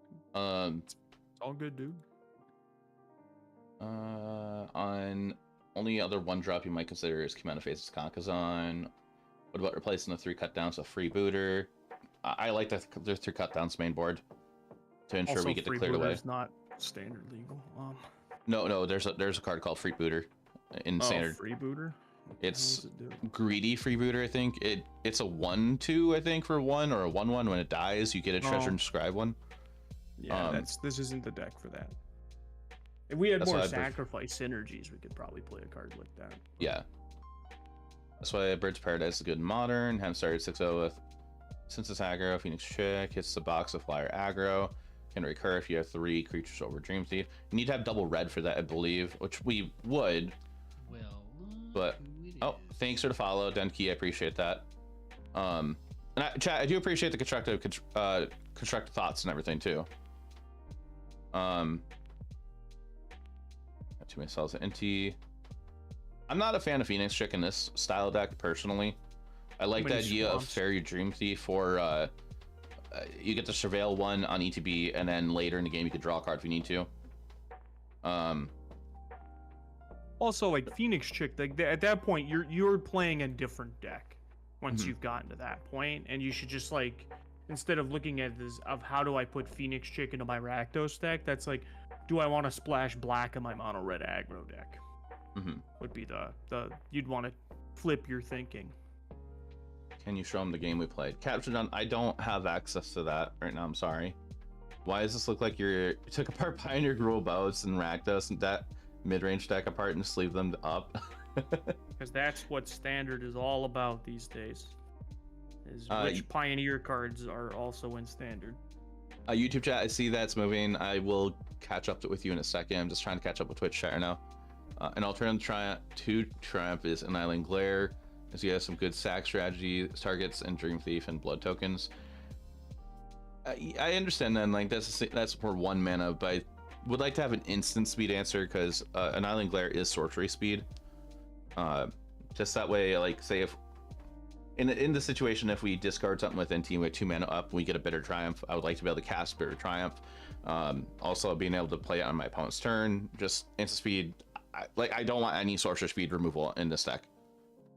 It's all good, dude. On only other 1-drop you might consider is Commander Faces Kankazan. What about replacing the 3 cut downs with Freebooter? I like the 3 cut downs main board to ensure also, we get to clear away. It's not standard legal. No, there's a card called Freebooter in standard. Freebooter? It's greedy Freebooter, I think. It's a 1/2, I think, for 1, or a 1/1. When it dies, you get a treasure and scribe 1. Yeah, this isn't the deck for that. If we had more sacrifice synergies, we could probably play a card like that. Yeah. That's why Bird's Paradise is good in Modern. Haven't started 6-0 with since it's aggro. Phoenix Chick hits the box of flyer aggro. Can recur if you have 3 creatures over Dream Thief. You need to have double red for that, I believe, which we would. Well, but thanks for the follow, Denki. I appreciate that. And chat, I do appreciate the constructive thoughts and everything too. Got too many cells at NT. I'm not a fan of Phoenix Chick in this style deck personally. I like the Many idea of swamps. Fairy Dream Thief for you get to surveil one on ETB, and then later in the game you could draw a card if you need to. Also, like Phoenix Chick, like at that point, you're playing a different deck once you've gotten to that point, and you should just like, instead of looking at this of how do I put Phoenix Chick into my Rakdos deck, that's like, do I want to splash black in my mono red aggro deck? Would be the you'd want to flip your thinking. Can you show them the game we played? Captured on. I don't have access to that right now. I'm sorry. Why does this look like you took apart Pioneer Gruul Boats and Rakdos and that mid-range deck apart and sleeve them up? Because that's what Standard is all about these days. Is which Pioneer cards are also in Standard. YouTube chat, I see that's moving. I will catch up with you in a second. I'm just trying to catch up with Twitch chat right now. An alternative to Triumph is an Island Glare, as you have some good sack strategy targets and Dream Thief and Blood tokens. I understand that, like that's for 1 mana, but I would like to have an instant speed answer because an Island Glare is sorcery speed. Just that way, like say if in the situation if we discard something with NT with 2 mana up, we get a Bitter Triumph. I would like to be able to cast Bitter Triumph. Also being able to play it on my opponent's turn, just instant speed. I don't want any sorcerer speed removal in this deck,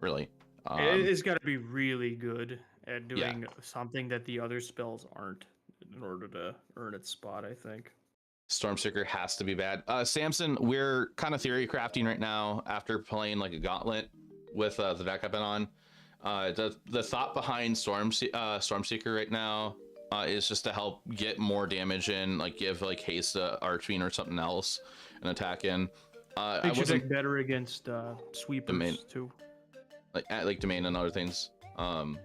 really. It's got to be really good at doing something that the other spells aren't in order to earn its spot, I think. Stormseeker has to be bad. Samson, we're kind of theory crafting right now after playing like a gauntlet with the deck I've been on. The thought behind Stormseeker right now is just to help get more damage in, like give like haste to Archfiend or something else and attack in. I wasn't better against sweepers Domain. too. Like Domain and other things. Don't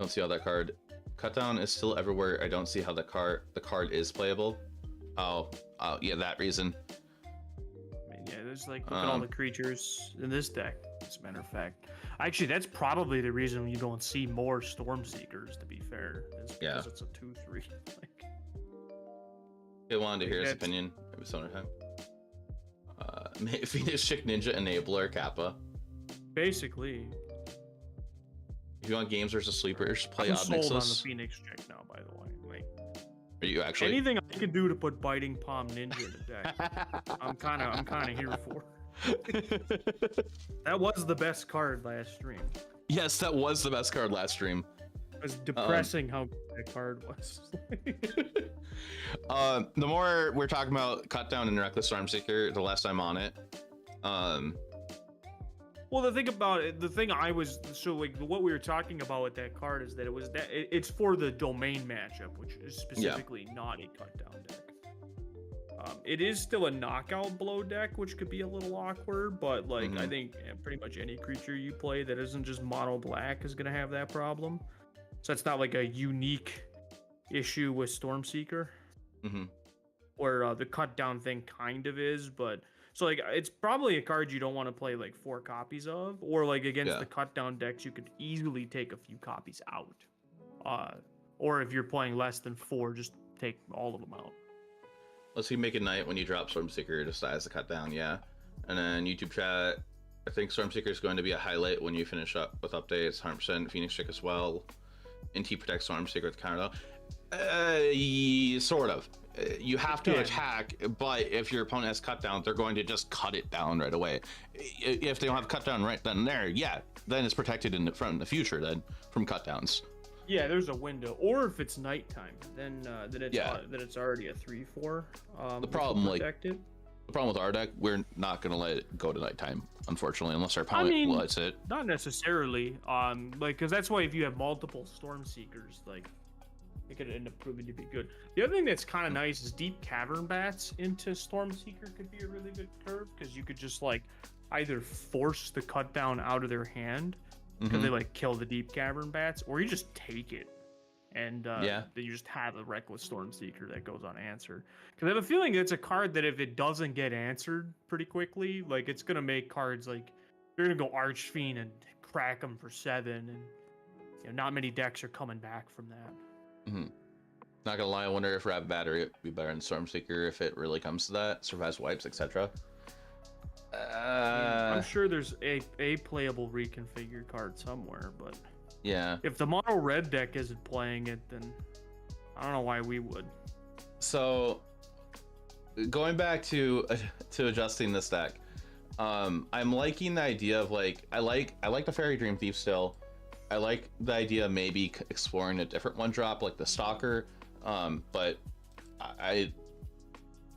see how that card. Cut down is still everywhere. I don't see how the card is playable. Oh, yeah, that reason. I mean, yeah, there's like look at all the creatures in this deck. As a matter of fact, actually, that's probably the reason you don't see more Stormseekers. To be fair, is because it's a 2/3. Like, I wanted to hear his opinion. Maybe some other time. Phoenix Chick Ninja Enabler Kappa. Basically. If you want games versus sleepers, play I'm Odd sold on the Nixus. Phoenix Chick now, by the way. Like, Are you actually? anything I can do to put Biting Palm Ninja in the deck, I'm kind of here for. That was the best card last stream. Yes, that was the best card last stream. It was depressing how good that card was. The more we're talking about Cut Down and Reckless Stormseeker, the less I'm on it. Well, the thing about it, what we were talking about with that card is that it's for the domain matchup, which is specifically not a cut down deck. It is still a knockout blow deck, which could be a little awkward, but like I think pretty much any creature you play that isn't just mono black is gonna have that problem. So it's not like a unique issue with Stormseeker, where the cut down thing kind of is, but. So like it's probably a card you don't want to play like 4 copies of, or like against the cut down decks you could easily take a few copies out. Or if you're playing less than 4, just take all of them out. Let's see, make a night when you drop Stormseeker just as a cut down, yeah. And then YouTube chat, I think Stormseeker is going to be a highlight when you finish up with updates. 100% Phoenix Chick as well. NT protects Stormseeker with counter though. Sort of. You have to attack, but if your opponent has cut down, they're going to just cut it down right away. If they don't have cut down right then and there, then it's protected from the future then from cut downs. Yeah, there's a window. Or if it's nighttime, then it's already a 3/4. The problem with our deck, we're not gonna let it go to nighttime, unfortunately, unless our opponent lets it. Not necessarily. Because that's why if you have multiple Stormseekers, like. It could end up proving to be good. The other thing that's kind of nice is Deep Cavern Bats into Stormseeker could be a really good curve, because you could just like either force the cut down out of their hand because they like kill the Deep Cavern Bats, or you just take it and then you just have a Reckless Stormseeker that goes unanswered. Because I have a feeling it's a card that if it doesn't get answered pretty quickly, like it's gonna make cards like you're gonna go Archfiend and crack them for 7, and not many decks are coming back from that. Not gonna lie, I wonder if Rabbit Battery would be better than Stormseeker if it really comes to that. Survives wipes, etc. I'm sure there's a playable reconfigured card somewhere, but Yeah. if the mono red deck isn't playing it, then I don't know why we would. So going back to adjusting this deck, I'm liking the idea of like I like the Fairy Dream Thief still. I like the idea of maybe exploring a different one drop like the Stalker, but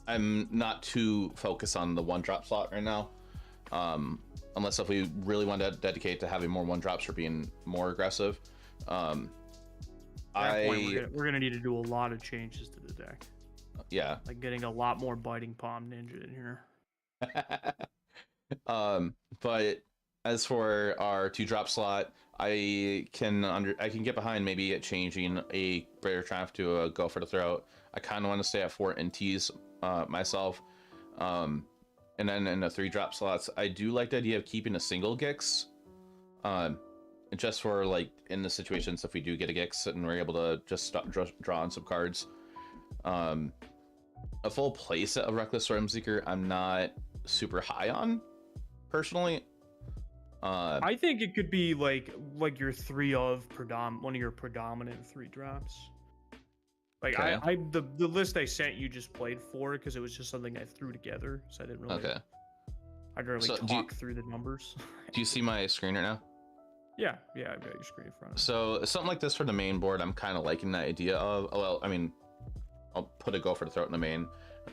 I'm not too focused on the one drop slot right now, unless if we really want to dedicate to having more one drops or being more aggressive. At that point, we're gonna need to do a lot of changes to the deck, Yeah. like getting a lot more Biting Palm Ninja in here. But as for our 2-drop slot, I can get behind maybe it changing a Greater Triumph to a Go for the Throat. I kind of want to stay at 4 NTs myself. And then in the 3-drop slots, I do like the idea of keeping a single Gix. Just for like in the situations if we do get a Gix and we're able to just draw on some cards. A full playset of Reckless Stormseeker, I'm not super high on personally. I think it could be like your one of your predominant 3-drops. Like Okay. the list I sent you just played 4 because it was just something I threw together, so I didn't really. Okay. I didn't really So talk through the numbers. Do you see my screen right now? yeah, I've got your screen in front of me. So something like this for the main board, I'm kind of liking the idea of. Well, I mean, I'll put a Go for the Throat in the main,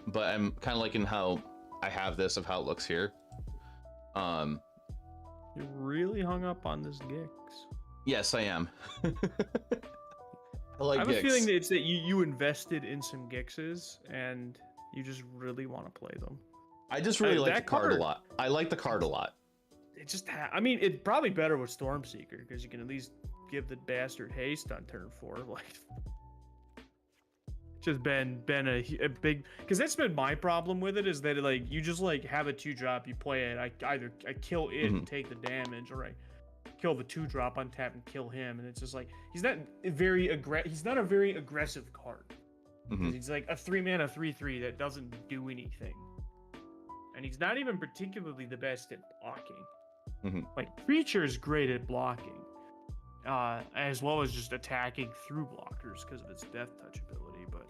but I'm kind of liking how I have this of how it looks here. You're really hung up on this Gix. Yes, I am. I like I have a Gix. feeling that it's that you invested in some Gixes and you just really want to play them. I just really like the that card a card- lot. I like the card a lot. It just I mean, it's probably better with Stormseeker because you can at least give the bastard haste on turn 4. Like, just been a big, because that's been my problem with it, is that like you just like have a 2-drop, you play it, I kill it and take the damage, or I kill the 2-drop, untap and kill him, and it's just like he's not a very aggressive card. He's like a 3-mana 3/3 that doesn't do anything, and he's not even particularly the best at blocking. Like, Creature's great at blocking, as well as just attacking through blockers because of its death touch ability, but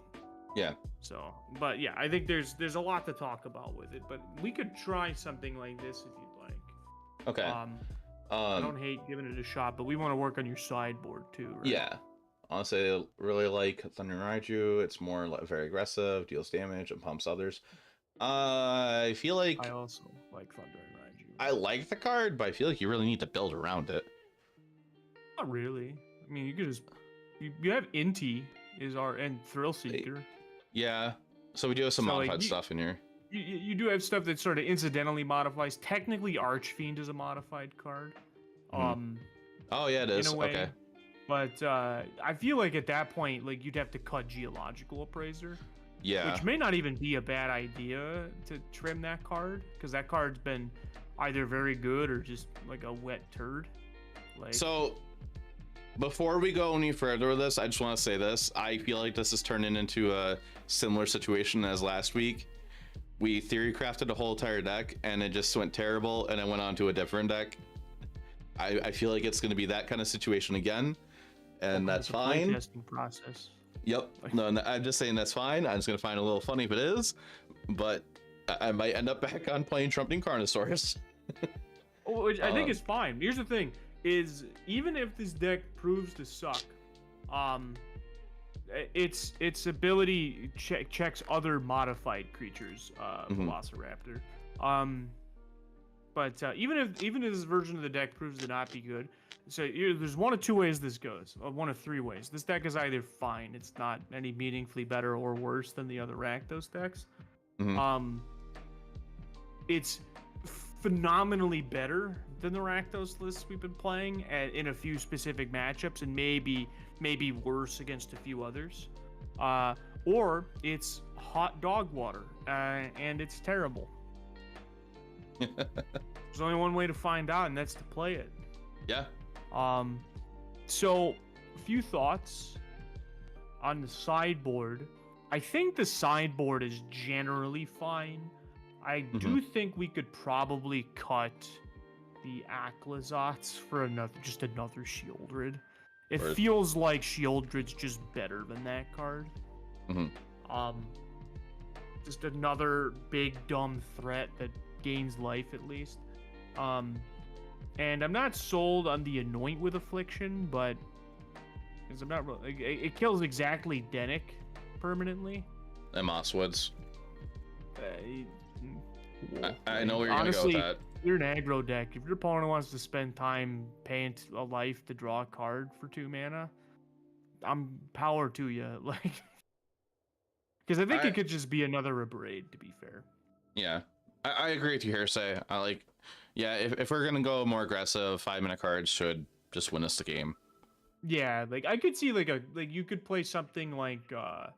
Yeah. so, but yeah, I think there's a lot to talk about with it, but we could try something like this if you'd like. Okay. I don't hate giving it a shot, but we want to work on your sideboard too, right? Yeah. Honestly, I really like Thunder Raiju. It's more like very aggressive, deals damage, and pumps others. I feel like I also like Thunder and Raiju. I like the card, but I feel like you really need to build around it. Not really. I mean, you could just you have Inti and Thrill Seeker. Yeah. So we do have some So, like, modified stuff in here. You do have stuff that sort of incidentally modifies. Technically, Archfiend is a modified card. Oh yeah, it is. In a way. Okay. But I feel like at that point, like, you'd have to cut Geological Appraiser, Yeah. which may not even be a bad idea to trim that card, because that card's been either very good or just like a wet turd. Like, So before we go any further with this, I just want to say this. I feel like this is turning into a similar situation as last week. We theory crafted a whole entire deck and it just went terrible, and I went on to a different deck. I feel like it's going to be that kind of situation again, and that's it's a fine. playtesting process. Yep. No, I'm just saying that's fine. I'm just going to find a little funny if it is, but I might end up back on playing Trumping Carnosaurus. Which I think is fine. Here's the thing: is even if this deck proves to suck, its ability checks other modified creatures, Velociraptor. But even if this version of the deck proves to not be good, so there's one of 2 ways this goes, or one of 3 ways. This deck is either fine, it's not any meaningfully better or worse than the other Rakdos decks. It's phenomenally better than the Rakdos lists we've been playing in a few specific matchups, and maybe worse against a few others. Or it's hot dog water, and it's terrible. There's only one way to find out, and that's to play it. Yeah. So a few thoughts on the sideboard. I think the sideboard is generally fine. I do think we could probably cut the Aklizots for another Shieldred. It Or- feels like Shieldred's just better than that card. Just another big dumb threat that gains life at least. And I'm not sold on the Anoint with Affliction, but because I'm not really, it kills exactly Denick permanently. And Mosswoods. Uh, I know where you're honestly, gonna go with that. you're an aggro deck. If your opponent wants to spend time paying a life to draw a card for 2 mana, I'm power to you. Like, because I think it could just be another Abrade, to be fair. Yeah, I agree with you here. If we're gonna go more aggressive, 5-minute cards should just win us the game. Yeah, like I could see like you could play something like a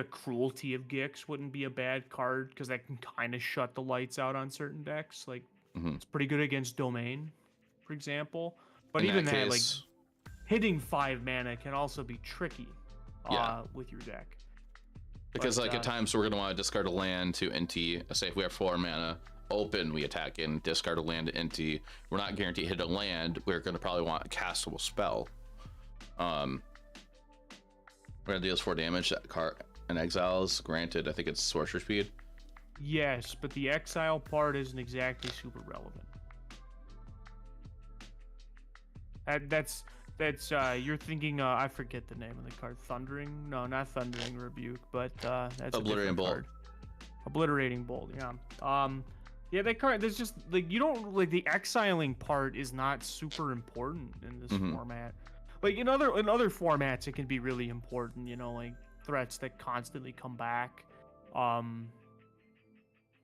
Cruelty of Gix wouldn't be a bad card because that can kind of shut the lights out on certain decks. Like it's pretty good against Domain, for example. But In even that that, case, like hitting 5 mana can also be tricky with your deck. because But, at times we're gonna want to discard a land to NT. Say if we have 4 mana, open, we attack in, discard a land to NT. We're not guaranteed to hit a land. We're gonna probably want a castable spell. We're gonna deal 4 damage. That card and exiles. Granted, I think it's sorcerer speed. Yes, but the exile part isn't exactly super relevant. That's you're thinking. I forget the name of the card. Thundering? No, not Thundering Rebuke, but that's Obliterating a different Bolt. card. Obliterating Bolt. Yeah. Yeah, that card. There's just like you don't like the exiling part is not super important in this format. Like in other formats, it can be really important. You know, like threats that constantly come back.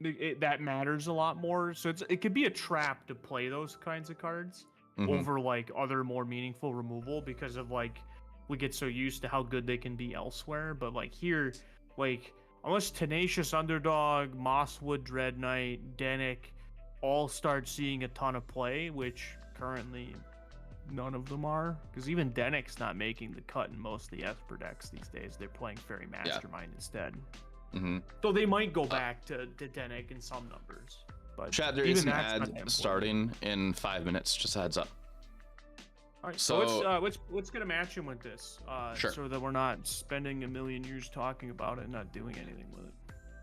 That matters a lot more. So it could be a trap to play those kinds of cards over like other more meaningful removal because of like we get so used to how good they can be elsewhere. But like here, like unless Tenacious Underdog, Mosswood Dread Knight, Denick all start seeing a ton of play, which currently none of them are, because even Denick's not making the cut in most of the Esper decks these days. They're playing Fairy Mastermind instead. So they might go back to Denick in some numbers. But Chat, there even is an that's not ad that important. starting in 5 minutes. Just a heads up. All right, So- so let's get a match in with this, Sure. so that we're not spending a million years talking about it and not doing anything with it.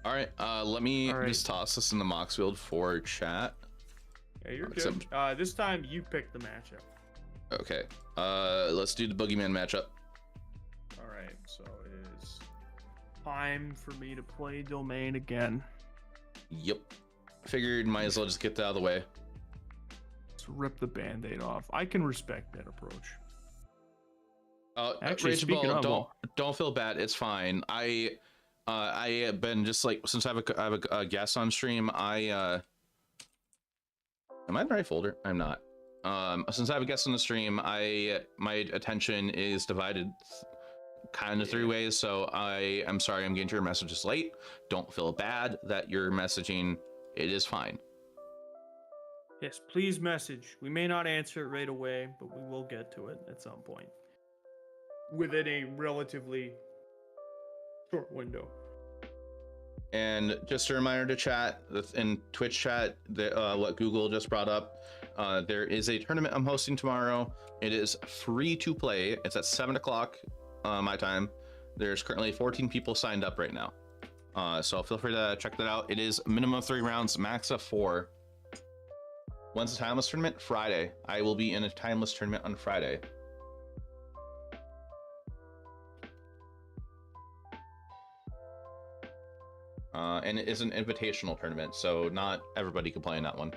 All right, let me All right. just toss this in the Moxfield for chat. Yeah, you're Except- good. This time you pick the matchup. Okay, let's do the Boogeyman matchup. All right, so it is time for me to play Domain again. Yep. Figured might as well just get that out of the way. Let's rip the Band-Aid off. I can respect that approach. Actually, Rage speaking Ball, of, don't feel bad. It's fine. I have been just like since I have a guest on stream. Am I in the right folder? I'm not. Since I have a guest on the stream, my attention is divided kind of 3 ways. So I am sorry I'm getting to your messages late. Don't feel bad that you're messaging. It is fine. Yes, please message. We may not answer it right away, but we will get to it at some point within a relatively short window. And just a reminder to chat in Twitch chat, what Google just brought up. There is a tournament I'm hosting tomorrow. It is free to play. It's at 7 o'clock my time. There's currently 14 people signed up right now. So feel free to check that out. It is minimum 3 rounds, max of 4. When's the Timeless tournament? Friday. I will be in a Timeless tournament on Friday. And it is an invitational tournament, so not everybody can play in that one.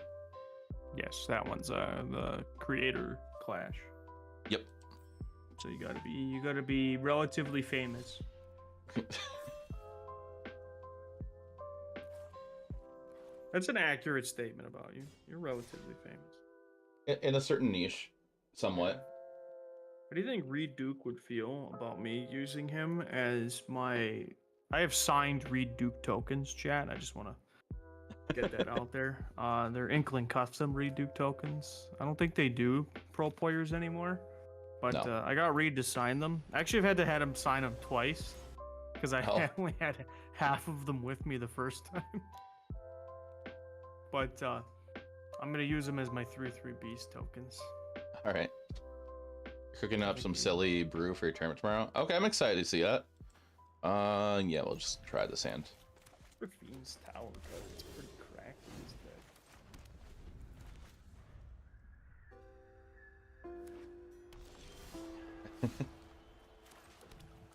Yes, that one's the creator clash. Yep. So you gotta be relatively famous. That's an accurate statement about you. You're relatively famous. In a certain niche, somewhat. How do you think Reed Duke would feel about me using him as my... I have signed Reed Duke tokens, chat. I just want to get that out there. They're Inkling custom Reed Duke tokens. I don't think they do pro players anymore. But No. I got Reed to sign them. Actually, I've had to have him sign them twice. Because I only had half of them with me the first time. but I'm gonna use them as my 3/3 beast tokens. All right. Cooking up some silly brew for your tournament tomorrow. Okay, I'm excited to see that. Yeah, we'll just try this hand. Fiend's Tower, bro. It's pretty cracked.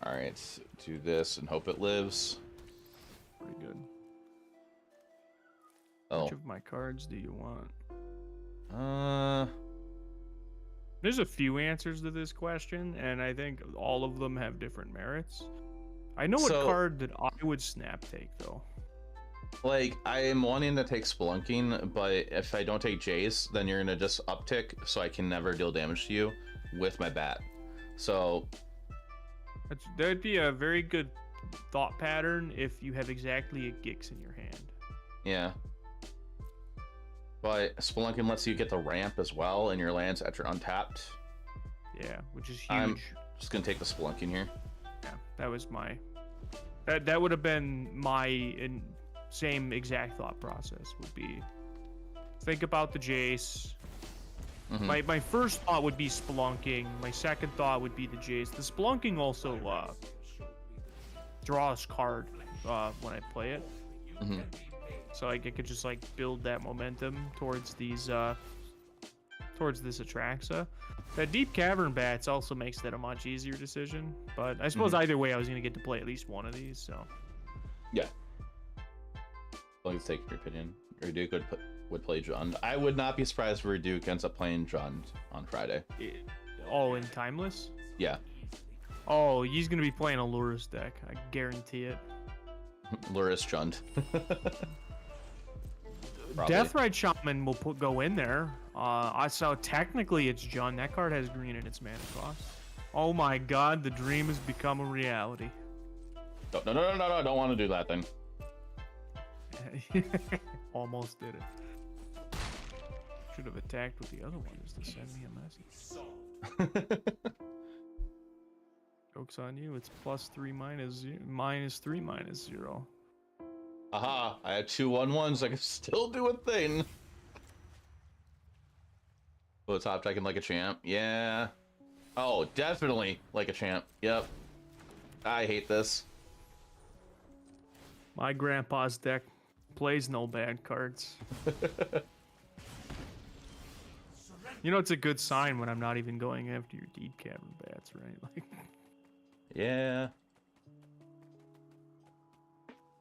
All right, do this and hope it lives. Pretty good. Oh. Which of my cards do you want? Uh. There's a few answers to this question, and I think all of them have different merits. I know what card that I would snap take, though. Like, I am wanting to take Spelunking, but if I don't take Jace, then you're gonna just uptick, so I can never deal damage to you with my bat. So that'd be a very good thought pattern if you have exactly a Gix in your hand. Yeah. But Spelunking lets you get the ramp as well in your lands after untapped. Yeah, which is huge. I'm just gonna take the Spelunking here. Yeah, that was my... That would have been my same exact thought process. Would be think about the Jace. Mm-hmm. My first thought would be Spelunking. My second thought would be the Jace. The Spelunking also draws card when I play it. Mm-hmm. So like I could just like build that momentum towards these towards this Atraxa. That Deep Cavern Bats also makes that a much easier decision. But I suppose either way I was gonna get to play at least one of these, so yeah. Please take your opinion. Reduke would play Jund. I would not be surprised if Reduke ends up playing Jund on Friday. Oh, in Timeless? Yeah. Oh, he's gonna be playing a Lurus deck. I guarantee it. Lurus Jund. Deathrite Shaman will go in there. So technically it's Jund. That card has green in its mana cost. Oh my god, the dream has become a reality. No, I don't want to do that then. Almost did it. Should have attacked with the other one just to send me a message. Joke's on you. It's +3 -3 -0. Aha! I have 2/1/1s. I can still do a thing. Oh, top decking like a champ. Yeah. Oh, definitely like a champ. Yep. I hate this. My grandpa's deck plays no bad cards. You know, it's a good sign when I'm not even going after your Deep Cavern Bats, right? Like, yeah.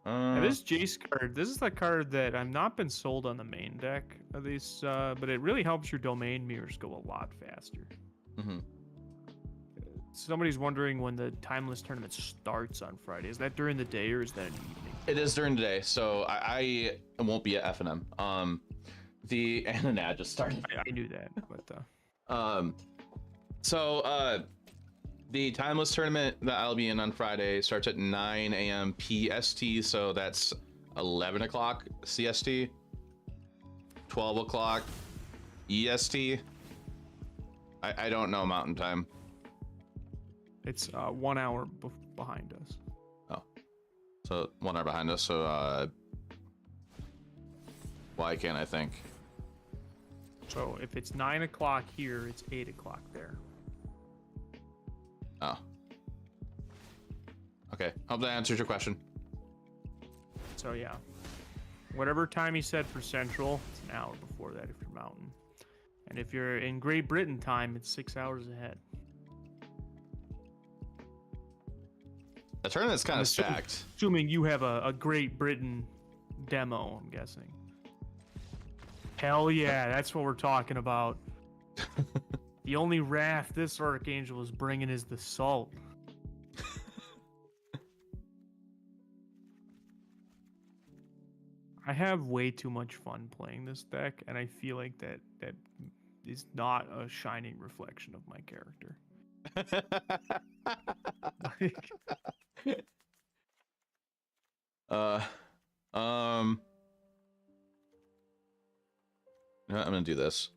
Now this Jace card, this is the card that I've not been sold on the main deck of these, but it really helps your domain mirrors go a lot faster. Mm-hmm. Somebody's wondering when the Timeless tournament starts on Friday. Is that during the day or is that in the evening? It is during the day, so I won't be at F&M. The and ad just started. I knew that, but the Timeless tournament that I'll be in on Friday starts at 9 a.m. PST, so that's 11 o'clock CST, 12 o'clock EST. I don't know Mountain Time. it's 1 hour behind us. Oh, so 1 hour behind us. So why can't I think? So if it's 9 o'clock here, it's 8 o'clock there. Oh. Okay. Hope that answers your question. So yeah, whatever time you said for Central, it's an hour before that if you're Mountain, and if you're in Great Britain time, it's 6 hours ahead. The tournament's kind of stacked. Assuming you have a Great Britain demo, I'm guessing. Hell yeah, that's what we're talking about. The only raft this Archangel is bringing is the salt. I have way too much fun playing this deck, and I feel like that is not a shining reflection of my character. I'm gonna do this.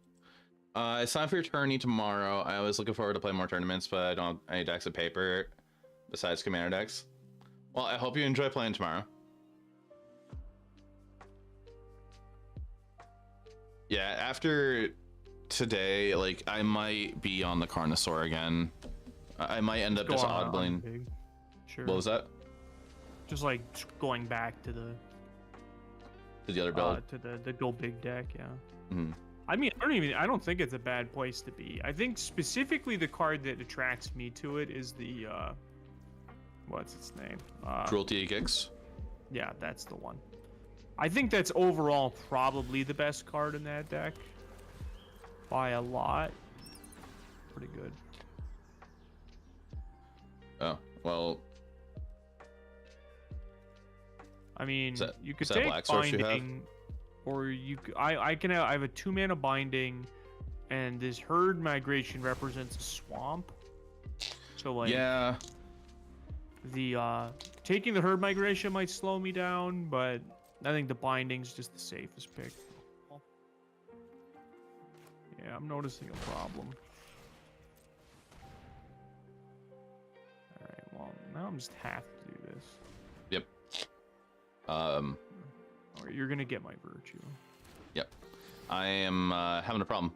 It's time for your tourney tomorrow. I was looking forward to playing more tournaments, but I don't have any decks of paper besides commander decks. Well, I hope you enjoy playing tomorrow. Yeah, after today, like I might be on the Carnosaur again. I might end up Go just on oddballing. big. Sure. What was that? Just like going back to the The other build. to the go big deck, yeah. Mhm. I mean, I don't think it's a bad place to be. I think specifically the card that attracts me to it is the what's its name? Cruelty Kicks. Yeah, that's the one. I think that's overall probably the best card in that deck by a lot. Pretty good. Oh well. I mean, Is that- you could is that take Black Source you have? binding, or you. I can. I have a 2-mana binding, and this herd migration represents a swamp. So like, Yeah. the taking the herd migration might slow me down, but I think the binding's just the safest pick. Yeah, I'm noticing a problem. All right, well now I'm just have to do this. Yep. Or you're gonna get my virtue. Yep. I am having a problem.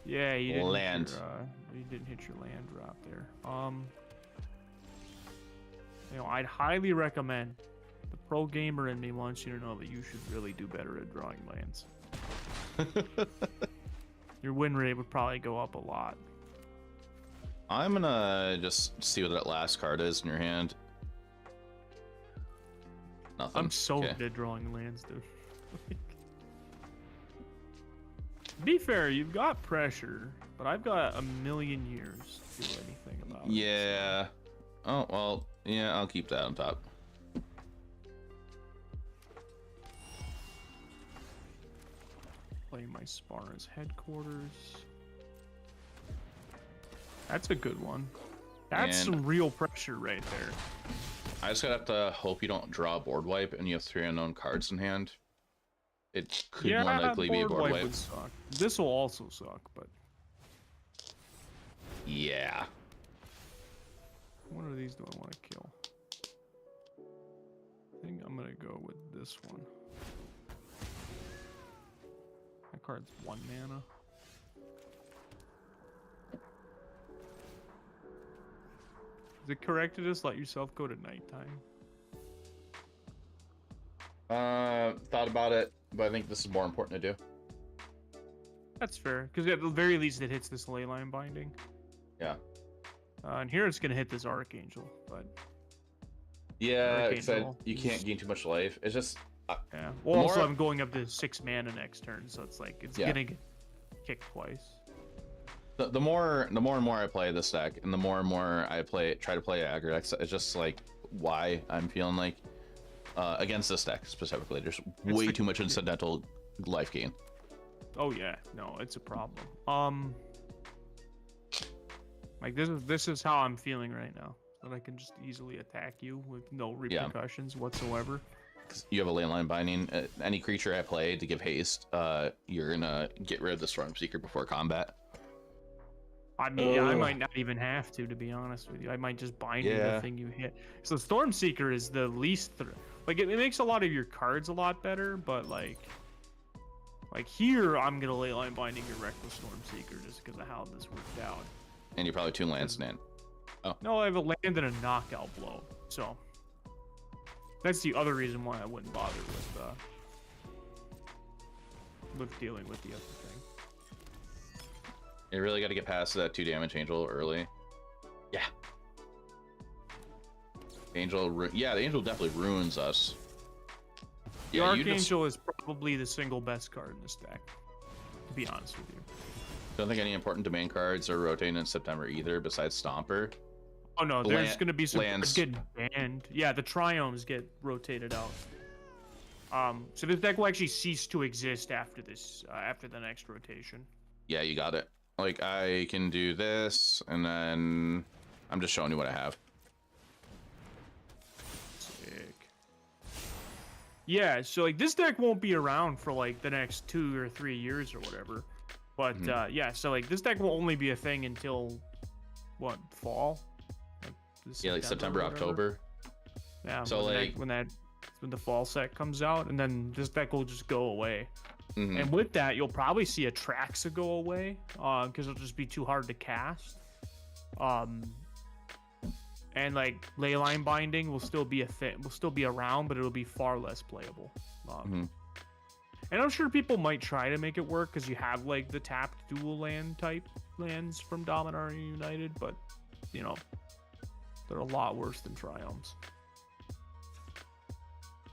Yeah, you didn't Land. Hit your, you didn't hit your land drop there. You know, I'd highly recommend. The pro gamer in me wants you to know that you should really do better at drawing lands. Your win rate would probably go up a lot. I'm gonna just see what that last card is in your hand. Nothing. I'm so Okay. good at drawing lands, dude. To be fair, you've got pressure, but I've got a million years to do anything about it. Yeah. Oh well. Yeah, I'll keep that on top. Play my Spara's headquarters. That's a good one. That's And- some real pressure right there. I just gotta have to hope you don't draw a board wipe and you have 3 unknown cards in hand. It could more likely be a board wipe. would suck. This will also suck, but Yeah. one of these do I want to kill? I think I'm gonna go with this one. That card's 1 mana. Is it correct to just let yourself go to nighttime? Thought about it, but I think this is more important to do. That's fair, because at the very least it hits this leyline binding. Yeah. And here it's gonna hit this Archangel, but Yeah, except Archangel you can't gain too much life. It's just yeah. Well, More- also I'm going up to 6 mana next turn, so it's like it's Yeah. gonna get kicked twice. the more and more I play this deck, and the more I try to play aggro decks, it's just like why I'm feeling like against this deck specifically, there's way the- too much incidental life gain. Oh yeah, no, it's a problem. Like this is how I'm feeling right now, that I can just easily attack you with no repercussions whatsoever. 'Cause you have a leyline binding. Any creature I play to give haste, you're gonna get rid of the Stormseeker before combat. I mean, yeah, I Ugh. might not even have to be honest with you. I might just bind you Yeah. the thing you hit. So Stormseeker is the least, like it makes a lot of your cards a lot better, but like here I'm gonna leyline binding your Reckless Stormseeker just because of how this worked out. And you're probably 2 lands in it. No, I have a land and a knockout blow, so that's the other reason why I wouldn't bother with dealing with the other thing. You really got to get past that 2 damage angel early. Yeah. The angel definitely ruins us. The Yeah, you just Archangel is probably the single best card in this deck, to be honest with you. don't think any important domain cards are rotating in September either, besides Stomper. Oh no, The there's gonna be some lands. cards getting banned. Yeah, the Triomes get rotated out. So this deck will actually cease to exist after this, after the next rotation. Yeah, you got it. Like, I can do this, and then I'm just showing you what I have. Sick. Yeah, so like this deck won't be around for like the next 2 or 3 years or whatever. But yeah, so like this deck will only be a thing until what, fall? Like, Yeah, like September, or whatever. October. Yeah. So, when like- when the fall set comes out, and then this deck will just go away. Mhm. And with that, you'll probably see Atraxa go away, because it'll just be too hard to cast. And like Leyline Binding will still be will still be around, but it'll be far less playable. Mhm. And I'm sure people might try to make it work because you have like the tapped dual land type lands from Dominar United, but you know, they're a lot worse than Triumphs.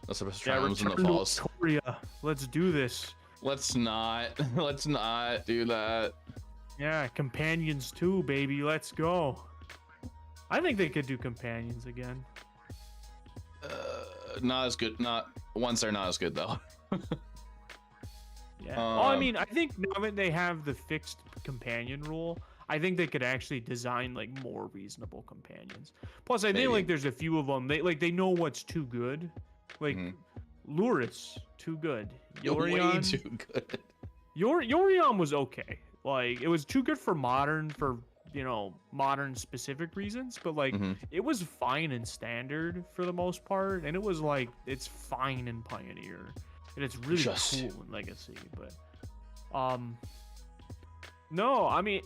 That's the best Yeah, Triumphs in the return to falls. Victoria. Let's do this. Let's not. Let's not do that. Yeah, Companions too, baby. Let's go. I think they could do Companions again. Not as good. Not once they're not as good though. Yeah. Well, I mean, I think now that they have the fixed companion rule, I think they could actually design like more reasonable companions. Plus, I think Maybe. like there's a few of them. They know what's too good. Like Luris, too good. Way Yorion, too good. Yorion was okay. Like it was too good for modern for modern specific reasons, but like it was fine in standard for the most part, and it was like it's fine in Pioneer. And it's really cool in Legacy, but no, I mean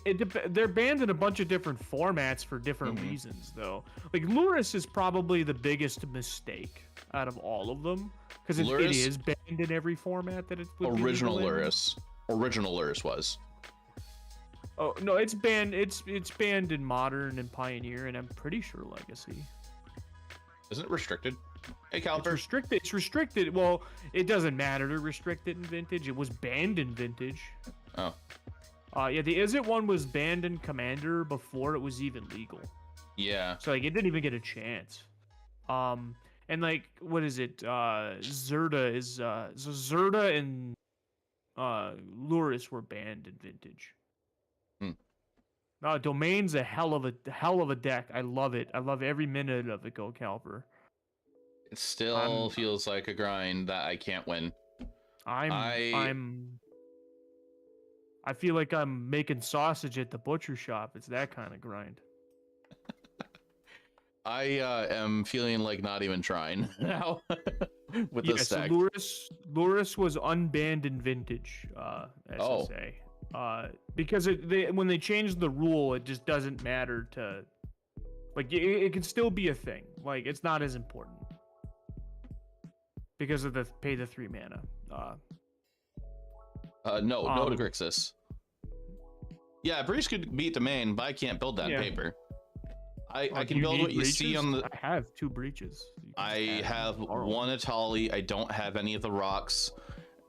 they're banned in a bunch of different formats for different reasons, though. Like Luris is probably the biggest mistake out of all of them because it is banned in every format that it's Original Luris was. Oh no, it's banned. It's banned in Modern and Pioneer, and I'm pretty sure Legacy. Isn't it restricted? Hey, It's Caliper. restricted. It's restricted. Well, it doesn't matter to restrict it in Vintage. It was banned in Vintage. Oh. Yeah, the Is It one was banned in Commander before it was even legal. Yeah. So like it didn't even get a chance. And like what is it? Zerda is so Zerda and Luris were banned in Vintage. Domain's a hell of a deck. I love it. I love every minute of it. Go Calper. It still feels like a grind that I can't win. I feel like I'm making sausage at the butcher shop. It's that kind of grind. I am feeling like not even trying now with this So deck. Luris was unbanned in Vintage, SSA. Because when they changed the rule, it just doesn't matter to like it can still be a thing. Like it's not as important because of the pay the 3 mana. No to Grixis. Yeah, Breach could beat the main, but I can't build that paper. I can build what you see on the. I have 2 breaches. I have 1 Atali. I don't have any of the rocks.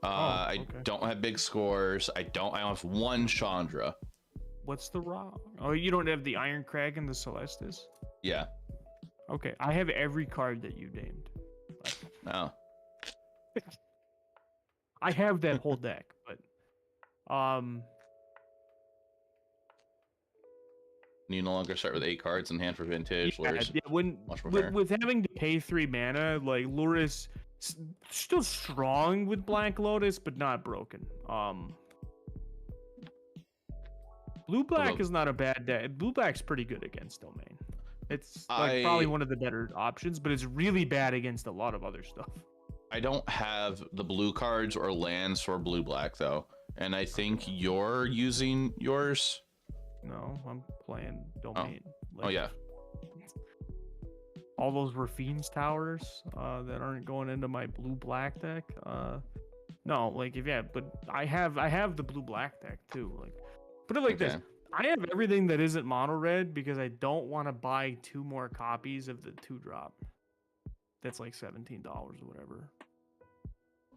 I don't have big scores. I don't have 1 Chandra. What's the rock? Oh, you don't have the Iron Crag and the Celestis? Yeah. Okay, I have every card that you named. Oh. I have that whole deck, but You no longer start with 8 cards in hand for Vintage. Whereas with having to pay 3 mana, like Luris still strong with Black Lotus, but not broken. Blue Black is not a bad deck. Blue Black's pretty good against Domain. It's like probably one of the better options, but it's really bad against a lot of other stuff. I don't have the blue cards or lands for Blue Black though, and I think you're using yours. No, I'm playing Domain. Oh yeah. All those Rafine's towers that aren't going into my blue black deck. No, like but I have the blue black deck too. Like, put it like this: I have everything that isn't mono red because I don't want to buy 2 more copies of the 2-drop. That's like $17 or whatever.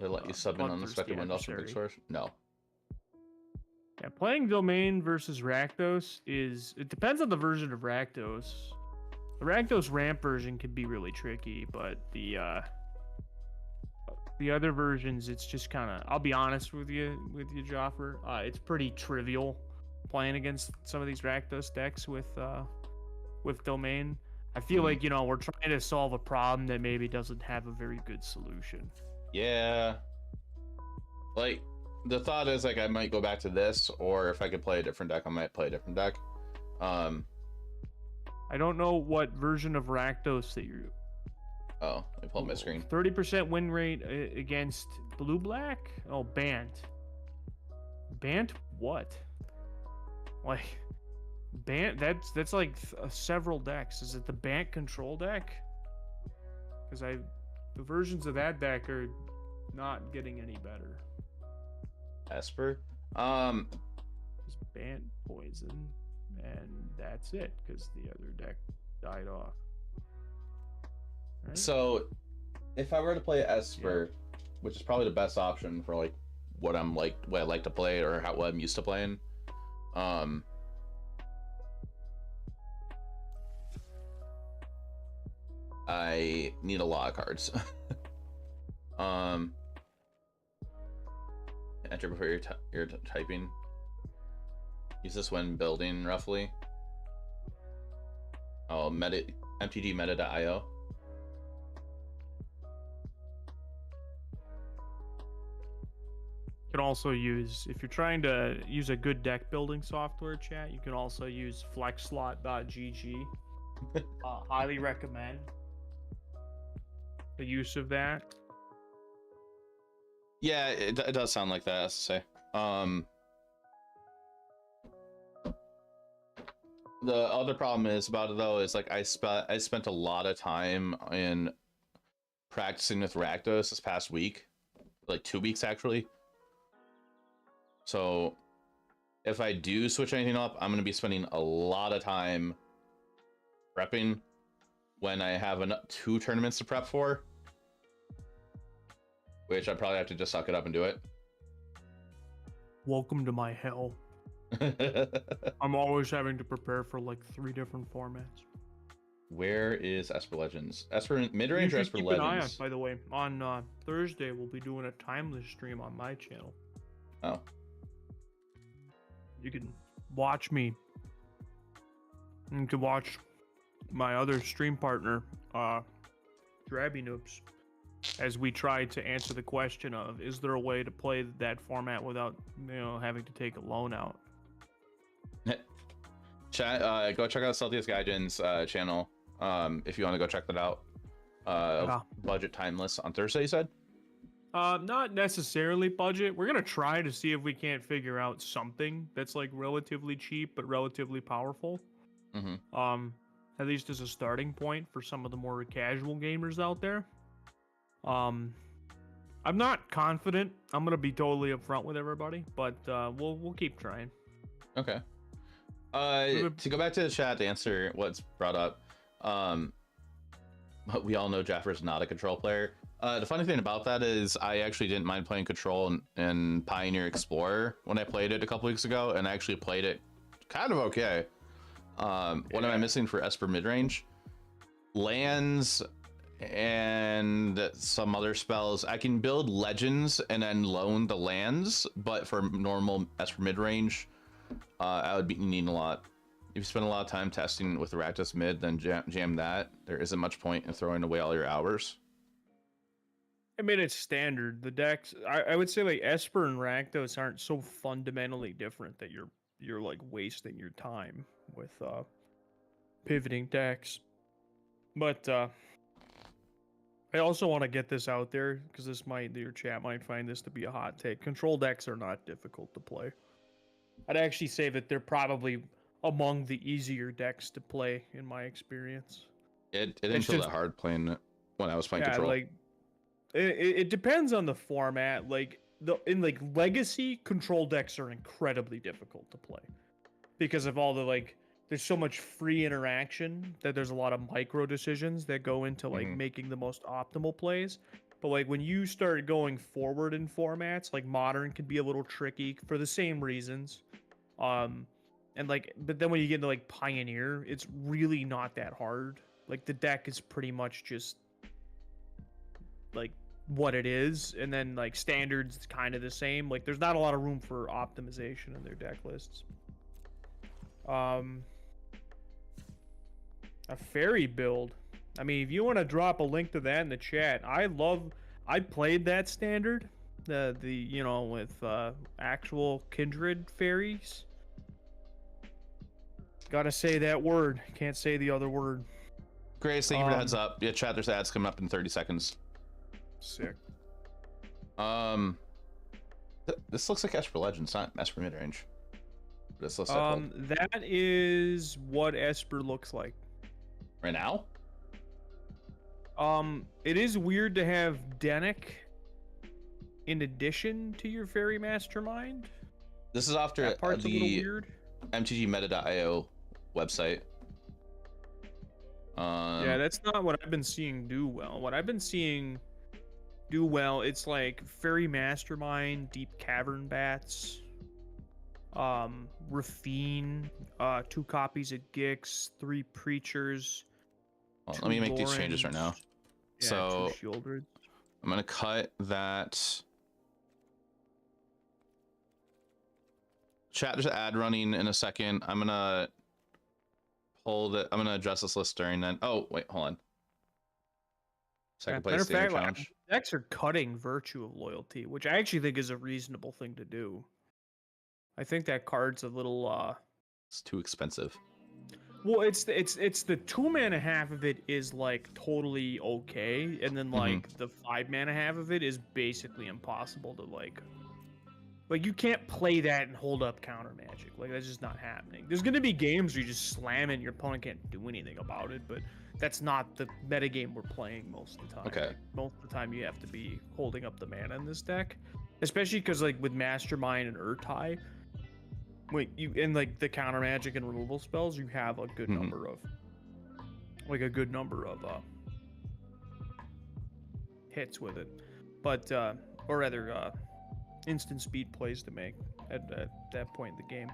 They let you sub in unexpected windows from big source? No. Yeah, playing Domain versus Rakdos it depends on the version of Rakdos. The Rakdos ramp version can be really tricky, but the other versions, it's just kind of, I'll be honest with you, Jaffer, it's pretty trivial playing against some of these Rakdos decks with Domain. I feel like, we're trying to solve a problem that maybe doesn't have a very good solution. Yeah. Like, the thought is, like, I might go back to this, or if I could play a different deck, I might play a different deck. I don't know what version of Rakdos that you're... Oh, I pulled my screen. 30% win rate against blue-black? Oh, banned. Bant what? Like, Bant, that's like several decks. Is it the Bant control deck? Because the versions of that deck are not getting any better. Esper. Just Bant poison, and that's it. Because the other deck died off. Right? So, if I were to play Esper, which is probably the best option for like what I like to play or what I'm used to playing, I need a lot of cards. Enter before you're typing. Use this when building roughly. Oh, MTG meta.io. You can also use, if you're trying to use a good deck building software, chat, you can also use flexslot.gg. Highly recommend the use of that. Yeah, it does sound like that, I have to say. The other problem is about it though is like I spent a lot of time in practicing with Rakdos this past week, like 2 weeks actually. So if I do switch anything up, I'm going to be spending a lot of time prepping when I have 2 tournaments to prep for, which I probably have to just suck it up and do it. Welcome to my hell. I'm always having to prepare for like 3 different formats. Where is Esper Legends? Esper Midrange or Esper keep Legends? An eye on, by the way, on Thursday we'll be doing a timeless stream on my channel. Oh. You can watch me. You can watch my other stream partner, Drabby Noobs, as we try to answer the question of, is there a way to play that format without, having to take a loan out? Chat, go check out Celtius Gaijin's channel if you want to go check that out. Budget Timeless on Thursday, you said? Not necessarily budget. We're gonna try to see if we can't figure out something that's like relatively cheap but relatively powerful. Mm-hmm. At least as a starting point for some of the more casual gamers out there. I'm not confident. I'm gonna be totally upfront with everybody, but we'll keep trying. Okay. To go back to the chat to answer what's brought up, we all know Jaffer's not a control player. The funny thing about that is I actually didn't mind playing control in Pioneer Explorer when I played it a couple weeks ago, and I actually played it kind of okay. What am I missing for Esper Midrange? Lands and some other spells. I can build legends and then loan the lands, but for normal Esper Midrange, I would be needing a lot. If you spend a lot of time testing with the Rakdos mid, then jam that. There isn't much point in throwing away all your hours. I mean, it's standard. The decks, I would say, like Esper and Rakdos aren't so fundamentally different that you're like wasting your time with pivoting decks. But I also want to get this out there because your chat might find this to be a hot take. Control decks are not difficult to play. I'd actually say that they're probably among the easier decks to play in my experience. It didn't feel that hard playing it when I was playing control. Like it depends on the format. Like in Legacy, control decks are incredibly difficult to play because of all the there's so much free interaction that there's a lot of micro decisions that go into making the most optimal plays. But when you start going forward in formats, Modern can be a little tricky for the same reasons. But then when you get into Pioneer, it's really not that hard. The deck is pretty much just what it is, and then Standard's kind of the same. There's not a lot of room for optimization in their deck lists. A fairy build. I mean, if you want to drop a link to that in the chat, I played that Standard, with actual kindred fairies. Gotta say that word. Can't say the other word. Grace, thank you for the heads up. Yeah, chat, there's ads coming up in 30 seconds. Sick. This looks like Esper Legends, not Esper Midrange. This looks like That is what Esper looks like. right now. It is weird to have Denick in addition to your Fairy Mastermind. This is after That part's a little the weird. MTGmeta.io website. Yeah, that's not what I've been seeing do well. What I've been seeing do well, it's like Fairy Mastermind, Deep Cavern Bats, Rafine, 2 copies of Gix, 3 Preachers. Well, let me make these changes right now. Yeah, So 2 Shieldred. I'm gonna cut that. Chat, there's an ad running in a second. I'm gonna hold it. I'm gonna address this list during then. Oh wait, hold on. Second Matter place of standard fact, challenge. decks are cutting Virtue of Loyalty, which I actually think is a reasonable thing to do. I think that card's a little It's too expensive. well, it's the 2 mana half of it is like totally okay, and then like the 5 mana half of it is basically impossible to like you can't play that and hold up counter magic. Like that's just not happening. There's gonna be games where you just slam it and your opponent can't do anything about it, but that's not the metagame we're playing most of the time. Okay. Like, most of the time you have to be holding up the mana in this deck. Especially because like with Mastermind and Urtai, wait, you in like the counter magic and removal spells, you have a good number of hits with it. But or rather instant speed plays to make at that point in the game.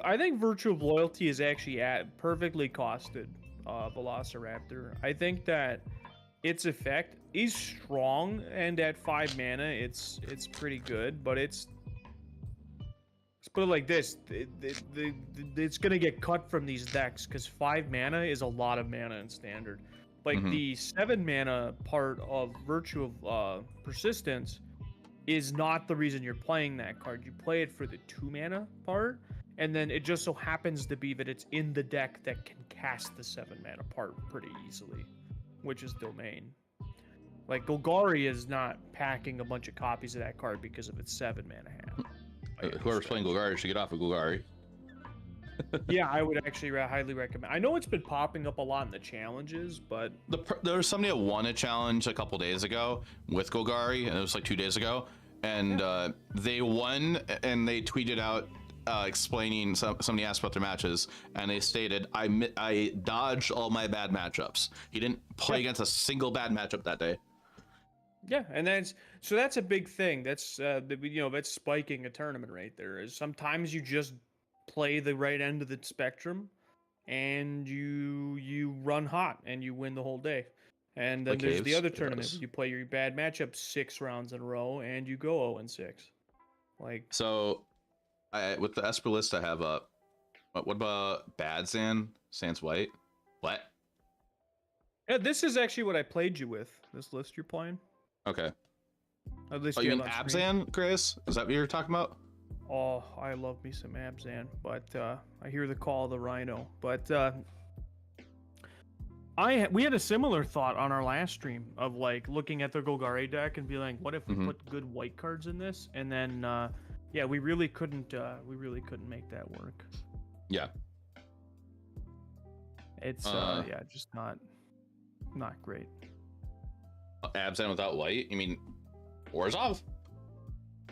I think Virtue of Loyalty is actually perfectly costed Velociraptor. I think that its effect is strong, and at 5 mana, it's pretty good. But let's put it like this: it's gonna get cut from these decks because 5 mana is a lot of mana in Standard. Like the 7 mana part of Virtue of Persistence is not the reason you're playing that card. You play it for the 2 mana part, and then it just so happens to be that it's in the deck that can cast the 7 mana part pretty easily, which is Domain. Like Golgari is not packing a bunch of copies of that card because of its 7 mana half. Whoever's playing Golgari should get off of Golgari. Yeah, I would actually highly recommend. I know it's been popping up a lot in the challenges, but There was somebody that won a challenge a couple days ago with Golgari, and it was like 2 days ago, and they won, and they tweeted out explaining. Somebody asked about their matches, and they stated, "I dodged all my bad matchups." He didn't play against a single bad matchup that day. yeah, and that's a big thing. That's that's spiking a tournament right there. Is sometimes you just play the right end of the spectrum, and you run hot and you win the whole day. And then Like there's the Caves, other it tournament does. where you play your bad matchup 6 rounds in a row and you go 0-6. Like So, with the Esper list I have up, what about Bad Sans White? What? yeah, this is actually what I played you with. This list you're playing. Okay. At least Oh, you have mean on screen. Abzan, Chris? Is that what you're talking about? Oh, I love me some Abzan, but I hear the call of the Rhino. But we had a similar thought on our last stream of like looking at the Golgari deck and be like, what if we put good white cards in this? And then yeah, we really couldn't make that work. Yeah. It's yeah, just not great. Abzan without white? You mean Orzhov?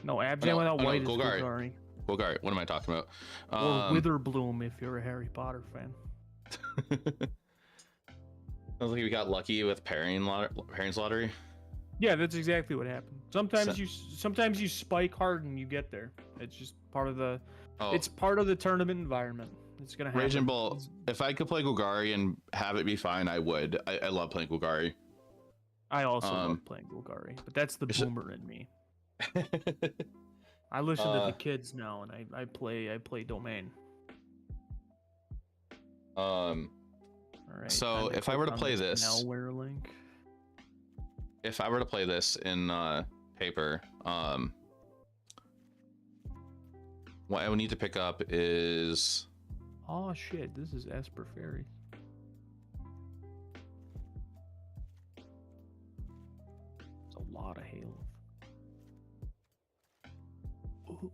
No, Abzan no, without no, white is Golgari. Golgari. Golgari, what am I talking about? Or Witherbloom if you're a Harry Potter fan. Sounds like we got lucky with Pairings Lottery. Yeah, that's exactly what happened. Sometimes you spike hard and you get there. It's just part of the it's part of the tournament environment. It's gonna happen. Raging Bull, if I could play Golgari and have it be fine, I would. I love playing Golgari. I also love playing Golgari, but that's the boomer in me. I listen to the kids now, and I play Domain. All right. So if I were to play this, malware link. if I were to play this in paper, what I would need to pick up is Oh shit! This is Esper Fairy. lot of hail. Ooh.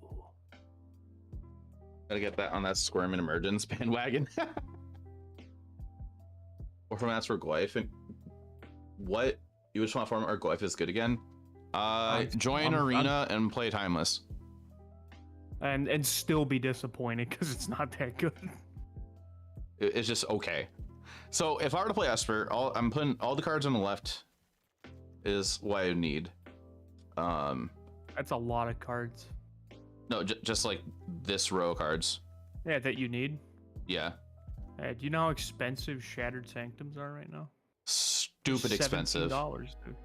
Gotta get that on that Squirm and Emergence bandwagon. Or from that's for Goif. And what? You just want to form our Goif is good again? Join Arena and play Timeless. And still be disappointed because it's not that good. It's just okay. So if I were to play Esper, I'm putting all the cards on the left is what I need. That's a lot of cards. No, just like this row of cards. Yeah, that you need. Yeah. Do you know how expensive Shattered Sanctums are right now? Stupid expensive. $17, dude.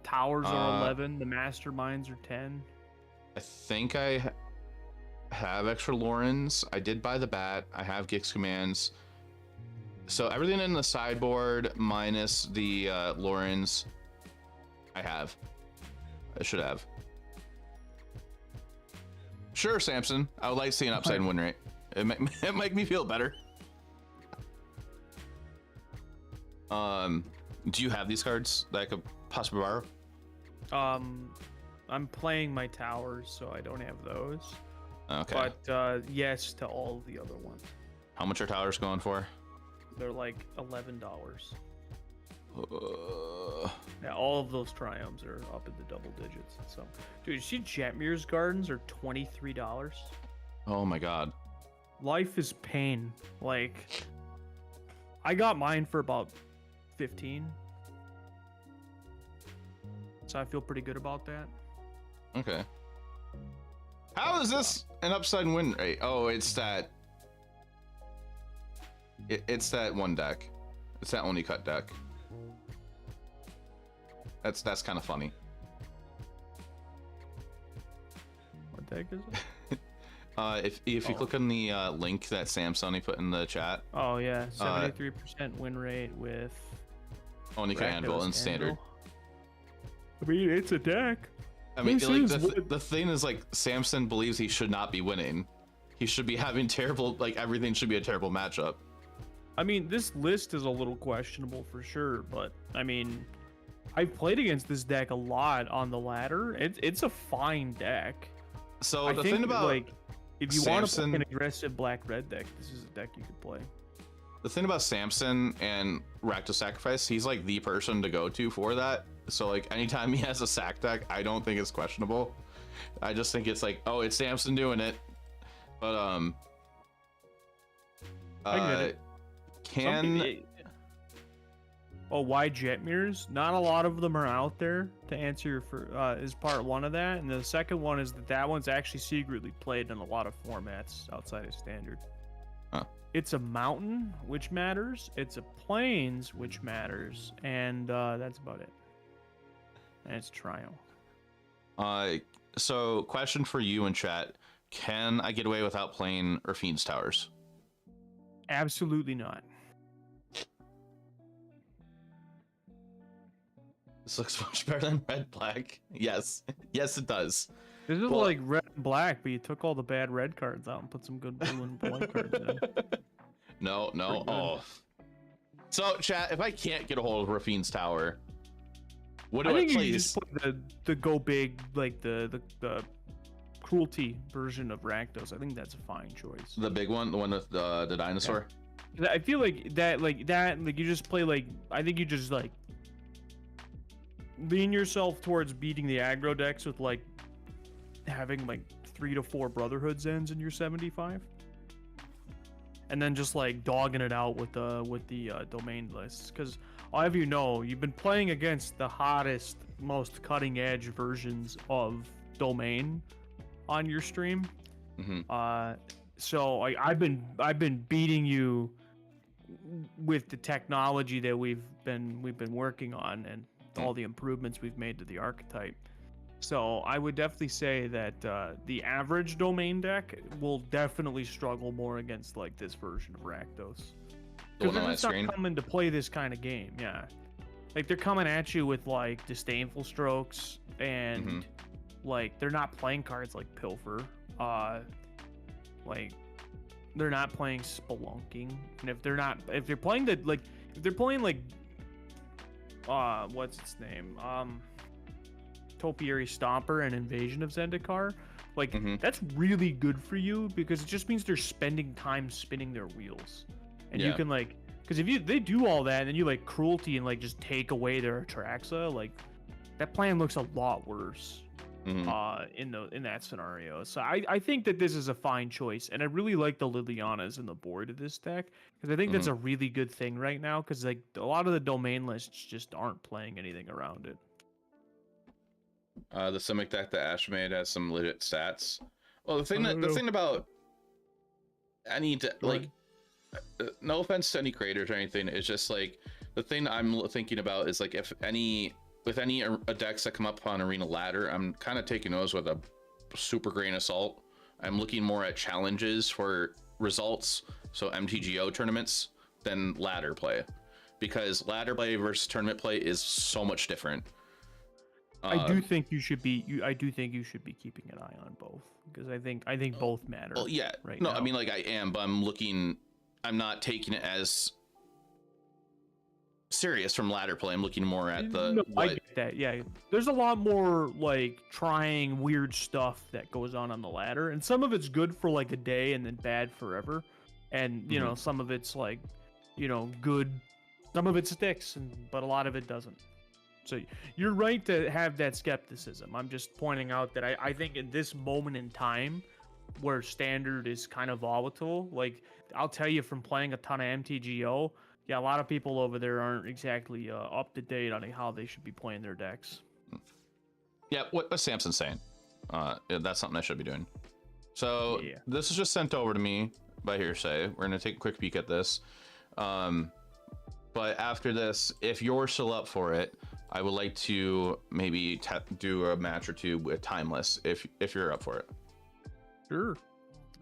Towers are 11. The Masterminds are 10. I think I have extra Lorens. I did buy the bat. I have Gix commands. So everything in the sideboard minus the Lorens, I have. I should have. Sure, Samson. I would like to see an upside win rate. It make me feel better. Do you have these cards that I could possibly borrow? I'm playing my towers, so I don't have those. Okay. But yes to all the other ones. How much are towers going for? They're like $11. Yeah, all of those triumphs are up in the double digits. So, dude, you see Jetmir's Gardens are $23. Oh my god. Life is pain. Like, I got mine for about 15. So I feel pretty good about that. Okay. How is this an upside win rate? Oh, it's that. It's that one deck. It's that only cut deck. That's kind of funny. What deck is it? If you click on the link that Sam Sonny put in the chat. Oh yeah, 73% win rate with Only cut Anvil and standard. I mean, it's a deck. I mean, like, the thing is, like, Samson believes he should not be winning. He should be having terrible, like, everything should be a terrible matchup. I mean, this list is a little questionable for sure, but I mean, I've played against this deck a lot on the ladder. It's a fine deck. So I the think, thing about, like, if you want to Samson, play an aggressive black-red deck, this is a deck you could play. the thing about Samson and Rakdos Sacrifice, he's like the person to go to for that. So like anytime he has a sack deck, I don't think it's questionable. I just think it's like, oh, it's Samson doing it. But I get it. Why Jetmir's? Not a lot of them are out there to answer your is part one of that, and the second one is that one's actually secretly played in a lot of formats outside of standard. Huh. It's a mountain, which matters. It's a plains, which matters, and that's about it. And it's Triumph. So question for you in chat: can I get away without playing Urfine's Towers? Absolutely not. This looks much better than red black. Yes, yes, it does. This is like red and black, but you took all the bad red cards out and put some good blue and black cards in. No. Oh. So, chat, if I can't get a hold of Rafine's Tower, what do I think play? you just play the go big, like the cruelty version of Rakdos. I think that's a fine choice. The big one, the one with the dinosaur. Yeah. I feel like you just play I think you just lean yourself towards beating the aggro decks with having 3 to 4 Brotherhood's ends in your 75, and then just dogging it out with the domain lists. Because I'll have you know, you've been playing against the hottest, most cutting edge versions of domain on your stream. Mm-hmm. So I've been beating you with the technology that we've been working on and all the improvements we've made to the archetype. So I would definitely say that the average domain deck will definitely struggle more against this version of Rakdos. Because they're just not coming to play this kind of game. Yeah, they're coming at you with disdainful strokes, and they're not playing cards like Pilfer. They're not playing Spelunking, and if they're playing what's its name? Topiary Stomper and Invasion of Zendikar, like Mhm. that's really good for you because it just means they're spending time spinning their wheels, and you Yeah. can like, because if they do all that and then you like cruelty and like just take away their Atraxa, like that plan looks a lot worse Mhm. in that scenario. So I think that this is a fine choice, and I really like the Lilianas in the board of this deck because I think that's a really good thing right now because like a lot of the domain lists just aren't playing anything around it. The Simic deck that Ash made has some legit stats. Well, the thing I that don't know. about any Go like, no offense to any creators or anything, it's just like the thing I'm thinking about is like if any with any decks that come up on Arena Ladder, I'm kind of taking those with a super grain of salt. I'm looking more at challenges for results, so MTGO tournaments, than ladder play, because ladder play versus tournament play is so much different. I do think you should be. I do think you should be keeping an eye on both because I think both matter. Well, yeah, right no, now. I mean like I am, but I'm not taking it as serious from ladder play. I'm looking more at the No, I what. get that. Yeah, there's a lot more like trying weird stuff that goes on the ladder, and some of it's good for like a day and then bad forever, and you know some of it's like, you know, good. Some of it sticks, but a lot of it doesn't. So you're right to have that skepticism. I'm just pointing out that I think in this moment in time, where standard is kind of volatile, like I'll tell you from playing a ton of MTGO. Yeah, a lot of people over there aren't exactly up to date on how they should be playing their decks. Yeah, what Samson's saying. That's something I should be doing. So Yeah. this is just sent over to me by hearsay. We're gonna take a quick peek at this. But after this, if you're still up for it, I would like to maybe do a match or two with Timeless if you're up for it. Sure.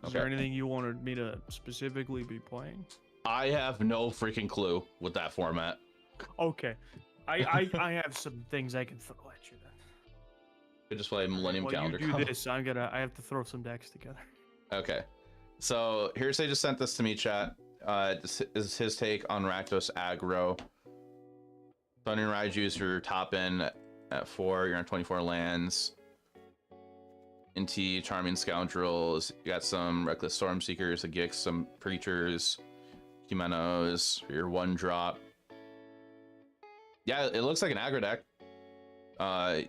Is there Okay. anything you wanted me to specifically be playing? I have no freaking clue with that format. Okay. I have some things I can throw at you then. I just play Millennium While Calendar. you do this, I have to throw some decks together. Okay. So hearsay just sent this to me, chat. This is his take on Rakdos aggro. Thundering Raiju's your top end at 4. You're on 24 lands. Inti, Charming Scoundrels. You got some Reckless Stormseekers, a Gix, some Preachers, Humanos, your 1-drop. Yeah, it looks like an aggro deck.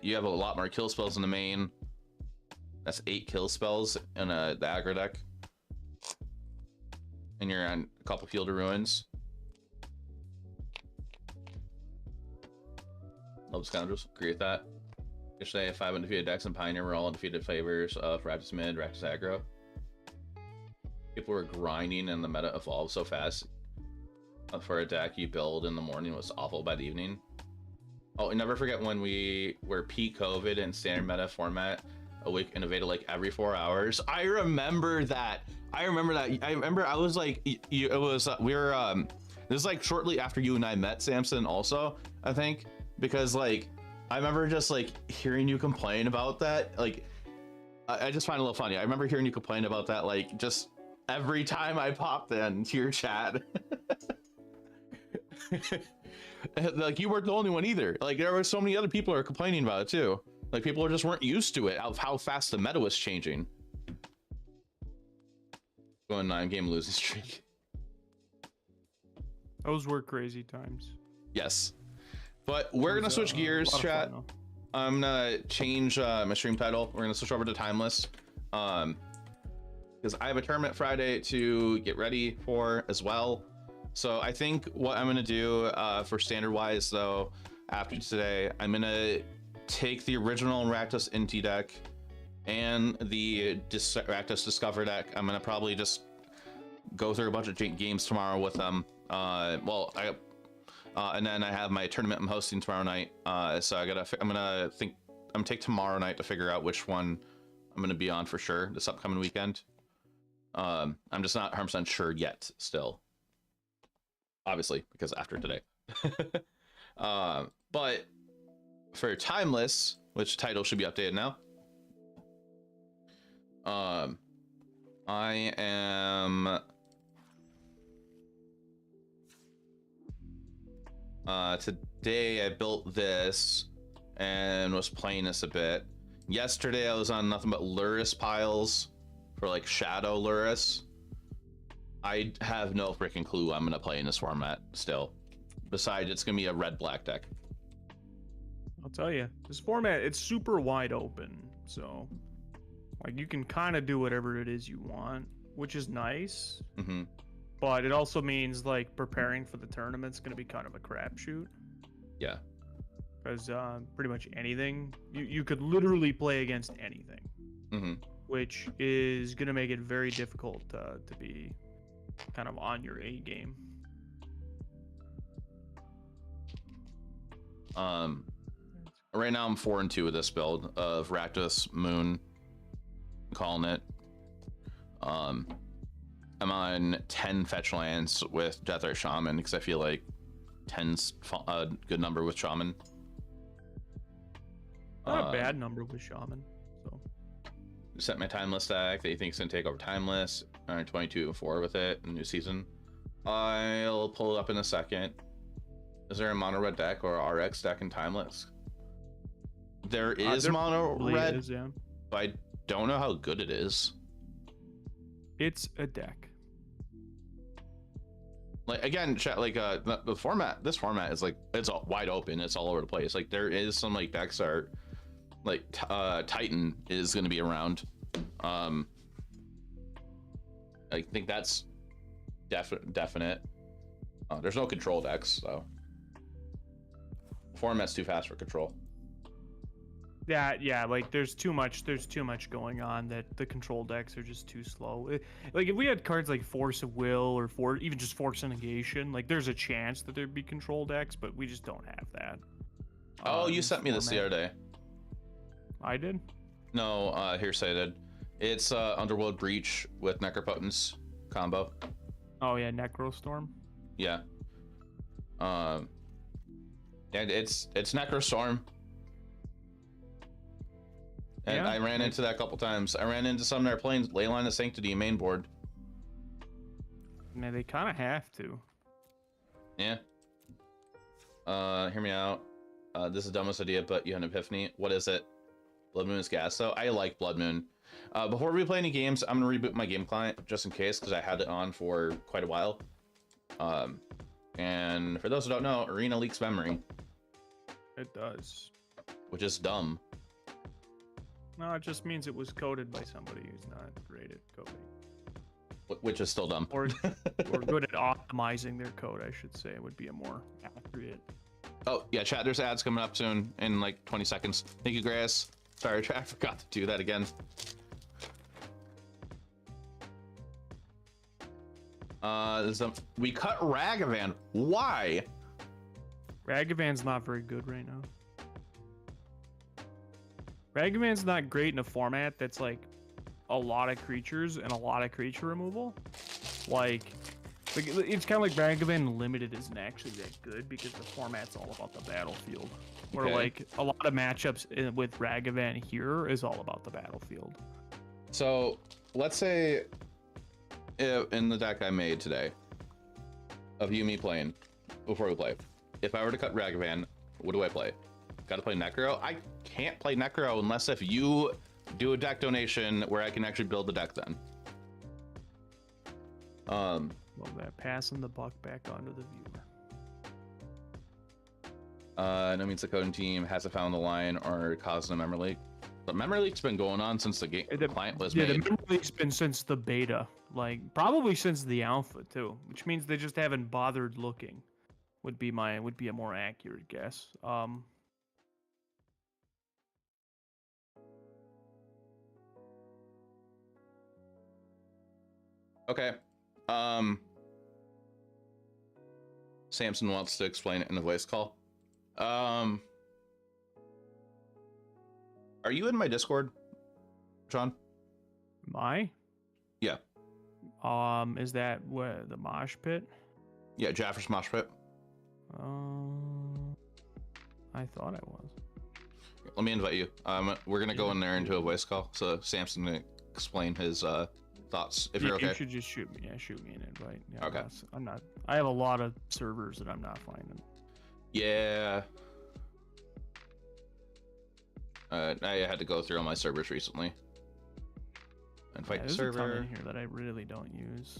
You have a lot more kill spells in the main. That's 8 kill spells in the aggro deck. And you're on a couple Field of Ruins. Love Scoundrels. Agree with that. Yesterday, 5 undefeated decks and Pioneer were all undefeated favors of Rakdos mid, Rakdos aggro. People were grinding and the meta evolved so fast. For a deck you build in the morning was awful by the evening. Oh, and never forget when we were peak COVID and standard meta format, a week innovated like every 4 hours. I remember that. I remember I was like, it was, we were, this is like shortly after you and I met, Samson, also, I think, because like, I remember just like hearing you complain about that. Like, I just find it a little funny. I remember hearing you complain about that, like, just every time I popped into your chat. Like, you weren't the only one either. Like, there were so many other people who are complaining about it too. Like, people just weren't used to it, of how fast the meta was changing. Going 9-game losing streak. Those were crazy times. Yes. But we're It gonna was, switch gears, a lot of chat. fun, though. I'm gonna change my stream title. We're gonna switch over to Timeless. Because I have a tournament Friday to get ready for as well. So I think what I'm gonna do for standard wise though, after today, I'm gonna take the original Rakdos Inti deck and the Rakdos Discover deck. I'm gonna probably just go through a bunch of games tomorrow with them. And then I have my tournament I'm hosting tomorrow night. So I'm gonna take tomorrow night to figure out which one I'm gonna be on for sure this upcoming weekend. I'm just not 100% sure yet still. Obviously, because after today. But for Timeless, which title should be updated now. I am today I built this, and was playing this a bit. Yesterday I was on nothing but Lurrus piles for like Shadow Lurrus. I have no freaking clue I'm gonna play in this format still. Besides, it's gonna be a red-black deck. I'll tell you, this format, it's super wide open, so like you can kind of do whatever it is you want, which is nice. Mm-hmm. But it also means like preparing for the tournament's going to be kind of a crapshoot. Yeah. Because pretty much anything, you could literally play against anything, Mm-hmm. which is going to make it very difficult to be kind of on your A game. Right now I'm 4-2 with this build of Rakdos Moon, calling it. I'm on 10 fetch lands with Death Art Shaman because I feel like 10's a good number with Shaman. Not a bad number with Shaman. So Set my Timeless deck that you think is gonna take over Timeless. 22-4 with it in new season. I'll pull it up in a second. Is there a mono red deck or RX deck in Timeless? There is there mono probably red, is, yeah. but I don't know how good it is. It's a deck. Like again, chat, like the format. This format is like it's all wide open. It's all over the place. Like there is some like decks that are like Titan is going to be around. I think that's definite. There's no control decks though. Format's too fast for control. Yeah, like there's too much going on that the control decks are just too slow. Like if we had cards like Force of Will or even just Force of Negation, like there's a chance that there'd be control decks, but we just don't have that. Oh, you sent me this the other day. I did? No, Hearsay did. It's Underworld Breach with Necropotence combo. Oh yeah, Necrostorm. Yeah. And it's Necrostorm. And Yeah, I ran into that a couple times. I ran into some that are playing Leyline of Sanctity main board. Man, they kind of have to. Yeah. Hear me out. This is the dumbest idea, but you had an epiphany. What is it? Blood Moon is gas. So I like Blood Moon. Before we play any games, I'm gonna reboot my game client just in case, because I had it on for quite a while. And for those who don't know, Arena leaks memory, It does. which is dumb. No, it just means it was coded by somebody who's not great at coding. Which is still dumb. Or good at optimizing their code, I should say, would be a more accurate. Oh, yeah, chat, there's ads coming up soon in like 20 seconds. Thank you, Grace. Sorry, I forgot to do that again. We cut Ragavan. Why? Ragavan's not very good right now. Ragavan's not great in a format that's like a lot of creatures and a lot of creature removal. Like it's kind of like Ragavan Limited isn't actually that good because the format's all about the battlefield. Where Okay. like a lot of matchups with Ragavan here is all about the battlefield. So let's say in the deck I made today of you and me playing before we play, if I were to cut Ragavan, what do I play? Gotta play Necro? I can't play Necro unless if you do a deck donation where I can actually build the deck then. Well, that passing the buck back onto the viewer. No means the coding team hasn't found the line or caused a memory leak. But memory leak's been going on since the game client was Yeah, made. the memory leak's been since the beta, like probably since the alpha too, which means they just haven't bothered looking. Would be a more accurate guess. Okay. Samson wants to explain it in a voice call. Are you in my Discord, John? My? Yeah. Is that what the mosh pit? Yeah, Jaffer Smosh Pit. I thought I was. Let me invite you. We're gonna go in there and do a voice call, so Samson can explain his thoughts if you're okay. You should just shoot me. Yeah, shoot me an invite. Yeah, Okay. I'm not. I have a lot of servers that I'm not finding. Yeah. I had to go through all my servers recently and fight the there's a ton server. in here that I really don't use.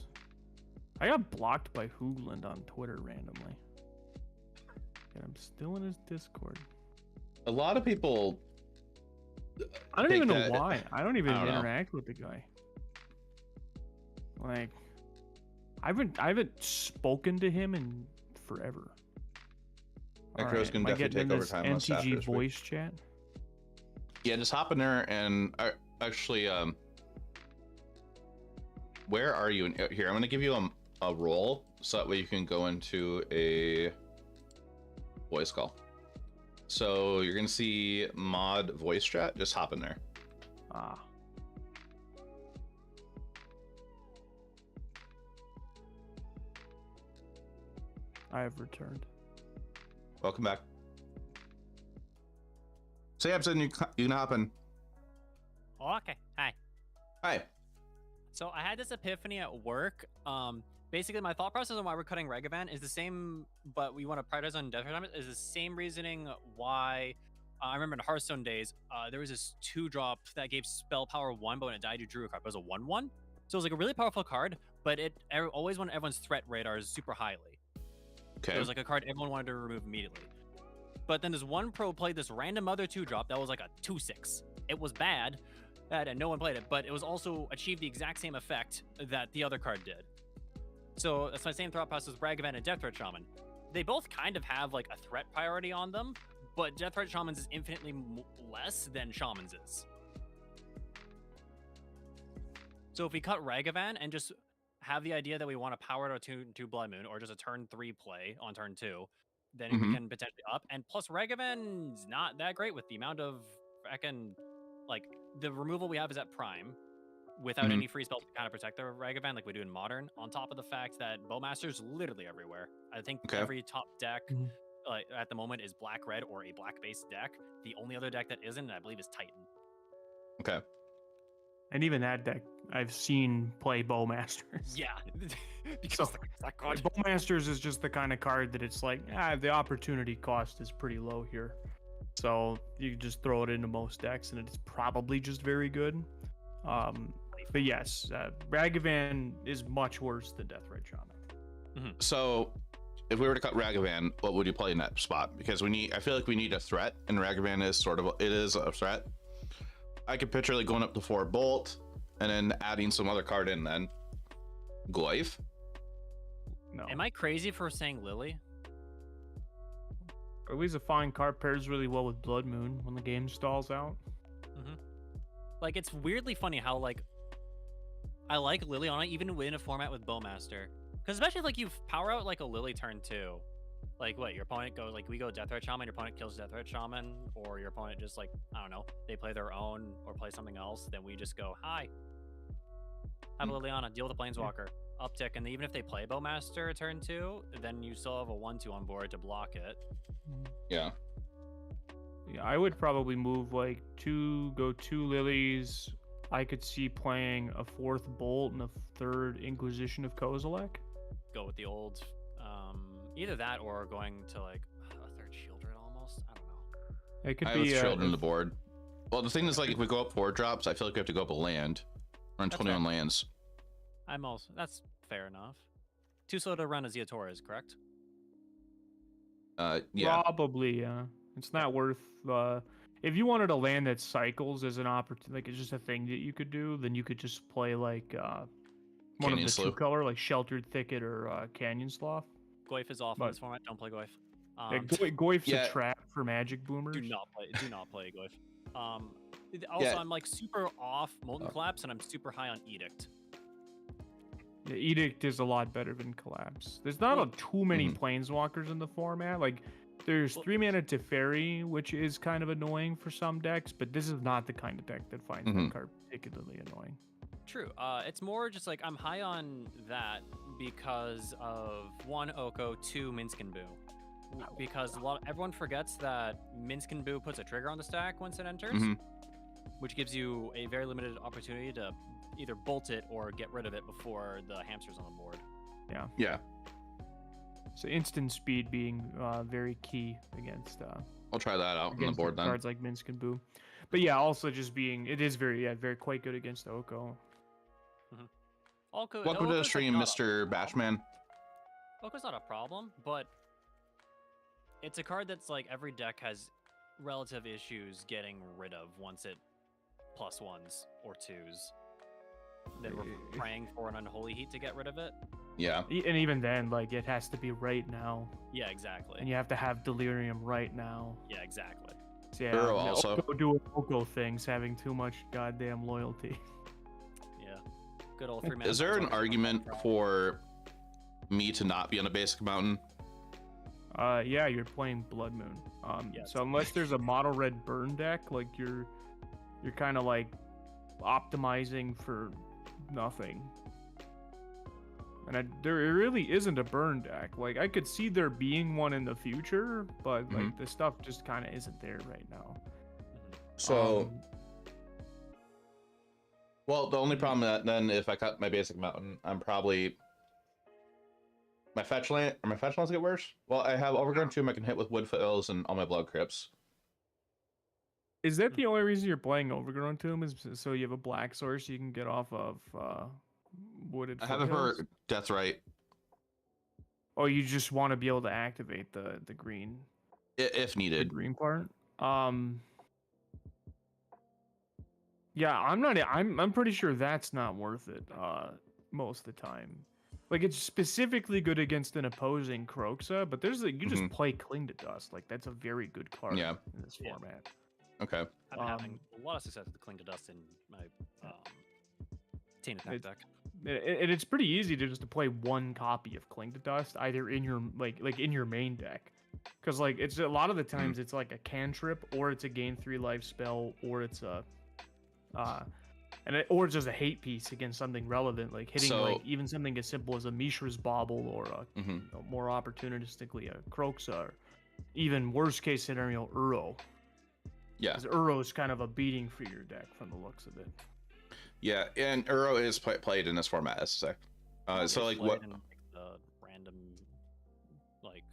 I got blocked by Hoogland on Twitter randomly. And I'm still in his Discord. A lot of people. I don't think even know that- why. I don't even I don't know. interact with the guy. Like, I haven't spoken to him in forever. Micros can am I definitely getting take in over this Timeless after MTG this week. voice chat? Yeah, just hop in there and actually, where are you? Here, I'm gonna give you a role so that way you can go into a voice call. So you're gonna see mod voice chat. Just hop in there. Ah. I have returned. Welcome back. Samson, you can hop in. Oh, okay. Hi. Hi. So I had this epiphany at work. Basically, my thought process on why we're cutting Ragavan is the same, but we want to prioritize on Death Time is the same reasoning why I remember in Hearthstone days, there was this 2-drop that gave spell power 1, but when it died, you drew a card. It was a 1/1. So it was like a really powerful card, but it always went everyone's threat radars super highly. Okay. It was like a card everyone wanted to remove immediately. But then this one pro played this random other 2-drop that was like a 2/6. It was bad, and no one played it, but it was also achieved the exact same effect that the other card did. So that's my same thought process with Ragavan and Death Threat Shaman. They both kind of have like a threat priority on them, but Death Threat Shaman's is infinitely less than Shaman's is. So if we cut Ragavan and just have the idea that we want to power it to Blood Moon or just a turn 3 play on turn 2, then we can potentially up. And plus Ragavan's not that great with the amount of like the removal we have is at Prime without any free spells to kind of protect the Ragavan like we do in Modern, on top of the fact that Bowmaster's literally everywhere. I think every top deck at the moment is black-red or a black-based deck. The only other deck that isn't, I believe, is Titan. Okay. And even that deck, I've seen play Bowmasters. Yeah, because that card. Bowmasters is just the kind of card that it's like, the opportunity cost is pretty low here. So you can just throw it into most decks, and it's probably just very good. But yes, Ragavan is much worse than Death Ray Shaman. So, if we were to cut Ragavan, what would you play in that spot? Because I feel like we need a threat, and Ragavan is it is a threat. I could picture like going up to 4 Bolt, and then adding some other card in then. Goyf? No. Am I crazy for saying Lily? Lily's a fine card, pairs really well with Blood Moon when the game stalls out. Like, it's weirdly funny how, like, I like Lily on it, even within a format with Bowmaster. Because especially, like, you power out, like, a Lily turn 2. Like, what, your opponent goes, like, we go Death Threat Shaman, your opponent kills Death Threat Shaman, or your opponent just, like, I don't know, they play their own or play something else, then we just go, hi. Have Liliana, deal with the Planeswalker, uptick, and even if they play Bowmaster turn 2, then you still have a 1/2 on board to block it. Yeah. Yeah, I would probably move like go 2 Lilies. I could see playing a 4th Bolt and a 3rd Inquisition of Kozilek. Go with the old, either that or going to like a 3rd Shieldred almost. I don't know. It could I be have children on the board. Well, the thing is, like, if we go up 4 drops, I feel like we have to go up a land. We're on That's 21 fair. lands. That's fair enough. Too slow to run a Zia Torres, correct? Yeah. Probably, yeah. It's not worth. If you wanted a land that cycles as an opportunity, like it's just a thing that you could do, then you could just play like one of Canyon the Slough. 2-color, like Sheltered Thicket or Canyon Slough. Goyf is off in But- this format. Don't play Goyf. Goyf's yeah. a trap for Magic Boomers. Do not play Goyf. Also, Yeah. I'm like super off Molten Collapse, and I'm super high on Edict. The Edict is a lot better than Collapse. There's not too many Planeswalkers in the format. Like, there's 3-mana Teferi, which is kind of annoying for some decks, but this is not the kind of deck that finds that card particularly annoying. True. It's more just like I'm high on that because of 1 Oko, 2 Minsc and Boo. Because everyone forgets that Minsc and Boo puts a trigger on the stack once it enters, which gives you a very limited opportunity to either bolt it or get rid of it before the hamster's on the board. Yeah. So instant speed being very key against I'll try that out on the against board then. cards like Minsk and Boo. But yeah, also just being it is very quite good against Oko. Welcome Welcome to the stream, Mr. Bashman. Oko's not a problem, but it's a card that's like every deck has relative issues getting rid of once it plus ones or twos. That we're praying for an unholy heat to get rid of it. Yeah. And even then, like it has to be right now. Yeah, exactly. And you have to have Delirium right now. Yeah, exactly. So yeah, Burrow also. Oko doing Oko things, having too much goddamn loyalty. Yeah. Good old 3-man. Is there an argument for me to not be on a basic mountain? Yeah, you're playing Blood Moon. Yes. So unless there's a mono red burn deck, like you're kind of like optimizing for nothing. And there really isn't a burn deck. Like I could see there being one in the future, but like the stuff just kind of isn't there right now. So, well, the only problem that then if I cut my basic mountain, I'm probably my fetch lands get worse. Well, I have Overgrown Tomb I can hit with Wood Fiddles and all my Blood Crypts. Is that the only reason you're playing Overgrown Tomb? Is so you have a black source you can get off of Wooded I have it for Foothills? Death Right. Oh, you just want to be able to activate the green. If The needed. green part. Yeah, I'm pretty sure that's not worth it. Most of the time, like it's specifically good against an opposing Kroxa, but there's like you just play Cling to Dust. Like that's a very good card. Yeah. In this format. Okay. I've been having a lot of success with the Cling to Dust in my Teen Attack deck. And it's pretty easy to just to play one copy of Cling to Dust, either in your like in your main deck, because like it's a lot of the times it's like a cantrip, or it's a gain 3 life spell, or it's a or it's just a hate piece against something relevant, like hitting like even something as simple as a Mishra's Bauble or a more opportunistically a Kroxa, or even worst case scenario Uro. Yeah. Because Uro is kind of a beating for your deck from the looks of it. Yeah, and Uro is played in this format, as I say. So like what? In, like, the random, like,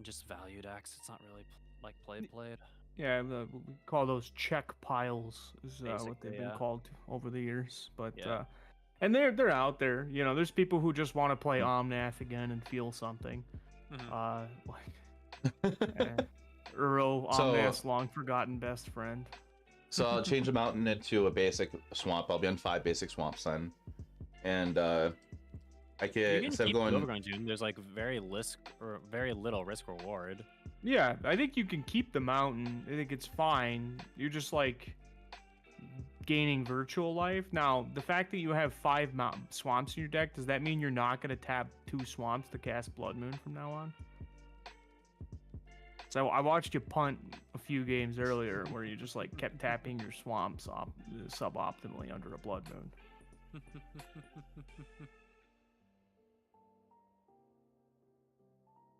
just value decks. It's not really like played. Yeah, we call those check piles is what Basically, they've been yeah. called over the years. But Yeah. and they're out there. You know, there's people who just want to play Omnath again and feel something. Uro, Omnath's long forgotten best friend. So I'll change the mountain into a basic swamp. I'll be on 5 basic swamps then, and I can instead of going. Overgrown Tomb, there's like very little risk reward. Yeah, I think you can keep the mountain. I think it's fine. You're just like gaining virtual life. Now, the fact that you have 5 swamps in your deck, does that mean you're not going to tap 2 swamps to cast Blood Moon from now on? So I watched you punt a few games earlier where you just like kept tapping your swamps suboptimally under a Blood Moon.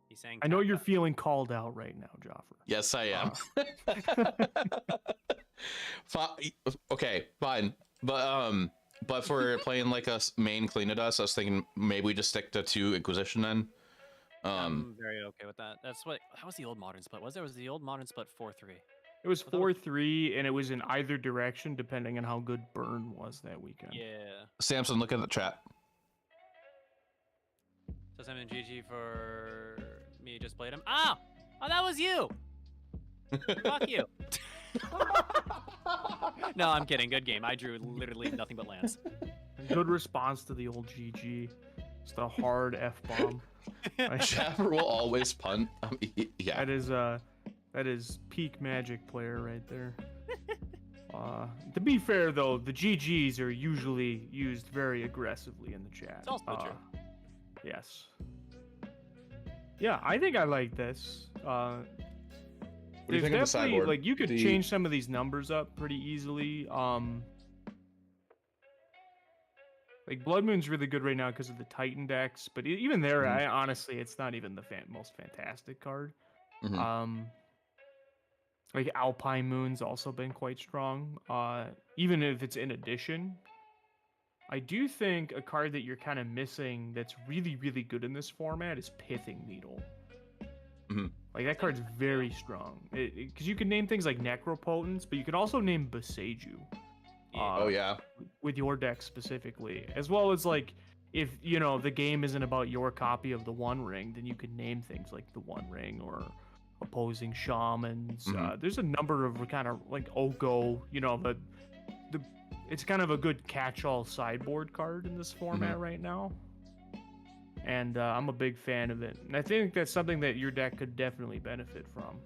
He's saying I know you're feeling called out right now, Jaffer. Yes, I am. Okay, fine. But for playing like a main Clean to Dust, I was thinking maybe we just stick to 2 Inquisition then. I'm very okay with that. That was the old modern split. Was the old modern split 4-3? It was 4-3, and it was in either direction depending on how good Burn was that weekend. Yeah. Samson, look at the chat. So Simon GG for me just played him. Oh, that was you. Fuck you. No, I'm kidding. Good game. I drew literally nothing but lands. Good response to the old GG. Just a hard F-bomb. Jaffer will always punt. Yeah. That is peak Magic player right there. To be fair though, the GGs are usually used very aggressively in the chat. It's also true. Yes. Yeah, I think I like this. What do you There's think of the definitely sideboard? like you could change some of these numbers up pretty easily. Like Blood Moon's really good right now because of the Titan decks, but even there, honestly, it's not even the most fantastic card. Like Alpine Moon's also been quite strong. Even if it's in addition, I do think a card that you're kind of missing that's really, really good in this format is Pithing Needle. Mhm. Like, that card's very strong. Because you can name things like Necropotence, but you can also name Beseiju. Oh yeah. With your deck specifically. As well as, like, if, you know, the game isn't about your copy of the One Ring, then you can name things like the One Ring or Opposing Shamans. There's a number of kind of, like, Oko, you know, it's kind of a good catch-all sideboard card in this format right now. And I'm a big fan of it. And I think that's something that your deck could definitely benefit from.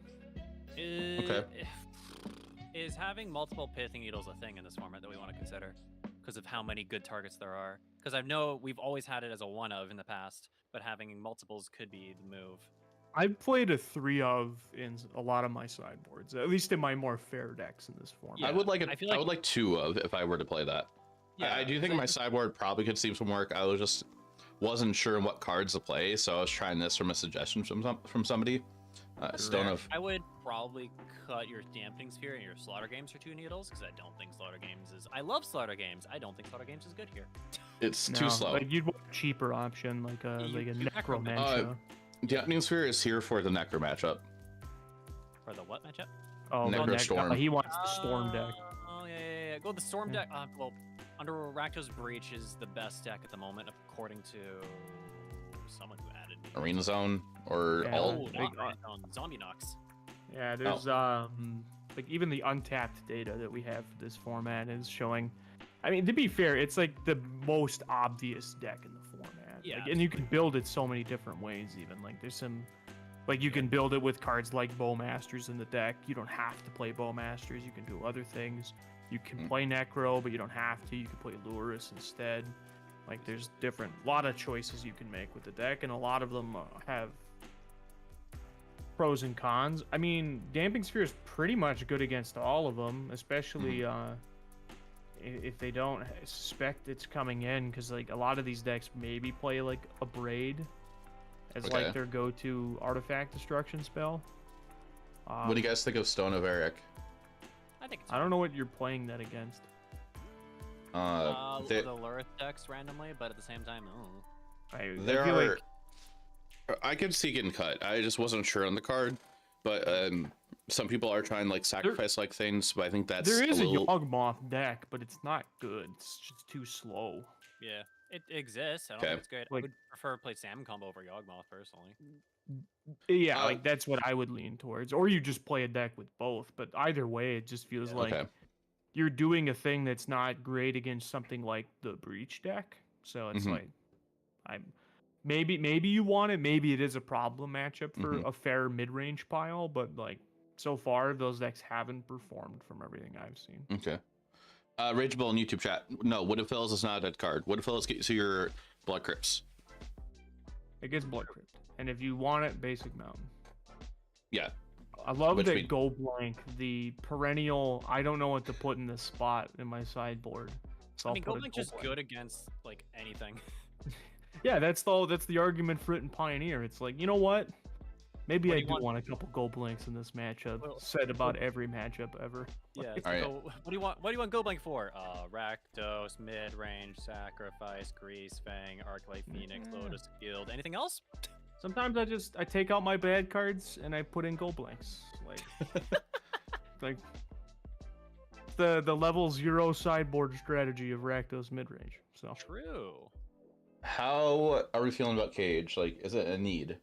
Okay. Is having multiple Pithing Needles a thing in this format that we want to consider? Because of how many good targets there are. Because I know we've always had it as a 1-of in the past, but having multiples could be the move. I've played a 3-of in a lot of my sideboards, at least in my more fair decks in this format. Yeah, I would like I would like 2 of if I were to play that. Yeah, I do think my sideboard probably could see some work. I wasn't sure what cards to play, so I was trying this from a suggestion from somebody. Stone of. I would probably cut your Dampening Sphere and your Slaughter Games for 2 needles, because I don't think Slaughter Games is... I love Slaughter Games. I don't think Slaughter Games is good here. It's too slow. Like, you'd want a cheaper option, like a Necromancer. Dampening Sphere is here for the Necro matchup. For the what matchup? Oh, Necrostorm. he wants the Storm deck. Oh, yeah. Go the Storm deck. Well, Under Rakdos Breach is the best deck at the moment, according to someone who added me. Arena Zone or Yeah. all. Zombie Nox. Yeah, there's like even the untapped data that we have for this format is showing. I mean, to be fair, it's like the most obvious deck in the format. Yeah, Like, and you can build it so many different ways. Even like there's some, like you can build it with cards like Bowmasters in the deck. You don't have to play Bowmasters. You can do other things. You can play Necro, but you don't have to. You can play Lurrus instead. Like there's a lot of choices you can make with the deck, and a lot of them have pros and cons. I mean, Damping Sphere is pretty much good against all of them, especially if they don't suspect it's coming in, because like a lot of these decks maybe play like a Braid as like their go-to artifact destruction spell. What do you guys think of Stone of Eric? I don't know what you're playing that against. The Lurrus decks randomly, but at the same time, I could see getting cut. I just wasn't sure on the card, but some people are trying like sacrifice like things, but I think that's there is a Yawgmoth deck, but it's not good. It's just too slow. Yeah, it exists. I don't think it's good. I would prefer to play Salmon Combo over Yawgmoth personally. Yeah, like that's what I would lean towards. Or you just play a deck with both. But either way, it just feels like you're doing a thing that's not great against something like the Breach deck. So it's like, maybe you want it. Maybe it is a problem matchup for a fair mid-range pile. But like so far, those decks haven't performed from everything I've seen. Okay. Rageable in YouTube chat. No, Wood of Phils is not a dead card. Wood of Phils gets you your Blood Crypts. It gets Blood Crypt. And if you want it, Basic Mountain. Yeah. I love that Go Blank, the perennial, I don't know what to put in this spot in my sideboard. So I mean, Go Blank just good against, like, anything. Yeah, that's the argument for it in Pioneer. It's like, you know what? Maybe I do want a couple Go Blanks in this matchup. Said about every matchup ever. Yeah. Right. So, what do you want Go Blank for? Rakdos, Midrange, Sacrifice, Grease, Fang, Arclight, Phoenix, Lotus Field. Anything else? Sometimes I take out my bad cards and I put in Go Blanks. Like the level 0 sideboard strategy of Rakdos Midrange. So true. How are we feeling about Cage? Like, is it a need?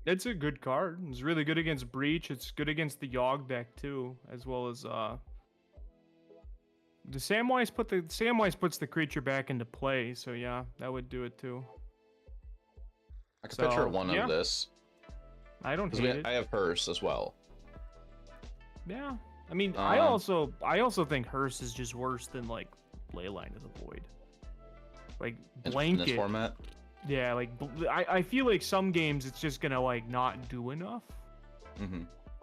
It's a good card. It's really good against Breach. It's good against the Yogg deck too, as well as the Samwise puts the creature back into play. So yeah, that would do it too. I could picture one of this. I don't hate it. I have Hearse as well. Yeah, I mean, I also think Hearse is just worse than like Leyline of the Void. Like blanket. In this format. Yeah, like I feel like some games it's just gonna like not do enough.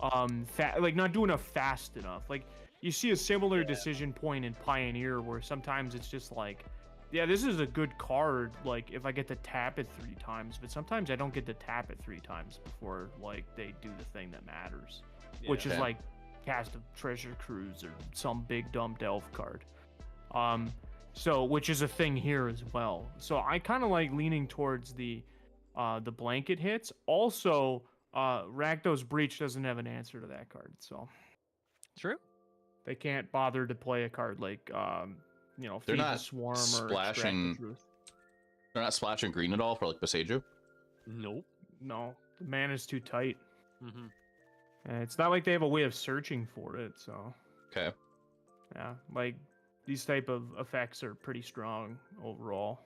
Like not do enough fast enough. Like you see a similar decision point in Pioneer where sometimes it's just like, yeah, this is a good card, like, if I get to tap it 3 times, but sometimes I don't get to tap it 3 times before, like, they do the thing that matters, which is, like, Cast of Treasure Cruise or some big dumb Delve card. So, which is a thing here as well. So I kind of like leaning towards the blanket hits. Also, Rakdos Breach doesn't have an answer to that card, so True. they can't bother to play a card like They're Feed the not Swarm or Extract the splashing. Truth. They're not splashing green at all for like Boseiju. Nope. No, the mana's too tight. Mm-hmm. And it's not like they have a way of searching for it, so Okay. yeah, like these type of effects are pretty strong overall.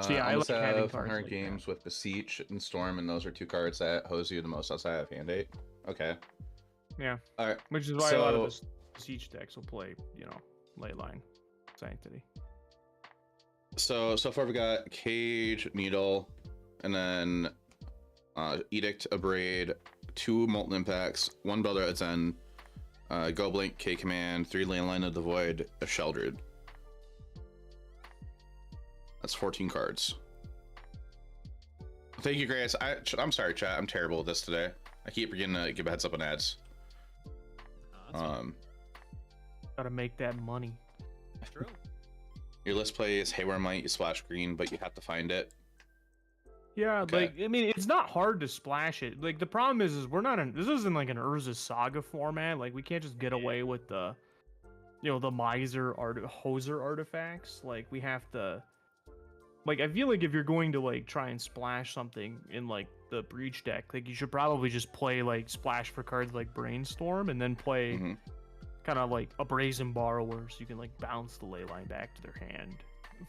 So yeah, I I almost like having have cards 100 like games with Beseech and Storm, and those are two cards that hose you the most outside of hand 8. Okay. Yeah. All right. Which is why a lot of So- the siege decks will play, Leyline Sanctity. So far we got Cage, Needle, and then Edict, Abrade, 2 Molten Impacts, 1 Brother at Zen, Go Blink, K Command, 3 Landline of the Void, a Sheldred. That's 14 cards. Thank you, Grace. I'm sorry, chat. I'm terrible at this today. I keep forgetting to give a heads up on ads. Gotta make that money. True. Your list plays Haywire Might, you splash green, but you have to find it. Yeah, Okay. like I mean, it's not hard to splash it. Like the problem is we're not in. This isn't like an Urza Saga format. Like we can't just get away with the, the miser hoser artifacts. Like we have to. Like I feel like if you're going to like try and splash something in like the breach deck, like you should probably just play like splash for cards like Brainstorm, and then play kind of like a Brazen Borrower, so you can like bounce the leyline back to their hand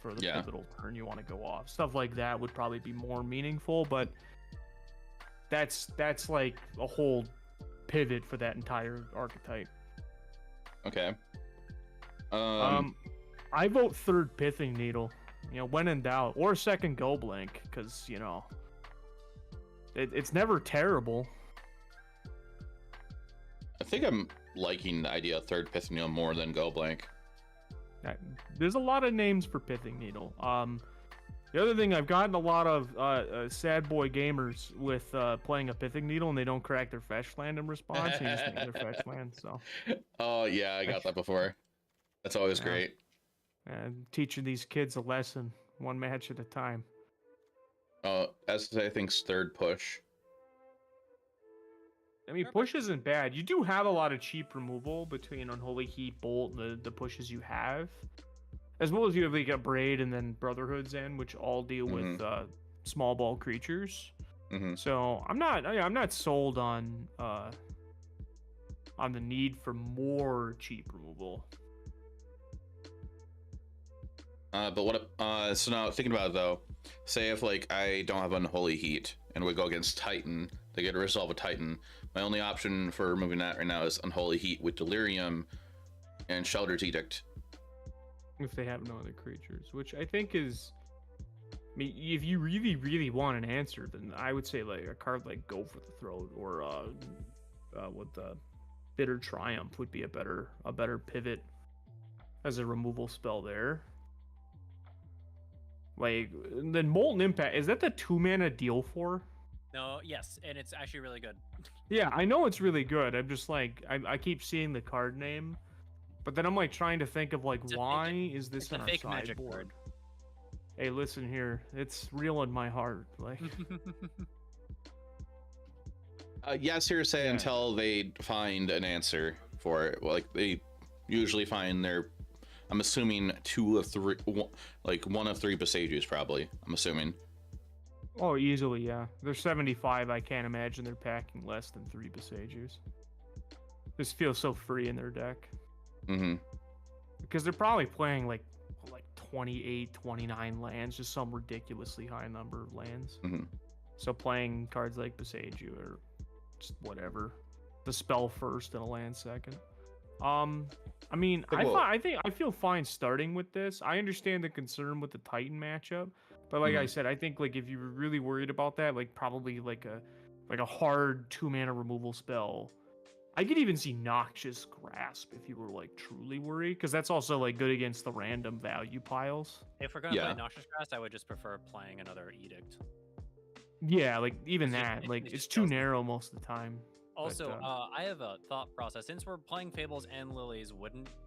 for the pivotal turn you want to go off. Stuff like that would probably be more meaningful, but that's like a whole pivot for that entire archetype. Okay. I vote third Pithing Needle. When in doubt, or second Go Blink, because it's never terrible. I think I'm liking the idea of third Pithing Needle more than Go Blank. There's a lot of names for Pithing Needle. The other thing, I've gotten a lot of sad boy gamers with playing a Pithing Needle and they don't crack their fetch land in response. They just make their fetch land. So. Oh yeah, I got that before. That's always great. And teaching these kids a lesson, one match at a time. As I think's third push. I mean, push isn't bad. You do have a lot of cheap removal between Unholy Heat, Bolt, the pushes you have. As well as you have like a Braid and then Brotherhood's End, which all deal with small ball creatures. So I'm not sold on the need for more cheap removal. But what? So now thinking about it though, say if like I don't have Unholy Heat and we go against Titan, they get to resolve a Titan. My only option for removing that right now is Unholy Heat with Delirium and Sheldred's Edict. If they have no other creatures, which I think is, I mean, if you really, really want an answer, then I would say like a card like Go for the Throat or with the Bitter Triumph would be a better pivot as a removal spell there. Like then Molten Impact, is that the 2-mana deal for? No, yes, and it's actually really good. Yeah, I know it's really good. I'm just like I keep seeing the card name, but then I'm like trying to think of like why is this on our sideboard? Hey, listen here, it's real in my heart. Like, yes, hearsay until they find an answer for it. Well, like they usually find I'm assuming 2 of 3, like 1 of 3 Boseijus probably. I'm assuming. Oh, easily, yeah. They're 75. I can't imagine they're packing less than 3 Boseijus. This feels so free in their deck. Because they're probably playing like 28, 29 lands, just some ridiculously high number of lands. So playing cards like Boseiju or just whatever, the spell first and a land second. I mean, I feel fine starting with this. I understand the concern with the Titan matchup, but like I said, I think like if you were really worried about that, like probably like a hard 2-mana removal spell. I could even see Noxious Grasp if you were like truly worried, because that's also like good against the random value piles. If we're gonna play Noxious Grasp, I would just prefer playing another Edict. Yeah, like even that, like it's too narrow most of the time. Also, I have a thought process. Since we're playing Fables and Lilies,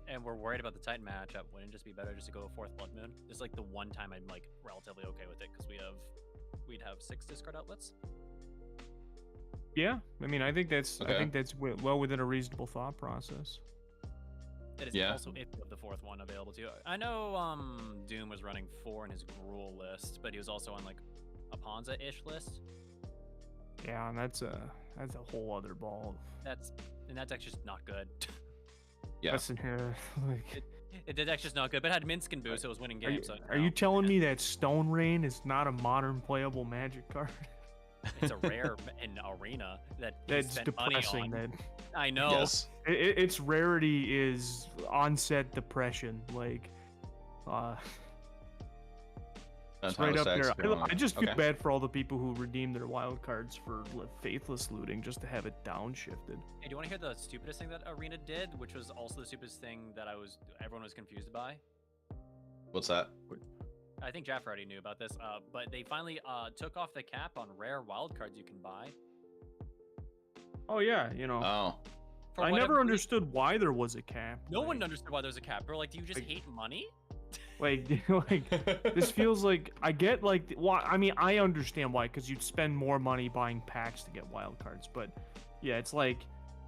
and we're worried about the Titan matchup, wouldn't it just be better just to go fourth Blood Moon? This is like the one time I'm like relatively okay with it because we'd have 6 discard outlets. Yeah, I mean, I think that's Okay. well within a reasonable thought process. It is Yeah. also if you have the fourth one available too. I know Doom was running 4 in his Gruul list, but he was also on like a Ponza-ish list. Yeah, and that's a whole other ball. That deck's just not good. Yeah. That's in here. Like, The deck's just not good, but it had Minsc and boost, so it was winning games. are you telling me that Stone Rain is not a modern playable Magic card? It's a rare in Arena that he That's spent money depressing. on. That I know. Yes. its rarity is onset depression. Like, That's it's right how up there. stacks go on. I just feel Okay. bad for all the people who redeem their wild cards for faithless looting just to have it downshifted. Hey, do you want to hear the stupidest thing that Arena did, which was also the stupidest thing that everyone was confused by? What's that? I think Jaffer already knew about this, but they finally took off the cap on rare wild cards you can buy. Oh yeah, you know. Oh. For I whatever never reason. understood why there was a cap. No like, one understood why there's a cap. Bro, like, do you just Like- hate money? Like, this feels like I get like why. I mean, I understand why, because you'd spend more money buying packs to get wild cards. But yeah, it's like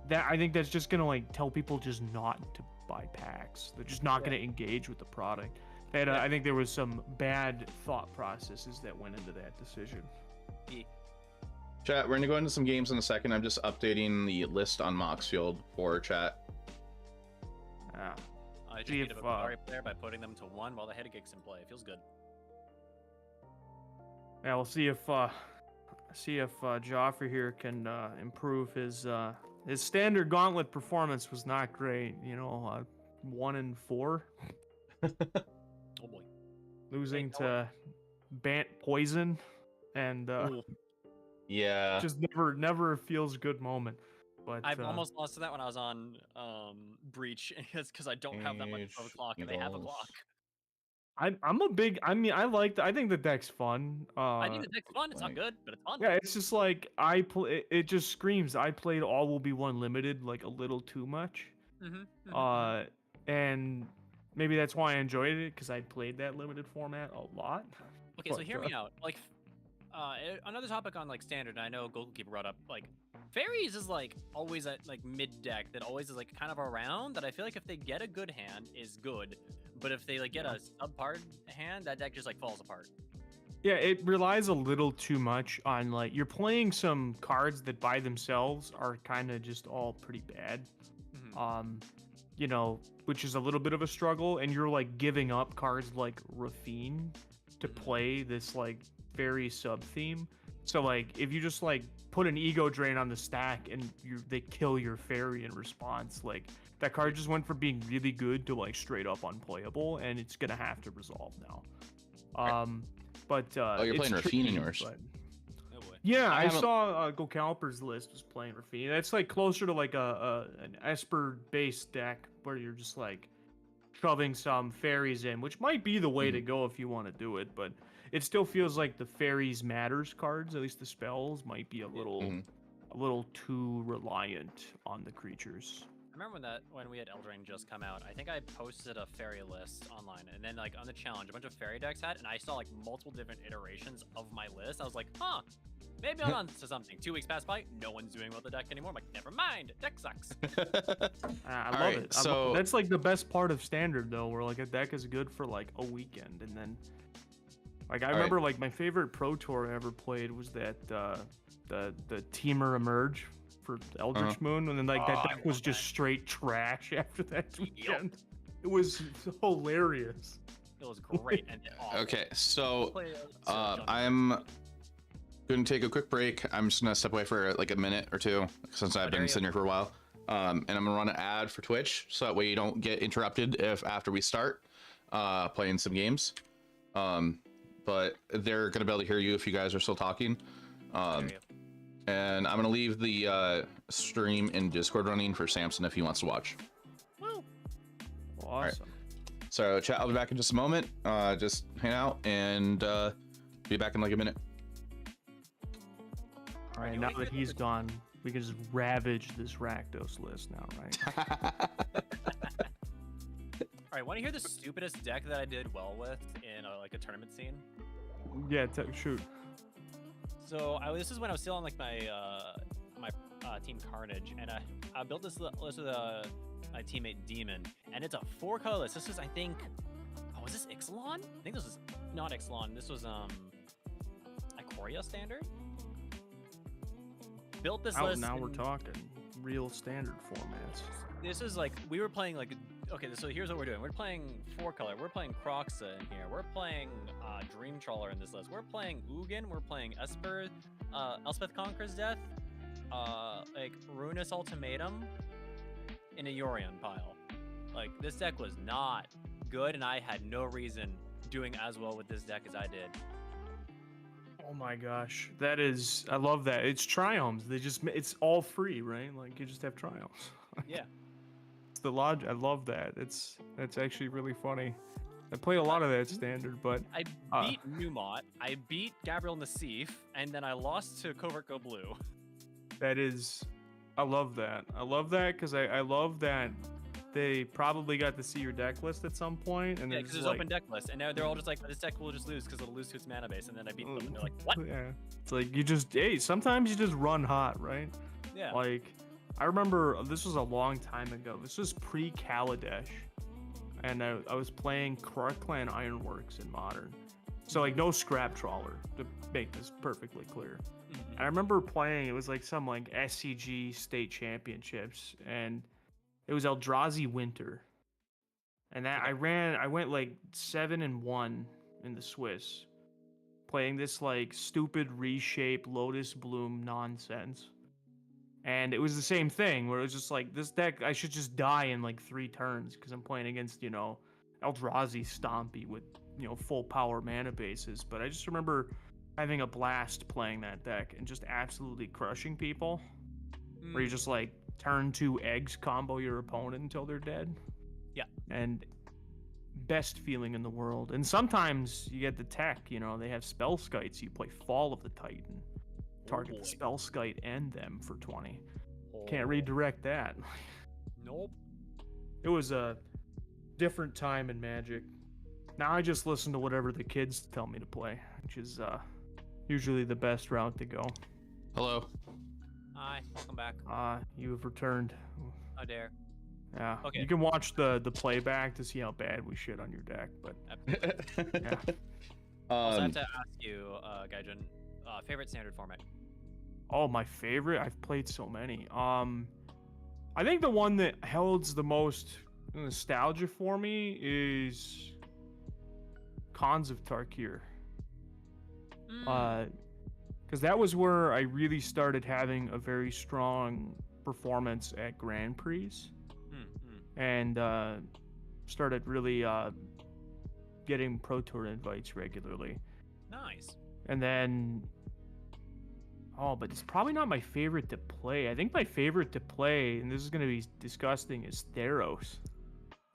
that. I think that's just gonna like tell people just not to buy packs. They're just not gonna engage with the product. And I think there was some bad thought processes that went into that decision. Chat, we're gonna go into some games in a second. I'm just updating the list on Moxfield for chat. Ah. I just See beat if, up a Atari player by putting them to 1 while the head gigs in play. It feels good. Yeah, we'll see if Jaffer here can improve his standard gauntlet performance was not great. You know, 1 and 4, Oh boy. losing Hey, to Bant Poison, and Ooh, Yeah. just never a feels good moment. But I've almost lost to that when I was on Breach. It's because I don't have that much of a clock, and they have a clock. I'm a big. I mean, I think the deck's fun. I think the deck's fun. It's not like- good, but it's fun. Yeah, it's just like it just screams. I played All Will Be One Limited like a little too much. Mm-hmm. And maybe that's why I enjoyed it, because I played that limited format a lot. Okay, so But, hear me out. Like, another topic on like standard. And I know Goalkeeper brought up like fairies is like always at like mid deck that always is like kind of around. That I feel like if they get a good hand is good, but if they like get a subpar hand, that deck just like falls apart. Yeah, it relies a little too much on like you're playing some cards that by themselves are kind of just all pretty bad. Mhm. You know, which is a little bit of a struggle, and you're like giving up cards like Rafine to play this like fairy sub theme. So like if you just like put an ego drain on the stack and they kill your fairy in response, like that card just went from being really good to like straight up unplayable, and it's gonna have to resolve now. But Oh, you're it's playing Rafine in tricky, yours. but- Oh boy. yeah, I I haven't- saw Gocalper's list was playing Rafine. That's like closer to like an Esper based deck where you're just like shoving some fairies in, which might be the way to go if you want to do it, but it still feels like the fairies matters cards, at least the spells, might be a little too reliant on the creatures. I remember when we had Eldraine just come out, I think I posted a fairy list online, and then like on the challenge, a bunch of fairy decks had, and I saw like multiple different iterations of my list. I was like, huh, maybe I'm on to something. 2 weeks passed by, no one's doing well with the deck anymore. I'm like, never mind, deck sucks. I All love right, it. so- That's like the best part of standard though, where like a deck is good for like a weekend, and then like I right. remember like my favorite Pro Tour I ever played was that the Teamer Emerge for Eldritch Moon, and then like that Oh, I deck was love just that. straight trash after that weekend. It was hilarious. It was great and awful. Okay, so Play, I'm going to take a quick break. I'm just going to step away for like a minute or two since I've dare been you. sitting here for a while. And I'm going to run an ad for Twitch so that way you don't get interrupted if after we start playing some games. But they're going to be able to hear you if you guys are still talking. And I'm going to leave the stream in Discord running for Samson if he wants to watch. Awesome. So chat, I'll be back in just a moment. Just hang out and be back in like a minute. All right, now that he's gone, we can just ravage this Rakdos list now, right? All right, want to hear the stupidest deck that I did well with in like a tournament scene? Yeah, shoot. So this is when I was still on like my team Carnage, and I built this list with my teammate Demon, and it's a 4-color list. This is, I think, was this Ixalan? I think this was not Ixalan. This was Ikoria Standard. Built this list. Now we're talking real standard formats. This is like we were playing like. Okay, so here's what we're doing. We're playing 4-color. We're playing Croxa in here. We're playing Dream Trawler in this list. We're playing Ugin. We're playing Esper, Elspeth Conquers Death, like Ruinous Ultimatum in a Yorion pile. Like, this deck was not good, and I had no reason doing as well with this deck as I did. Oh my gosh, that is, I love that. It's triumphs. It's all free, right? Like, you just have triumphs. Yeah. It's the logic. I love that. That's actually really funny. I play a lot of that standard, but I beat Numot, I beat Gabriel Nassif, and then I lost to Covert Go Blue. that is, I love that. I love that because I love that they probably got to see your deck list at some point, and Yeah, they're because just there's like, open deck list, and now they're all just like, this deck will just lose because it'll lose to its mana base, and then I beat them, and they're like, what? Yeah, it's like hey, sometimes you just run hot, right? Yeah. Like, I remember this was a long time ago. This was pre-Kaladesh, and I was playing Clan Ironworks in Modern. So, like, no Scrap Trawler, to make this perfectly clear. Mhm. I remember playing, it was like some like SCG state championships, and it was Eldrazi Winter. And that I went like 7-1 in the Swiss, playing this like stupid reshape Lotus Bloom nonsense. And it was the same thing where it was just like, this deck, I should just die in like 3 turns because I'm playing against, Eldrazi Stompy with, full power mana bases. But I just remember having a blast playing that deck and just absolutely crushing people. Where you just like turn 2 eggs, combo your opponent until they're dead. Yeah. And best feeling in the world. And sometimes you get the tech, they have spell skites. You play Fall of the Titan. Target the spell skite and them for 20. Can't redirect that. Nope. It was a different time in Magic. Now I just listen to whatever the kids tell me to play, which is usually the best route to go. Hello. Hi, welcome back. You have returned. How dare. Yeah. Okay. You can watch the playback to see how bad we shit on your deck, but yeah. Also, I have to ask you, Gaijin, favorite standard format? Oh, my favorite? I've played so many. I think the one that holds the most nostalgia for me is Khans of Tarkir. Because that was where I really started having a very strong performance at Grand Prix. And started really getting Pro Tour invites regularly. Nice. And then, but it's probably not my favorite to play. I think my favorite to play, and this is going to be disgusting, is Theros.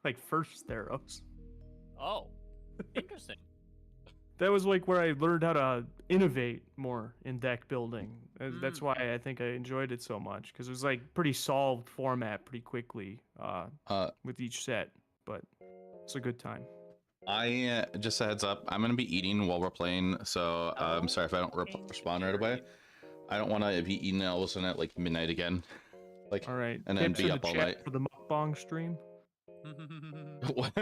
Like, first Theros. Oh, interesting. That was like where I learned how to innovate more in deck building. That's why I think I enjoyed it so much, because it was like pretty solved format pretty quickly with each set. But it's a good time. I just a heads up, I'm gonna be eating while we're playing, so I'm sorry if I don't respond right away. I don't want to be eating all of a sudden at like midnight again, like, all right, and then be up all night for the mukbang stream. What?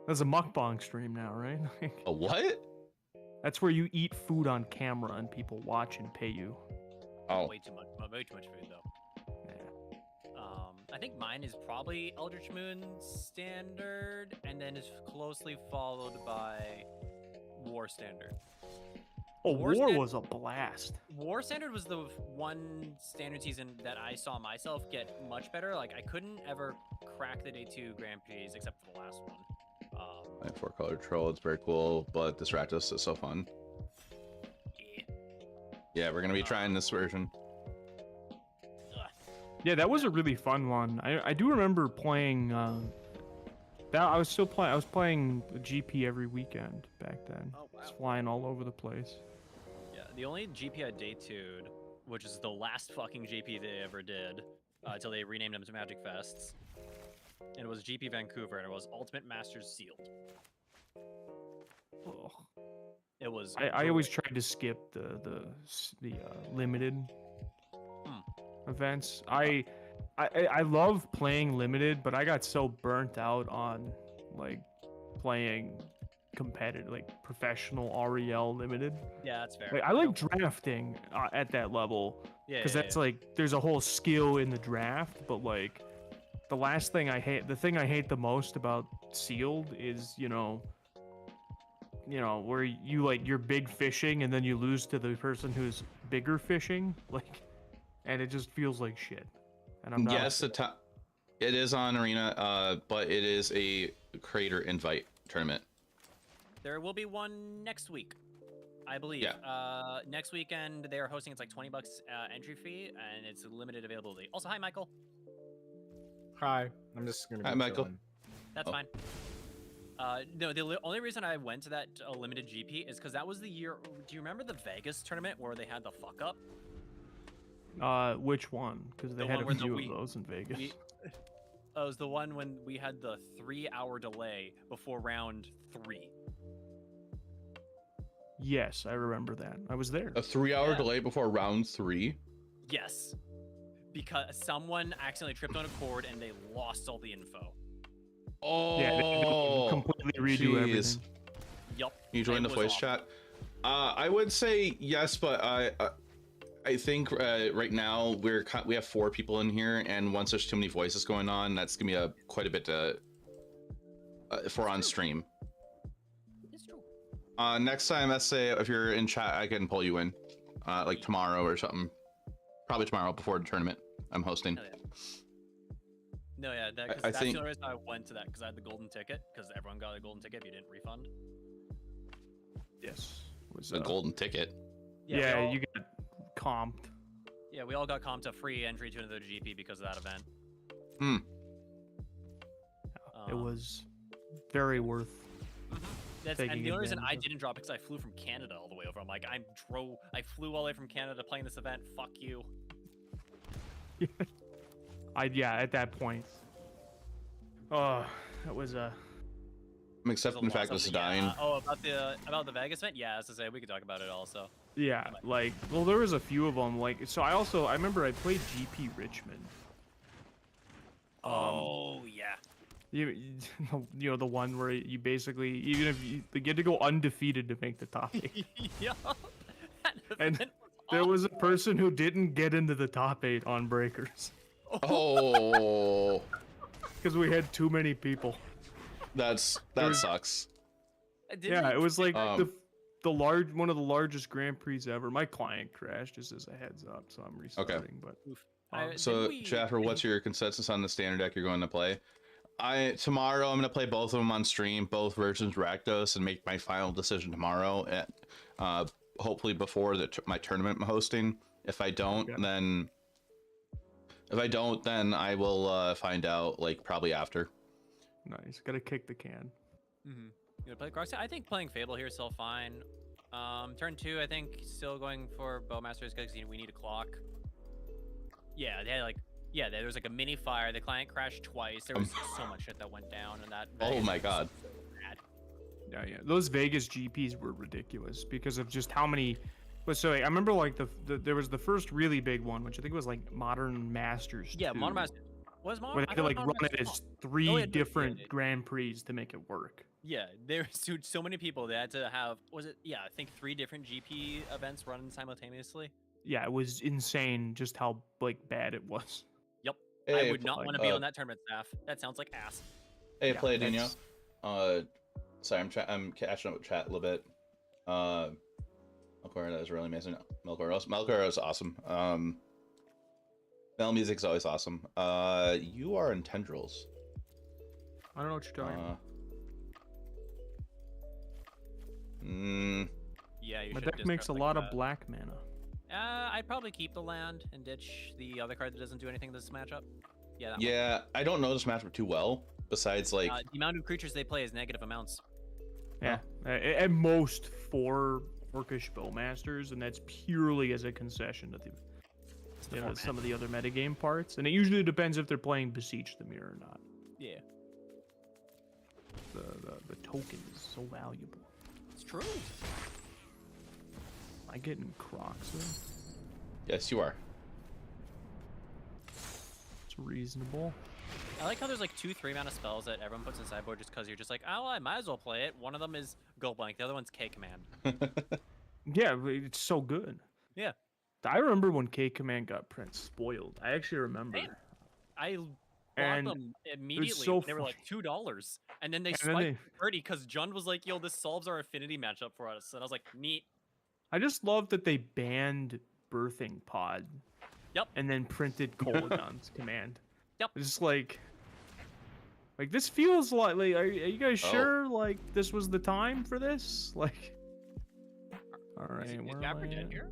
That's a mukbang stream now, right? A what? That's where you eat food on camera and people watch and pay you. Oh, Way too much food though. Yeah. I think mine is probably Eldritch Moon Standard, and then is closely followed by War Standard. Oh, War War Stand- was a blast. War Standard was the one standard season that I saw myself get much better. Like, I couldn't ever crack the Day 2 Grand Prix except for the last one. 4-color troll, it's very cool, but this Rakdos is so fun. Yeah, we're gonna be trying this version. Yeah, that was a really fun one. I do remember playing that. I was playing GP every weekend back then. Oh, wow. Just flying all over the place. Yeah, the only GP I Day 2'd which is the last fucking GP they ever did until they renamed them to Magic Fests. And it was GP Vancouver, and it was Ultimate Masters Sealed. Ugh. It was. I always tried to skip the limited events. I love playing limited, but I got so burnt out on like playing competitive, like professional REL limited. Yeah, that's fair. Like I like drafting at that level Yeah, because yeah, that's like there's a whole skill in the draft. But like the last thing I hate, the thing I hate the most about sealed is where you like you're big fishing and then you lose to the person who's bigger fishing, like, and it just feels like shit. And I'm not. Yes, it is on Arena, but it is a creator invite tournament. There will be one next week, I believe. Yeah. Next weekend they're hosting. It's like $20 entry fee, and it's limited availability. Also, hi Michael. Hi, I'm just gonna. Hi, Michael. That's fine. No, the only reason I went to that limited GP is because that was the year. Do you remember the Vegas tournament where they had the fuck up? Which one? Because they The had one a where few of those in Vegas. It was the one when we had the 3-hour delay before round 3. Yes, I remember that. I was there. A 3-hour Yeah. delay before round 3. Yes, because someone accidentally tripped on a cord and they lost all the info. Oh, Yeah, they had to completely redo everything. Yup. You joined the was voice awful. chat. I would say yes, but I think right now we have 4 people in here, and once there's too many voices going on, that's gonna be quite a bit for on stream. It's true. Next time, let's say if you're in chat, I can pull you in, like tomorrow or something. Probably tomorrow before the tournament I'm hosting. Hell yeah. No, yeah, I that's think- the only reason I went to that, because I had the golden ticket, because everyone got a golden ticket if you didn't refund. Yes. Was A golden ticket. Yeah, we all, you get comped. yeah, we all got comped a free entry to another GP because of that event. Hmm. It was very worth. That's, taking and the only reason I advantage of. didn't drop it because I flew from Canada all the way over. I'm like, I flew all the way from Canada playing this event. Fuck you. At that point. That was a. I'm accepting the fact this is dying. About the Vegas event. Yeah, as I say, we could talk about it also. Yeah, like, well, there was a few of them. Like, so I remember I played GP Richmond. Oh yeah. You know the one where you basically you get to go undefeated to make the top 8. Yup. And there was a person who didn't get into the top 8 on breakers Oh, because we had too many people. that sucks. Yeah, it was like Um, one of the largest Grand Prix ever. My client crashed, just as a heads up, so I'm restarting. But So, Jaffer, what's your consensus on the standard deck you're going to play? Tomorrow I'm going to play both of them on stream, both versions Rakdos, and make my final decision tomorrow at hopefully before my tournament I'm hosting. If I don't, then I will find out like probably after. nice, gotta kick the can. Mm-hmm. You gonna play Croxy? I think playing Fable here is still fine. Turn 2, I think still going for Bowmasters because we need a clock. Yeah, they had there was like a mini fire. The client crashed twice. There was so much shit that went down in that. Oh my god. So bad. Yeah. Those Vegas GPs were ridiculous because of just how many. But so I remember like there was the first really big one, which I think was like Modern Masters. Yeah, 2, Modern Masters. Was Modern? where they had to like run it as 3 different Grand Prix to make it work. Yeah, there was so many people. They had to have. Was it? Yeah, I think 3 different GP events running simultaneously. Yeah, it was insane just how like bad it was. Yep. Hey, I would not like, want to be on that tournament staff. That sounds like ass. Hey, Yeah, play Dino. that's- Sorry, I'm catching up with chat a little bit. Melkor, that was really amazing. Melkor is awesome. Mel music's always awesome. You are in Tendrils. I don't know what you're talking about. Yeah, you My should deck makes a discard lot like of black mana. I'd probably keep the land and ditch the other card that doesn't do anything this matchup. Yeah. That one. Yeah, I don't know this matchup too well. Besides, like, The amount of creatures they play is negative amounts. Yeah, at most 4 Orcish Bowmasters, and that's purely as a concession to the you know, format. some of the other metagame parts, and it usually depends if they're playing Beseech the Mirror or not. Yeah, The token is so valuable. it's true. Am I getting Crocs? Yes, you are. It's reasonable. I like how there's like 2 3-mana spells that everyone puts in sideboard just because you're just like, oh, I might as well play it. One of them is Go Blank, the other one's K Command. Yeah, it's so good. Yeah. I remember when K Command got print spoiled. I actually remember. Same. I bought And them immediately. so They were like $2, and then they And then spiked they- to 30 because Jund was like, "Yo, this solves our affinity matchup for us." And I was like, "Neat." I just love that they banned Birthing Pod. Yep. And then printed Kolagon's command. Yep. It's just like this feels like are you guys Oh. sure like this was the time for this? Like, all right, Is where am Jaffer I dead at? here?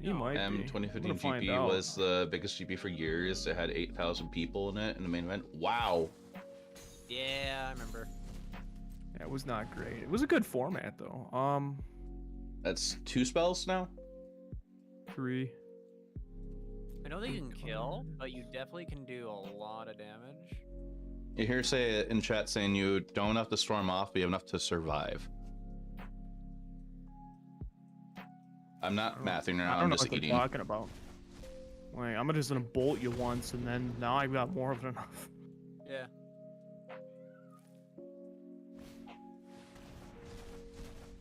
He might be. I'm 2015 gonna find GP out. was the biggest GP for years. It had 8,000 people in it in the main event. Wow. Yeah, I remember. Yeah, it was not great. It was a good format though. That's 2 spells now? 3. I know they can kill, but you definitely can do a lot of damage. You hear say in chat saying you don't have to storm off, but you have enough to survive. I'm not mathing I around, don't I'm know just what they're eating. talking about. Like, I'm just gonna bolt you once, and then now I've got more of enough. Yeah.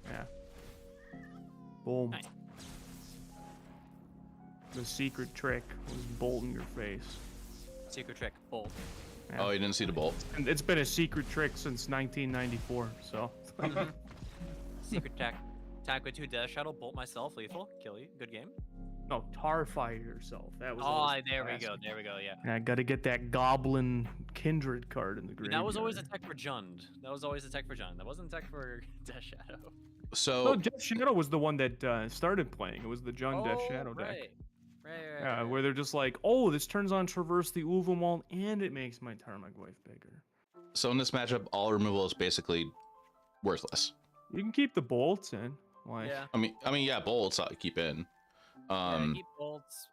Yeah. Boom. Nice. The secret trick was bolting your face. Secret trick, bolt. Yeah. Oh, you didn't see the bolt? And it's been a secret trick since 1994, so. Secret tech. Attack with 2 Death Shadow, bolt myself, lethal, kill you. Good game. No, tarfire yourself. That was. Oh, always the there we classic. go. There we go. Yeah. And I gotta get that Goblin Kindred card in the graveyard. That was always a tech for Jund. That was always a tech for Jund. That wasn't a tech for Death Shadow. So No, Death Shadow was the one that started playing. It was the Jund Death Shadow deck. Right. Right. Yeah, where they're just like, oh, this turns on Traverse the Uvenwald, and it makes my Tarmogoyf bigger. So in this matchup, all removal is basically worthless. You can keep the bolts in. Like, Yeah. I mean, yeah, bolts I keep in. Yeah, keep bolts.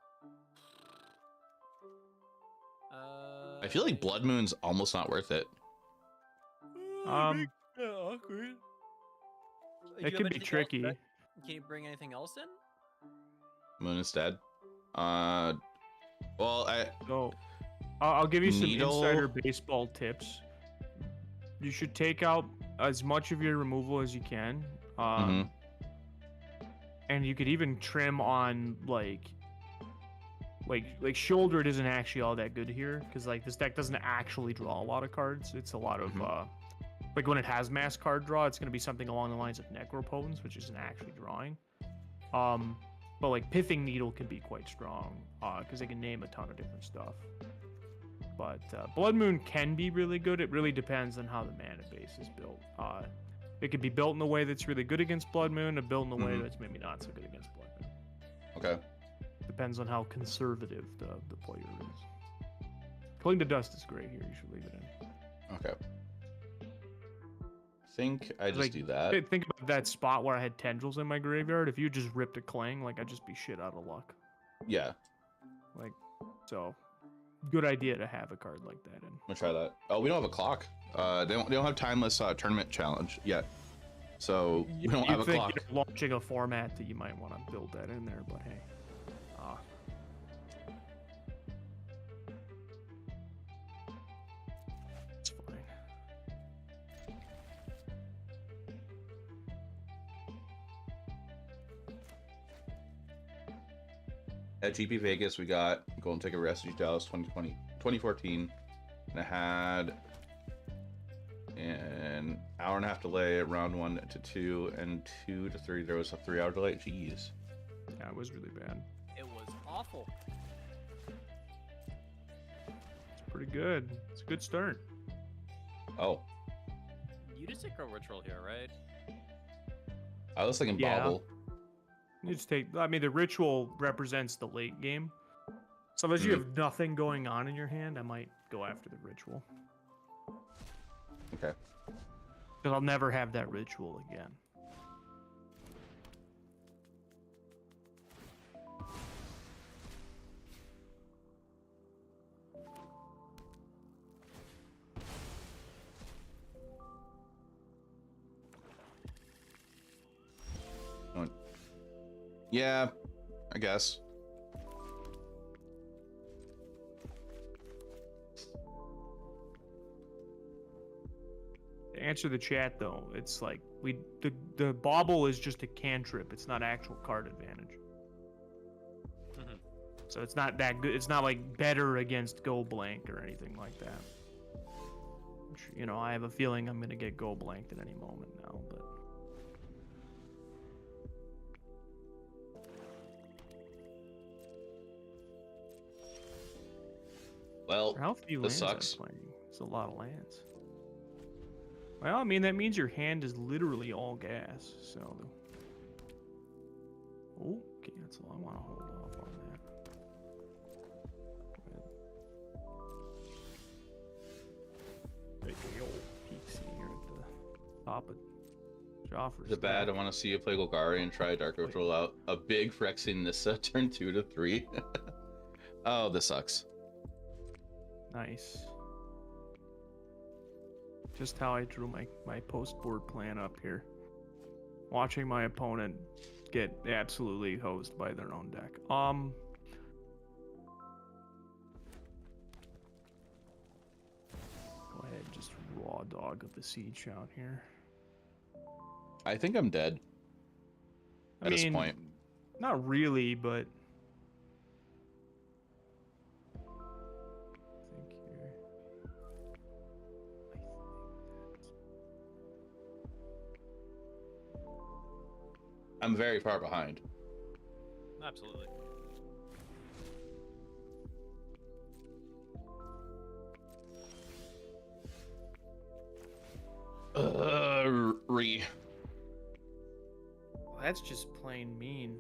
I feel like Blood Moon's almost not worth it. um, awkward. it could be tricky. Can you bring anything else in? Moon is dead. Well, So, I'll give you some Needle. insider baseball tips. You should take out as much of your removal as you can. And you could even trim on like shouldered isn't actually all that good here because like this deck doesn't actually draw a lot of cards. It's a lot of like when it has mass card draw, it's gonna be something along the lines of Necropotence, which isn't actually drawing. But like Pithing Needle can be quite strong because they can name a ton of different stuff. But Blood Moon can be really good. It really depends on how the mana base is built. It could be built in a way that's really good against Blood Moon, or built in a way that's maybe not so good against Blood Moon. okay. Depends on how conservative the player is. Cling to Dust is great here. You should leave it in. Okay. Think I just Like, do that. Think about that spot where I had Tendrils in my graveyard. If you just ripped a Clang, like I'd just be shit out of luck. Yeah, Like, so good idea to have a card like that in. I'm gonna try that. Oh, we don't have a clock. They don't have timeless tournament challenge yet, so we don't have a think clock. you're launching a format that you might want to build that in there, but hey. It's fine. At GP Vegas, we got Golden Ticket Rescue Dallas 2014, and I had an hour and a half delay at round 1 to 2, and 2 to 3 there was a 3-hour delay. Jeez. Yeah, it was really bad. It was awful. It's pretty good. It's a good start. Oh, You just take a ritual here, right? I was thinking Yeah. Bobble. You just take. I mean, the ritual represents the late game. So as you have nothing going on in your hand, I might go after the ritual. Okay. Because I'll never have that ritual again. Yeah, I guess. To answer the chat though, it's like the bauble is just a cantrip. It's not actual card advantage. Mhm. So it's not that good. It's not like better against go blank or anything like that. Which, you know, I have a feeling I'm gonna get go blanked at any moment now, but Well, how few this lands sucks. I'm playing. It's a lot of lands. Well, I mean that means your hand is literally all gas. So, oh, cancel. I want to hold off on that. Take a old peek see here at the top of Jaffer's. Is it bad? I want to see you play Golgari and try Dark Oath roll out a big Phyrexian Nissa turn 2 to 3. Oh, this sucks. Nice. Just how I drew my post board plan up here. Watching my opponent get absolutely hosed by their own deck. Go ahead, just raw dog of the siege out here. I think I'm dead I at this mean, point. not really, but I think here. I'm very far behind. Absolutely. Re. Well, that's just plain mean.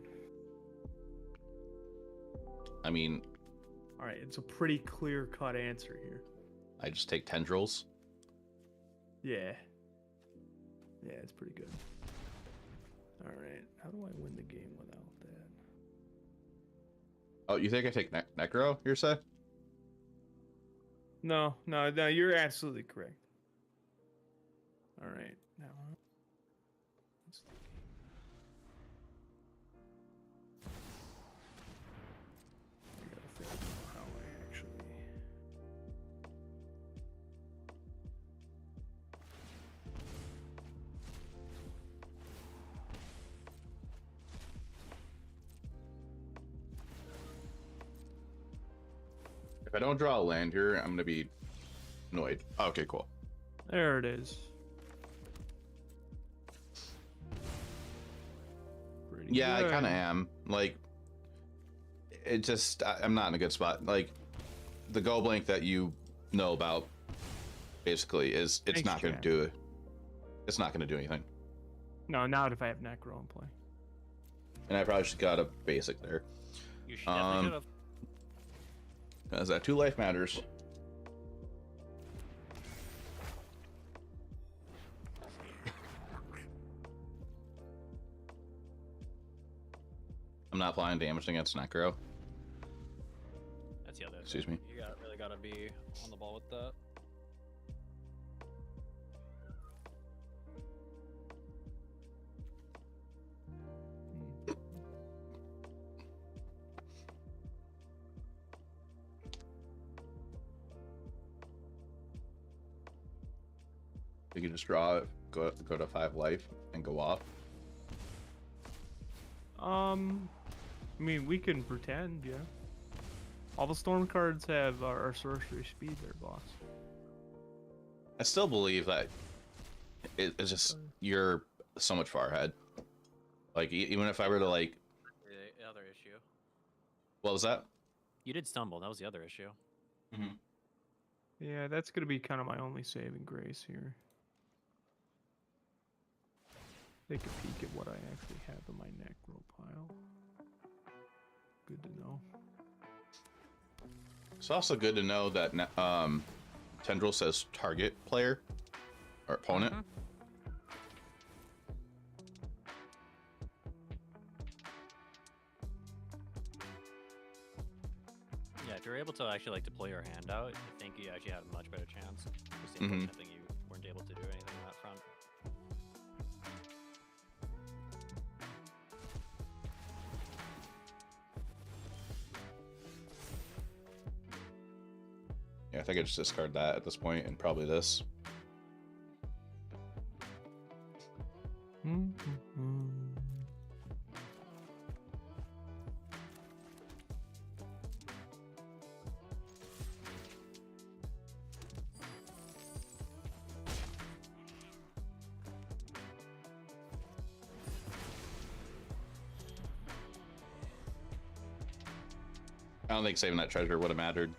I mean, All right, it's a pretty clear-cut answer here. I just take tendrils. Yeah. Yeah, it's pretty good. All right, how do I win the game without that? Oh, you think I take Necro, you're saying? No, you're absolutely correct. All right, now. What's the game? I gotta figure out how I actually. If I don't draw a land here, I'm gonna be annoyed. Okay, cool. There it is. Pretty Yeah, I good. kind of am. Like, it just, I'm not in a good spot. Like, the go blank that you know about, basically, is it's Thanks, not going to Jack. do it. It's not going to do anything. No, not if I have Necro in play. And I probably just got a basic there. You should definitely could have. Because that 2 life matters. I'm not applying damage against Necro. That's the other. Excuse thing. me. You really gotta be on the ball with that. You can just draw it, go to 5 life, and go off. I mean, we can pretend, yeah. All the storm cards have our sorcery speed there, boss. I still believe that it's just you're so much far ahead. Like even if I were to like, The other issue. what was that? You did stumble. That was the other issue. Yeah, that's gonna be kind of my only saving grace here. Take a peek at what I actually have in my necro pile. Good to know. It's also good to know that Tendril says target player or opponent. Yeah, if you're able to actually like deploy your hand out, I think you actually have a much better chance. Just the unfortunate thing you weren't able to do anything on that front. I think I just discard that at this point and probably this. I don't think saving that treasure would have mattered.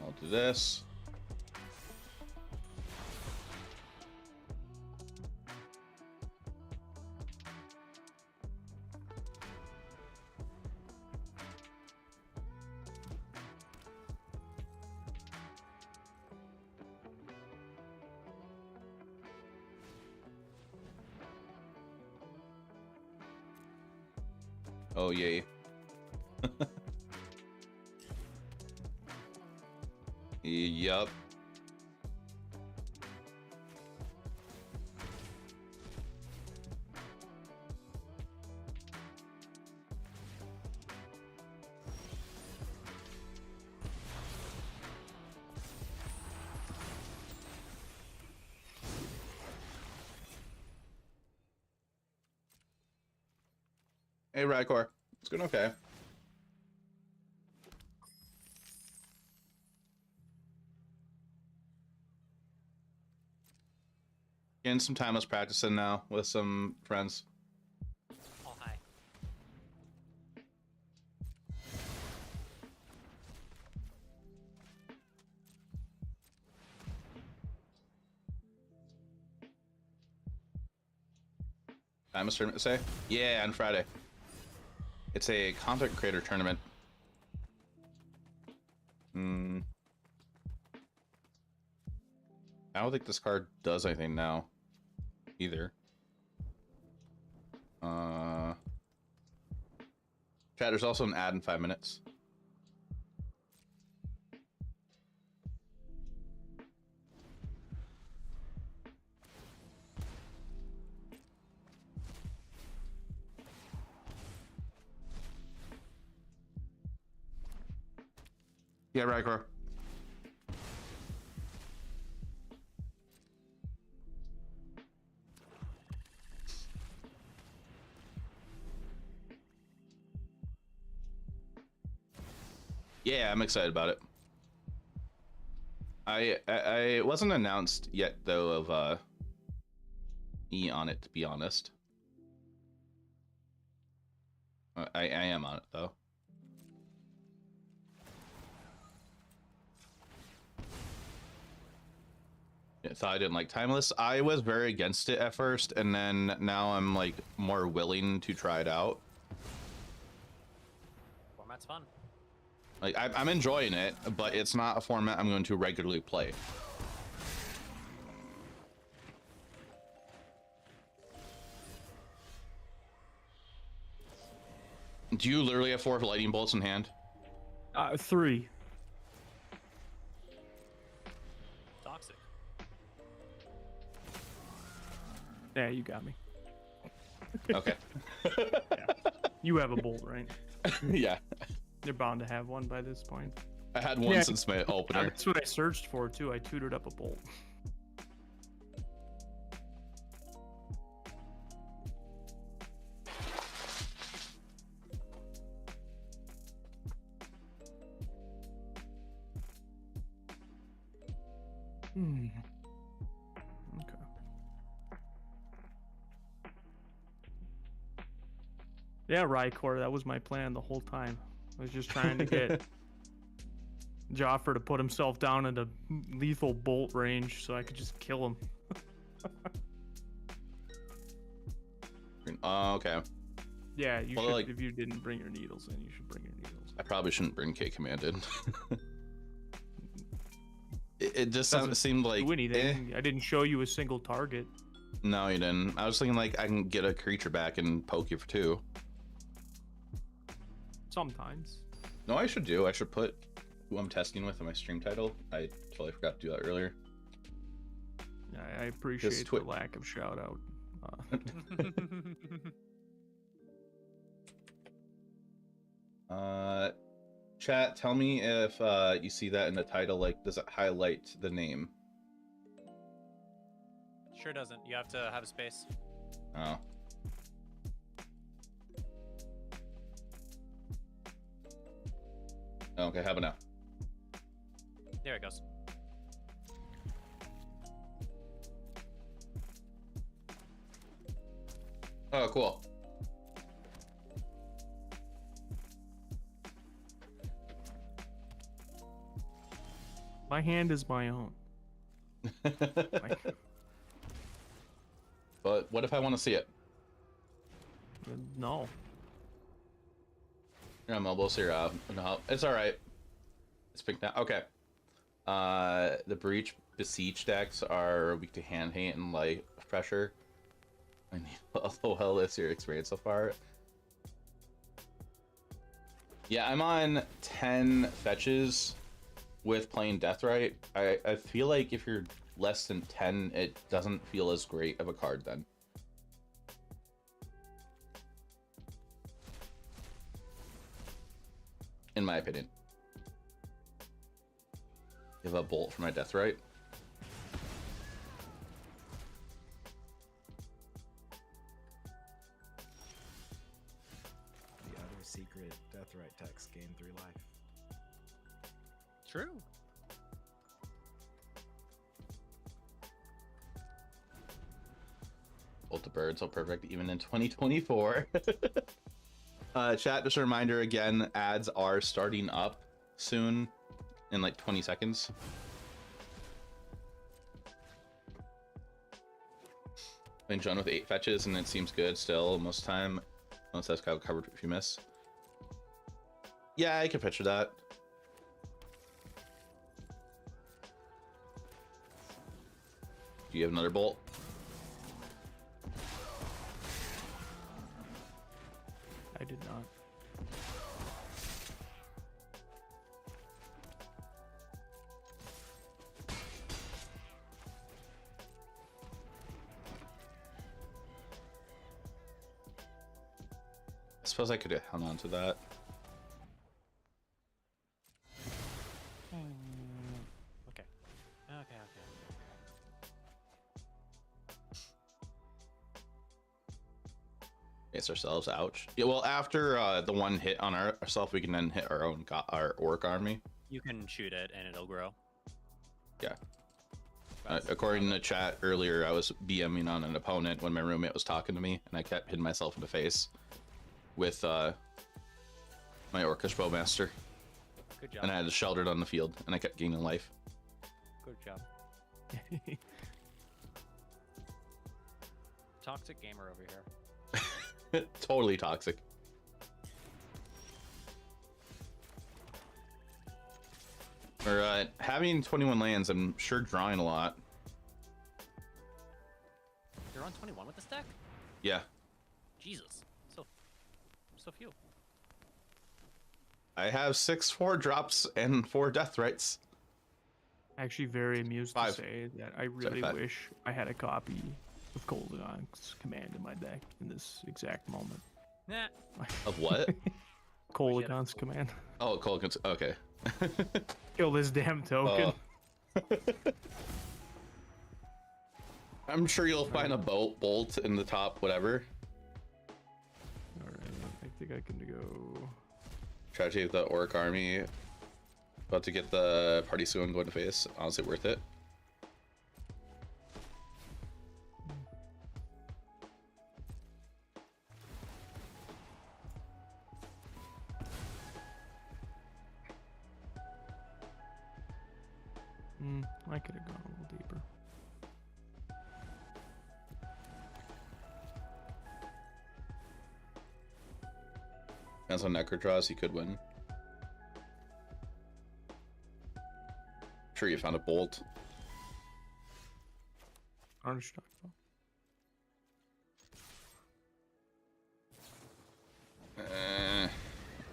I'll do this. Oh, yay. Yup. Hey, Rykor. It's going okay. Getting some timeless practicing now with some friends. Oh, hi. Timeless tournament, say? Yeah, on Friday. It's a content creator tournament. I don't think this card does anything now, either. Chat, there's also an ad in 5 minutes. Yeah, Rykor. Yeah, I'm excited about it. I wasn't announced yet though of E on it, to be honest. I am on it though. I thought I didn't like Timeless. I was very against it at first, and then now I'm like more willing to try it out. Format's fun. Like I'm enjoying it, but it's not a format I'm going to regularly play. Do you literally have 4 lightning bolts in hand? 3. Toxic. Yeah, you got me. Okay. Yeah. You have a bolt, right? Yeah. You're bound to have one by this point. I had one since my opener. That's what I searched for too. I tutored up a bolt. Okay. Yeah, Rykor, that was my plan the whole time. I was just trying to get Jaffer to put himself down into lethal bolt range so I could just kill him. Okay. Yeah, you Well, should. like, if you didn't bring your needles in, you should bring your needles. I probably shouldn't bring K commanded. It just Doesn't seemed like do anything. I didn't show you a single target. No, you didn't. I was thinking like I can get a creature back and poke you for 2. Sometimes. No, I should do. I should put who I'm testing with in my stream title. I totally forgot to do that earlier. I appreciate the lack of shout out. Chat, tell me if you see that in the title, like, does it highlight the name? Sure doesn't. You have to have space. Oh. Okay, how about now? There it goes. Oh, cool. My hand is my own. But what if I want to see it? No. You're on mobile, so you're out. No, it's all right. It's pink now. Okay. The breach beseech decks are weak to hand hate and light pressure. I mean, LOL is your experience so far. Yeah, I'm on 10 fetches with playing Deathrite. I feel like if you're less than 10, it doesn't feel as great of a card then. In my opinion. You have a bolt for my Deathrite. The other secret Deathrite text gain 3 life. True. Bolt the bird, so perfect even in 2024. Chat, just a reminder again, ads are starting up soon in like 20 seconds. Been John with 8 fetches and it seems good still most time. Most that's covered if you miss. Yeah, I can picture that. Do you have another bolt? I did not. I suppose I could have hung on to that. Okay. Okay. It's ourselves, ouch. Yeah, well, after the one hit on ourselves, we can then hit our own our orc army. You can shoot it and it'll grow. Yeah. According to the chat earlier, I was BMing on an opponent when my roommate was talking to me, and I kept hitting myself in the face with my Orcish Bowmaster. Good job. And I had to shelter it on the field, and I kept gaining life. Good job. Toxic gamer over here. Totally toxic. Or having 21 lands, I'm sure drawing a lot. You're on 21 with this deck? Yeah. Jesus. So few. I have 6 4-drops and 4 Deathrites. Actually, very amused 5. to say that I really 5. wish I had a copy of Kolaghan's command in my deck in this exact moment. Nah. Of what? Kolaghan's command. Oh, Kolaghan's. Okay. Kill this damn token. I'm sure you'll find a bolt in the top, whatever. Alright, I think I can go. Tragedy of the Orc army. About to get the party soon going to face. Honestly, worth it. I could have gone a little deeper. Depends on Necro draws, he could win. Sure, you found a bolt. Orange Stockpile.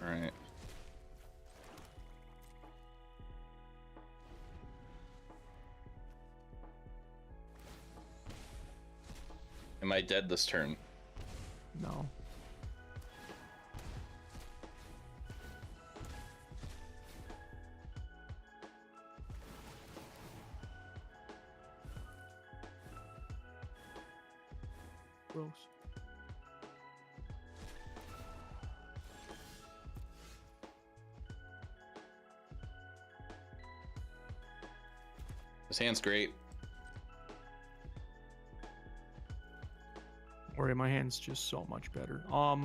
Alright. Am I dead this turn? No. Gross. This hand's great. Worry, my hand's just so much better. I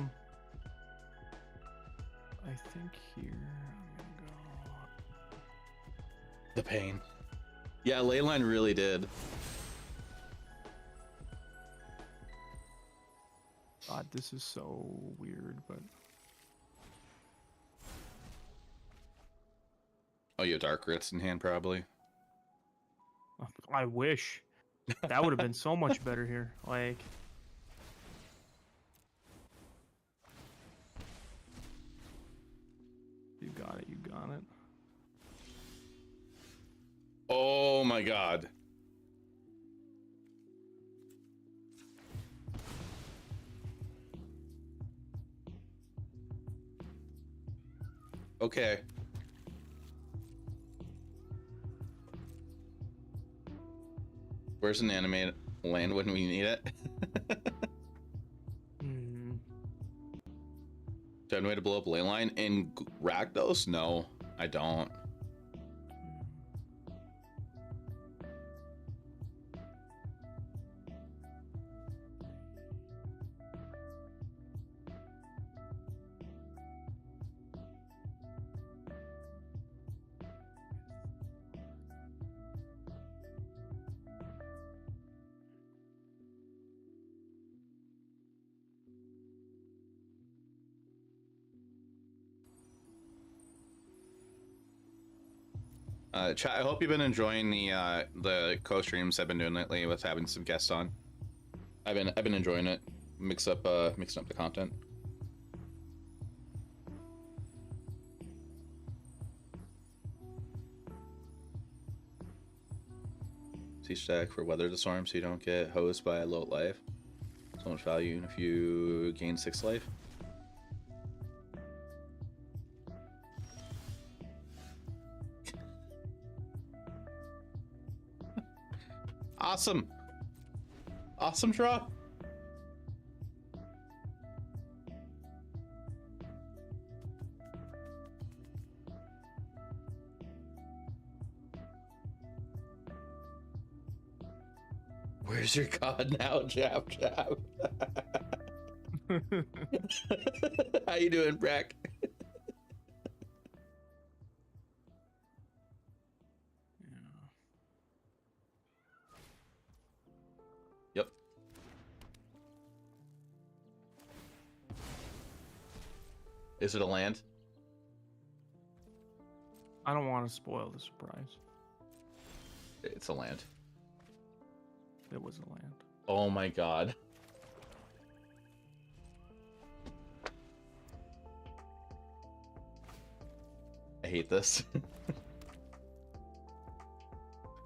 think here I'm gonna go. The pain. Yeah, Leyline really did. God, this is so weird, but Oh, you have Dark Rits in hand, probably. I wish that would have been so much better here. Like, you got it. You got it. Oh my god. Okay. Where's an animated land when we need it? Hmm. Do I have a way to blow up Leyline in Rakdos? No, I don't. Chat, I hope you've been enjoying the co-streams I've been doing lately with having some guests on. I've been enjoying it. Mixing up the content. See stack for weather the storm so you don't get hosed by low life. So much value if you gain 6 life. Awesome. Awesome draw. Where's your god now, Jab? How you doing, Brack? Yep. Is it a land? I don't want to spoil the surprise. It's a land. It was a land. Oh my god. I hate this.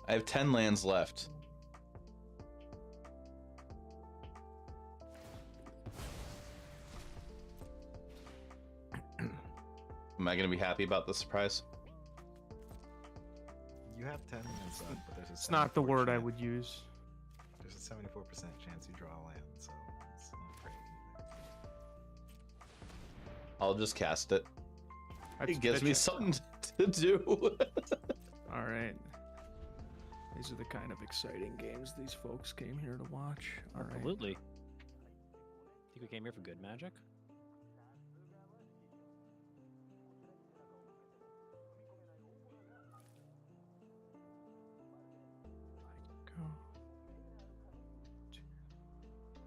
I have 10 lands left. Am I gonna be happy about the surprise? You have 10 lands left, but there's a It's not the word I 74% would use. There's a 74% chance you draw a land, so it's not great either. I'll just cast it. That's It gives me bitchin'. something to do. All right. These are the kind of exciting games these folks came here to watch. All right. Absolutely. Think we came here for good magic? Go.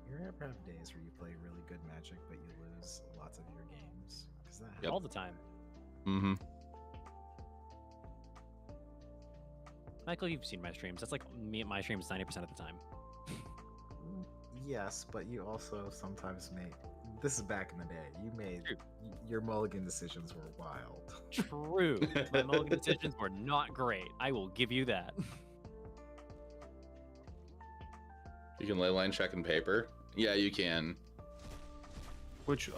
You ever have days where you play really good Magic, but you lose lots of your games? Because that Yep. All the time. Mm-hmm. Michael, you've seen my streams. That's like me. My streams 90% of the time. Yes, but you also sometimes make. This is back in the day. You made True. your mulligan decisions were wild. True. My mulligan decisions were not great. I will give you that. You can ley line check in paper. Yeah, you can. Which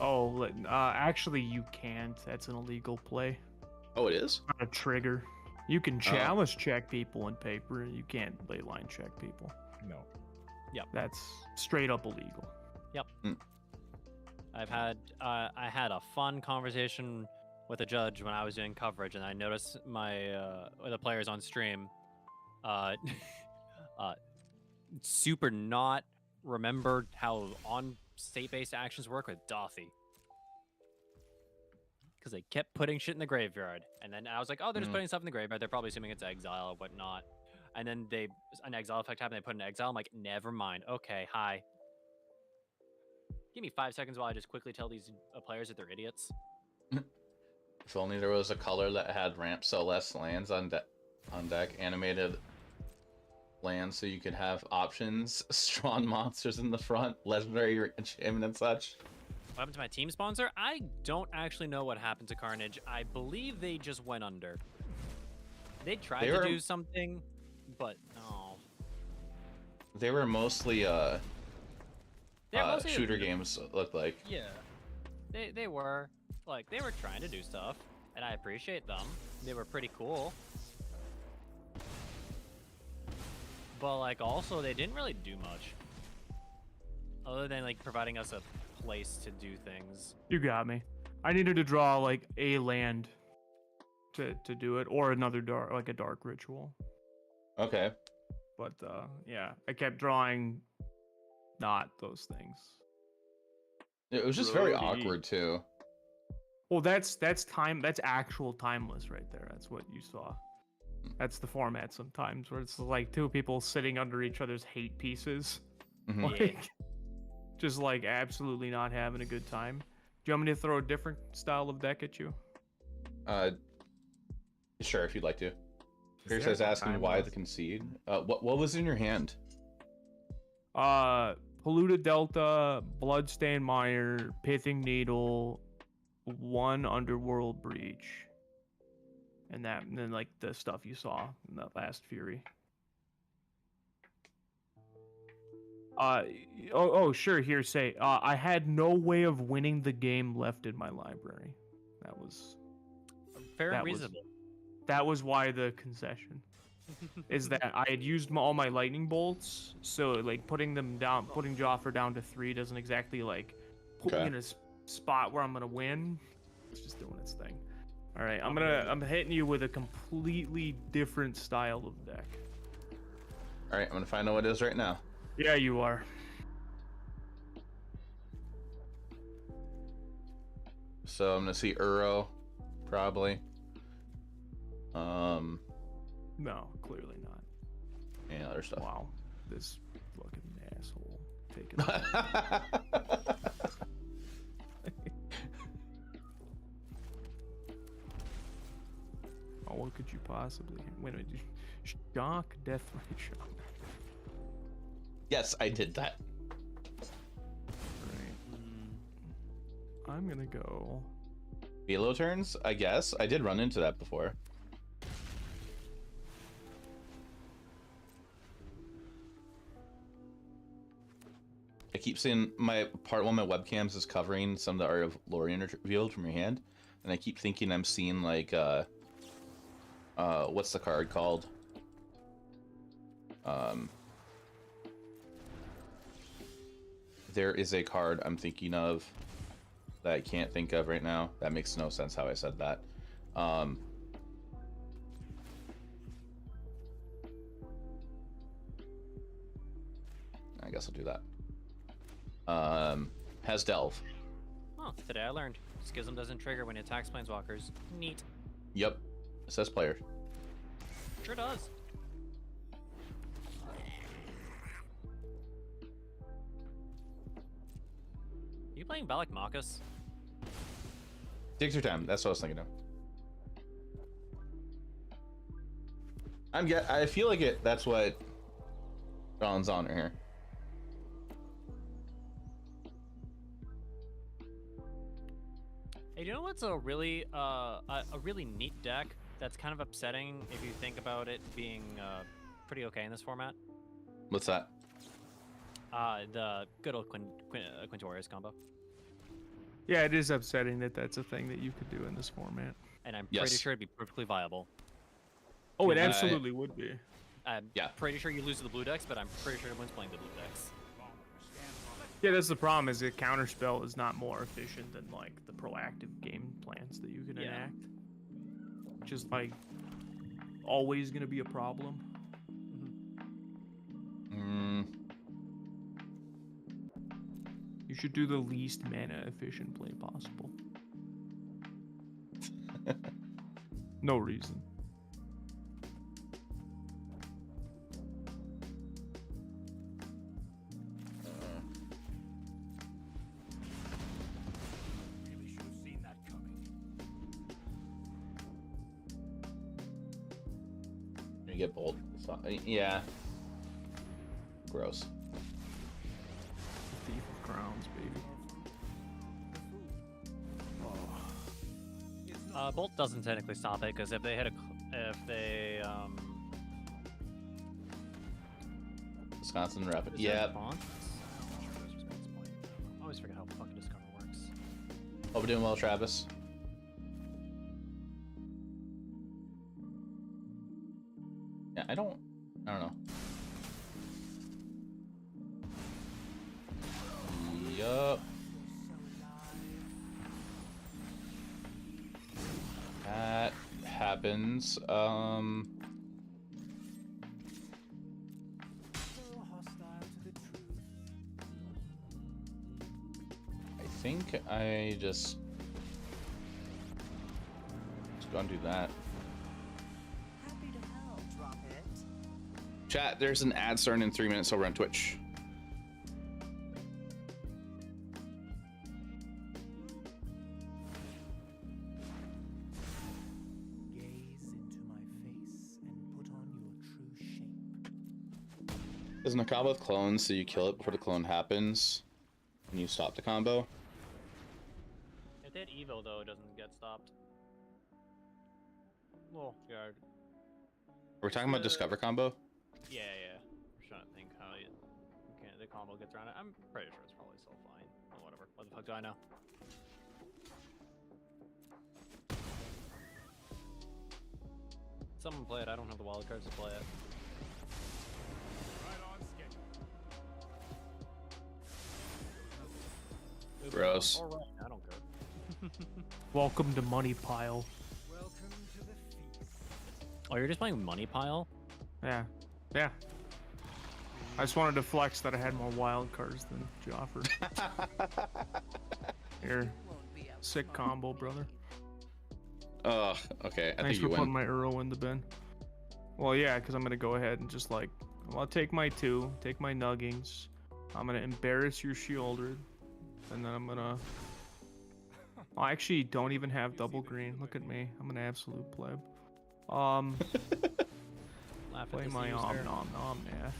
actually you can't. That's an illegal play. Oh, it is? Not a trigger. You can chalice check people in paper. You can't ley line check people. No. That's straight up illegal. I had a fun conversation with a judge when I was doing coverage, and I noticed the players on stream super not remembered how on state-based actions work with Dothy. Because they kept putting shit in the graveyard. And then I was like, oh, they're just putting stuff in the graveyard. They're probably assuming it's exile or whatnot. And then an exile effect happened, they put an exile. I'm like, never mind. Okay, hi. Give me 5 seconds while I just quickly tell these players that they're idiots. If only there was a color that had ramp so less lands on deck, animated lands, so you could have options, strong monsters in the front, legendary enchantment and such. What happened to my team sponsor? I don't actually know what happened to Carnage. I believe they just went under. They tried to do something, but no. They were mostly shooter games, looked like. Yeah. They were. Like, they were trying to do stuff, and I appreciate them. They were pretty cool. But, like, also, they didn't really do much. Other than, like, providing us a place to do things. You got me. I needed to draw, like, a land to do it, or another dark ritual. Okay. But, yeah, I kept drawing not those things. It was just very awkward, too. Well, that's actual timeless right there. That's what you saw. That's the format sometimes where it's like two people sitting under each other's hate pieces. Mm-hmm. Like, just like absolutely not having a good time. Do you want me to throw a different style of deck at you? Sure, if you'd like to. Pierce is asking why the concede. What was in your hand? Polluted Delta, Bloodstained Mire, Pithing Needle, 1 Underworld Breach, and then like the stuff you saw in that last Fury. Sure, hearsay. I had no way of winning the game left in my library. That was fair and reasonable. That was why the concession is that I had used all my lightning bolts, so like putting Jaffer down to 3 doesn't exactly like put me in a spot where I'm gonna win. It's just doing its thing. All right, I'm hitting you with a completely different style of deck. All right, I'm gonna find out what it is right now. Yeah, you are. So I'm gonna see Uro, probably. No, clearly not. And other stuff. Wow, this fucking asshole. Take it. Oh, what could you possibly? Wait a minute. Shock, Death Ray Shock. Yes, I did that. Right. I'm gonna go. Velo turns, I guess. I did run into that before. I keep seeing one of my webcams is covering some of the Art of Lorien revealed from your hand, and I keep thinking I'm seeing like what's the card called? There is a card I'm thinking of that I can't think of right now. That makes no sense how I said that. I guess I'll do that. Has Delve. Oh, today I learned. Schism doesn't trigger when it attacks planeswalkers. Neat. Yep. It says player. Sure does. You playing Balak Marcus? Takes your time. That's what I was thinking of. I feel like it. That's what John's on here. Hey, do you know what's a really neat deck that's kind of upsetting if you think about it being pretty okay in this format? What's that? The good old Quintorius combo. Yeah, it is upsetting that that's a thing that you could do in this format. And I'm Yes. pretty sure it'd be perfectly viable. Oh, it Yeah. absolutely would be. I'm Yeah. pretty sure you lose to the blue decks, but I'm pretty sure everyone's playing the blue decks. Yeah, that's the problem. Is that counterspell is not more efficient than like the proactive game plans that you can Yeah. enact. Which is like always gonna be a problem. Mm, You should do the least mana efficient play possible. No reason. Really should have seen that coming. you get bolt. Yeah. Gross. Thief of Crowns, baby. Bolt doesn't technically stop it because if they hit Wisconsin Rapid. is there a Yeah. response? I'm not sure there's a response point. I always forget how fucking Discover works. Hope we're doing well, Travis. Yeah, I don't know. Yup. That happens. I think I just gonna do that. Happy to help. Drop it. Chat, there's an ad starting in 3 minutes over on Twitch. Gaze into my face and put on your true shape. Isn't a combo with clones, so you kill it before the clone happens, and you stop the combo? If they hit Evo though, it doesn't get stopped. Well, yeah. We're talking about Discover combo? Yeah. I'm trying to think how the combo gets around it. I'm pretty sure it's probably still fine. Oh, whatever. What the fuck do I know? Someone play it. I don't have the wild cards to play it. Right on schedule. Gross. All right, I don't care. Welcome to Money Pile. Welcome to the feast. Oh, you're just playing Money Pile? Yeah. Yeah. I just wanted to flex that I had more wild cards than Jaffer. Here. Sick combo, brother. Oh, okay. I Thanks think for you putting win. my Euro in the bin. Well, yeah, because I'm going to go ahead and just like, I'll take my 2, take my Nuggings. I'm going to embarrass your Shieldred. And then I'm going to... I actually don't even have double green. Look at me. I'm an absolute pleb. Laugh at Play this my user. nom nom math.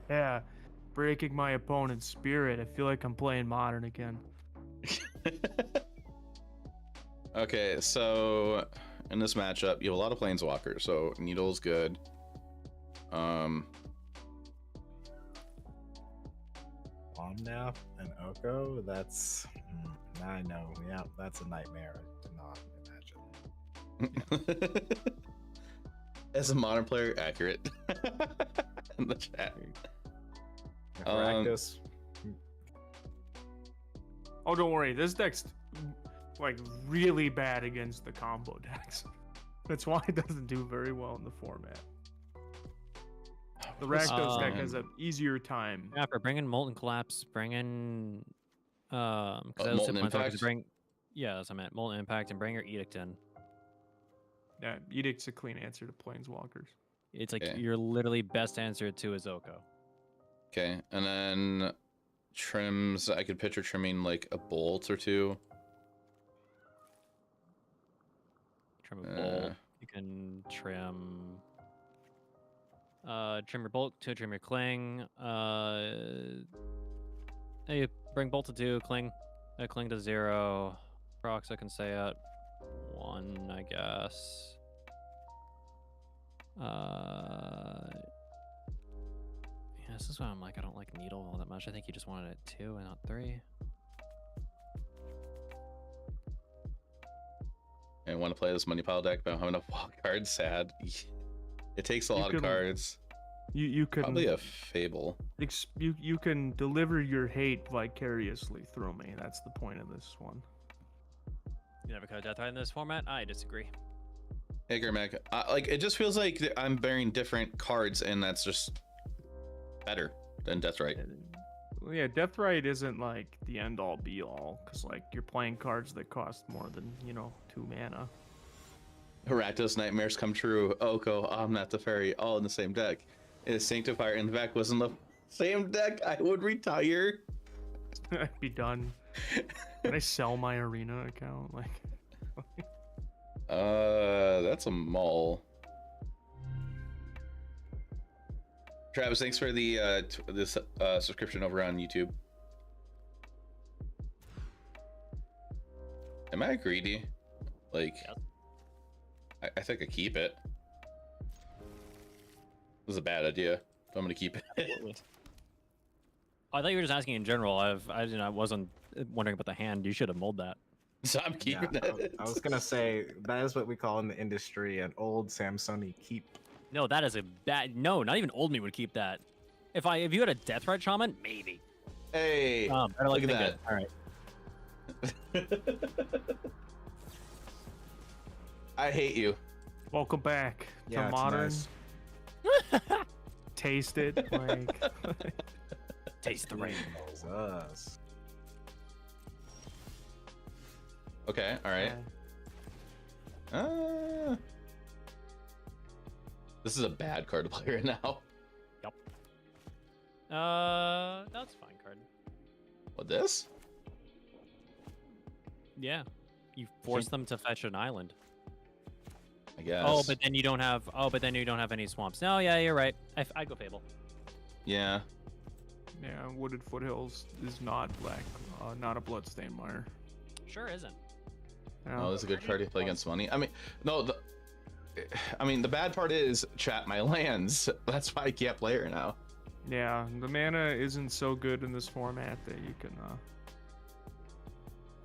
Yeah. Breaking my opponent's spirit. I feel like I'm playing modern again. Okay, so in this matchup, you have a lot of planeswalkers, so Needle's good. Omnath and Oko, that's... I know, yeah, that's a nightmare to not imagine. As a modern player, accurate. In the chat. Rakdos, Oh, don't worry. This deck's like really bad against the combo decks. That's why it doesn't do very well in the format. The Rakdos deck has an easier time. Jaffer, bring in Molten Collapse. Bring in Molten Impact? Yeah, that's what I meant. Molten Impact, and bring your Edict in. Yeah, Edict's a clean answer to Planeswalkers. It's like Okay. your literally best answer to is Oko. Okay, and then trims, I could picture trimming like a bolt or two. Trim a bolt. You can trim your bolt to trim your cling. Hey, bring bolt to 2, cling to 0. Prox I can say at 1, I guess. Yeah, this is why I'm like, I don't like Needle all that much. I think he just wanted it 2 and not 3. I want to play this money pile deck, but I don't have enough wild cards. Sad. It takes a lot of cards. You can Probably a Fable. you can deliver your hate vicariously through me. That's the point of this one. You never cut a Death Ride in this format? I disagree. Hey, Germac, like it just feels like I'm bearing different cards, and that's just better than Deathrite. Well, yeah, Deathrite isn't like the end all be all, because like you're playing cards that cost more than 2 mana. Rakdos Nightmares come true. Oko, Omnath the Fairy, all in the same deck. Is Sanctifier in fact was in the same deck, I would retire. I'd be done. Can I sell my arena account? Like, that's a mall. Travis, thanks for the this subscription over on YouTube. Am I greedy? Like, yes. I think I keep it. This is a bad idea. I'm gonna keep it. I thought you were just asking in general. I wasn't wondering about the hand. You should have mulled that. So I'm keeping it. I was gonna say that is what we call in the industry an old Samsung keep. No, that is a bad. No, not even old me would keep that. If you had a Deathrite Shaman, maybe. Hey, better look luck at than that. good. All right. I hate you. welcome back Yeah, to it's modern. nice. Taste it, like. Taste the rain. Jesus. Okay, all right. This is a bad card to play right now. Yep. That's a fine card. What, this? Yeah. You force them to fetch an island. I guess. Oh, but then you don't have. Oh, but then you don't have any swamps. No, yeah, you're right. I go Fable. Yeah. Yeah, Wooded Foothills is not black, not a Bloodstained Mire. Sure isn't. Oh, this is a good card to play against money. I mean, no, the bad part is chat my lands. That's why I can't play her now. Yeah, the mana isn't so good in this format that you can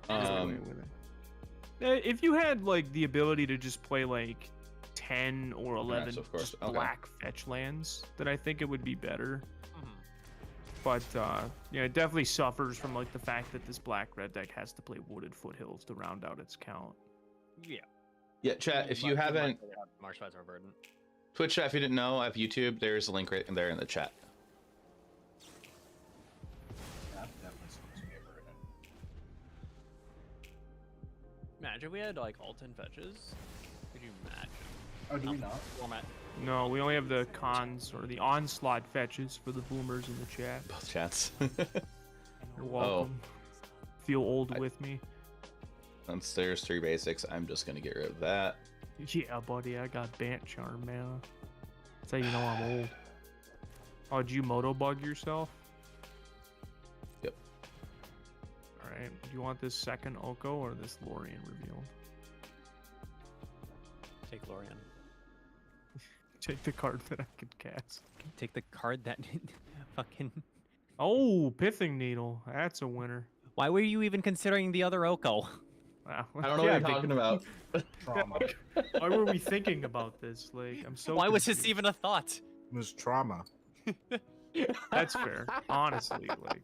get away with it. If you had like the ability to just play like 10 or 11 Yes, of course. just Okay. black fetch lands, then I think it would be better. But yeah, it definitely suffers from like the fact that this black-red deck has to play Wooded Foothills to round out its count. Yeah. Yeah, chat, if you haven't... Marshmallows are verdant. Twitch chat, if you didn't know, I have YouTube. There's a link right in there in the chat. Imagine we had like Alton fetches. Could you imagine? Oh, do we not? Format. No, we only have the cons or the onslaught fetches for the boomers in the chat. Both chats. You're welcome. Feel old with me. Since there's 3 basics, I'm just gonna get rid of that. Yeah, buddy, I got Bant Charm, man. That's how you know I'm old. Oh, did you moto bug yourself? Yep. Alright, do you want this second Oko or this Lorien revealed? Take Lorien. Take the card that I could cast. Take the card that fucking. Oh, Pithing Needle. That's a winner. Why were you even considering the other Oko? Wow. I don't know what you're talking about. Trauma. Why were we thinking about this? Like, I'm so. Why was confused. this even a thought? It was trauma. That's fair. Honestly, like.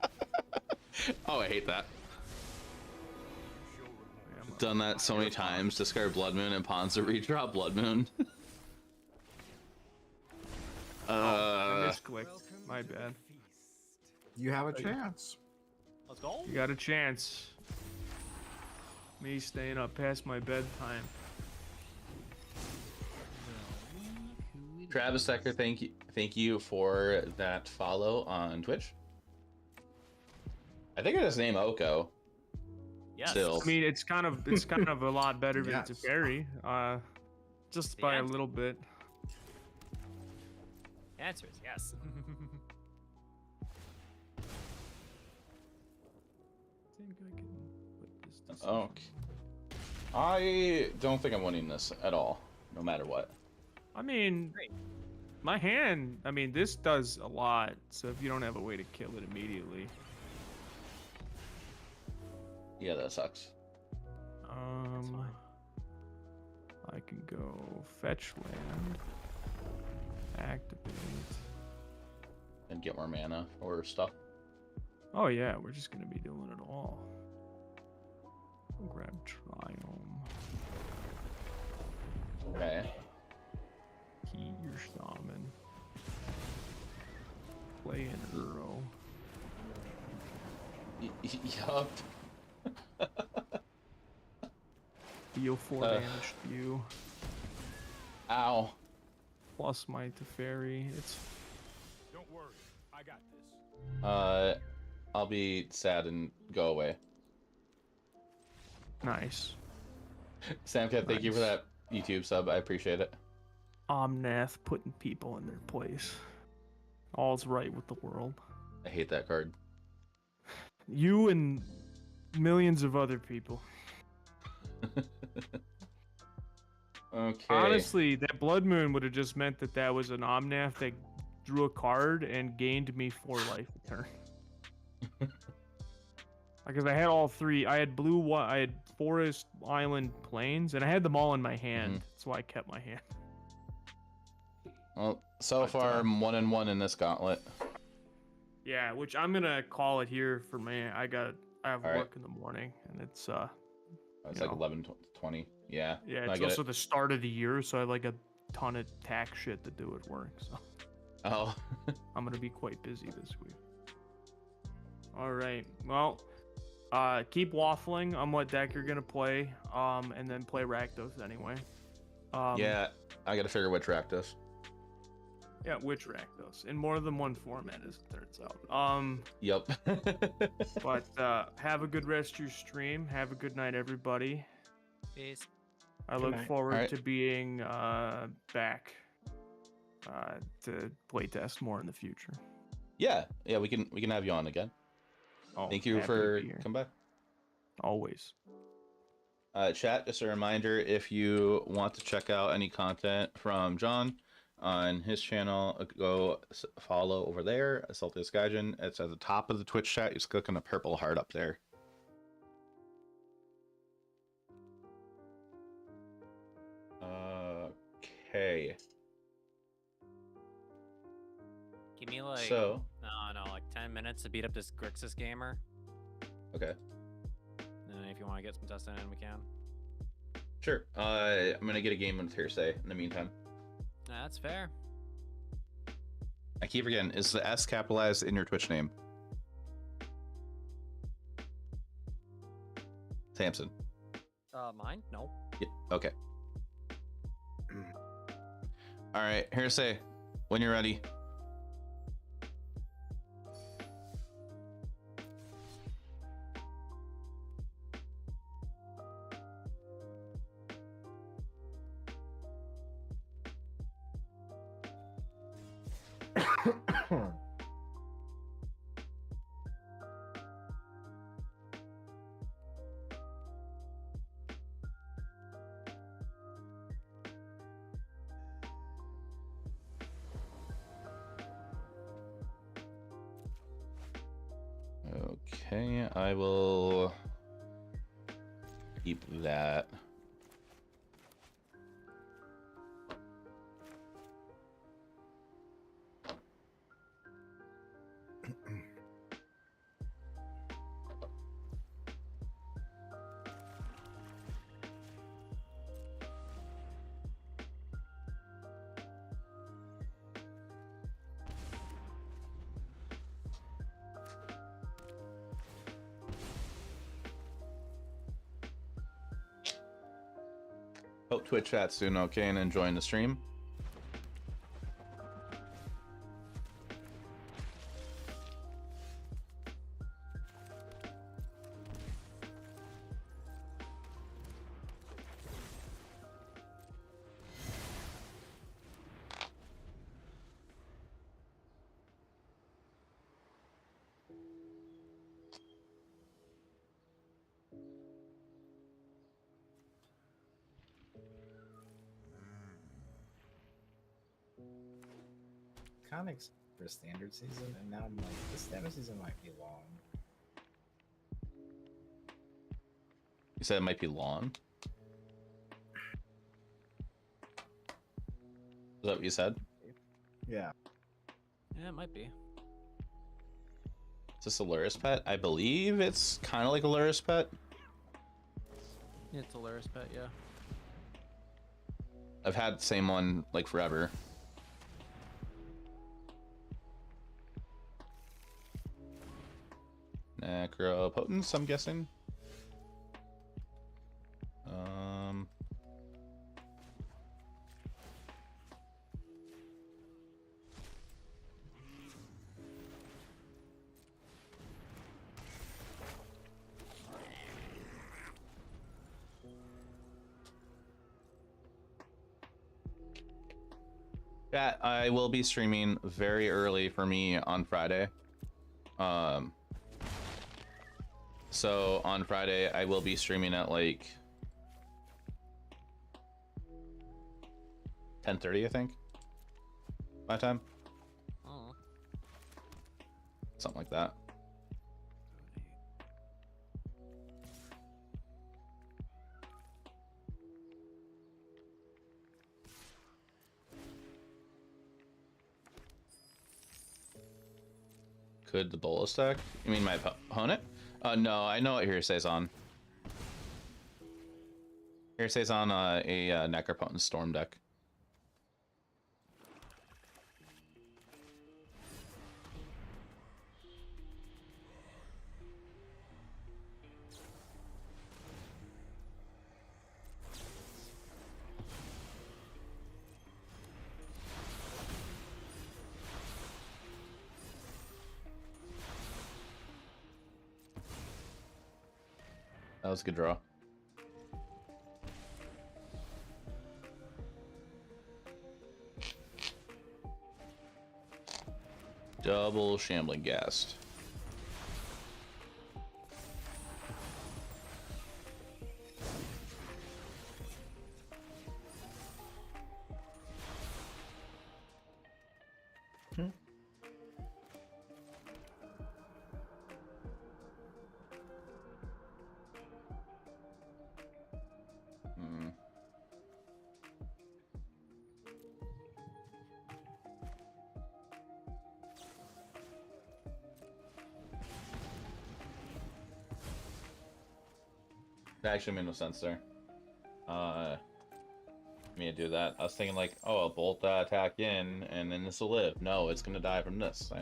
Oh, I hate that. Done that so many times. Discard Blood Moon and pawns to redraw Blood Moon. I misclicked. My bad. You have a chance. Let's go. You got a chance. Me staying up past my bedtime. Travis Decker, thank you for that follow on Twitch. I think I just named Oko. Yes. Still. I mean, it's kind of a lot better than Yes. Teferi, just The by a answer- little bit. The answer is yes. I think I can put this to Okay. I don't think I'm winning this at all, no matter what. I mean, my hand, I mean, this does a lot. So if you don't have a way to kill it immediately. Yeah, that sucks. I can go fetch land, activate. And get more mana or stuff. Oh yeah, we're just gonna be doing it all. I'll grab Triome. Okay. Heat your shaman. Play an Uro. Yup. Deal 4 damage to you. Ow. Plus my Teferi. It's. Don't worry, I got this. I'll be sad and go away. Nice. Samcat, thank you for that YouTube sub. I appreciate it. Omnath putting people in their place. All's right with the world. I hate that card. You and millions of other people. Okay. Honestly, that Blood Moon would have just meant that that was an Omnath that drew a card and gained me 4 life a turn. Because I had all 3. I had blue, I had forest, island, plains, and I had them all in my hand. That's why I kept my hand. Well, so far I'm 1-1 in this gauntlet. Yeah, which I'm gonna call it here for me. I have All work right. in the morning, and it's It's you like know. 11-20. Yeah. Yeah, I it's get also it. the start of the year, so I have like a ton of tax shit to do at work. So Oh. I'm gonna be quite busy this week. All right, well, keep waffling on what deck you're gonna play, and then play Rakdos anyway. Yeah, I gotta figure which Rakdos. Yeah, which Rakdos in more than one format, as it turns out. Yep. But have a good rest of your stream. Have a good night, everybody. Peace. I look night. forward Alright. to being back to playtest more in the future. Yeah, we can have you on again. Oh, Thank you happy to for be here. coming back. Always. Chat, just a reminder, if you want to check out any content from John on his channel, go follow over there, Saltiest Gaijin. It's at the top of the Twitch chat. You just click on the purple heart up there. Okay. Give me like So, like 10 minutes to beat up this Grixis gamer. okay. And if you want to get some testing in, we can. Sure. I'm gonna get a game with Hearsay in the meantime. That's fair. I keep forgetting, is the S capitalized in your Twitch name? Samson. Mine? No. Yeah, okay. All right, Hearsay, when you're ready. Okay, I will keep that. Hope Twitch chat's doing okay and enjoying the stream. mechanics for standard season, and now I'm like, the standard season might be long. You said it might be long? Is that what you said? Yeah. Yeah, it might be. Is this a Luris pet? I believe it's kind of like a Luris pet. Yeah, it's a Luris pet, yeah. I've had the same one like forever. Necropotence, I'm guessing. Chat, I will be streaming very early for me on Friday. So on Friday I will be streaming at like 10:30, I think. My time. Oh. Something like that. Could the Bolas deck? You mean my opponent? No, I know what Hearsay's on. Hearsay's on a Necropotence Storm deck. That was a good draw. Double Shambling Ghast. That actually made no sense there. Me to do that. I was thinking like, oh, I'll bolt that attack in, and then this will live. No, it's gonna die from this.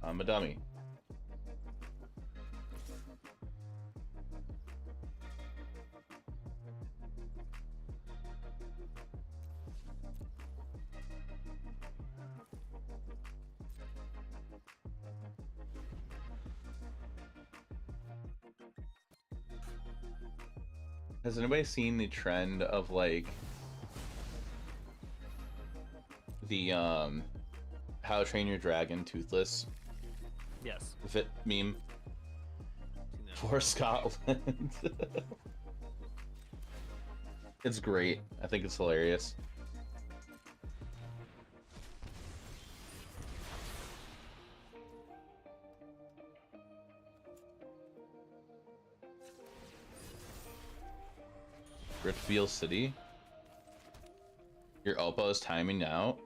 I'm a dummy. Has anybody seen the trend of like the How to Train Your Dragon Toothless Yes. fit meme for Scotland? It's great. I think it's hilarious. Riftfield City. Your Oppo is timing out.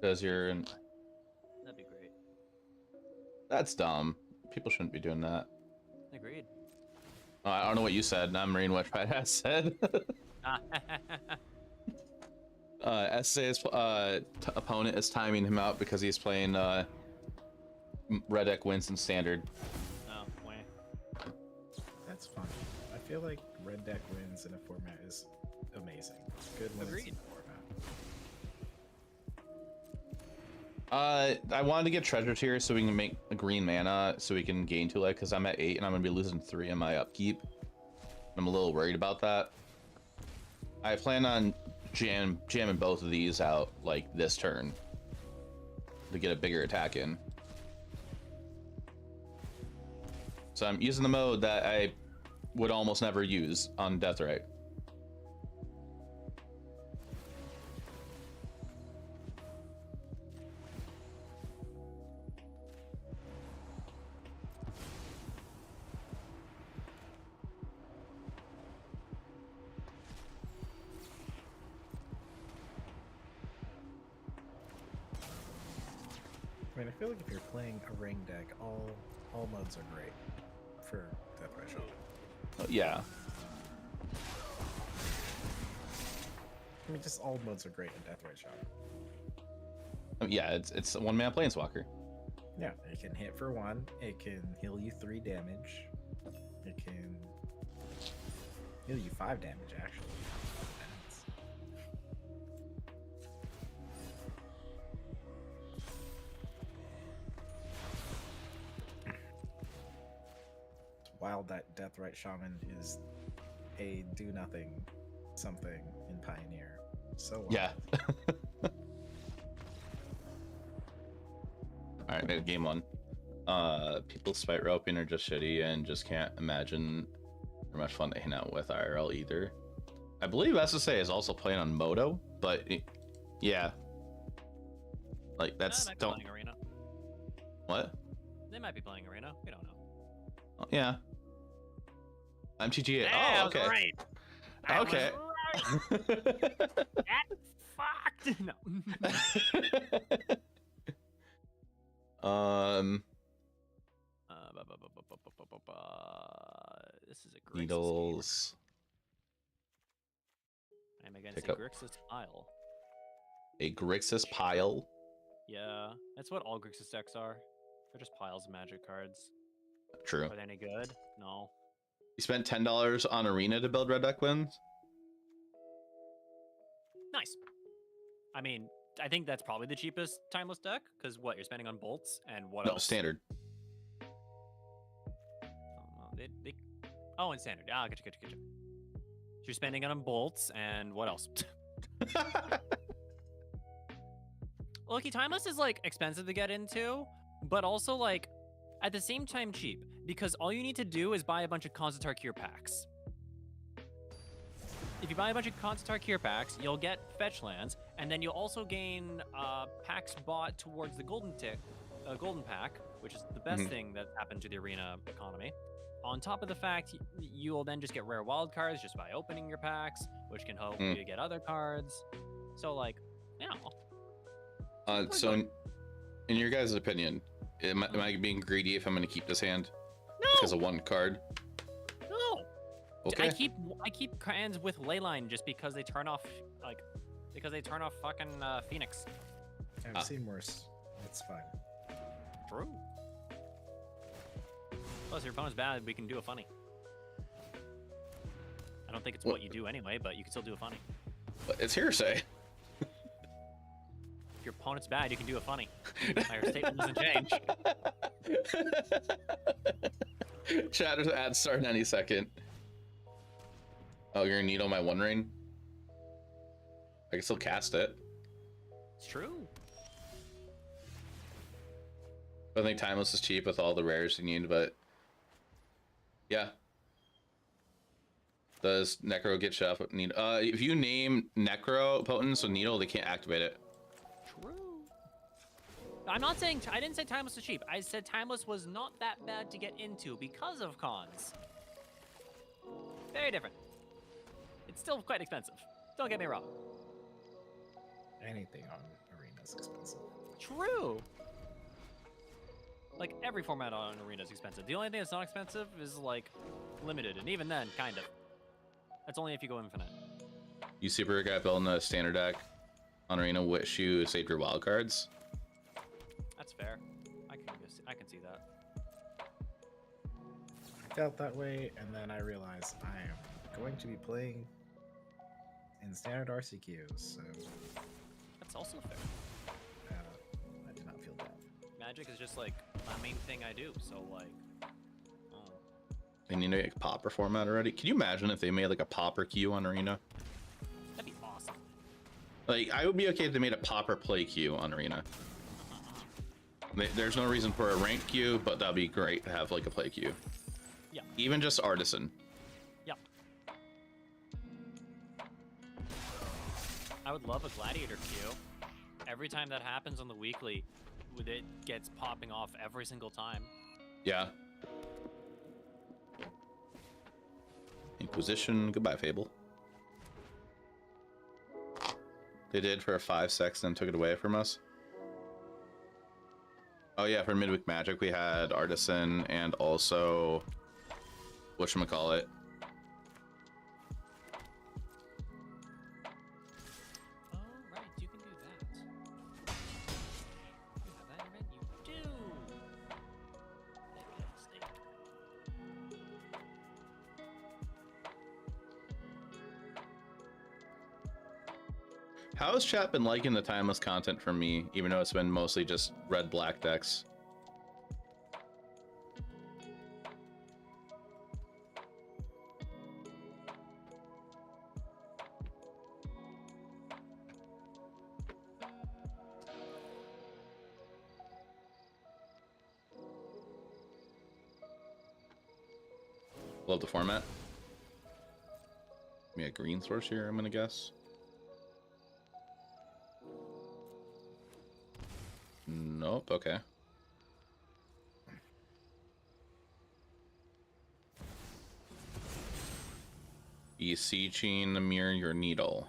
Because you're in... That'd be great. That's dumb. People shouldn't be doing that. Agreed. Oh, I don't know what you said. Not Marine Witchfight has said. SA's opponent is timing him out because he's playing Red Deck wins in Standard. Oh, wah. That's fine. I feel like Red Deck wins in a format is amazing. Good wins in Agreed. a format. I wanted to get treasure tier so we can make a green mana so we can gain 2 life, because I'm at 8 and I'm gonna be losing 3 in my upkeep. I'm a little worried about that. I plan on jamming both of these out like this turn to get a bigger attack in. So I'm using the mode that I would almost never use on Deathrite. I mean, I feel like if you're playing a ring deck, all modes are great for Deathrite Shaman. Yeah. I mean, just all modes are great in Deathrite Shaman. Yeah, it's a 1-mana planeswalker. Yeah, it can hit for 1. It can heal you 3 damage. It can heal you 5 damage, actually. It's wild that Deathrite Shaman is a do-nothing something in Pioneer. So wild. Yeah. Alright, made game 1. People spite roping are just shitty and just can't imagine they're much fun to hang out with IRL either. I believe SSA is also playing on Moto, but yeah. Like, that's... They might be don't... playing Arena. What? They might be playing Arena. We don't know. Oh, yeah. MTGA. Yeah, oh, okay. Right. Okay. That fucked. No. This is a Grixis Needles. I'm against Pick a up. Grixis pile. A Grixis pile. Yeah, that's what all Grixis decks are. They're just piles of magic cards. True. Are they any good? No. You spent $10 on Arena to build red deck wins? Nice. I mean, I think that's probably the cheapest timeless deck, because what, you're spending on bolts, and what No, else? standard. Oh, and standard. Ah, gotcha. So you're spending on bolts, and what else? Lucky Timeless is, like, expensive to get into, but also, like, at the same time cheap, because all you need to do is buy a bunch of Constantar Cure packs. If you buy a bunch of Constantar Cure packs, you'll get fetch lands, and then you'll also gain packs bought towards the golden pack, which is the best thing that happened to the Arena economy. On top of the fact, you will then just get rare wild cards just by opening your packs, which can help you get other cards. So, like, you know. So, in your guys' opinion, am I being greedy if I'm going to keep this hand? No! Because of 1 card? No! Okay. I keep hands with Leyline just because they turn off, fucking Phoenix. I've seen worse. It's fine. True. Plus, if your opponent's bad, we can do a funny. I don't think it's what you do anyway, but you can still do a funny. It's hearsay. If your opponent's bad, you can do a funny. Our statement doesn't change. Chatter's ad starting any second. Oh, you're gonna needle my One Ring? I can still cast it. It's true. I think Timeless is cheap with all the rares you need, but yeah. Does Necro get shuffled? If you name Necro Potent, so Needle, they can't activate it. True. I'm not saying, I didn't say Timeless was cheap. I said Timeless was not that bad to get into because of cons. Very different. It's still quite expensive. Don't get me wrong. Anything on Arena is expensive. True. Like, every format on Arena is expensive. The only thing that's not expensive is, like, limited, and even then, kind of. That's only if you go infinite. You super guy building a standard deck on Arena, wish you saved your wild cards. That's fair. I can see that. I felt that way, and then I realized I am going to be playing in standard RCQs, so That's also fair. I did Magic is just like a main thing I do. So like, They need to make a popper format already. Can you imagine if they made like a popper queue on Arena? that'd be awesome. Like, I would be okay if they made a popper play queue on Arena. There's no reason for a rank queue, but that'd be great to have like a play queue. Yeah. Even just Artisan. Yeah. I would love a gladiator queue. Every time that happens on the weekly, it gets popping off every single time. Yeah. Inquisition. Goodbye, Fable. They did for 5 seconds and took it away from us. Oh yeah, for Midweek Magic we had Artisan and also whatchamacallit. Oh right, you can do that. You have that event? You do! Make a mistake. How has chat been liking the timeless content from me, even though it's been mostly just red-black decks? Love the format. Give me a green source here, I'm gonna guess. Nope, okay. Beseeching the mirror your needle.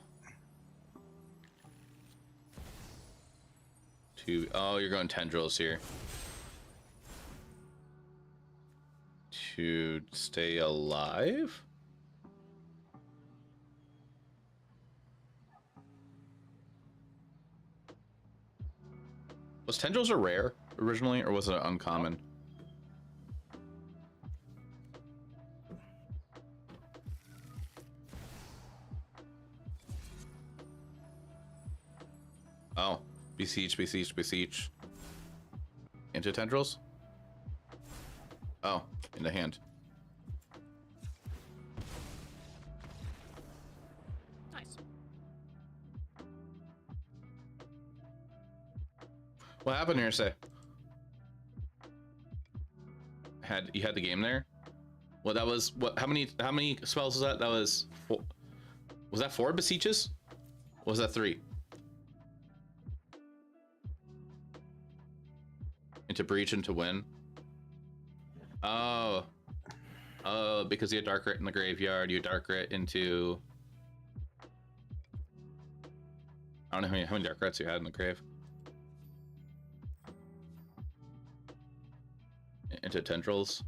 Oh, you're going tendrils here. To stay alive? Was tendrils a rare originally, or was it uncommon? Oh, beseech, beseech, beseech. Into tendrils? Oh, in the hand. Nice. What happened here, say? You had the game there? Well, that was what? How many spells was that? That was 4. Was that 4 beseeches? Or was that 3? Into breach and to win. Oh, because you had dark ret in the graveyard, you had dark ret into. I don't know how many dark rets you had in the grave. Into tendrils,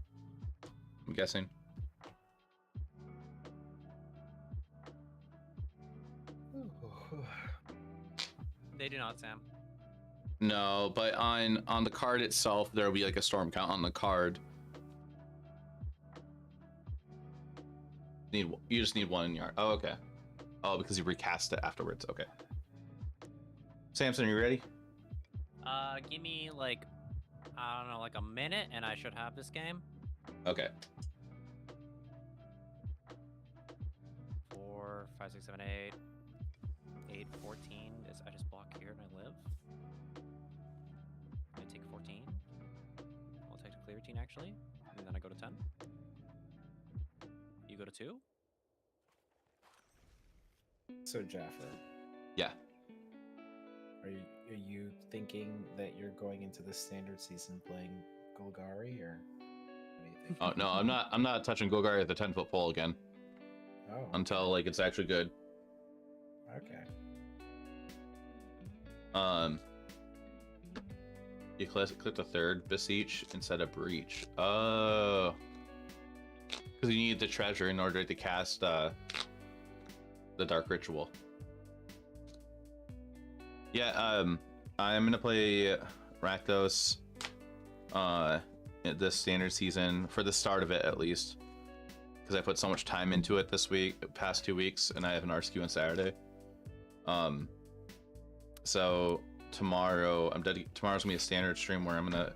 I'm guessing. They do not, Sam. No, but on the card itself, there will be like a storm count on the card. You just need 1 in your. Oh, okay. Oh, because you recast it afterwards. Okay. Samson, are you ready? Give me like, I don't know, like a minute, and I should have this game. Okay. 4, 5, 6, 7, 8, 8, 14. I just block here and I live. I take 14. I'll take a clear 18 actually, and then I go to 10. You go to 2. So Jaffer. Yeah. Are you thinking that you're going into the standard season playing Golgari, or what do you think? Oh no, I'm not touching Golgari at the 10-foot pole again. Oh. Until like it's actually good. Okay. You click the 3rd beseech instead of breach. Oh. Because you need the treasure in order to cast the dark ritual. Yeah, I'm gonna play Rakdos this standard season for the start of it at least, because I put so much time into it this past 2 weeks, and I have an RCQ on Saturday. So tomorrow. Tomorrow's gonna be a standard stream where I'm gonna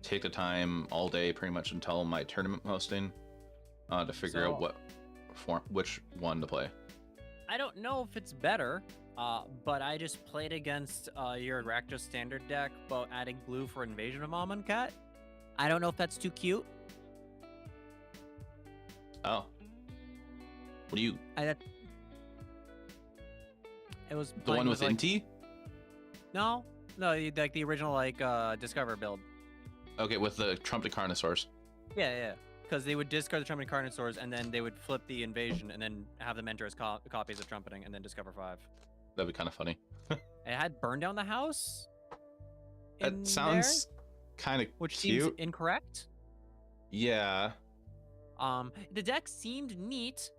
take the time all day, pretty much until my tournament posting, to figure out which one to play. I don't know if it's better, but I just played against your Rakdos standard deck, but adding blue for Invasion of Amonkhet. I don't know if that's too cute. Oh. What do you? It was the one with like, NT? No, like the original Discover build. Okay, with the Trumpet Carnosaurs. Yeah. Because they would discard the Trumpeting Carnosaurs, and then they would flip the Invasion, and then have them enter as copies of Trumpeting, and then Discover 5. That'd be kind of funny. It had Burn Down the House. That sounds kind of which cute. seems incorrect. Yeah. The deck seemed neat.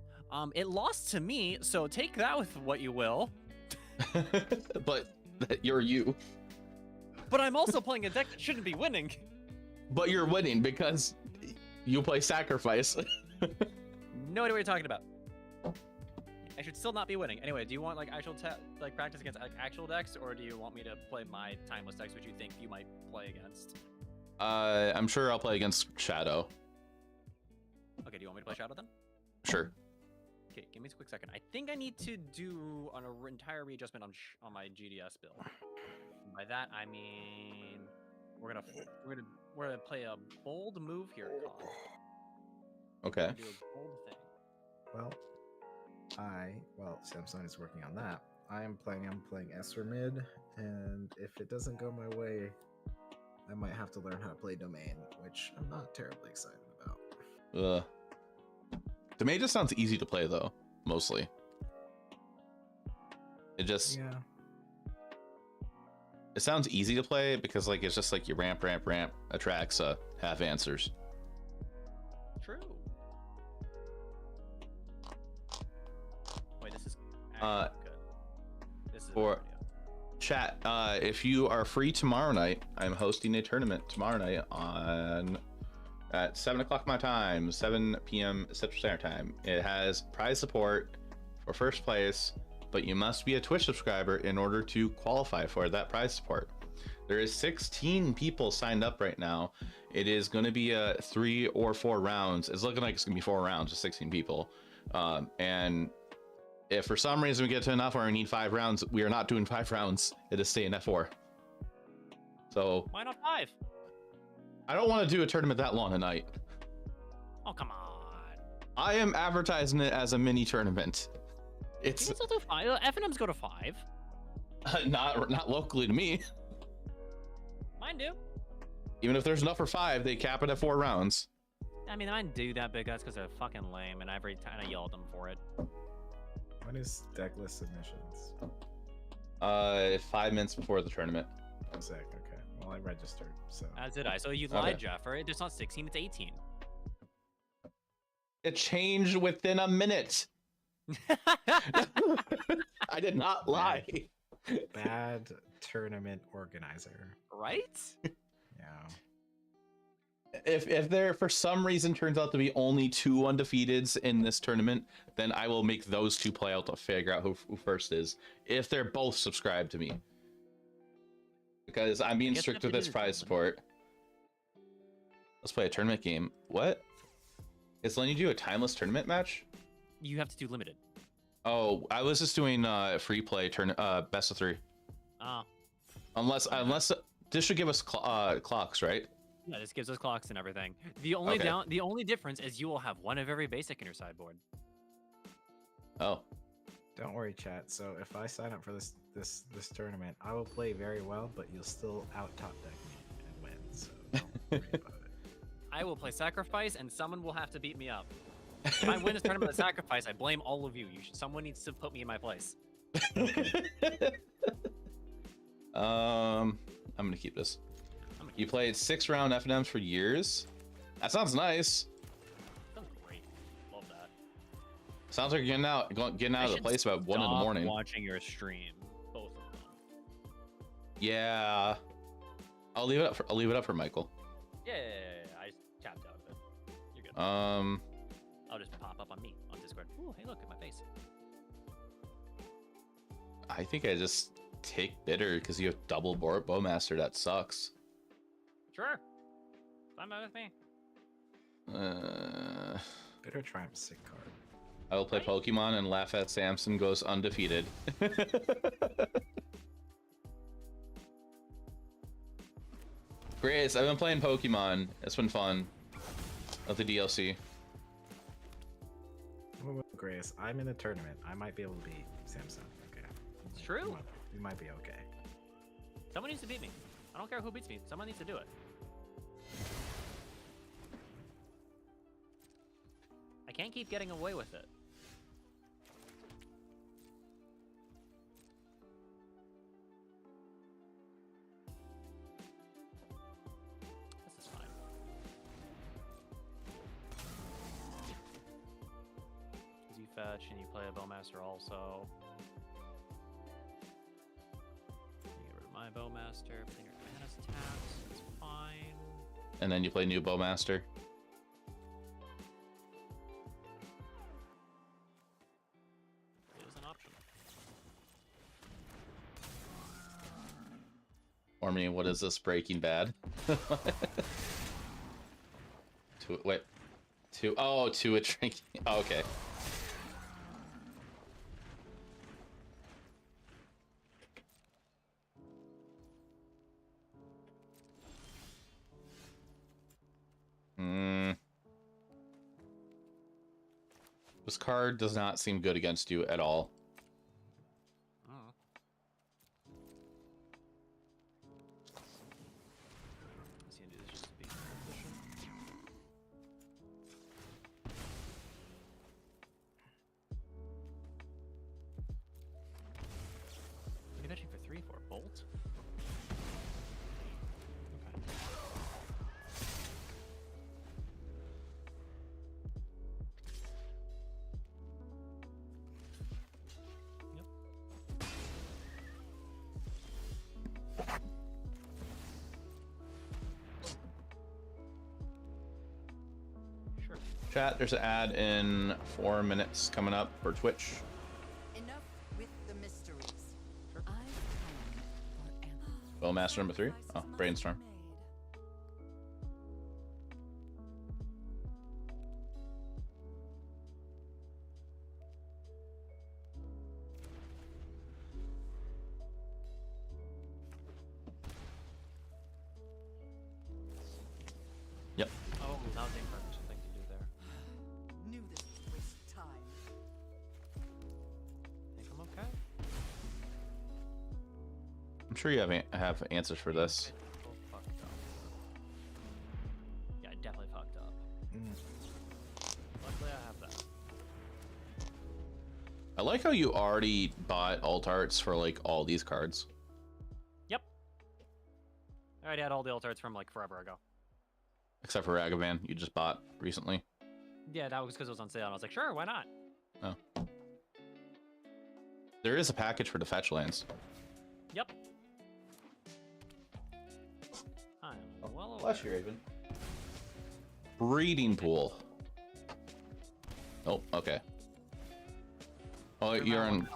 It lost to me, so take that with what you will. But you're you. But I'm also playing a deck that shouldn't be winning. But you're winning because you play Sacrifice. No idea what you're talking about. I should still not be winning. Anyway, do you want like actual practice against actual decks, or do you want me to play my timeless decks, which you think you might play against? I'm sure I'll play against Shadow. Okay, do you want me to play Shadow then? Sure. Okay, give me a quick second. I think I need to do an entire readjustment on my GDS build. And by that I mean we're gonna play a bold move here, Colin. Okay. Do a bold thing. Well, Samsung is working on that. I'm playing Esper mid, and if it doesn't go my way, I might have to learn how to play Domain, which I'm not terribly excited about. Domain just sounds easy to play though, mostly. It just it sounds easy to play because like it's just like you ramp attracts half answers. True. Wait, this is good. This is for chat. If you are free tomorrow night, I'm hosting a tournament tomorrow night at 7 o'clock my time, 7 p.m. Central Standard Time. It has prize support for first place, but you must be a Twitch subscriber in order to qualify for that prize support. There is 16 people signed up right now. It is going to be 3 or 4 rounds. It's looking like it's going to be 4 rounds with 16 people. And if for some reason we get to enough or we need 5 rounds, we are not doing 5 rounds. It is staying at 4. So why not 5? I don't want to do a tournament that long a night. Oh, come on. I am advertising it as a mini tournament. It's still do 5. FNMs go to 5. Not locally to me. Mine do. Even if there's enough for 5, they cap it at 4 rounds. I mean, mine do that big. That's because they're fucking lame, and every time I yell at them for it. When is decklist submissions? 5 minutes before the tournament. Oh, sick. Okay. Well, I registered, so. As did I. So you lied, Jaffer. It's not 16. It's 18. It changed within a minute. I did not lie. Bad tournament organizer. Right? Yeah. If there for some reason turns out to be only 2 undefeateds in this tournament, then I will make those 2 play out to figure out who first is. If they're both subscribed to me. Because I'm being strict with this prize support. Let's play a tournament game. What? It's letting you do a timeless tournament match? You have to do limited. Oh, I was just doing free play best of 3. Oh. Unless this should give us clocks, right? Yeah, this gives us clocks and everything. The only difference is you will have 1 of every basic in your sideboard. Oh. Don't worry, chat. So if I sign up for this tournament, I will play very well, but you'll still out top deck me and win. So don't worry about it. I will play Sacrifice, and someone will have to beat me up. If I win this tournament with Sacrifice, I blame all of you. Someone needs to put me in my place. I'm gonna keep this. You played 6-round FNMs for years. That sounds nice. Sounds great. Love that. Sounds like you're getting out of the place about 1 in the morning. Watching your stream, both of them. Yeah. I'll leave it up for Michael. Yeah. I tapped out of it. You're good. I'll just pop up on me on Discord. Ooh, hey, look at my face. I think I just take bitter because you have double bowmaster. That sucks. Sure. Fine with me. Bitter Triumph, sick card. I will play Pokemon and laugh at Samson goes undefeated. Grace, I've been playing Pokemon. It's been fun. Of the DLC. Grace, I'm in a tournament. I might be able to beat Samson. Okay. It's true. We might be okay. Someone needs to beat me. I don't care who beats me. Someone needs to do it. I can't keep getting away with it. This is fine. Because you fetch and you play a Bowmaster also. You get rid of my Bowmaster, putting your mana's taps. It's fine. And then you play new Bowmaster. Or me, what is this, Breaking Bad? Wait. To a drinking. Oh, okay. This card does not seem good against you at all. Chat, there's an ad in 4 minutes coming up for Twitch. Enough with the mysteries. Sure. Bowmaster number 3? Oh, Brainstorm. Yep. Oh, now Dame Burns, something to do there. Knew this would waste time. Think I'm okay? I'm sure you have answers for this. Fucked up. Yeah, I definitely fucked up. Luckily, I have that. I like how you already bought alt arts for like all these cards. Yep. I already had all the alt arts from like forever ago. Except for Ragavan, you just bought recently. Yeah, that was because it was on sale, and I was like, sure, why not? Oh. There is a package for the fetch lands. Yep. I'm well aware. Bless you, Raven. Breeding pool. Oh, okay. Oh, you're on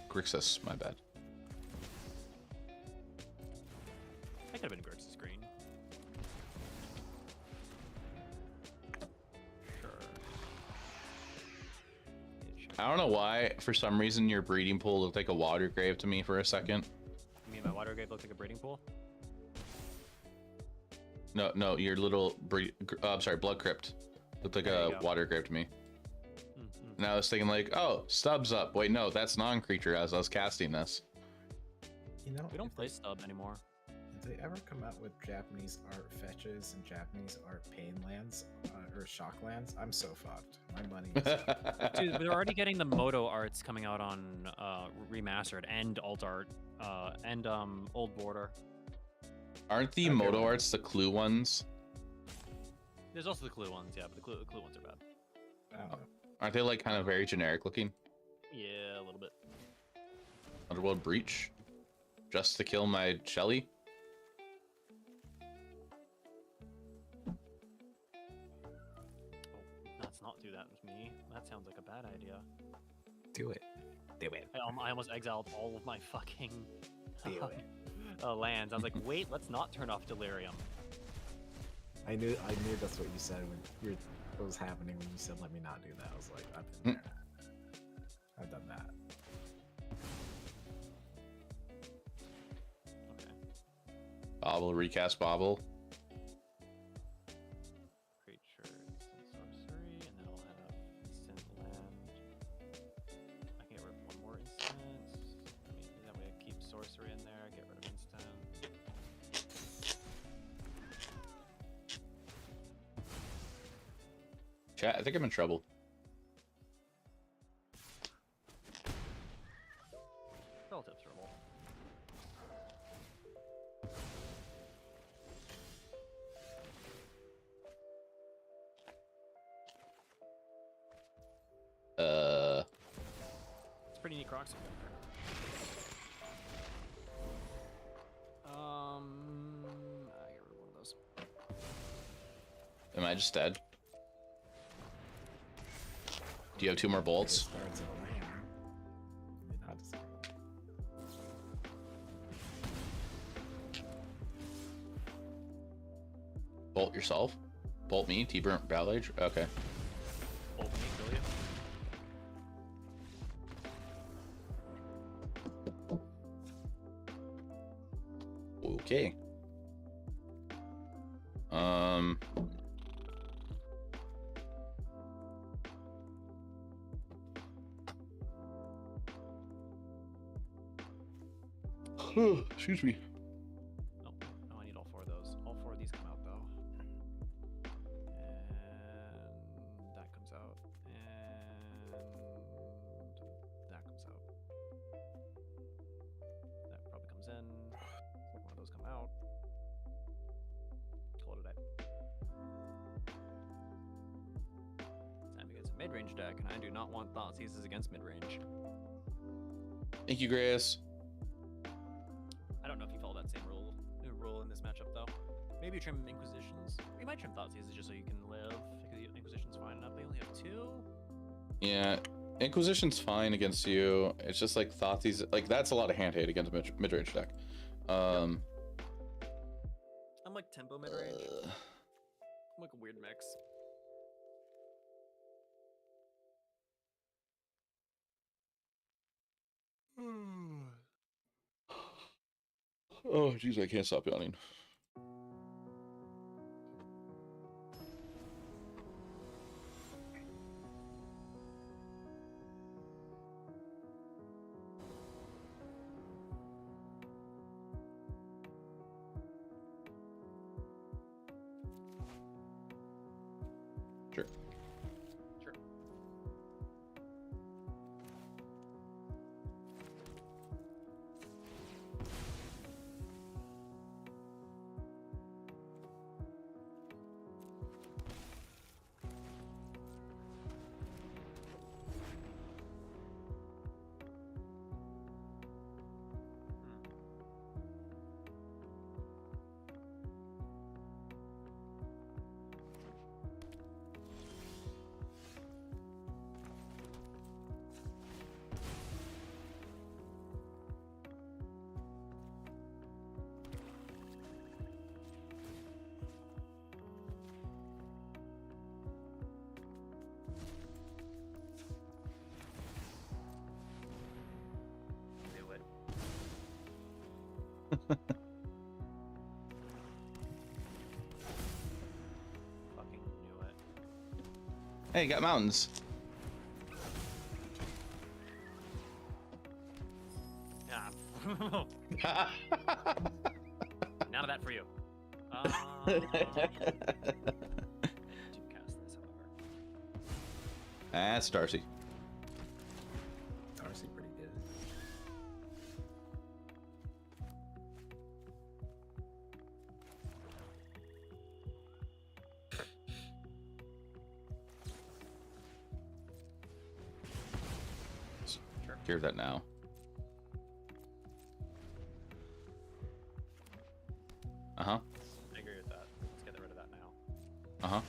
Grixis, my bad. I could have been Grixis green. I don't know why, for some reason, your breeding pool looked like a water grave to me for a second. You mean my water grave looked like a breeding pool? No, your little blood crypt looked like a water grave to me. And I was thinking like, oh, Stub's up. Wait, no, that's non-creature as I was casting this. You know, we don't play Stub anymore. If they ever come out with Japanese art fetches and Japanese art pain lands or shock lands, I'm so fucked. My money is Dude, they're already getting the Moto arts coming out on remastered and alt art and old border. Aren't the Moto arts the clue ones? There's also the clue ones, yeah, but the clue ones are bad. I don't know. Aren't they like kind of very generic looking? Yeah, a little bit. Underworld Breach? Just to kill my Shelly? Let's not do that with me. That sounds like a bad idea. Do it. Do it. I I almost exiled all of my fucking Do it. lands. I was like, wait, let's not turn off Delirium. I knew that's what you said when what was happening when you said let me not do that. I was like, I've been there. I've done that. Okay. Bobble, recast Bobble. Creature, instant sorcery, and then I'll have instant land. I can get rid of one more instant. I mean, that way I keep sorcery in there, get rid of instant. Chat, I think I'm in trouble. Relative trouble. It's pretty neat Crocs. I get rid of one of those. Am I just dead? Do you have 2 more bolts? Starts in land. Not just- Bolt yourself? Bolt me? T-Burnt Ballage? Okay. Bolt me, kill you. Okay. Excuse me. Oh, no, I need all 4 of those. All 4 of these come out though. And that comes out. And that comes out. That probably comes in. One of those come out. Call it a day. Time to get some mid-range deck, and I do not want Thoughtseizes against mid-range. Thank you, Grace. I don't know if you follow that same rule in this matchup though. Maybe trim Inquisitions. You might trim Thoughtseizes just so you can live. Because Inquisition's fine enough. They only have 2. Yeah, Inquisition's fine against you. It's just like Thoughtseize, like that's a lot of hand hate against a mid-range deck. I'm like tempo mid-range. I'm like a weird mix. Oh, jeez, I can't stop yawning. Sure. Sure. Fucking knew it. Hey, you got mountains. Ah. None of that for you. To cast this, however. That's Darcy. Darcy pretty good. Sure. Hear that now. Uh-huh. I agree with that. Let's get rid of that now. Uh-huh.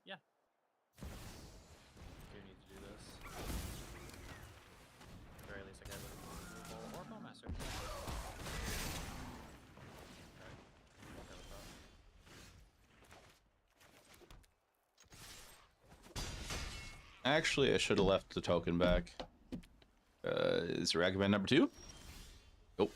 Yeah. Actually, I should have left the token back. Is Ragavan number 2? Nope.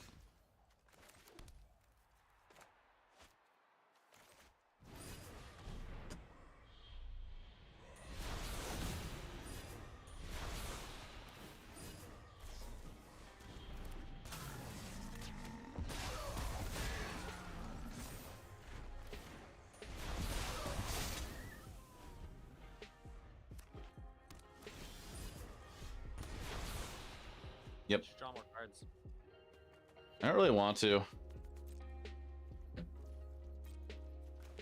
Yep. Just draw more cards. I don't really want to.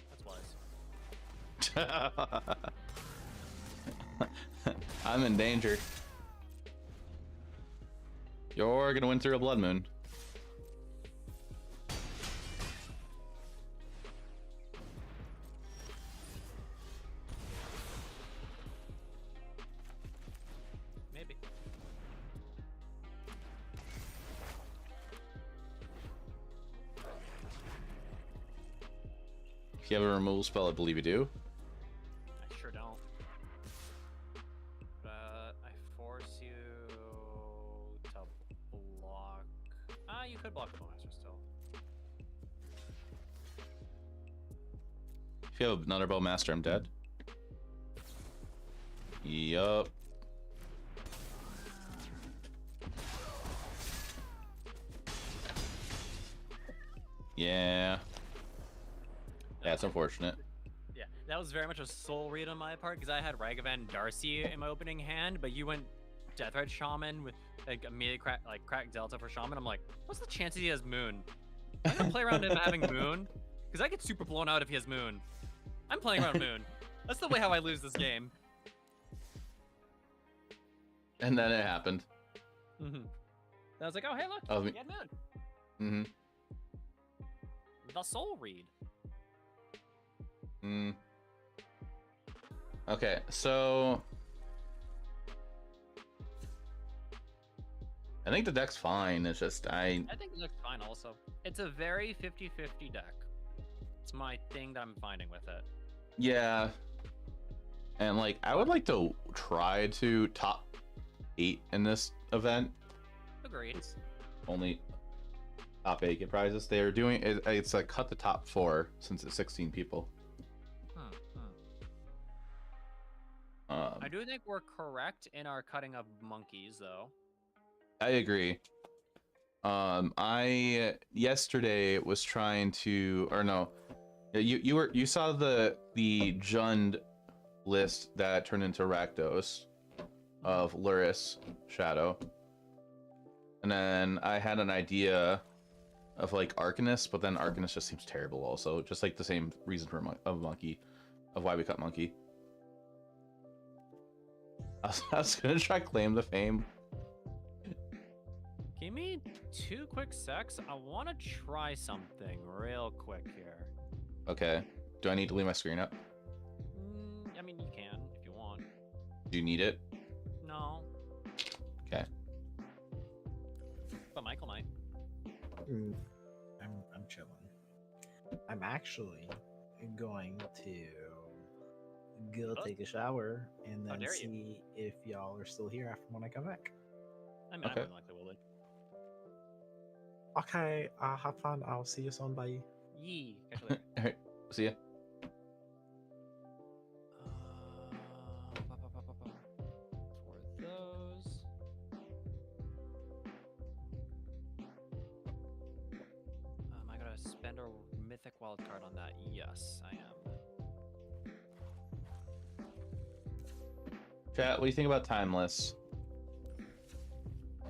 That's wise. I'm in danger. You're gonna win through a blood moon. Maybe. If you have a removal spell, I believe you do. I sure don't. But I force you to block. Ah, you could block the Bowmaster still. If you have another Bowmaster, I'm dead. Yup. Yeah. Yeah, it's unfortunate. Yeah, that was very much a soul read on my part because I had Ragavan and Darcy in my opening hand, but you went Deathred Shaman with like immediate crack Delta for Shaman. I'm like, what's the chances he has Moon? I'm gonna play around him having Moon because I get super blown out if he has Moon. I'm playing around Moon. That's the way how I lose this game. And then it happened. And I was like, oh hey look, Oh, he had Moon. The soul read. Okay, so I think the deck's fine. It's just I think it looks fine also. It's a very 50-50 deck. It's my thing that I'm finding with it. yeah. And like I would like to try to top 8 in this event. Agreed. Only top 8 get prizes. They're doing it's like cut the top 4 since it's 16 people. I do think we're correct in our cutting of monkeys, though. I agree. I yesterday was trying to, or no, you saw the Jund list that turned into Rakdos of Luris Shadow, and then I had an idea of like Arcanist, but then Arcanist just seems terrible. Also, just like the same reason for a monkey, of why we cut monkey. I was gonna try claim the fame. Give me 2 quick secs. I want to try something real quick here. Okay. Do I need to leave my screen up? I mean, you can if you want. Do you need it? No. Okay. But Michael might. I'm chilling. I'm actually going to go take a shower and then see if y'all are still here after when I come back. I mean, Okay. I would like to will it. Okay, have fun. I'll see you soon. Bye. Yee. Catch you later. All right. See ya. For those. Am I gonna spend a mythic wildcard on that? Yes, I am. Chat, what do you think about Timeless?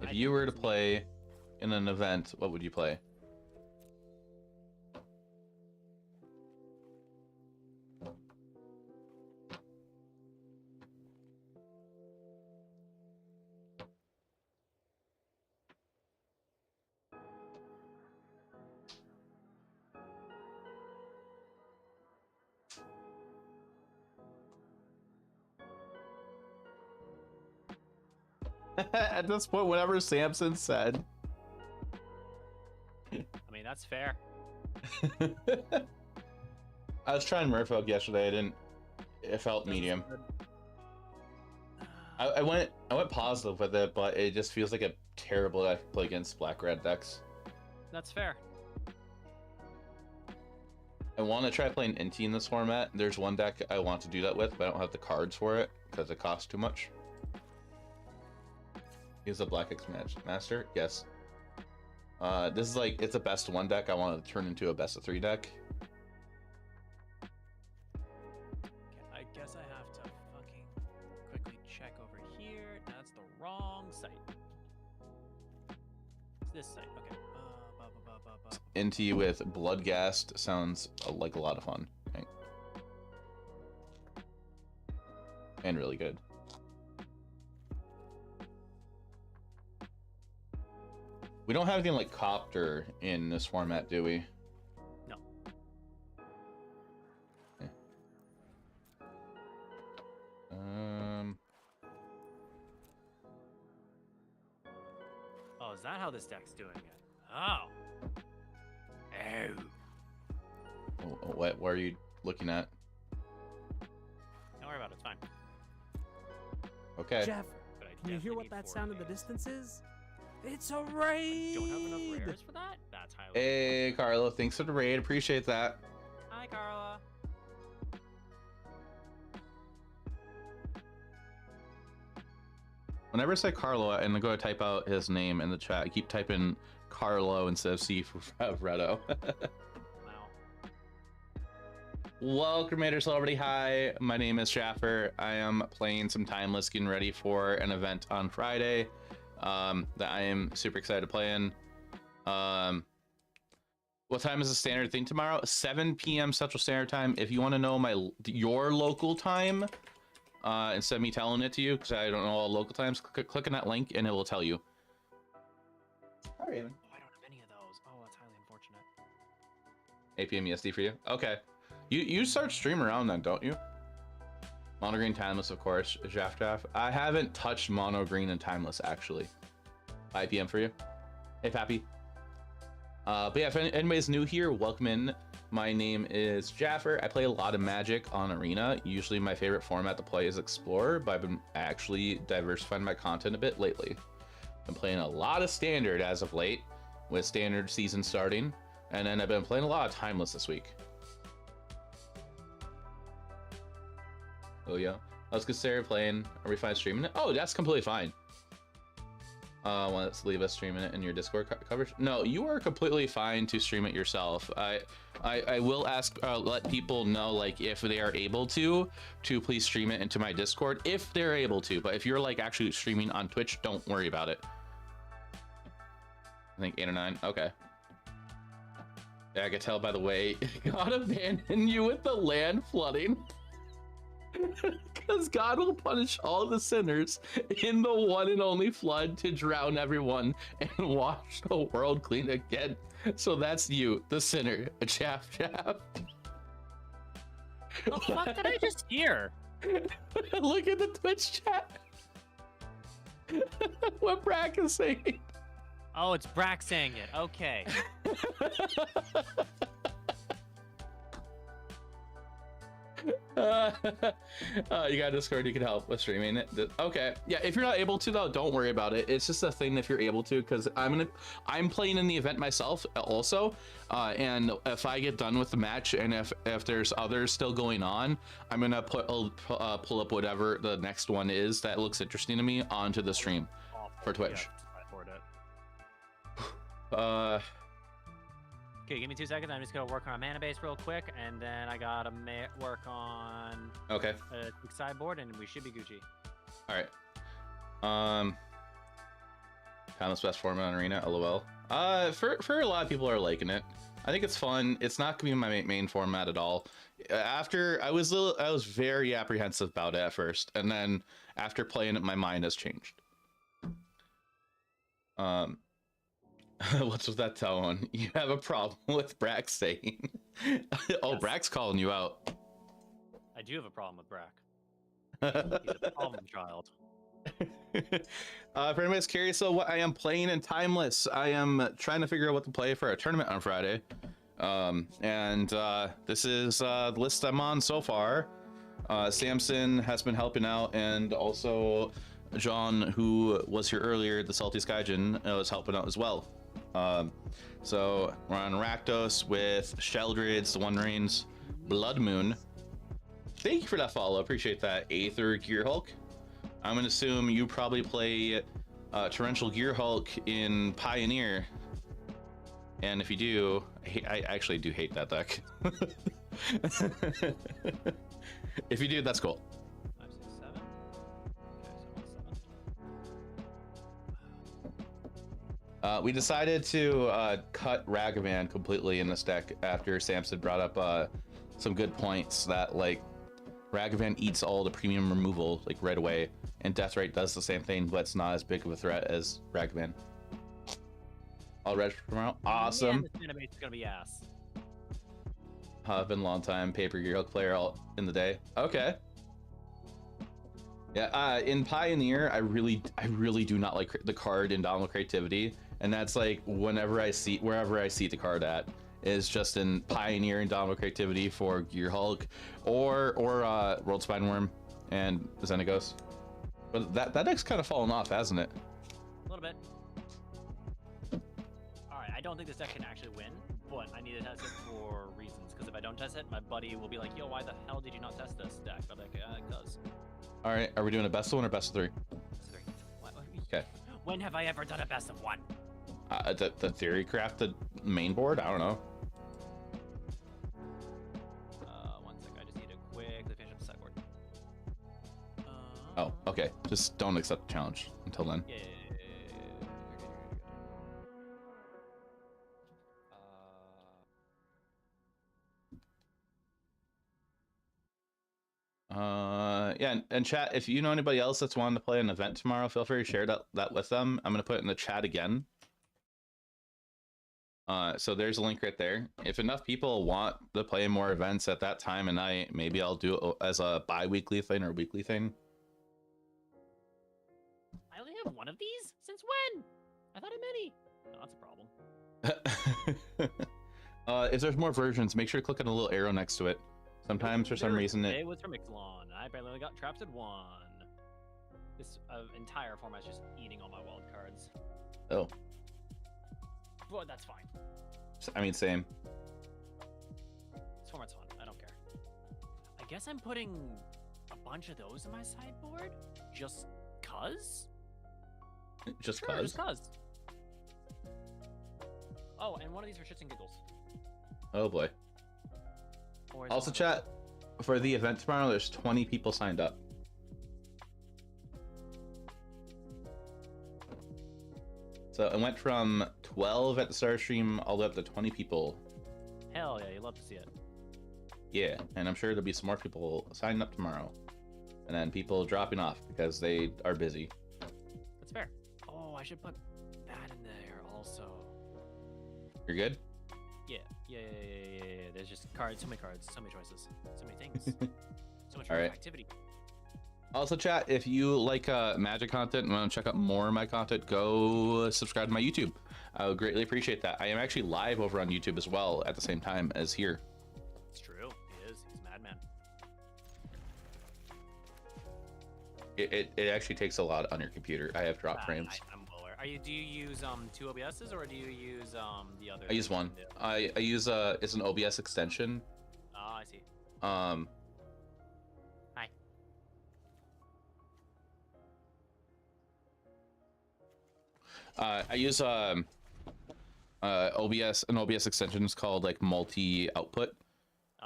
If you were to play in an event, what would you play? At this point, whatever Samson said. I mean, that's fair. I was trying Merfolk yesterday. I didn't. It felt medium. I went positive with it, but it just feels like a terrible deck to play against black-red decks. That's fair. I want to try playing Inti in this format. There's one deck I want to do that with, but I don't have the cards for it because it costs too much. He's a Black X Master? Yes. This is like, it's a best of 1 deck. I want to turn into a best of 3 deck. Okay, I guess I have to fucking quickly check over here. That's the wrong site. It's this site. Okay. Inti with Bloodghast sounds like a lot of fun. Right? And really good. We don't have anything like Copter in this format, do we? No. Okay. Oh, is that how this deck's doing it? Oh. What are you looking at? Don't worry about it. It's fine. Okay. Jaffer, can you hear what that sound in the distance is? It's a raid! Don't have enough rares for that? That's highly. Hey, Carlo. Thanks for the raid. Appreciate that. Hi, Carla. Whenever I say Carlo and I go to type out his name in the chat, I keep typing Carlo instead of C for Redo. Welcome, Creator Celebrity. Hi, my name is Jaffer. I am playing some Timeless, getting ready for an event on Friday that I am super excited to play in. What time is the standard thing tomorrow? 7 p.m. Central Standard Time. If you want to know your local time, instead of me telling it to you, because I don't know all local times, click on that link and it will tell you. Hi, Raven. Oh, I don't have any of those. Oh, that's highly unfortunate. 8 p.m. EST for you? Okay. You start stream around then, don't you? Mono Green Timeless, of course. Jaffer. I haven't touched Mono Green and Timeless, actually. 5 p.m. for you. Hey, Pappy. But yeah, if anybody's new here, welcome in. My name is Jaffer. I play a lot of Magic on Arena. Usually my favorite format to play is Explorer, but I've been actually diversifying my content a bit lately. I'm playing a lot of Standard as of late, with Standard season starting. And then I've been playing a lot of Timeless this week. Oh yeah, I was considering playing. Are we fine streaming it? Oh, that's completely fine. Let's leave us streaming it in your Discord coverage. No, you are completely fine to stream it yourself. I will ask, let people know, like, if they are able to please stream it into my Discord if they're able to. But if you're like actually streaming on Twitch, don't worry about it. I think 8 or 9. Okay. Yeah, I could tell by the way. God abandon you with the land flooding. Because God will punish all the sinners in the one and only flood to drown everyone and wash the world clean again. So that's you, the sinner. Chaff. What the fuck did I just hear? Look at the Twitch chat. What Brack is saying. Oh, it's Brack saying it. Okay. You got Discord, you can help with streaming it. Okay, yeah, if you're not able to though, don't worry about it. It's just a thing if you're able to, because I'm playing in the event myself also, and if I get done with the match and if there's others still going on, I'm gonna pull up whatever the next one is that looks interesting to me onto the stream for Twitch. Okay, give me 2 seconds. I'm just gonna work on a mana base real quick, and then I gotta work on a sideboard, and we should be Gucci. All right. Timeless best format on Arena. LOL. For a lot of people are liking it. I think it's fun. It's not gonna be my main format at all. After I was very apprehensive about it at first, and then after playing it, my mind has changed. What's with that tone? You have a problem with Brack saying? Oh, yes. Brack's calling you out. I do have a problem with Brack. He's a problem child. For anybody's curious, so what I am playing in Timeless, I am trying to figure out what to play for a tournament on Friday. This is the list I'm on so far. Samson has been helping out, and also John, who was here earlier, the Salty Skyjin, was helping out as well. So we're on Rakdos with Sheldrids, the One Rains, Blood Moon. Thank you for that follow. Appreciate that. Aether Gear Hulk. I'm gonna assume you probably play Torrential Gear Hulk in Pioneer. And if you do, I actually do hate that deck. If you do, that's cool. 5, 6, 7. Okay, so 7. We decided to cut Ragavan completely in this deck after Samson brought up some good points that like Ragavan eats all the premium removal like right away, and Deathrite does the same thing, but it's not as big of a threat as Ragavan. All red for tomorrow. Awesome. Yeah, this animate's gonna be ass. Been a long time Paper Gear Hulk player all in the day. Okay. Yeah, in Pioneer, I really do not like the card Indomitable Creativity, and that's like wherever I see the card at is just in Pioneer Indomitable Creativity for Gear Hulk or World Spineworm and Xenagos. But that deck's kind of fallen off, hasn't it? A little bit. Alright, I don't think this deck can actually win, but I need to test it for reasons, because if I don't test it, my buddy will be like, yo, why the hell did you not test this deck? I'm like, cuz. Alright, are we doing a best of 1 or best of 3? Best of 3. Okay. When have I ever done a best of 1? The Theory Crafted main board? I don't know. One sec, I just need to quickly finish up the sideboard. Oh, okay. Just don't accept the challenge until then. Yeah. Yeah, and chat, if you know anybody else that's wanting to play an event tomorrow, feel free to share that with them. I'm going to put it in the chat again. So there's a link right there. If enough people want to play more events at that time of night, maybe I'll do it as a bi-weekly thing or weekly thing. I only have one of these? Since when? I thought I had many. Oh, that's a problem. If there's more versions, make sure to click on the little arrow next to it. Sometimes for some reason it was from Ixalan. I barely got trapped at 1. This entire format's just eating all my wild cards. Oh. But that's fine. I mean, same. This format's fun. I don't care. I guess I'm putting a bunch of those in my sideboard just cuz? Just sure, cuz? Just cuz. Oh, and one of these for shits and giggles. Oh boy. Also, chat, for the event tomorrow, there's 20 people signed up. So it went from 12 at the start of stream all the way up to 20 people. Hell yeah, you love to see it. Yeah, and I'm sure there'll be some more people signing up tomorrow. And then people dropping off because they are busy. That's fair. Oh, I should put that in there also. You're good? Yeah. There's just cards, so many cards, so many choices, so many things, so much All right. activity. Also, chat, if you like Magic content and want to check out more of my content, go subscribe to my YouTube. I would greatly appreciate that. I am actually live over on YouTube as well at the same time as here. It's true. He is. He's a madman. It actually takes a lot on your computer. I have drop frames. I'm aware. Do you use 2 OBSs or do you use the other? I use one. I use it's an OBS extension. Oh, I see. Hi. I use OBS. An OBS extension is called like multi-output.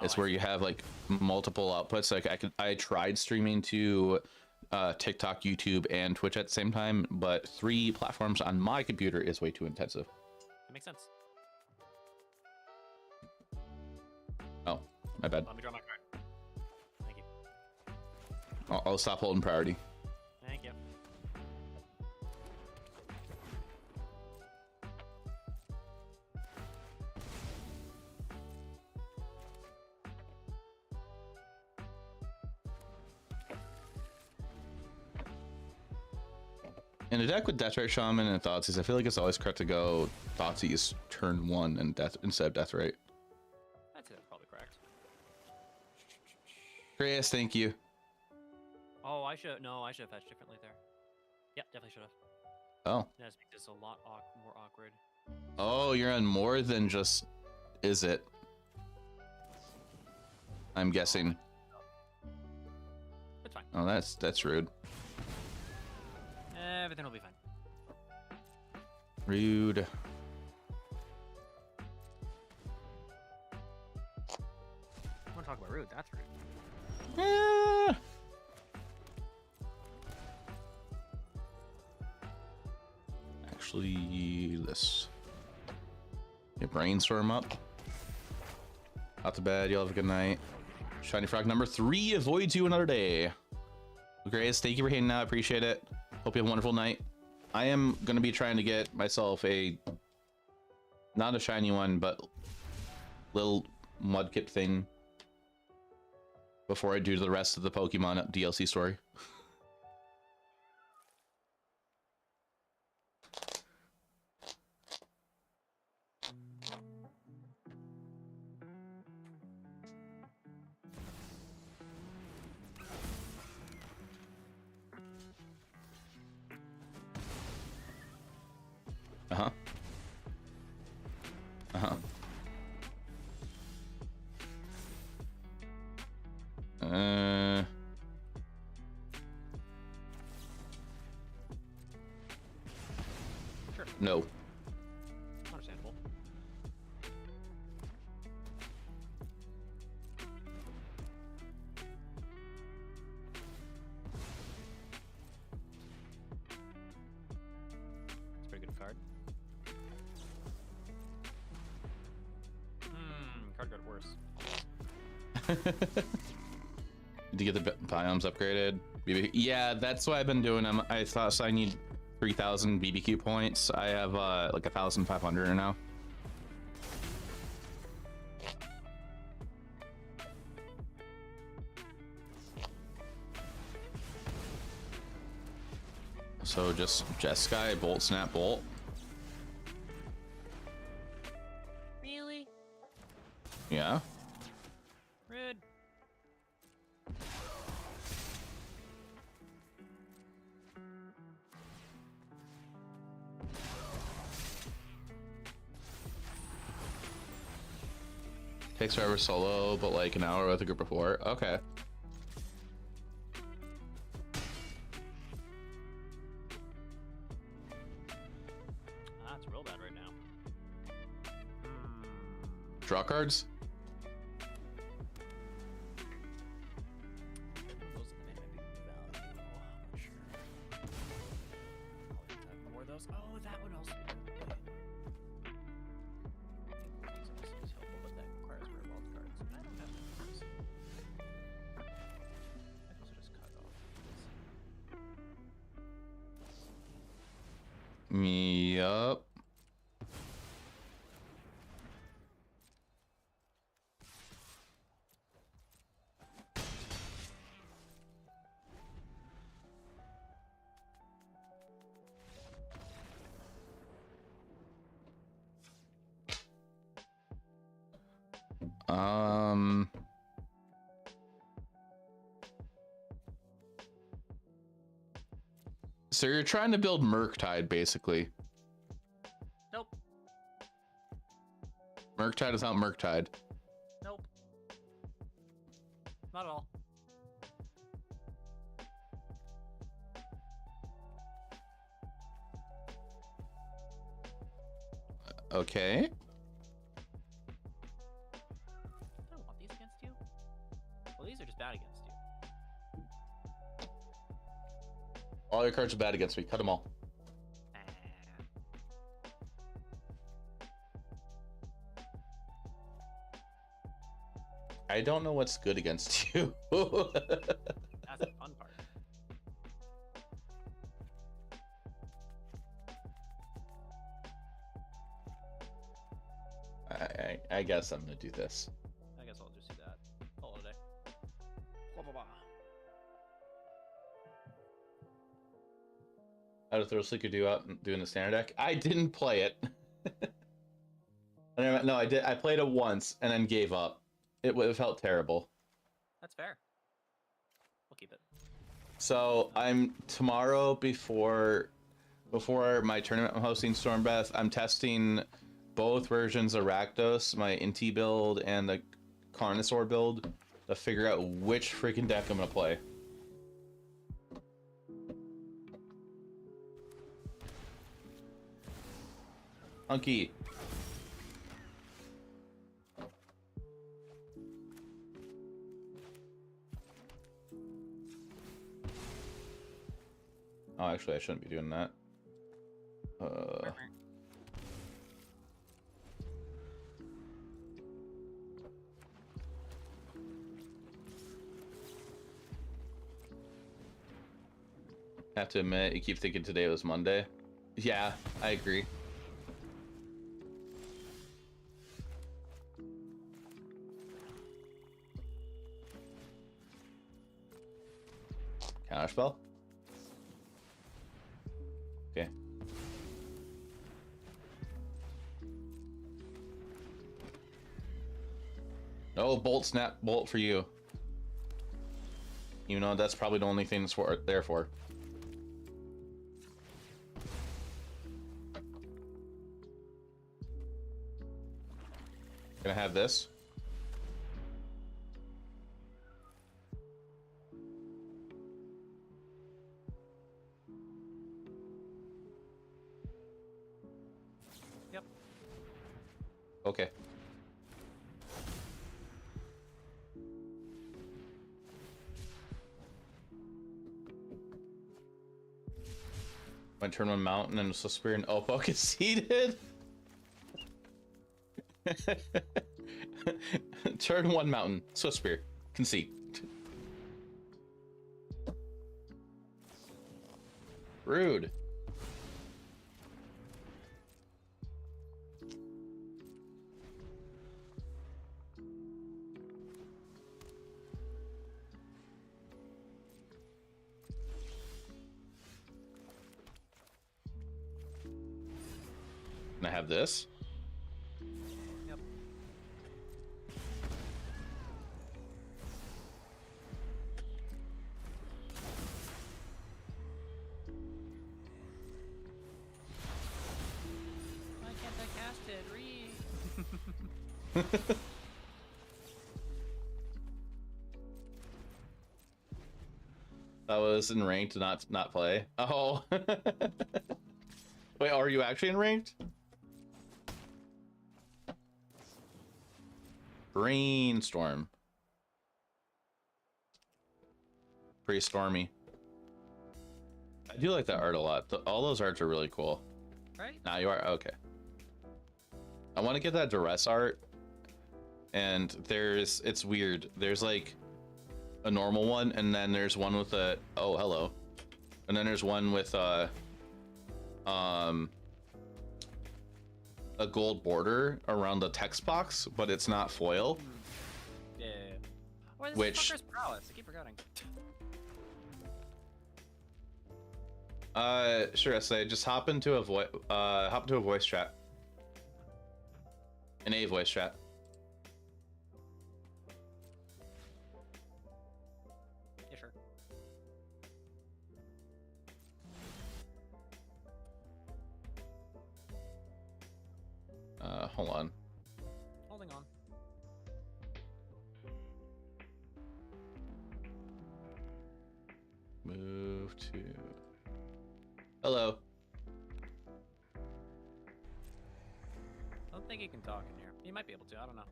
It's where you have like multiple outputs. Like I tried streaming to TikTok, YouTube, and Twitch at the same time, but 3 platforms on my computer is way too intensive. That makes sense. Oh, my bad. Let me draw my card. Thank you. I'll stop holding priority. Thank you. In a deck with Deathrite Shaman and Thoughtseize, I feel like it's always correct to go Thoughtseize turn 1 and instead of Deathrite. I'd say that's probably correct. Grace, thank you. Oh, I should have fetched differently there. Yep, definitely should have. Oh. That just makes this a lot more awkward. Oh, you're on more than just. Is it? I'm guessing. It's fine. Oh, that's rude. Everything will be fine. Rude. I want to talk about rude. That's rude. Actually, let's get brainstorm up. Out to bed. Y'all have a good night. Shiny Frog number 3 avoids you another day. Grace, thank you for hanging out. I appreciate it. Hope you have a wonderful night. I am going to be trying to get myself a, not a shiny one, but little mudkip thing before I do the rest of the Pokemon DLC story. Uh-huh. Uh-huh. Sure. No. Understandable. It's a pretty good card. Card got worse. To get the biomes upgraded. Yeah, that's what I've been doing. I thought so I need 3,000 BBQ points. I have like 1,500 now. So just Jeskai, Bolt, Snap, Bolt. Really? Yeah. Rude. Takes forever solo, but like an hour with a group of 4. Okay. That's real bad right now. Draw cards? Those may be valuable. I'm not sure. I'll have more of those. Oh, that would also be good. It's helpful, but that requires rare wild cards. I don't have those. I also just cut off. Yup. So you're trying to build Murktide, basically. Nope. Murktide is not Murktide. Nope. Not at all. Okay. I don't want these against you. Well, these are just bad against you. All your cards are bad against me. Cut them all. I don't know what's good against you. That's the fun part. I guess I'm gonna do this. I guess I'll just do that. Call it a day. Blah, blah, blah. How to throw Slicker out doing the standard deck? I didn't play it. No, I did. I played it once and then gave up. It felt terrible. That's fair. We'll keep it. So I'm tomorrow before my tournament I'm hosting Stormbreath, I'm testing both versions of Rakdos, my Inti build and the Carnosaur build, to figure out which freaking deck I'm gonna play. Hunky. Oh, actually, I shouldn't be doing that. Have to admit, you keep thinking today was Monday. Yeah, I agree. Counterspell? Okay. No, bolt, snap, bolt for you. You know, that's probably the only thing it's there for. Can I have this? Yep. Okay. Went turn one mountain and so spear and Oppo conceded. Turn one mountain, Swift Spear, concede. Rude. Can I have this? Yep. Why can't I cast it? That was in ranked, not play. Oh. Wait, are you actually in ranked? Brainstorm. Pretty stormy. I do like that art a lot. All those arts are really cool. Right? Now you are okay. I want to get that duress art, and it's weird. There's like a normal one, and then there's one with a hello, and then there's one with a gold border around the text box, but it's not foil. Yeah. Where's Which fucker's prowess? I keep forgetting. Sure. Say just hop into a voice chat. In a voice chat. Yeah, sure. Hold on. Holding on. Move to. Hello. I don't think he can talk in here. He might be able to. I don't know.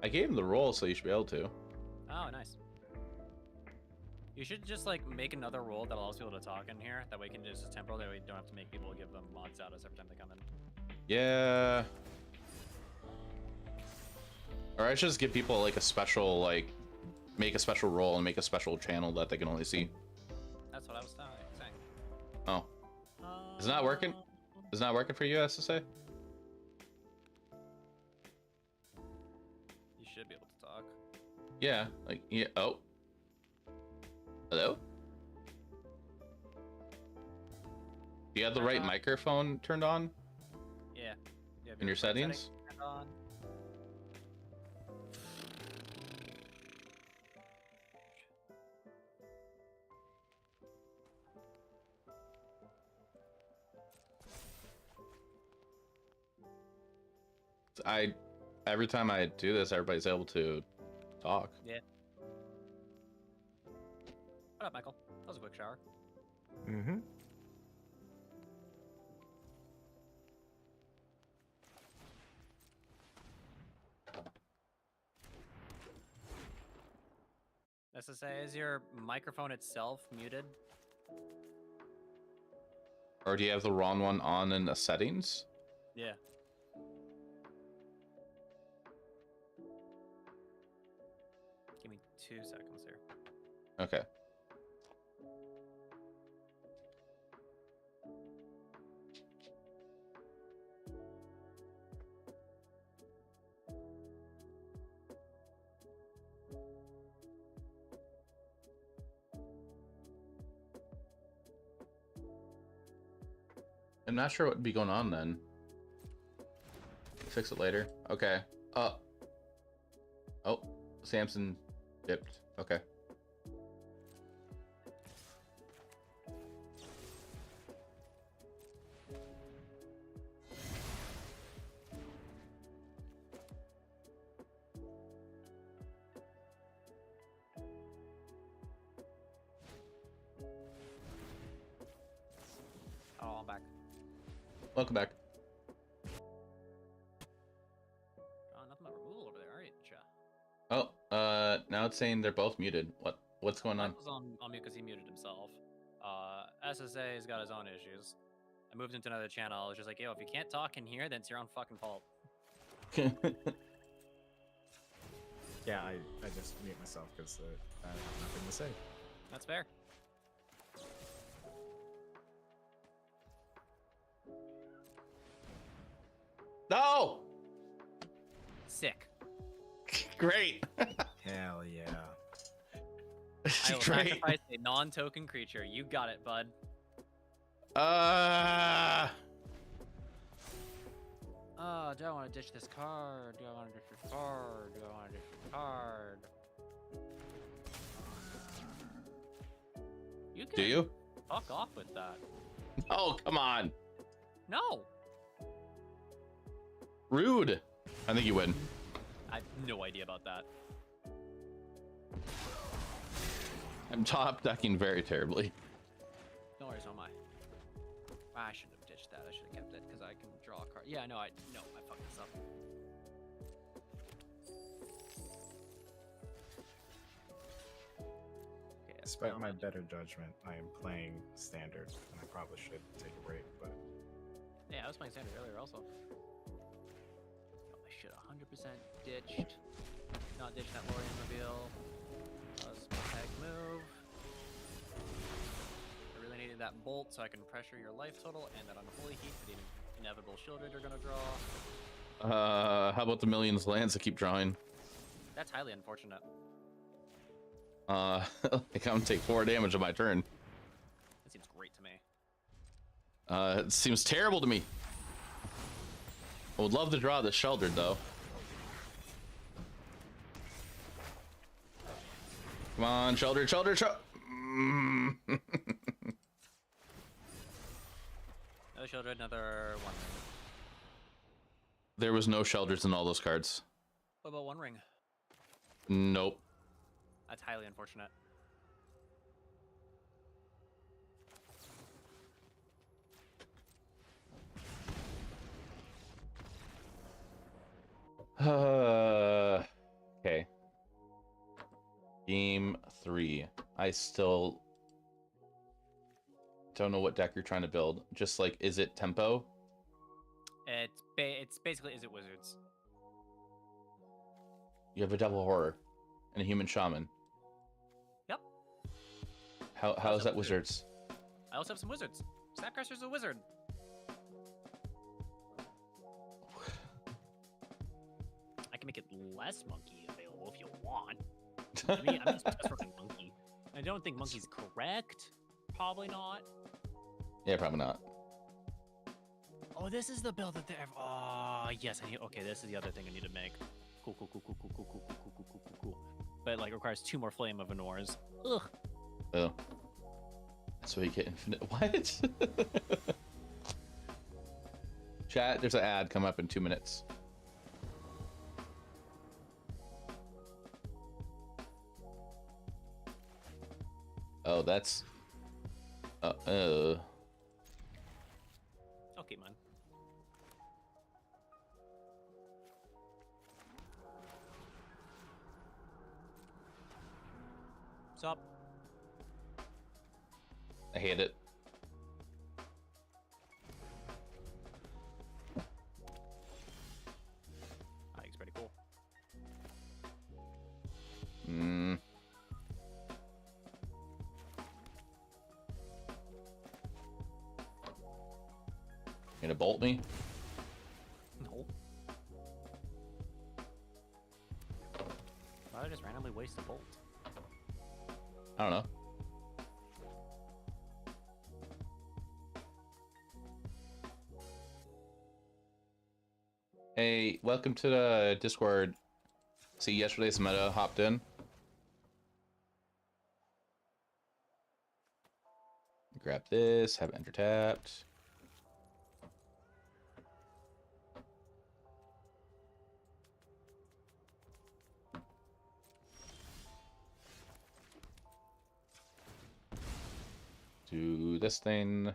I gave him the role, so you should be able to. Oh, nice. You should just like make another role that allows people to talk in here. That way, we can just temporal. That way, you don't have to make people give them mod status every time they come in. Yeah. Or I should just give people like a special, like, make a special role and make a special channel that they can only see. That's what I was saying. Oh. Is it not working? Is it not working for you, SSA? You should be able to talk. Yeah. Like, yeah. Oh. Hello? Do you have the right microphone turned on? Yeah. In your settings? Turned on. every time I do this, everybody's able to talk. Yeah. What up, Michael? That was a quick shower. Mm-hmm. SSA, is your microphone itself muted? Or do you have the wrong one on in the settings? Yeah. Give me 2 seconds here. Okay. I'm not sure what would be going on then. Fix it later. Okay. Oh, Samson dipped. Okay. Oh, I'm back. Welcome back. Nothing but removal over there, are you, Cha? Oh, now it's saying they're both muted. What's going on? Michael's on mute because he muted himself. SSA's got his own issues. I moved into another channel. I was just like, yo, if you can't talk in here, then it's your own fucking fault. Yeah, I just mute myself because I have nothing to say. That's fair. No! Sick. Great. Hell yeah. I will sacrifice a non-token creature. You got it, bud. Oh, do I want to ditch this card? Do I want to ditch this card? Do I want to ditch this card? You can Do you? fuck off with that. Oh, come on. No. Rude. I think you win. I have no idea about that. I'm top decking very terribly. No worries, on my. I should have ditched that. I should have kept it because I can draw a card. Yeah, no, I fucked this up. Okay, Despite my better judgment, I am playing standard, and I probably should take a break, but yeah, I was playing standard earlier also. I should 100% ditched. Not ditched that Lorien reveal. Tag move. I really needed that bolt so I can pressure your life total and that unholy heat for the inevitable Shieldred you're gonna draw. How about the millions lands I keep drawing? That's highly unfortunate. I come take 4 damage on my turn. That seems great to me. It seems terrible to me. I would love to draw the Sheldred though. Come on, Sheldred, Sheldred, Sheldred. Another Shieldred, another One Ring. There was no Sheldreds in all those cards. What about One Ring? Nope. That's highly unfortunate. Okay. Game 3. I still don't know what deck you're trying to build. Just like, is it tempo? It's basically, is it Wizards? You have a double horror and a human shaman. Yep. How is that Wizards? I also have some Wizards. Snapcaster's a wizard. I can make it less monkey available if you want. I mean, I'm just fucking monkey. I don't think monkey's correct. Probably not. Yeah, probably not. Oh, this is the build that they're. Oh, yes. I need. Okay, this is the other thing I need to make. Cool. But like requires 2 more Flame of Anors. Ugh. Oh. That's why you get infinite. What? Chat, there's an ad come up in 2 minutes. that's. I'll keep mine. What's up? I hate it. I think it's pretty cool. Mm. Gonna bolt me? No. Why did I just randomly waste a bolt? I don't know. Hey, welcome to the Discord. See, yesterday's meta hopped in. Grab this, have enter tapped. Do this thing.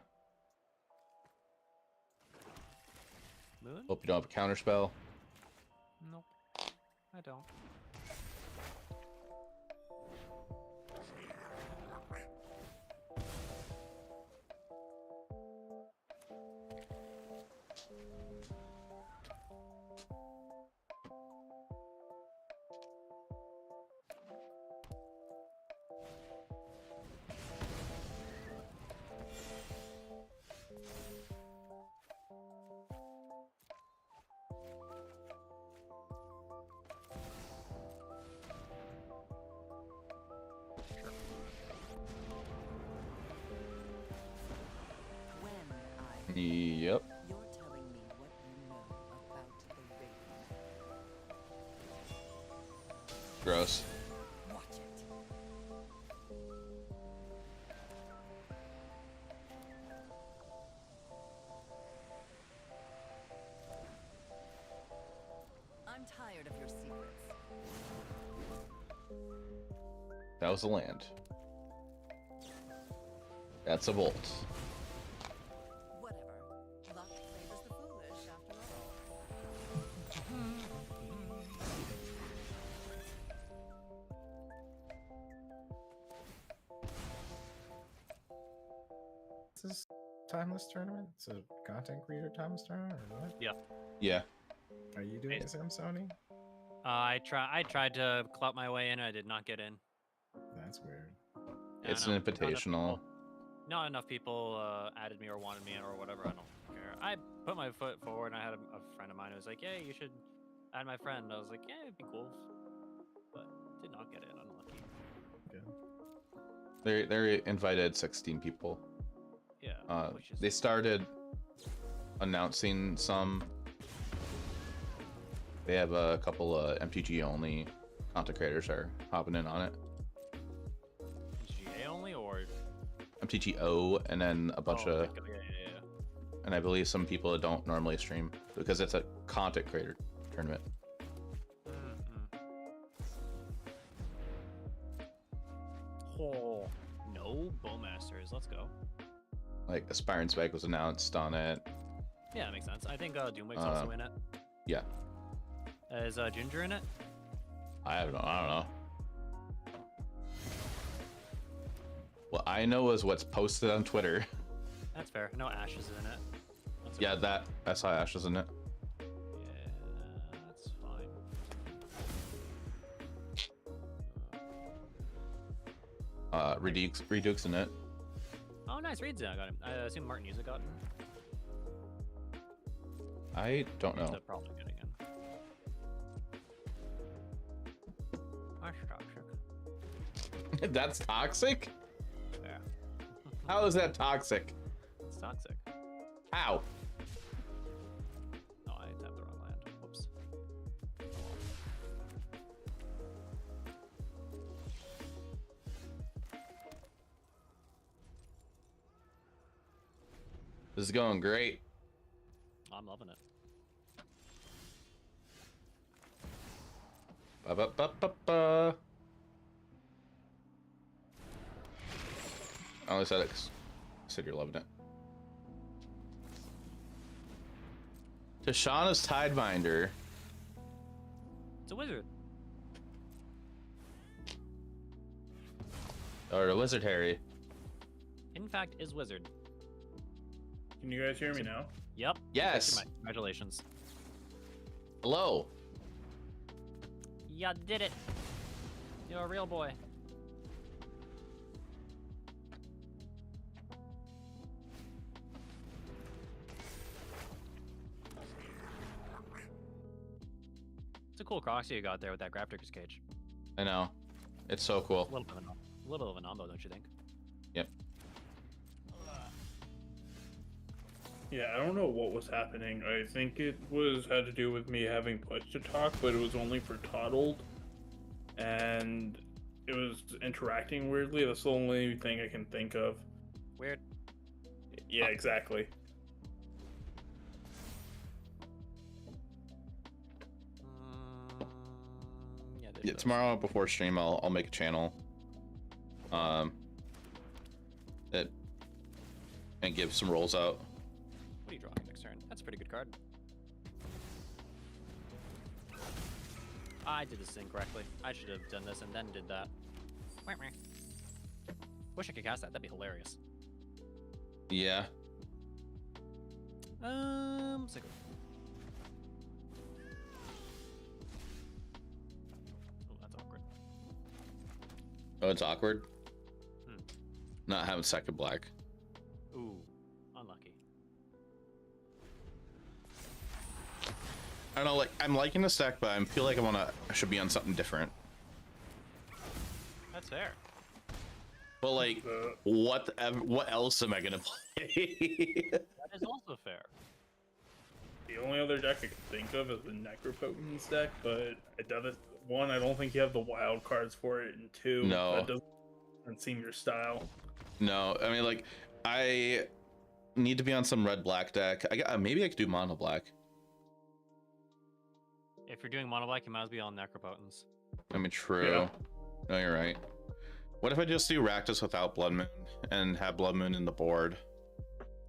Moon? Hope you don't have a counter spell. Nope. I don't. Yep. You're telling me what you know about the raven. Gross. Watch it. I'm tired of your secrets. That was a land. That's a bolt. Whatever. Luck favors the foolish after all. Is this timeless tournament? It's a content creator timeless tournament or what? Yeah. Yeah. Are you doing this, Sony? I tried to clout my way in. I did not get in. That's weird. I It's know, an invitational. Not enough people added me or wanted me in or whatever. I don't care. I put my foot forward, and I had a friend of mine who was like, "Yeah, you should add my friend." I was like, "Yeah, it'd be cool," but did not get in. Unlucky. Okay. They invited 16 people. Yeah. Which is They started announcing some. They have a couple of MTG only content creators are hopping in on it. MTGA only or MTGO, and then a bunch of, yeah. and I believe some people that don't normally stream because it's a content creator tournament. Oh, no Bowmasters. Let's go. Like Aspire and Spike was announced on it. Yeah, that makes sense. I think Doomwig's also in it. Yeah. Is Ginger in it? I don't know. What I know is what's posted on Twitter. That's fair. No Ash is in it. That's Yeah, okay. I saw Ash was in it. Yeah, that's fine. Reduke's in it. Oh, nice. Reed's in. I got him. I assume Martin Yuza got him. I don't know. They're probably getting in. That's toxic. That's toxic? Yeah. How is that toxic? It's toxic. How? Oh, I tapped the wrong land. Whoops. This is going great. I'm loving it. Ba-ba-ba-ba-ba. I only said it 'cause you said you're loving it. Tashana's Tidebinder. It's a wizard. Or a Wizard Harry. In fact, is wizard. Can you guys hear me now? Yep. Yes. Congratulations. Hello. Ya did it. You're a real boy. It's a cool Croxy you got there with that Grapticus cage. I know. It's so cool. A little bit of a nombo, don't you think? Yep. Yeah, I don't know what was happening. I think it had to do with me having push to talk, but it was only for Toddled, and it was interacting weirdly. That's the only thing I can think of. Weird. Yeah, exactly. Yeah, tomorrow before stream, I'll make a channel. And give some rolls out. What are you drawing next turn? That's a pretty good card. I did this incorrectly. I should have done this and then did that. Wish I could cast that. That'd be hilarious. Yeah. Sick. Oh, that's awkward. Oh, it's awkward. Not having second black. Ooh, unlucky. I don't know, like I'm liking the stack, but I feel like I should be on something different. That's fair. But like, what else am I gonna play? That is also fair. The only other deck I can think of is the Necropotence deck, but it doesn't. One, I don't think you have the wild cards for it, and two, No. that doesn't seem your style. No, I mean, like, I need to be on some red-black deck. Maybe I could do mono-black. If you're doing mono black, you might as well be on Necropotence. I mean, true. Yeah. No, you're right. What if I just do Rakdos without Blood Moon and have Blood Moon in the board?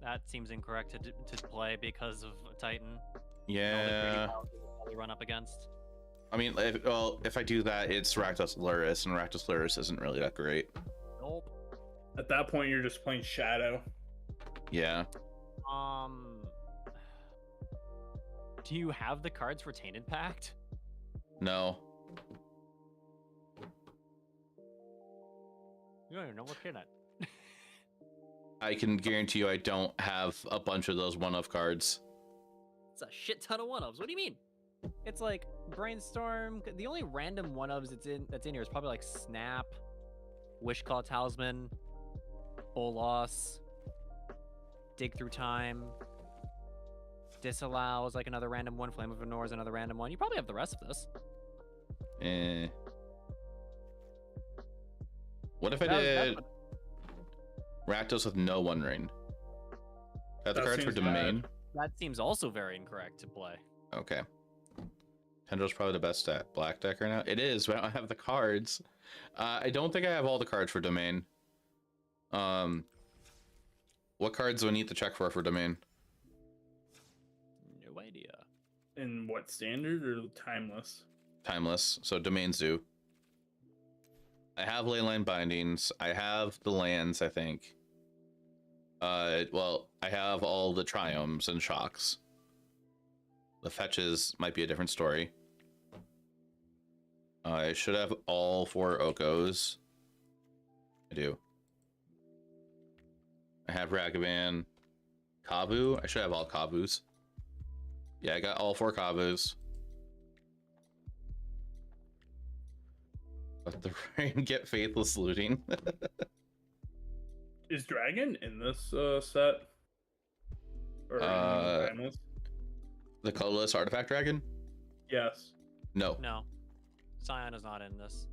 That seems incorrect to play because of Titan. Yeah. They run up against. I mean, if I do that, it's Rakdos Luris, and Rakdos Luris isn't really that great. Nope. At that point, you're just playing Shadow. Yeah. Do you have the cards for Tainted Pact? No. You don't even know what you're at. I can guarantee you I don't have a bunch of those one-of cards. It's a shit ton of one-ofs. What do you mean? It's like Brainstorm. The only random one-ofs that's in here is probably like Snap, Wishclaw Talisman, Bolas, Dig Through Time, Disallow is like another random one, Flame of Venor is another random one. You probably have the rest of this. What if I did Rakdos with no One Ring? Got the cards for Domain? That seems also very incorrect to play. Okay. Tendrils probably the best black deck right now. It is, but I don't have the cards. I don't think I have all the cards for Domain. What cards do I need to check for Domain? No idea. In what, Standard or Timeless? Timeless, so Domain's due. I have Leyline Bindings. I have the lands, I think. Well, I have all the Triomes and Shocks. The fetches might be a different story. I should have all 4 Okos. I do. I have Ragavan. Kavu. I should have all Kavus. Yeah, I got all 4 Kavus. Let the rain get faithless looting. Is Dragon in this set? Or Timeless? The colorless artifact dragon? Yes. No. No. Scion is not in this.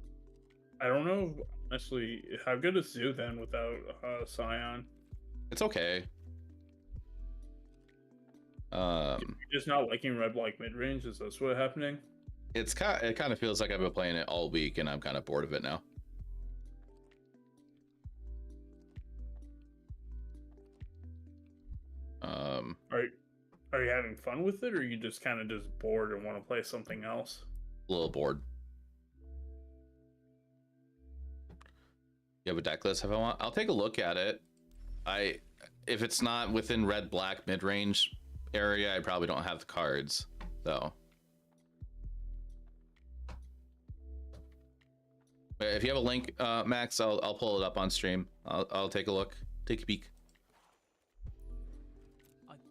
I don't know, honestly, how good is Zoo then without Scion? It's okay. You're just not liking red black midrange? Is this what's happening? It kind of feels like I've been playing it all week and I'm kind of bored of it now. Are you having fun with it, or are you just kind of just bored and want to play something else? A little bored. You have a deck list if I want. I'll take a look at it. If it's not within red black mid range area, I probably don't have the cards though. If you have a link, Max, I'll pull it up on stream. I'll take a look, take a peek.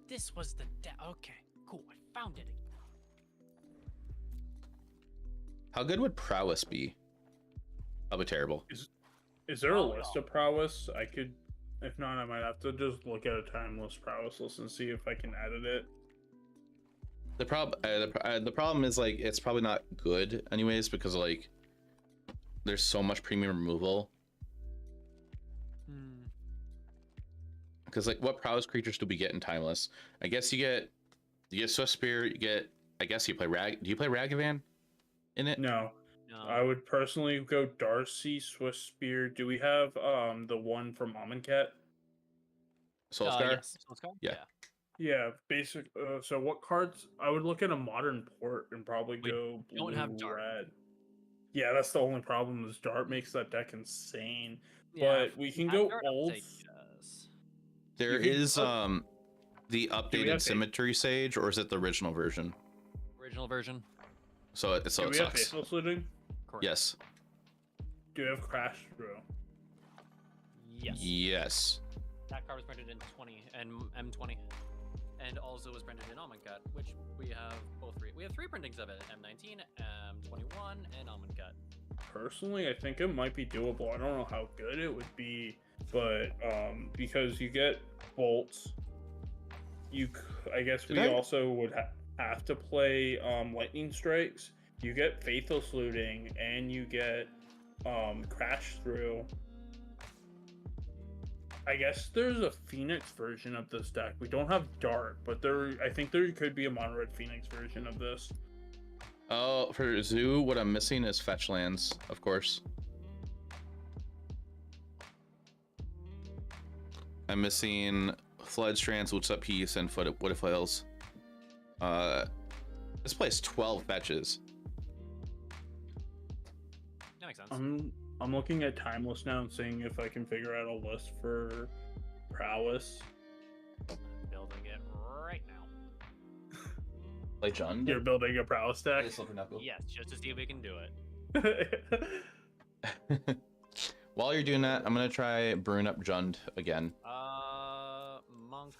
This was the okay, cool. I found it. How good would prowess be? Probably terrible. Is there a list of prowess? I could, if not, I might have to just look at a timeless prowess list and see if I can edit it. The problem is like it's probably not good anyways because like there's so much premium removal. Because like what prowess creatures do we get in timeless? I guess you get Swift Spear. You get, I guess you play Do you play Ragavan in it? No. I would personally go Darcy, Swift Spear. Do we have the one from Amonkhet? Soulscar? Yes. Soulscar? Yeah. Yeah, basic. So what cards? I would look at a modern port and probably go blue, don't have Dart. red. Yeah, that's the only problem is Dart makes that deck insane. Yeah, but we can go Dart, old. There is the updated Symmetry Sage, or is it the original version? Original version. So it Do we have sucks. Faceless Looting? Correct. Yes. Do we have Crash Through? Yes. Yes. That card was printed in 20 and M20, and also was printed in Amonkhet, which we have both three. We have 3 printings of it: M19, M21, and Amonkhet. Personally, I think it might be doable. I don't know how good it would be, but because you get bolts, I guess we also would have to play lightning strikes. You get Faithless Looting, and you get Crash Through. I guess there's a Phoenix version of this deck. We don't have Dart, but I think there could be a mono red Phoenix version of this. Oh, for Zoo, what I'm missing is fetch lands, of course. I'm missing Flood Strands, Woods Up Peace, and Wood of Whales. This plays 12 fetches. That makes sense. I'm looking at Timeless now and seeing if I can figure out a list for Prowess. Building it right now. Like John? You're building a Prowess deck? Yes, just to see if we can do it. While you're doing that, I'm gonna try brewing up Jund again. Monk.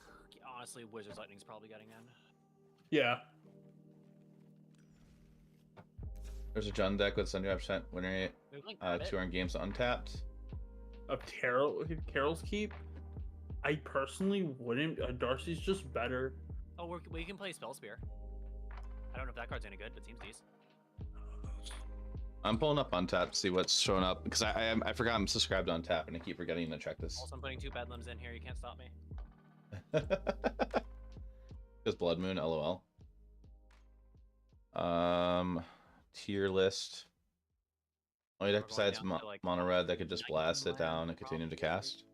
Honestly, Wizard's Lightning's probably getting in. Yeah. There's a Jund deck with 75% win rate. 200 games untapped. Of Carol's Keep? I personally wouldn't. Darcy's just better. Oh, we can play Spell Spear. I don't know if that card's any good, but seems decent. I'm pulling up Untapped to see what's showing up because I forgot I'm subscribed to Untapped and I keep forgetting to check this. Also, I'm putting 2 Bedlams in here. You can't stop me. Just Blood Moon, LOL. Tier list. Only deck besides Mono Red that could just blast it down and continue to cast.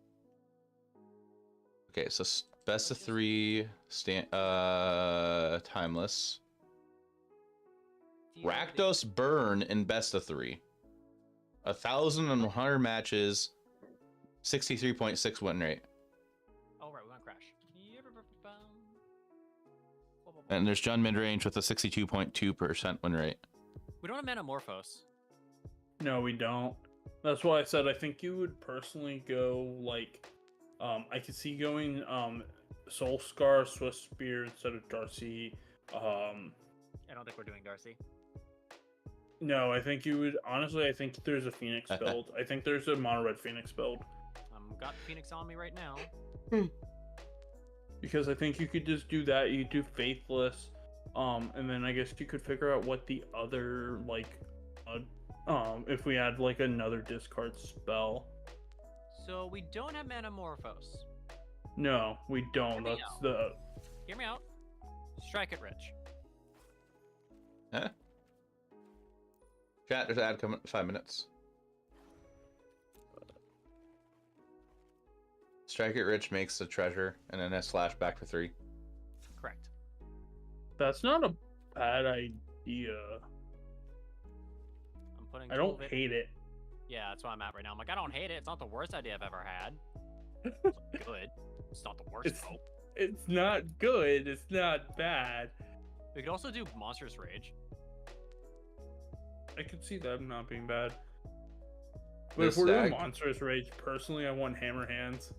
Okay, so best of 3 timeless. Rakdos Burn in best of 3. 1,100 matches, 63.6 win rate. Oh right, we want Crash. And there's Jund Midrange with a 62.2% win rate. We don't have Manamorphose. No, we don't. That's why I said I think you would personally go like, I could see going Soul Scar, Swift Spear instead of Darcy. I don't think we're doing Darcy. No, I think you would. Honestly, I think there's a Phoenix build. I think there's a mono red Phoenix build. Got Phoenix on me right now. Because I think you could just do that. You do Faithless, and then I guess you could figure out what the other like, if we had like another discard spell. So we don't have Manamorphose. No, we don't. That's the. Hear me out. Strike it, Rich. Huh? Chat, there's an ad coming in 5 minutes. Strike it Rich makes the treasure, and then a slash back for 3. Correct. That's not a bad idea. I'm putting. I don't hate it. Yeah, that's where I'm at right now. I'm like, I don't hate it. It's not the worst idea I've ever had. It's good. It's not the worst though. It's not good. It's not bad. We could also do Monstrous Rage. I could see that not being bad. But This if we're doing deck- Monstrous Rage, personally, I want Hammer Hands.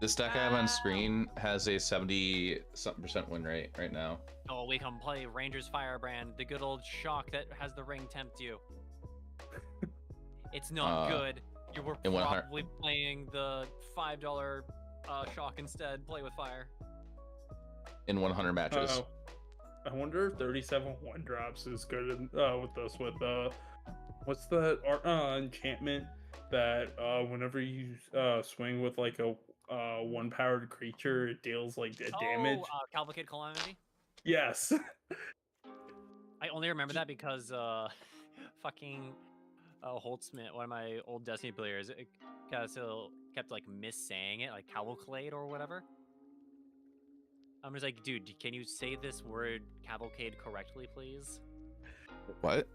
This deck I have on screen has a 70-something% win rate right now. Oh, we can play Ranger's Firebrand, the good old shock that has the ring tempt you. It's not good. You were in 100 probably playing the $5 shock instead. Play with fire. In 100 matches. Uh-oh. I wonder if 37 one drops is good with this. With what's the enchantment that whenever you swing with like a one powered creature, it deals like damage. Cavalcade Calamity. Yes. I only remember that because fucking Holtzman, one of my old Destiny players, kept like miss-saying it, like cavalcade or whatever. I'm just like, dude, can you say this word cavalcade correctly, please? What?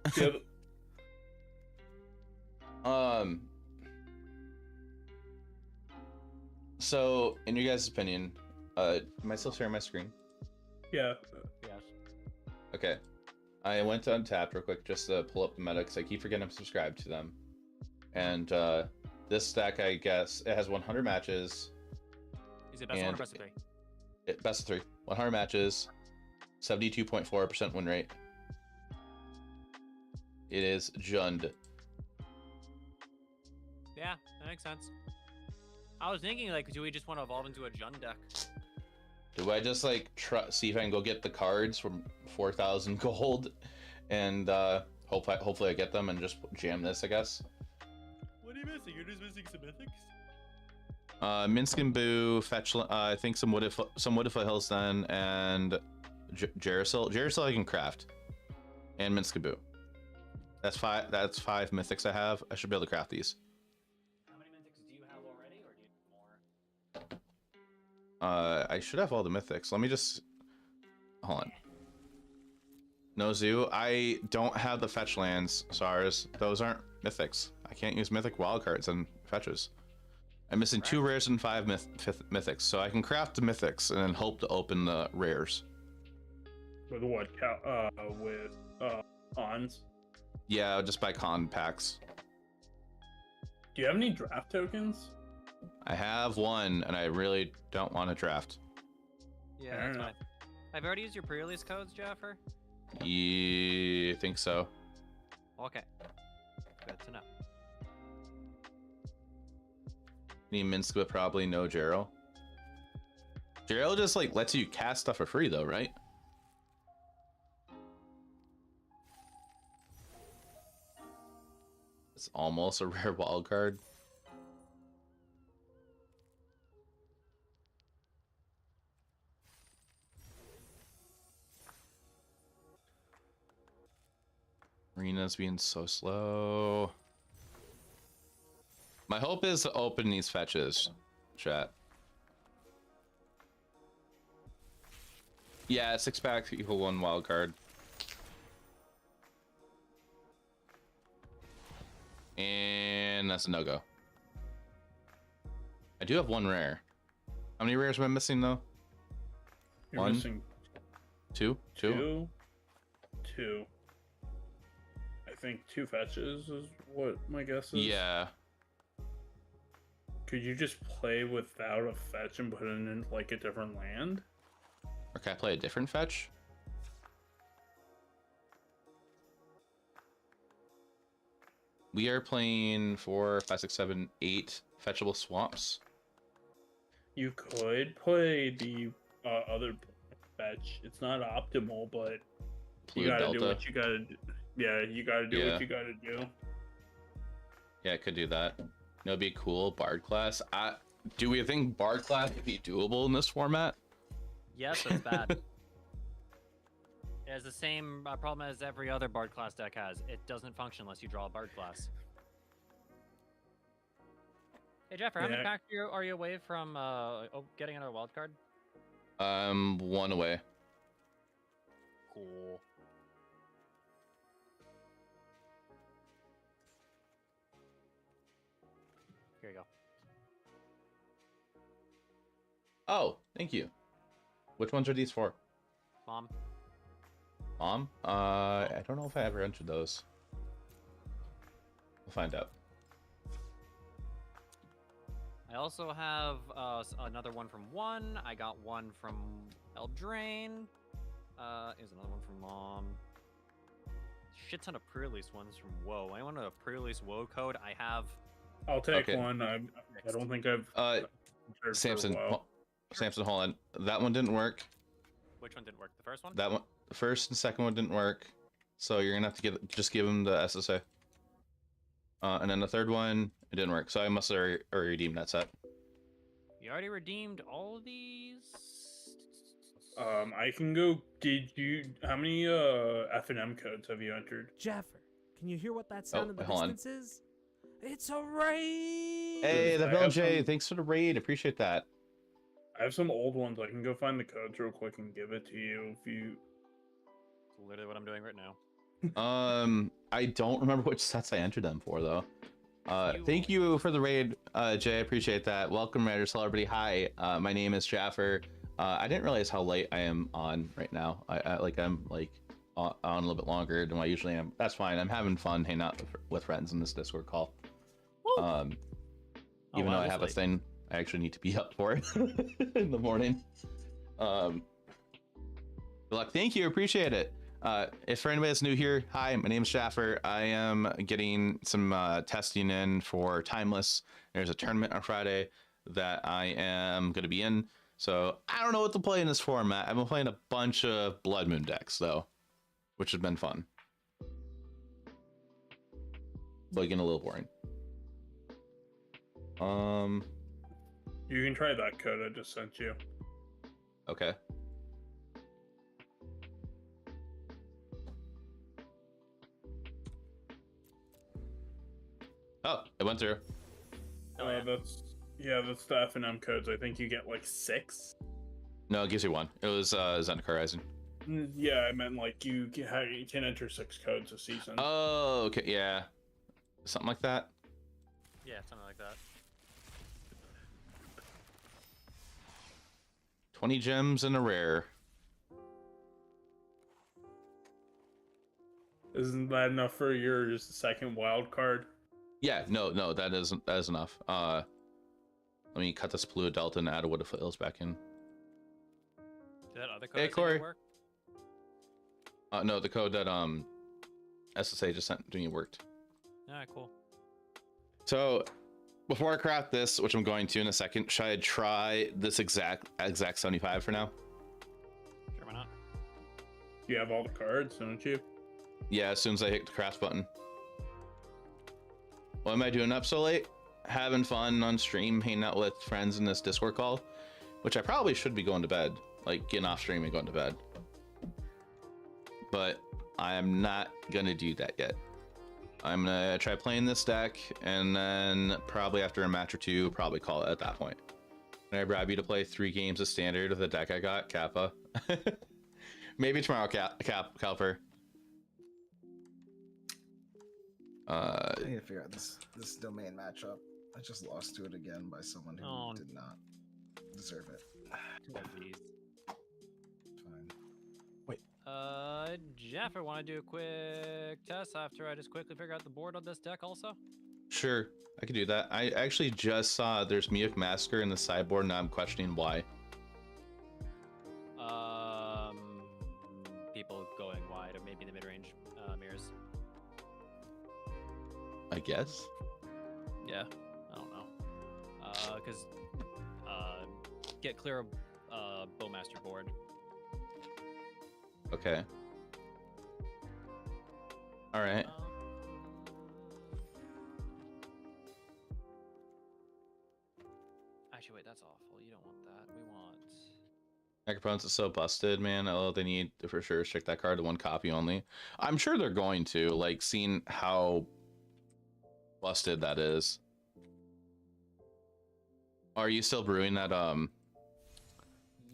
So, in your guys' opinion, am I still sharing my screen? Yeah. Yes. Okay. I went to Untapped real quick just to pull up the meta because I keep forgetting I'm subscribed to them. And this deck, I guess, it has 100 matches. Is it best of one or best of three? Best of 3. 100 matches, 72.4% win rate. It is Jund. Yeah, that makes sense. I was thinking, like, do we just want to evolve into a Jund deck? Do I just like see if I can go get the cards from 4,000 gold, and hopefully I get them and just jam this, I guess. What are you missing? You're just missing some mythics. Minsk and Boo, fetch. I think some Woodify Hillstone and Jerisil. Jerisil I can craft, and Minsk and Boo. That's 5. That's 5 mythics I have. I should be able to craft these. How many mythics do you have already, or do you need more? I should have all the mythics. Let me just hold on. No zoo. I don't have the fetch lands, SARS. Those aren't mythics. I can't use mythic wildcards and fetches. I'm missing 2 rares and 5 mythics, so I can craft the mythics and then hope to open the rares. With what? With cons? Yeah, just buy con packs. Do you have any draft tokens? I have 1, and I really don't want to draft. Yeah, that's fine. Have you already used your pre-release codes, Jaffer? You think so? Okay. Good to know. Need Minsk, but probably no Gerald. Gerald just like lets you cast stuff for free though, right? It's almost a rare wild card. Arena's being so slow. My hope is to open these fetches, chat. Yeah, 6 packs equal 1 wild card. And that's a no-go. I do have 1 rare. How many rares am I missing though? You're 1? missing 2? 2? 2. I think 2 fetches is what my guess is. Yeah. Could you just play without a fetch and put it in like a different land? Or can I play a different fetch? We are playing 4, 5, 6, 7, 8 fetchable swamps. You could play the other fetch. It's not optimal, but you Blue gotta Delta. do what you gotta do. Yeah, you gotta do what you gotta do. Yeah, I could do that. That would be cool. Bard class. Do we think Bard class would be doable in this format? Yes, but it's bad. It has the same problem as every other Bard class deck has. It doesn't function unless you draw a Bard class. Hey, Jaffer, how many packs are you away from getting another wild card? One away. Cool. Here you go. Oh, thank you. Which ones are these for? Mom. Mom? I don't know if I ever entered those. We'll find out. I also have another one from one. I got one from Eldraine. Here's another one from Mom. Shit ton of pre-release ones from WoW. Anyone with a pre-release WoW code? I have. I'll take one. I don't think I've. Samson, Samson, hold on. That one didn't work. Which one didn't work? The first one? That one, the first and second one didn't work. So you're gonna have to just give him the SSA. And then the third one, it didn't work. So I must have already redeemed that set. You already redeemed all of these? I can go. Did you? How many F&M codes have you entered? Jaffer, can you hear what that sound in the hold on. distance is? It's a raid! Hey, the Villain J, thanks for the raid. Appreciate that. I have some old ones. I can go find the codes real quick and give it to you if you. That's literally what I'm doing right now. I don't remember which sets I entered them for though. Thank you for the raid, Jay. I appreciate that. Welcome, Raider Celebrity. Hi, my name is Jaffer. I didn't realize how late I am on right now. I'm on a little bit longer than I usually am. That's fine. I'm having fun hanging out with friends in this Discord call. Even though I have a thing I actually need to be up for in the morning. Good luck. Thank you. Appreciate it. If for anybody that's new here, hi, my name is Jaffer. I am getting some testing in for Timeless. There's a tournament on Friday that I am going to be in. So I don't know what to play in this format. I've been playing a bunch of Blood Moon decks though, which has been fun. But getting a little boring. You can try that code I just sent you. Okay. Oh, it went through. That's the F&M codes. I think you get like 6. No, it gives you 1. It was Zendikar Horizon. Yeah, I meant like you can enter 6 codes a season. Oh, okay, yeah, something like that. Yeah, something like that. 20 gems and a rare. Isn't that enough for your second wild card? Yeah, no, that is enough. Let me cut this Blue Delta and add a Wood of Foothills back in. Did that other code Hey, Corey. work? No, the code that SSA just sent to me worked. Alright, cool. So before I craft this, which I'm going to in a second, should I try this exact 75 for now? Sure, why not? You have all the cards, don't you? Yeah, as soon as I hit the craft button. What am I doing up so late? Having fun on stream, hanging out with friends in this Discord call, which I probably should be going to bed, like getting off stream and going to bed. But I am not gonna do that yet. I'm gonna try playing this deck, and then probably after a match or two, probably call it at that point. Can I bribe you to play 3 games of Standard with the deck I got, Kappa? Maybe tomorrow, Calper. I need to figure out this domain matchup. I just lost to it again by someone who did not deserve it. Fine. Wait. Jaffer, want to do a quick test after I just quickly figure out the board on this deck also? Sure, I could do that. I actually just saw there's Miyuk Massacre in the sideboard, and I'm questioning why. People going wide, or maybe the mid-range mirrors. I guess. Yeah, I don't know. Because get clear Bowmaster board. Okay. All right. Actually, wait, that's awful. You don't want that. We want. Necrophones is so busted, man. Oh, they need to for sure restrict that card to 1 copy only. I'm sure they're going to, like, seeing how busted that is. Are you still brewing that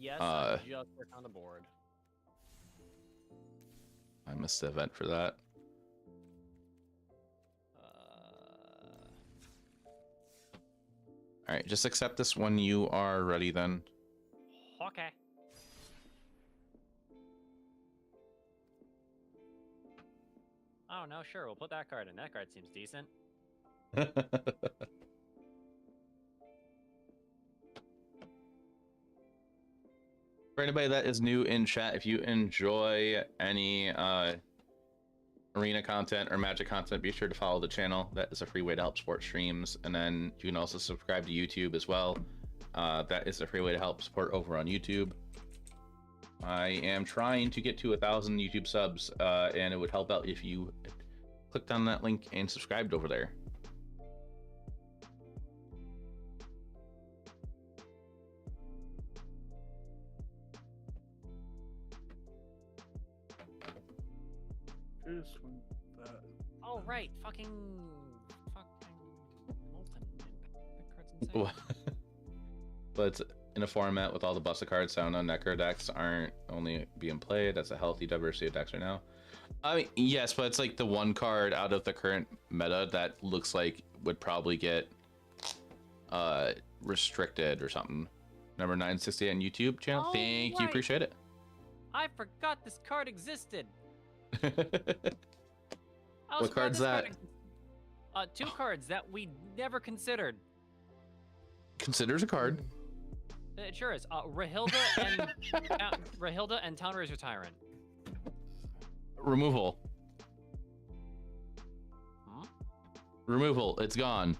Yes, I just worked on the board. I missed the event for that. All right, just accept this when you are ready then. Okay. Oh no, sure, we'll put that card in. That card seems decent. For anybody that is new in chat, if you enjoy any arena content or magic content, be sure to follow the channel. That is a free way to help support streams. And then you can also subscribe to YouTube as well. That is a free way to help support over on YouTube. I am trying to get to 1,000 YouTube subs, and it would help out if you clicked on that link and subscribed over there. Oh right, fucking Molten Impact card's insane. But in a format with all the busted cards found on Necro decks aren't only being played. That's a healthy diversity of decks right now. I mean, yes, but it's like the one card out of the current meta that looks like would probably get restricted or something. Number 968 on YouTube channel. Oh, Thank you, appreciate it. I forgot this card existed. What card's that? Two cards that we never considered. Considers a card. It sure is. Rahilda and Rahilda and Town Razor Tyrant. Removal. Huh? Removal. It's gone.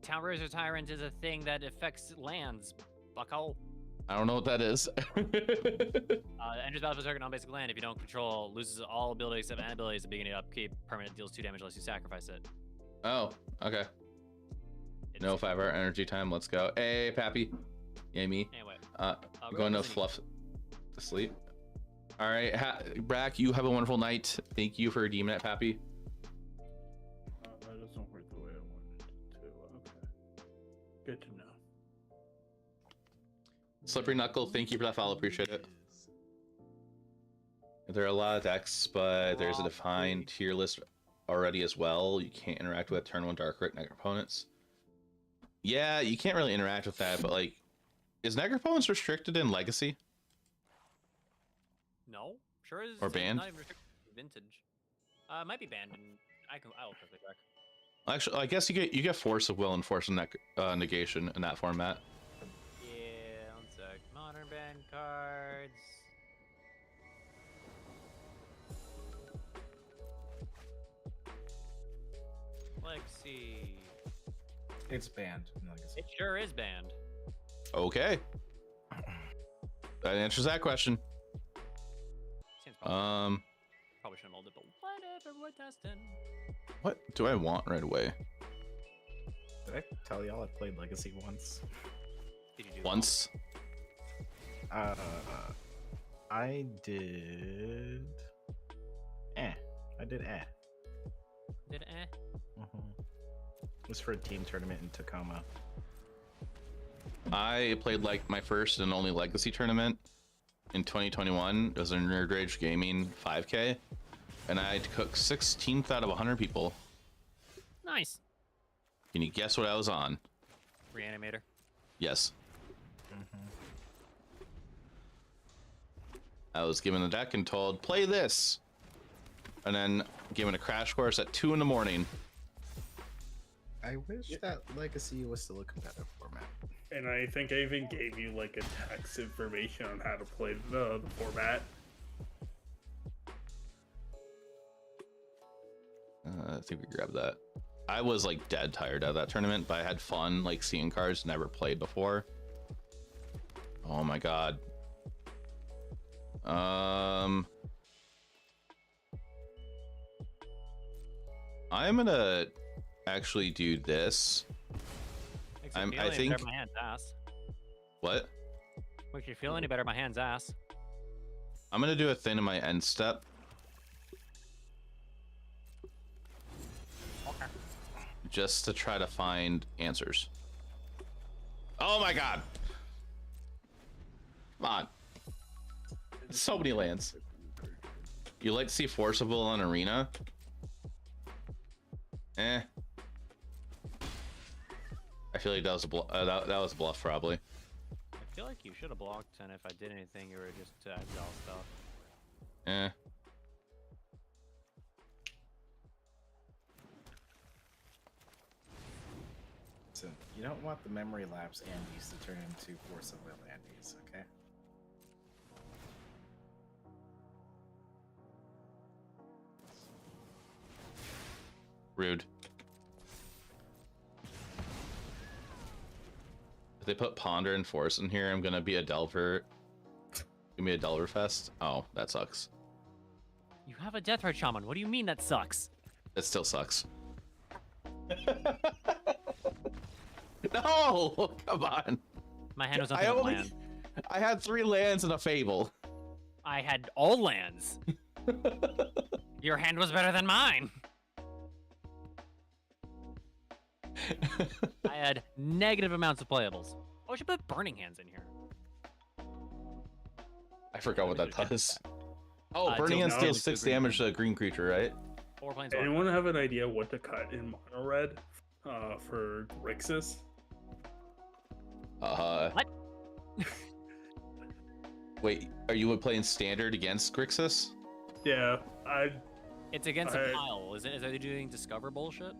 Town Razor Tyrant is a thing that affects lands, bucko. I don't know what that is. Enters battle for target non-basic land. If you don't control, loses all abilities except abilities at the beginning of upkeep. Permanent deals 2 damage unless you sacrifice it. Oh, okay. No 5-hour energy time. Let's go. Hey, Pappy. Yay, me. Anyway. Going to fluff to sleep. All right, Brack, you have a wonderful night. Thank you for redeeming it, Pappy. That doesn't work the way I wanted it to. Okay. Good to know. Slippery Knuckle, thank you for that follow. Appreciate it. There are a lot of decks, but there's a defined tier list already as well. You can't interact with turn 1 Dark Rit Necro opponents. Yeah, you can't really interact with that, but like, is Necro opponents restricted in Legacy? No, sure is. Or banned? Not even restricted to Vintage. It might be banned, and I'll quickly check. Actually, I guess you get Force of Will and Force of Negation in that format. Yeah, one sec. Modern ban cards. Let's see. It's banned in Legacy. It sure is banned. Okay. That answers that question. Probably shouldn't have molded, but whatever, we're testing. What do I want right away? Did I tell y'all I played Legacy once? Did you do once? I did. I did. Did It was for a team tournament in Tacoma. I played like my first and only Legacy tournament in 2021. It was a Midrange Gaming 5K, and I took 16th out of 100 people. Nice. Can you guess what I was on? Reanimator. Yes. I was given the deck and told, play this, and then given a crash course at 2 in the morning. I wish that Legacy was still a competitive format. And I think I even gave you like a text information on how to play the format. I think we grabbed that. I was like dead tired of that tournament, but I had fun like seeing cards never played before. Oh my god. I'm gonna actually do this. I think. My hand's ass. What? Makes you feel any better? My hand's ass. I'm gonna do a thing in my end step. Okay. Just to try to find answers. Oh my god! on. So many lands. You like to see forcible on Arena? Eh. I feel like that was a that was a bluff, probably. I feel like you should have blocked, and if I did anything, you were just to exile stuff. Eh. So you don't want the memory lapse Andes to turn into Force of Will Andes, okay? Rude. If they put Ponder and Force in here, I'm gonna be a Delver. Give me a Delver Fest. Oh, that sucks. You have a Death Rite Shaman. What do you mean that sucks? It still sucks. No! Come on. My hand was nothing but land. I had 3 lands and a Fable. I had all lands. Your hand was better than mine. I had negative amounts of playables. Oh, I should put Burning Hands in here. I forgot what that does. Oh, Burning Hands deals 6 damage to a green creature, right? Anyone have an idea what to cut in mono red for Grixis? What? Wait, are you playing standard against Grixis? Yeah, It's against a pile. Is they doing Discover bullshit?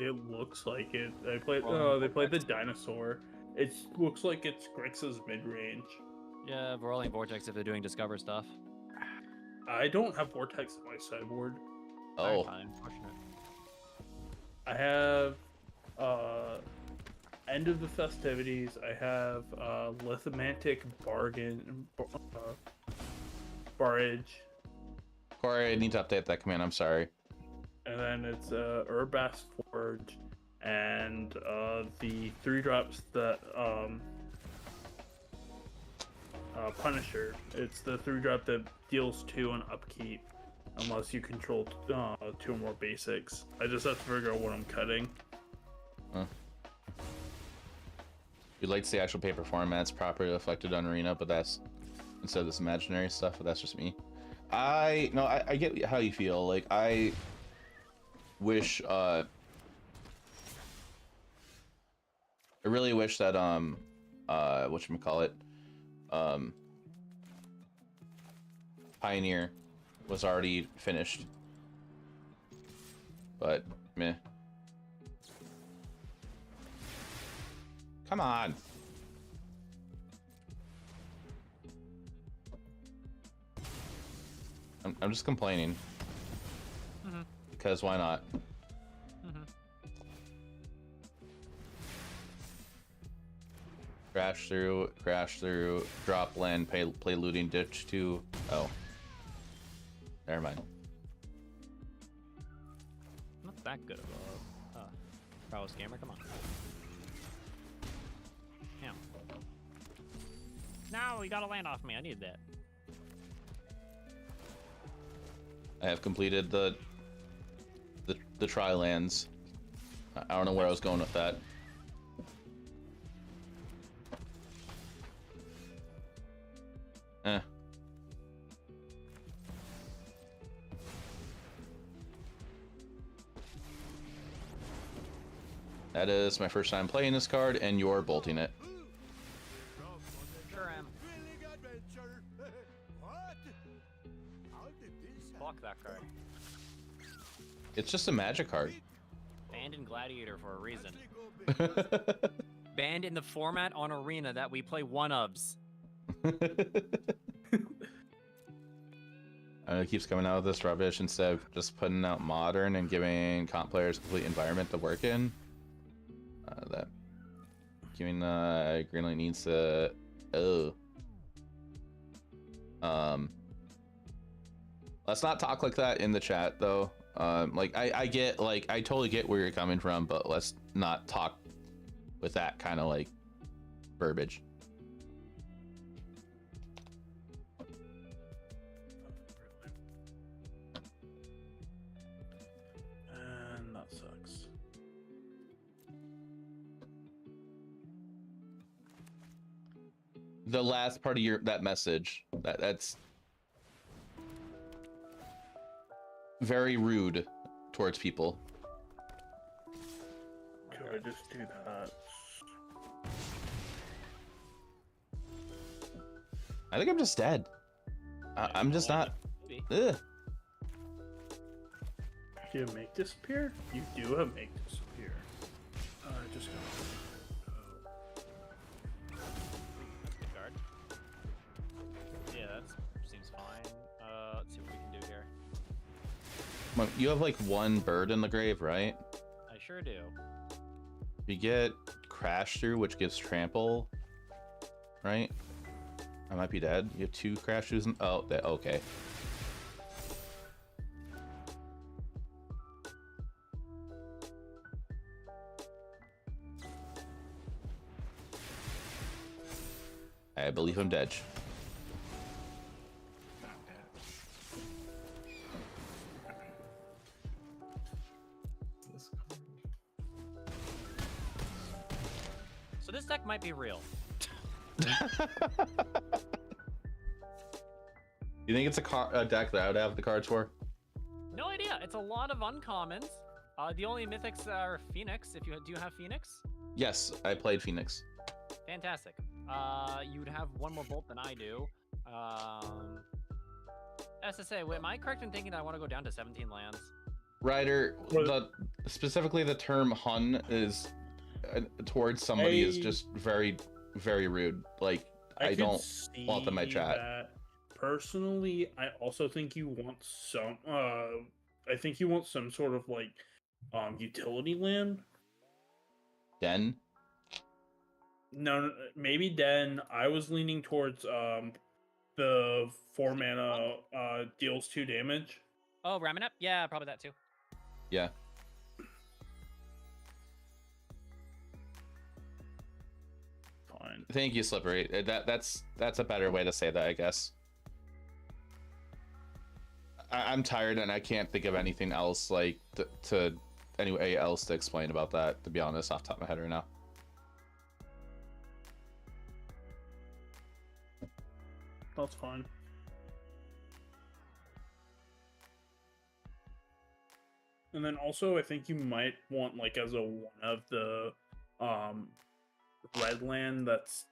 It looks like it. They played the dinosaur. It looks like it's Grixis mid-range. Yeah, Rolling Vortex if they're doing Discover stuff. I don't have Vortex on my sideboard. Oh. Unfortunate. I have End of the Festivities. I have Lithomantic Barrage. Corey, I need to update that command. I'm sorry. And then it's Urbast Forge and the 3-drops that Punisher. It's the 3-drop that deals 2 on upkeep unless you control 2 or more basics. I just have to figure out what I'm cutting. Huh. You'd like to see actual paper formats properly reflected on Arena, but that's instead of this imaginary stuff, but that's just me. I get how you feel. Like, I wish I really wish that whatchamacallit, Pioneer was already finished, but meh. Come on. I'm just complaining. Because why not? Crash through, drop land, play looting ditch 2. Oh. Never mind. Not that good of a prowess gamer, come on. Yeah. No, he got a land off me, I need that. I have completed the tri-lands. I don't know where I was going with that. That is my first time playing this card, and you're bolting it. Sure am. Block that card. It's just a magic card. Banned in Gladiator for a reason. Banned in the format on Arena that we play one-ofs. It keeps coming out with this rubbish instead of just putting out modern and giving comp players a complete environment to work in. That giving Greenlight needs to let's not talk like that in the chat though. Like I get, like, I totally get where you're coming from, but let's not talk with that kind of like verbiage. And that sucks. the last part of that message. That's very rude towards people. Could I just do that? I think I'm just dead. I'm just not. Ugh. Do you have make disappear? You do have make disappear. Just go. Guard. Yeah, that seems fine. Let's see what we can do here. Come on, you have like one bird in the grave, right? I sure do. You get crash through, which gives trample, right? I might be dead. You have 2 crash throughs. Oh, okay. I believe I'm dead. So this deck might be real. You think it's a deck that I would have the cards for? No idea. It's a lot of uncommons. The only mythics are Phoenix. If you do have Phoenix, Yes, I played Phoenix. fantastic. You would have one more bolt than I do. SSA, wait, am I correct in thinking that I want to go down to 17 lands? Ryder, specifically the term Hun is towards somebody is just very, very rude. Like, I don't want them in my chat. That. Personally, I also think you want some. I think you want some sort of like, utility land. Den. No, maybe Den. I was leaning towards the 4 mana deals 2 damage. Oh, Raminep? Yeah, probably that too. Yeah. Fine. Thank you, Slippery. That's a better way to say that, I guess. I'm tired and I can't think of anything else like to anyway else to explain about that, to be honest, off the top of my head right now. That's fine. And then also, I think you might want, like, as a one of the red land that's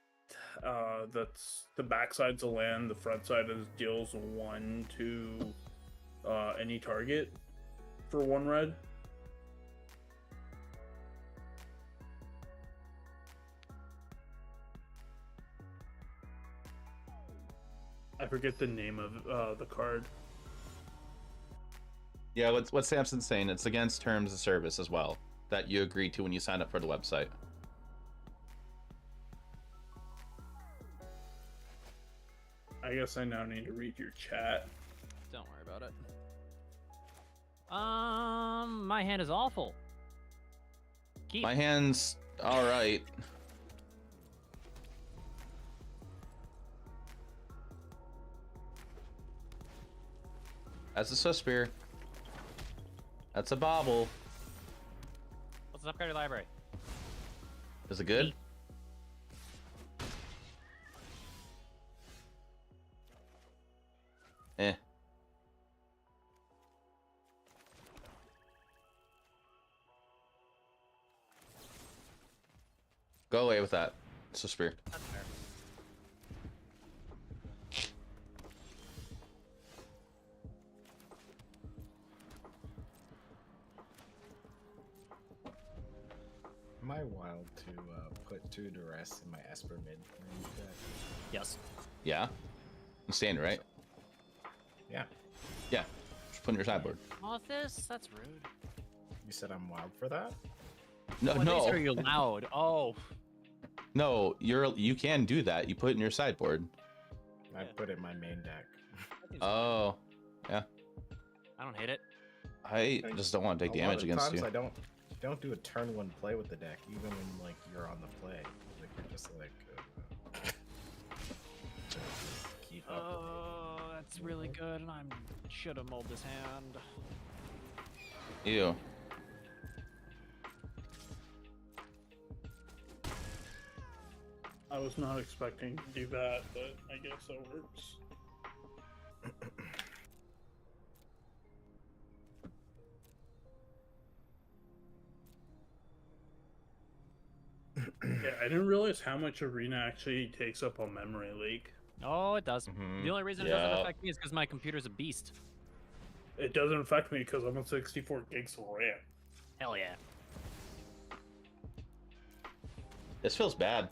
the backside's a land, the front side is deals 1 to any target for 1 red. I forget the name of the card. Yeah, what Samson's saying, it's against terms of service as well that you agreed to when you signed up for the website. I guess I now need to read your chat. Don't worry about it. My hand is awful. Keep. My hand's all right. That's a Suspire. That's a Bobble. What's the upgraded library? Is it good? Eh. Go away with that. It's a spear. That's fair. Am I wild to put 2 duress in my Esper mid range deck? Yes. Yeah. I'm standing, right? Yeah. Yeah. Just put in your sideboard. Off this? That's rude. You said I'm wild for that? No, Oh, no. Are you loud? Oh. No, you can do that. You put it in your sideboard. I put it in my main deck. Oh, yeah. I don't hate it. I just don't want to take damage against you. I don't do a turn 1 play with the deck, even when like you're on the play. Like you're just like just keep up. Oh, that's really good, and I should have mulled this hand. Ew. I was not expecting to do that, but I guess that works. Yeah, I didn't realize how much Arena actually takes up on memory leak. Oh, it does. Mhm. The only reason it doesn't affect me is because my computer's a beast. It doesn't affect me because I'm on 64 gigs of RAM. Hell yeah. This feels bad.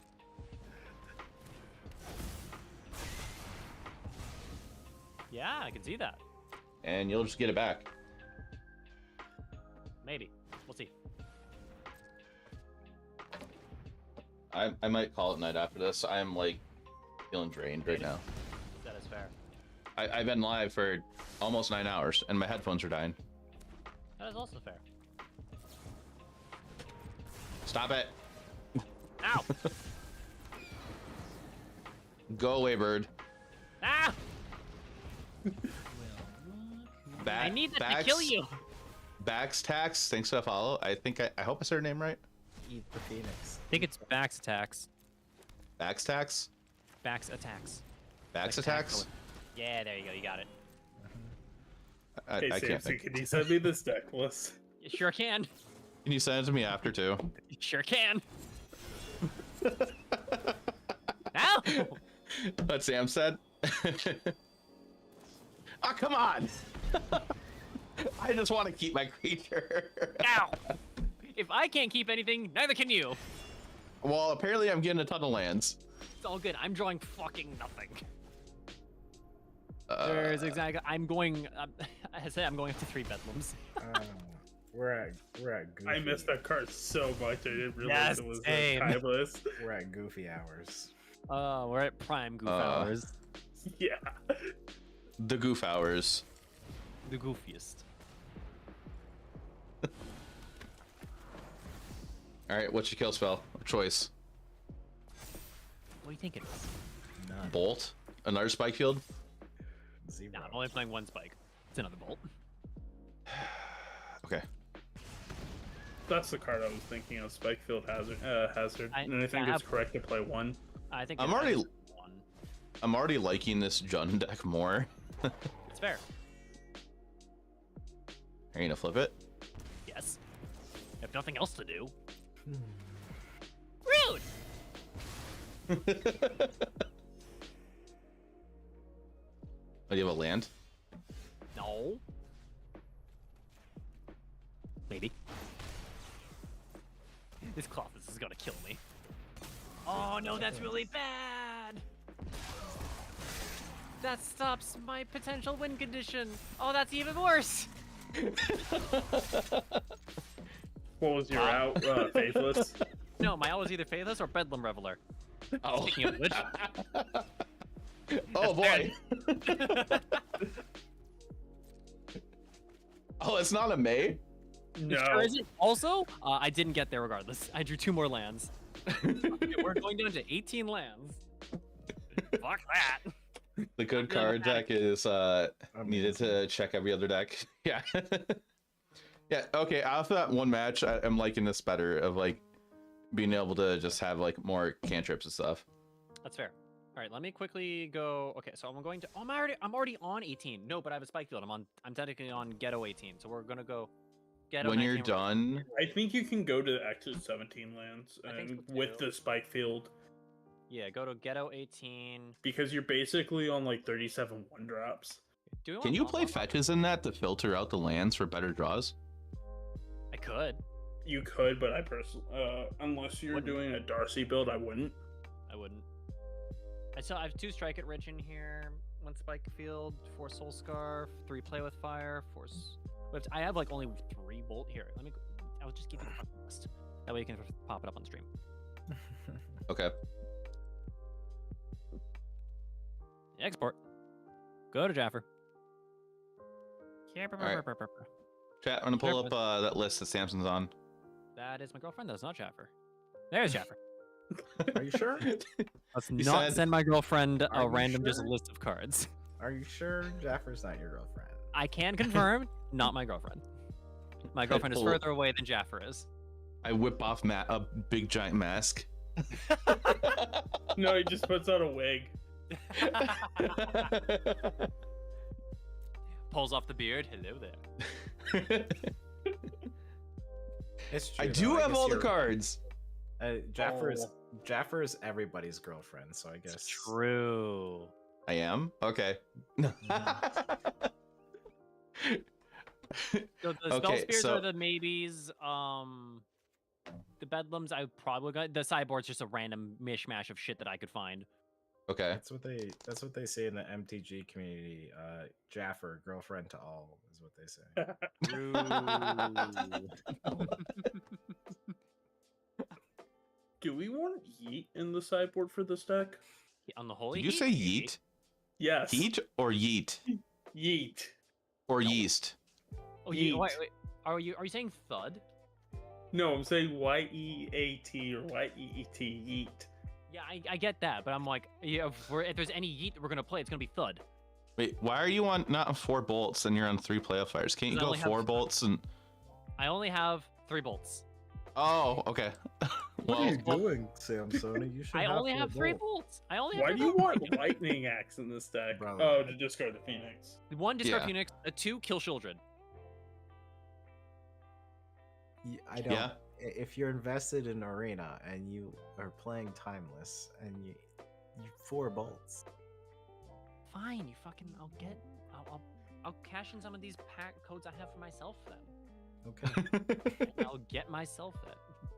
Yeah, I can see that. And you'll just get it back. Maybe. We'll see. I might call it night after this. I am like feeling drained right now. That is fair. I've been live for almost 9 hours and my headphones are dying. That is also fair. Stop it. Ow! Go away, bird. Ah! Back, I need that to kill you. Bax Tax, thanks for the follow. I think I hope I said her name right. Eat the phoenix. I think it's Bax attacks. Bax Tax? Bax attacks. Bax Like attacks? tackle. Yeah, there you go. You got it. Hey, I can't Samson, think. can you send me this deck list? You sure can. Can you send it to me after too? You sure can. Ow! What Sam said? Oh, come on! I just want to keep my creature. Ow! If I can't keep anything, neither can you. Well, apparently I'm getting a ton of lands. It's all good. I'm drawing fucking nothing. There's exactly. I'm going. I say I'm going up to 3 bedlams. We're at Goofy. I missed that card so much. I didn't realize it was timeless. We're at Goofy hours. We're at prime goof hours. Yeah. The goof hours. The goofiest. All right, what's your kill spell of choice? What do you think it is? None. Bolt? Another spike field? Zero. Nah, I'm only playing 1 spike. It's another bolt. Okay. That's the card I was thinking of. Spikefield Hazard. And I think I it's correct to play 1. I think I'm it already- has 1. I'm already liking this Jun deck more. It's fair. Are you gonna flip it? Yes. If nothing else to do. Rude. Oh, you have a land? No. Maybe. This cloth is gonna kill me. Oh no, that's really bad. That stops my potential win condition. Oh, that's even worse. What was your out? Faithless? No, my out was either Faithless or Bedlam Reveler. Oh. Speaking of which. Oh boy. Oh, it's not a May? No. Sure isn't. Also, I didn't get there regardless. I drew 2 more lands. Okay, we're going down to 18 lands. Fuck that. The good card deck is needed to check every other deck. Yeah. Yeah, okay, after that one match, I'm liking this better of like being able to just have like more cantrips and stuff. That's fair. All right, let me quickly go. Okay, so I'm going to. Oh, I'm already on 18. No, but I have a spike field. I'm technically on Ghetto 18. So we're gonna go Ghetto. When 19, you're done, I think you can go to the exit 17 lands and so with too. the spike field Yeah, go to Ghetto 18. because you're basically on like 37 1-drops. Do we can want you to play fetches in that to filter out the lands for better draws? I could. You could, but I personally, unless you're Wouldn't. doing a Darcy build, I wouldn't. I wouldn't. I have 2 Strike It Rich in here, 1 Spike Field, 4 Soul Scarf, 3 Play with Fire, 4. I have like only 3 Bolt here. Let me. I'll just keep the fucking list. That way you can pop it up on stream. Okay. Export. Go to Jaffer. Alright. Chat, I'm gonna pull up that list that Samson's on. That is my girlfriend. That is not Jaffer. There's Jaffer. Are you sure? Let's He not said- send my girlfriend Are a you random just sure? list of cards. Are you sure Jaffer's not your girlfriend? I can confirm, not my girlfriend. My girlfriend is pull- further away than Jaffer is. I whip off a big giant mask. No, he just puts on a wig. Pulls off the beard. Hello there. It's true. I do have guess all the you're- cards. Jaffer's everybody's girlfriend, so I guess. True. I am? Okay. So the spell spears are the maybes. The bedlams I probably got. The sideboard's just a random mishmash of shit that I could find. Okay. That's what they say in the MTG community. Jaffer, girlfriend to all, is what they say. Do we want yeet in the sideboard for this deck? On the holy. Did you say yeet? Yes. Yeet or yeet? Yeet. Or yeast? Oh, yeet. Wait. Are you saying thud? No, I'm saying Y-E-A-T or Y-E-E-T, yeet. Yeah, I get that, but I'm like, yeah, if there's any yeet that we're gonna play, it's gonna be thud. Wait, why are you on not on 4 bolts and you're on 3 playoff fires? Can't you go 4 bolts and? I only have 3 bolts. Oh, okay. What are you doing, Samsoni? You should. I only have 3 bolts. I only. Why have do you want lightning axe in this deck? Brother. Oh, to discard the Phoenix. 1 discard Phoenix, a 2 kill Children. I don't. Yeah. If you're invested in Arena and you are playing Timeless and you 4 bolts. Fine, you fucking. I'll cash in some of these pack codes I have for myself then. Okay. I'll get myself it.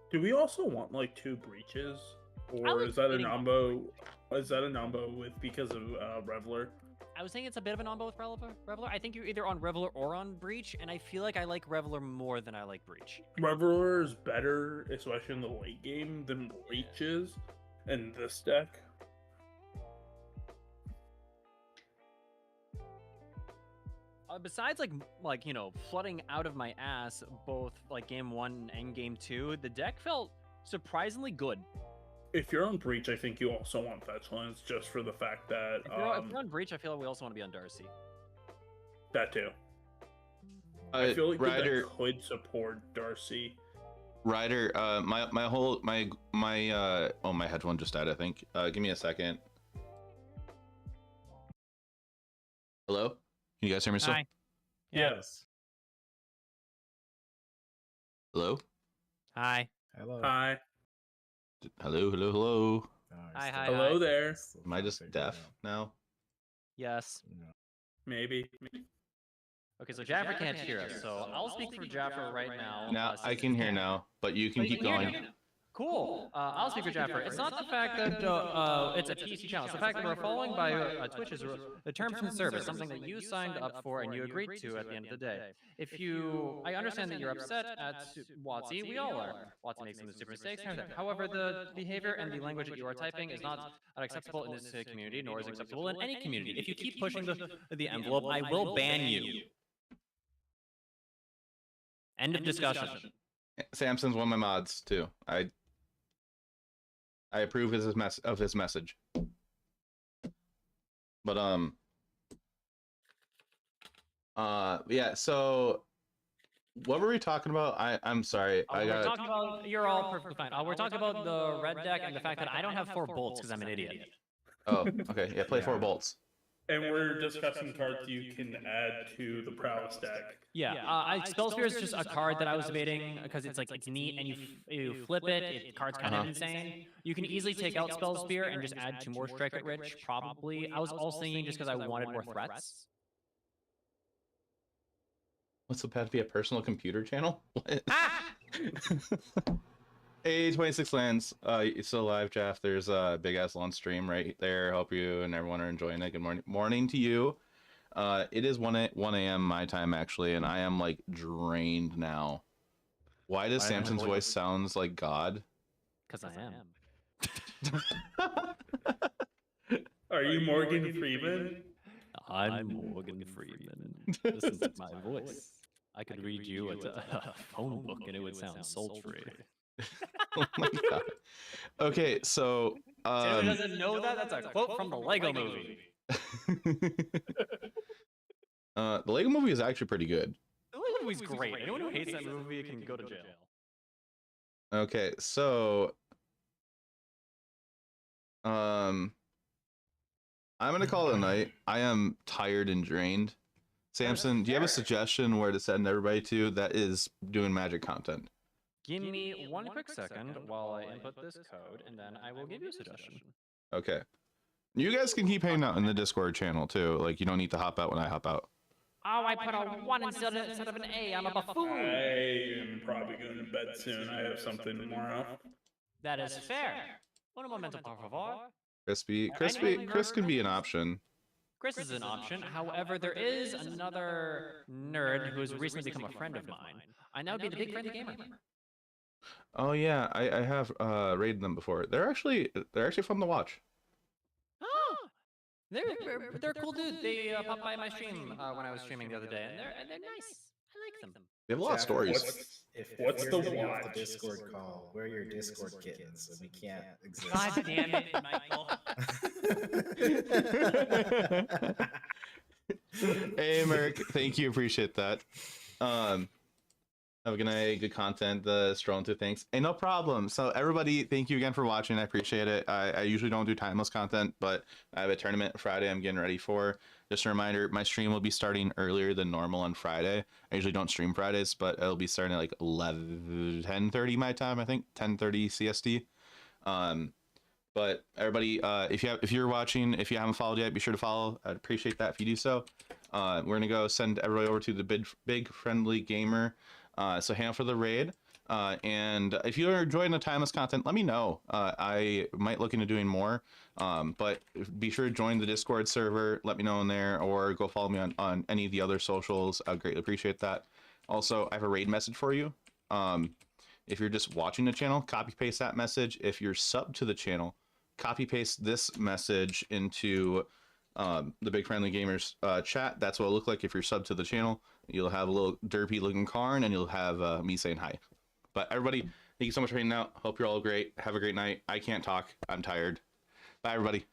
Do we also want like 2 breaches, or is that a nombo? Is that a nombo with because of Reveler? I was saying it's a bit of a nombo with Reveler. I think you're either on Reveler or on Breach, and I feel like I like Reveler more than I like Breach. Reveler is better, especially in the late game, than Breach is in this deck. Besides, like you know, flooding out of my ass both like game 1 and game 2, the deck felt surprisingly good. If you're on Breach, I think you also want fetch lands just for the fact that if you're on Breach, I feel like we also want to be on Darcy. That too. I feel like Ryder could support Darcy. Ryder, my headphone just died, I think. Give me a second. Hello? Can you guys hear me still? Hi. Yes. Hello? Hi. Hello. Hi. Hello. Oh, Hi. Hello there. Am I just deaf now? Yes. No. Maybe. Okay, so Jaffer can't hear us, so I'll speak for Jaffer right now. Now I can hear now, but you can keep going. Cool. I'll speak for Jaffer. It's not the fact that it's a PC channel. It's the fact that we're following by Twitch's the terms and service, something that you signed up for and you agreed to at the end of the day. I understand that you're upset at WotC. We all are. WotC makes some stupid mistakes. However, the behavior and the language that you are typing is not acceptable in this community, nor is it acceptable in any community. If you keep pushing the envelope, I will ban you. End of discussion. Samson's one of my mods too. I approve of his message. But yeah, so what were we talking about? I'm sorry. We're talking about, you're all perfectly fine. We're talking about the red deck and the fact that I don't have 4 bolts because I'm an idiot. Oh, okay. Yeah, play 4 bolts. And we're discussing cards you can add to the prowess deck. Yeah, Spell Spear is just a card that I was debating because it's neat and you flip it, the card's kind of insane. You can easily take out Spell Spear and just add 2 more Strike at Rich, probably. I was also thinking just because I wanted more threats. What's the path to be a personal computer channel? What? Hey, 26 lands. You still alive, Jeff? There's a big ass launch stream right there. Hope you and everyone are enjoying it. Good morning to you. It is 1 a.m. my time actually, and I am like drained now. Why does Samson's voice sounds like God? Because I am. Are you Morgan Freeman? I'm Morgan Freeman. Listen to my voice. I could read you a phone book and it would sound sultry. Oh my god. Okay, so anyone doesn't know that? That's a quote from the Lego movie. The Lego movie is actually pretty good. The Lego movie's great. Anyone who hates that movie can go to jail. Okay, so I'm gonna call it a night. I am tired and drained. Samson, do you have a suggestion where to send everybody to that is doing Magic content? Give me one quick second while I input this code, and then I will give you a suggestion. Okay. You guys can keep hanging out in the Discord channel too. Like, you don't need to hop out when I hop out. Oh, I put a 1 instead of an A. I'm a buffoon. I am probably going to bed soon. I have something tomorrow. That is fair. Un momento, por favor. Chris can be an option. Chris is an option. However, there is another nerd who has recently become a friend of mine. I now be the big friendly gamer. Oh yeah, I have raided them before. They're actually fun to watch. Oh, they're cool dudes. They popped by my stream when I was streaming the other day, and they're nice. I like them. They have a lot of stories. What's the Discord call? We're your Discord kittens, so we can't exist. God damn it, Michael. Hey, Merrick, thank you, appreciate that. Have a good night, good content, strolling through things. Hey, no problem. So everybody, thank you again for watching. I appreciate it. I usually don't do timeless content, but I have a tournament Friday I'm getting ready for. Just a reminder, my stream will be starting earlier than normal on Friday. I usually don't stream Fridays, but it'll be starting at like 10:30 my time, I think, 10:30 CST. But everybody, if you're watching, if you haven't followed yet, be sure to follow. I'd appreciate that if you do so. We're gonna go send everybody over to the big friendly gamer. So hang out for the raid. And if you're enjoying the timeless content, let me know. I might look into doing more. But be sure to join the Discord server. Let me know in there, or go follow me on any of the other socials. I greatly appreciate that. Also, I have a raid message for you. If you're just watching the channel, copy paste that message. If you're subbed to the channel, copy paste this message into the Big Friendly Gamers chat. That's what it'll look like if you're subbed to the channel. You'll have a little derpy looking Karn, and you'll have me saying hi. But everybody, thank you so much for hanging out. Hope you're all great. Have a great night. I can't talk. I'm tired. Bye, everybody.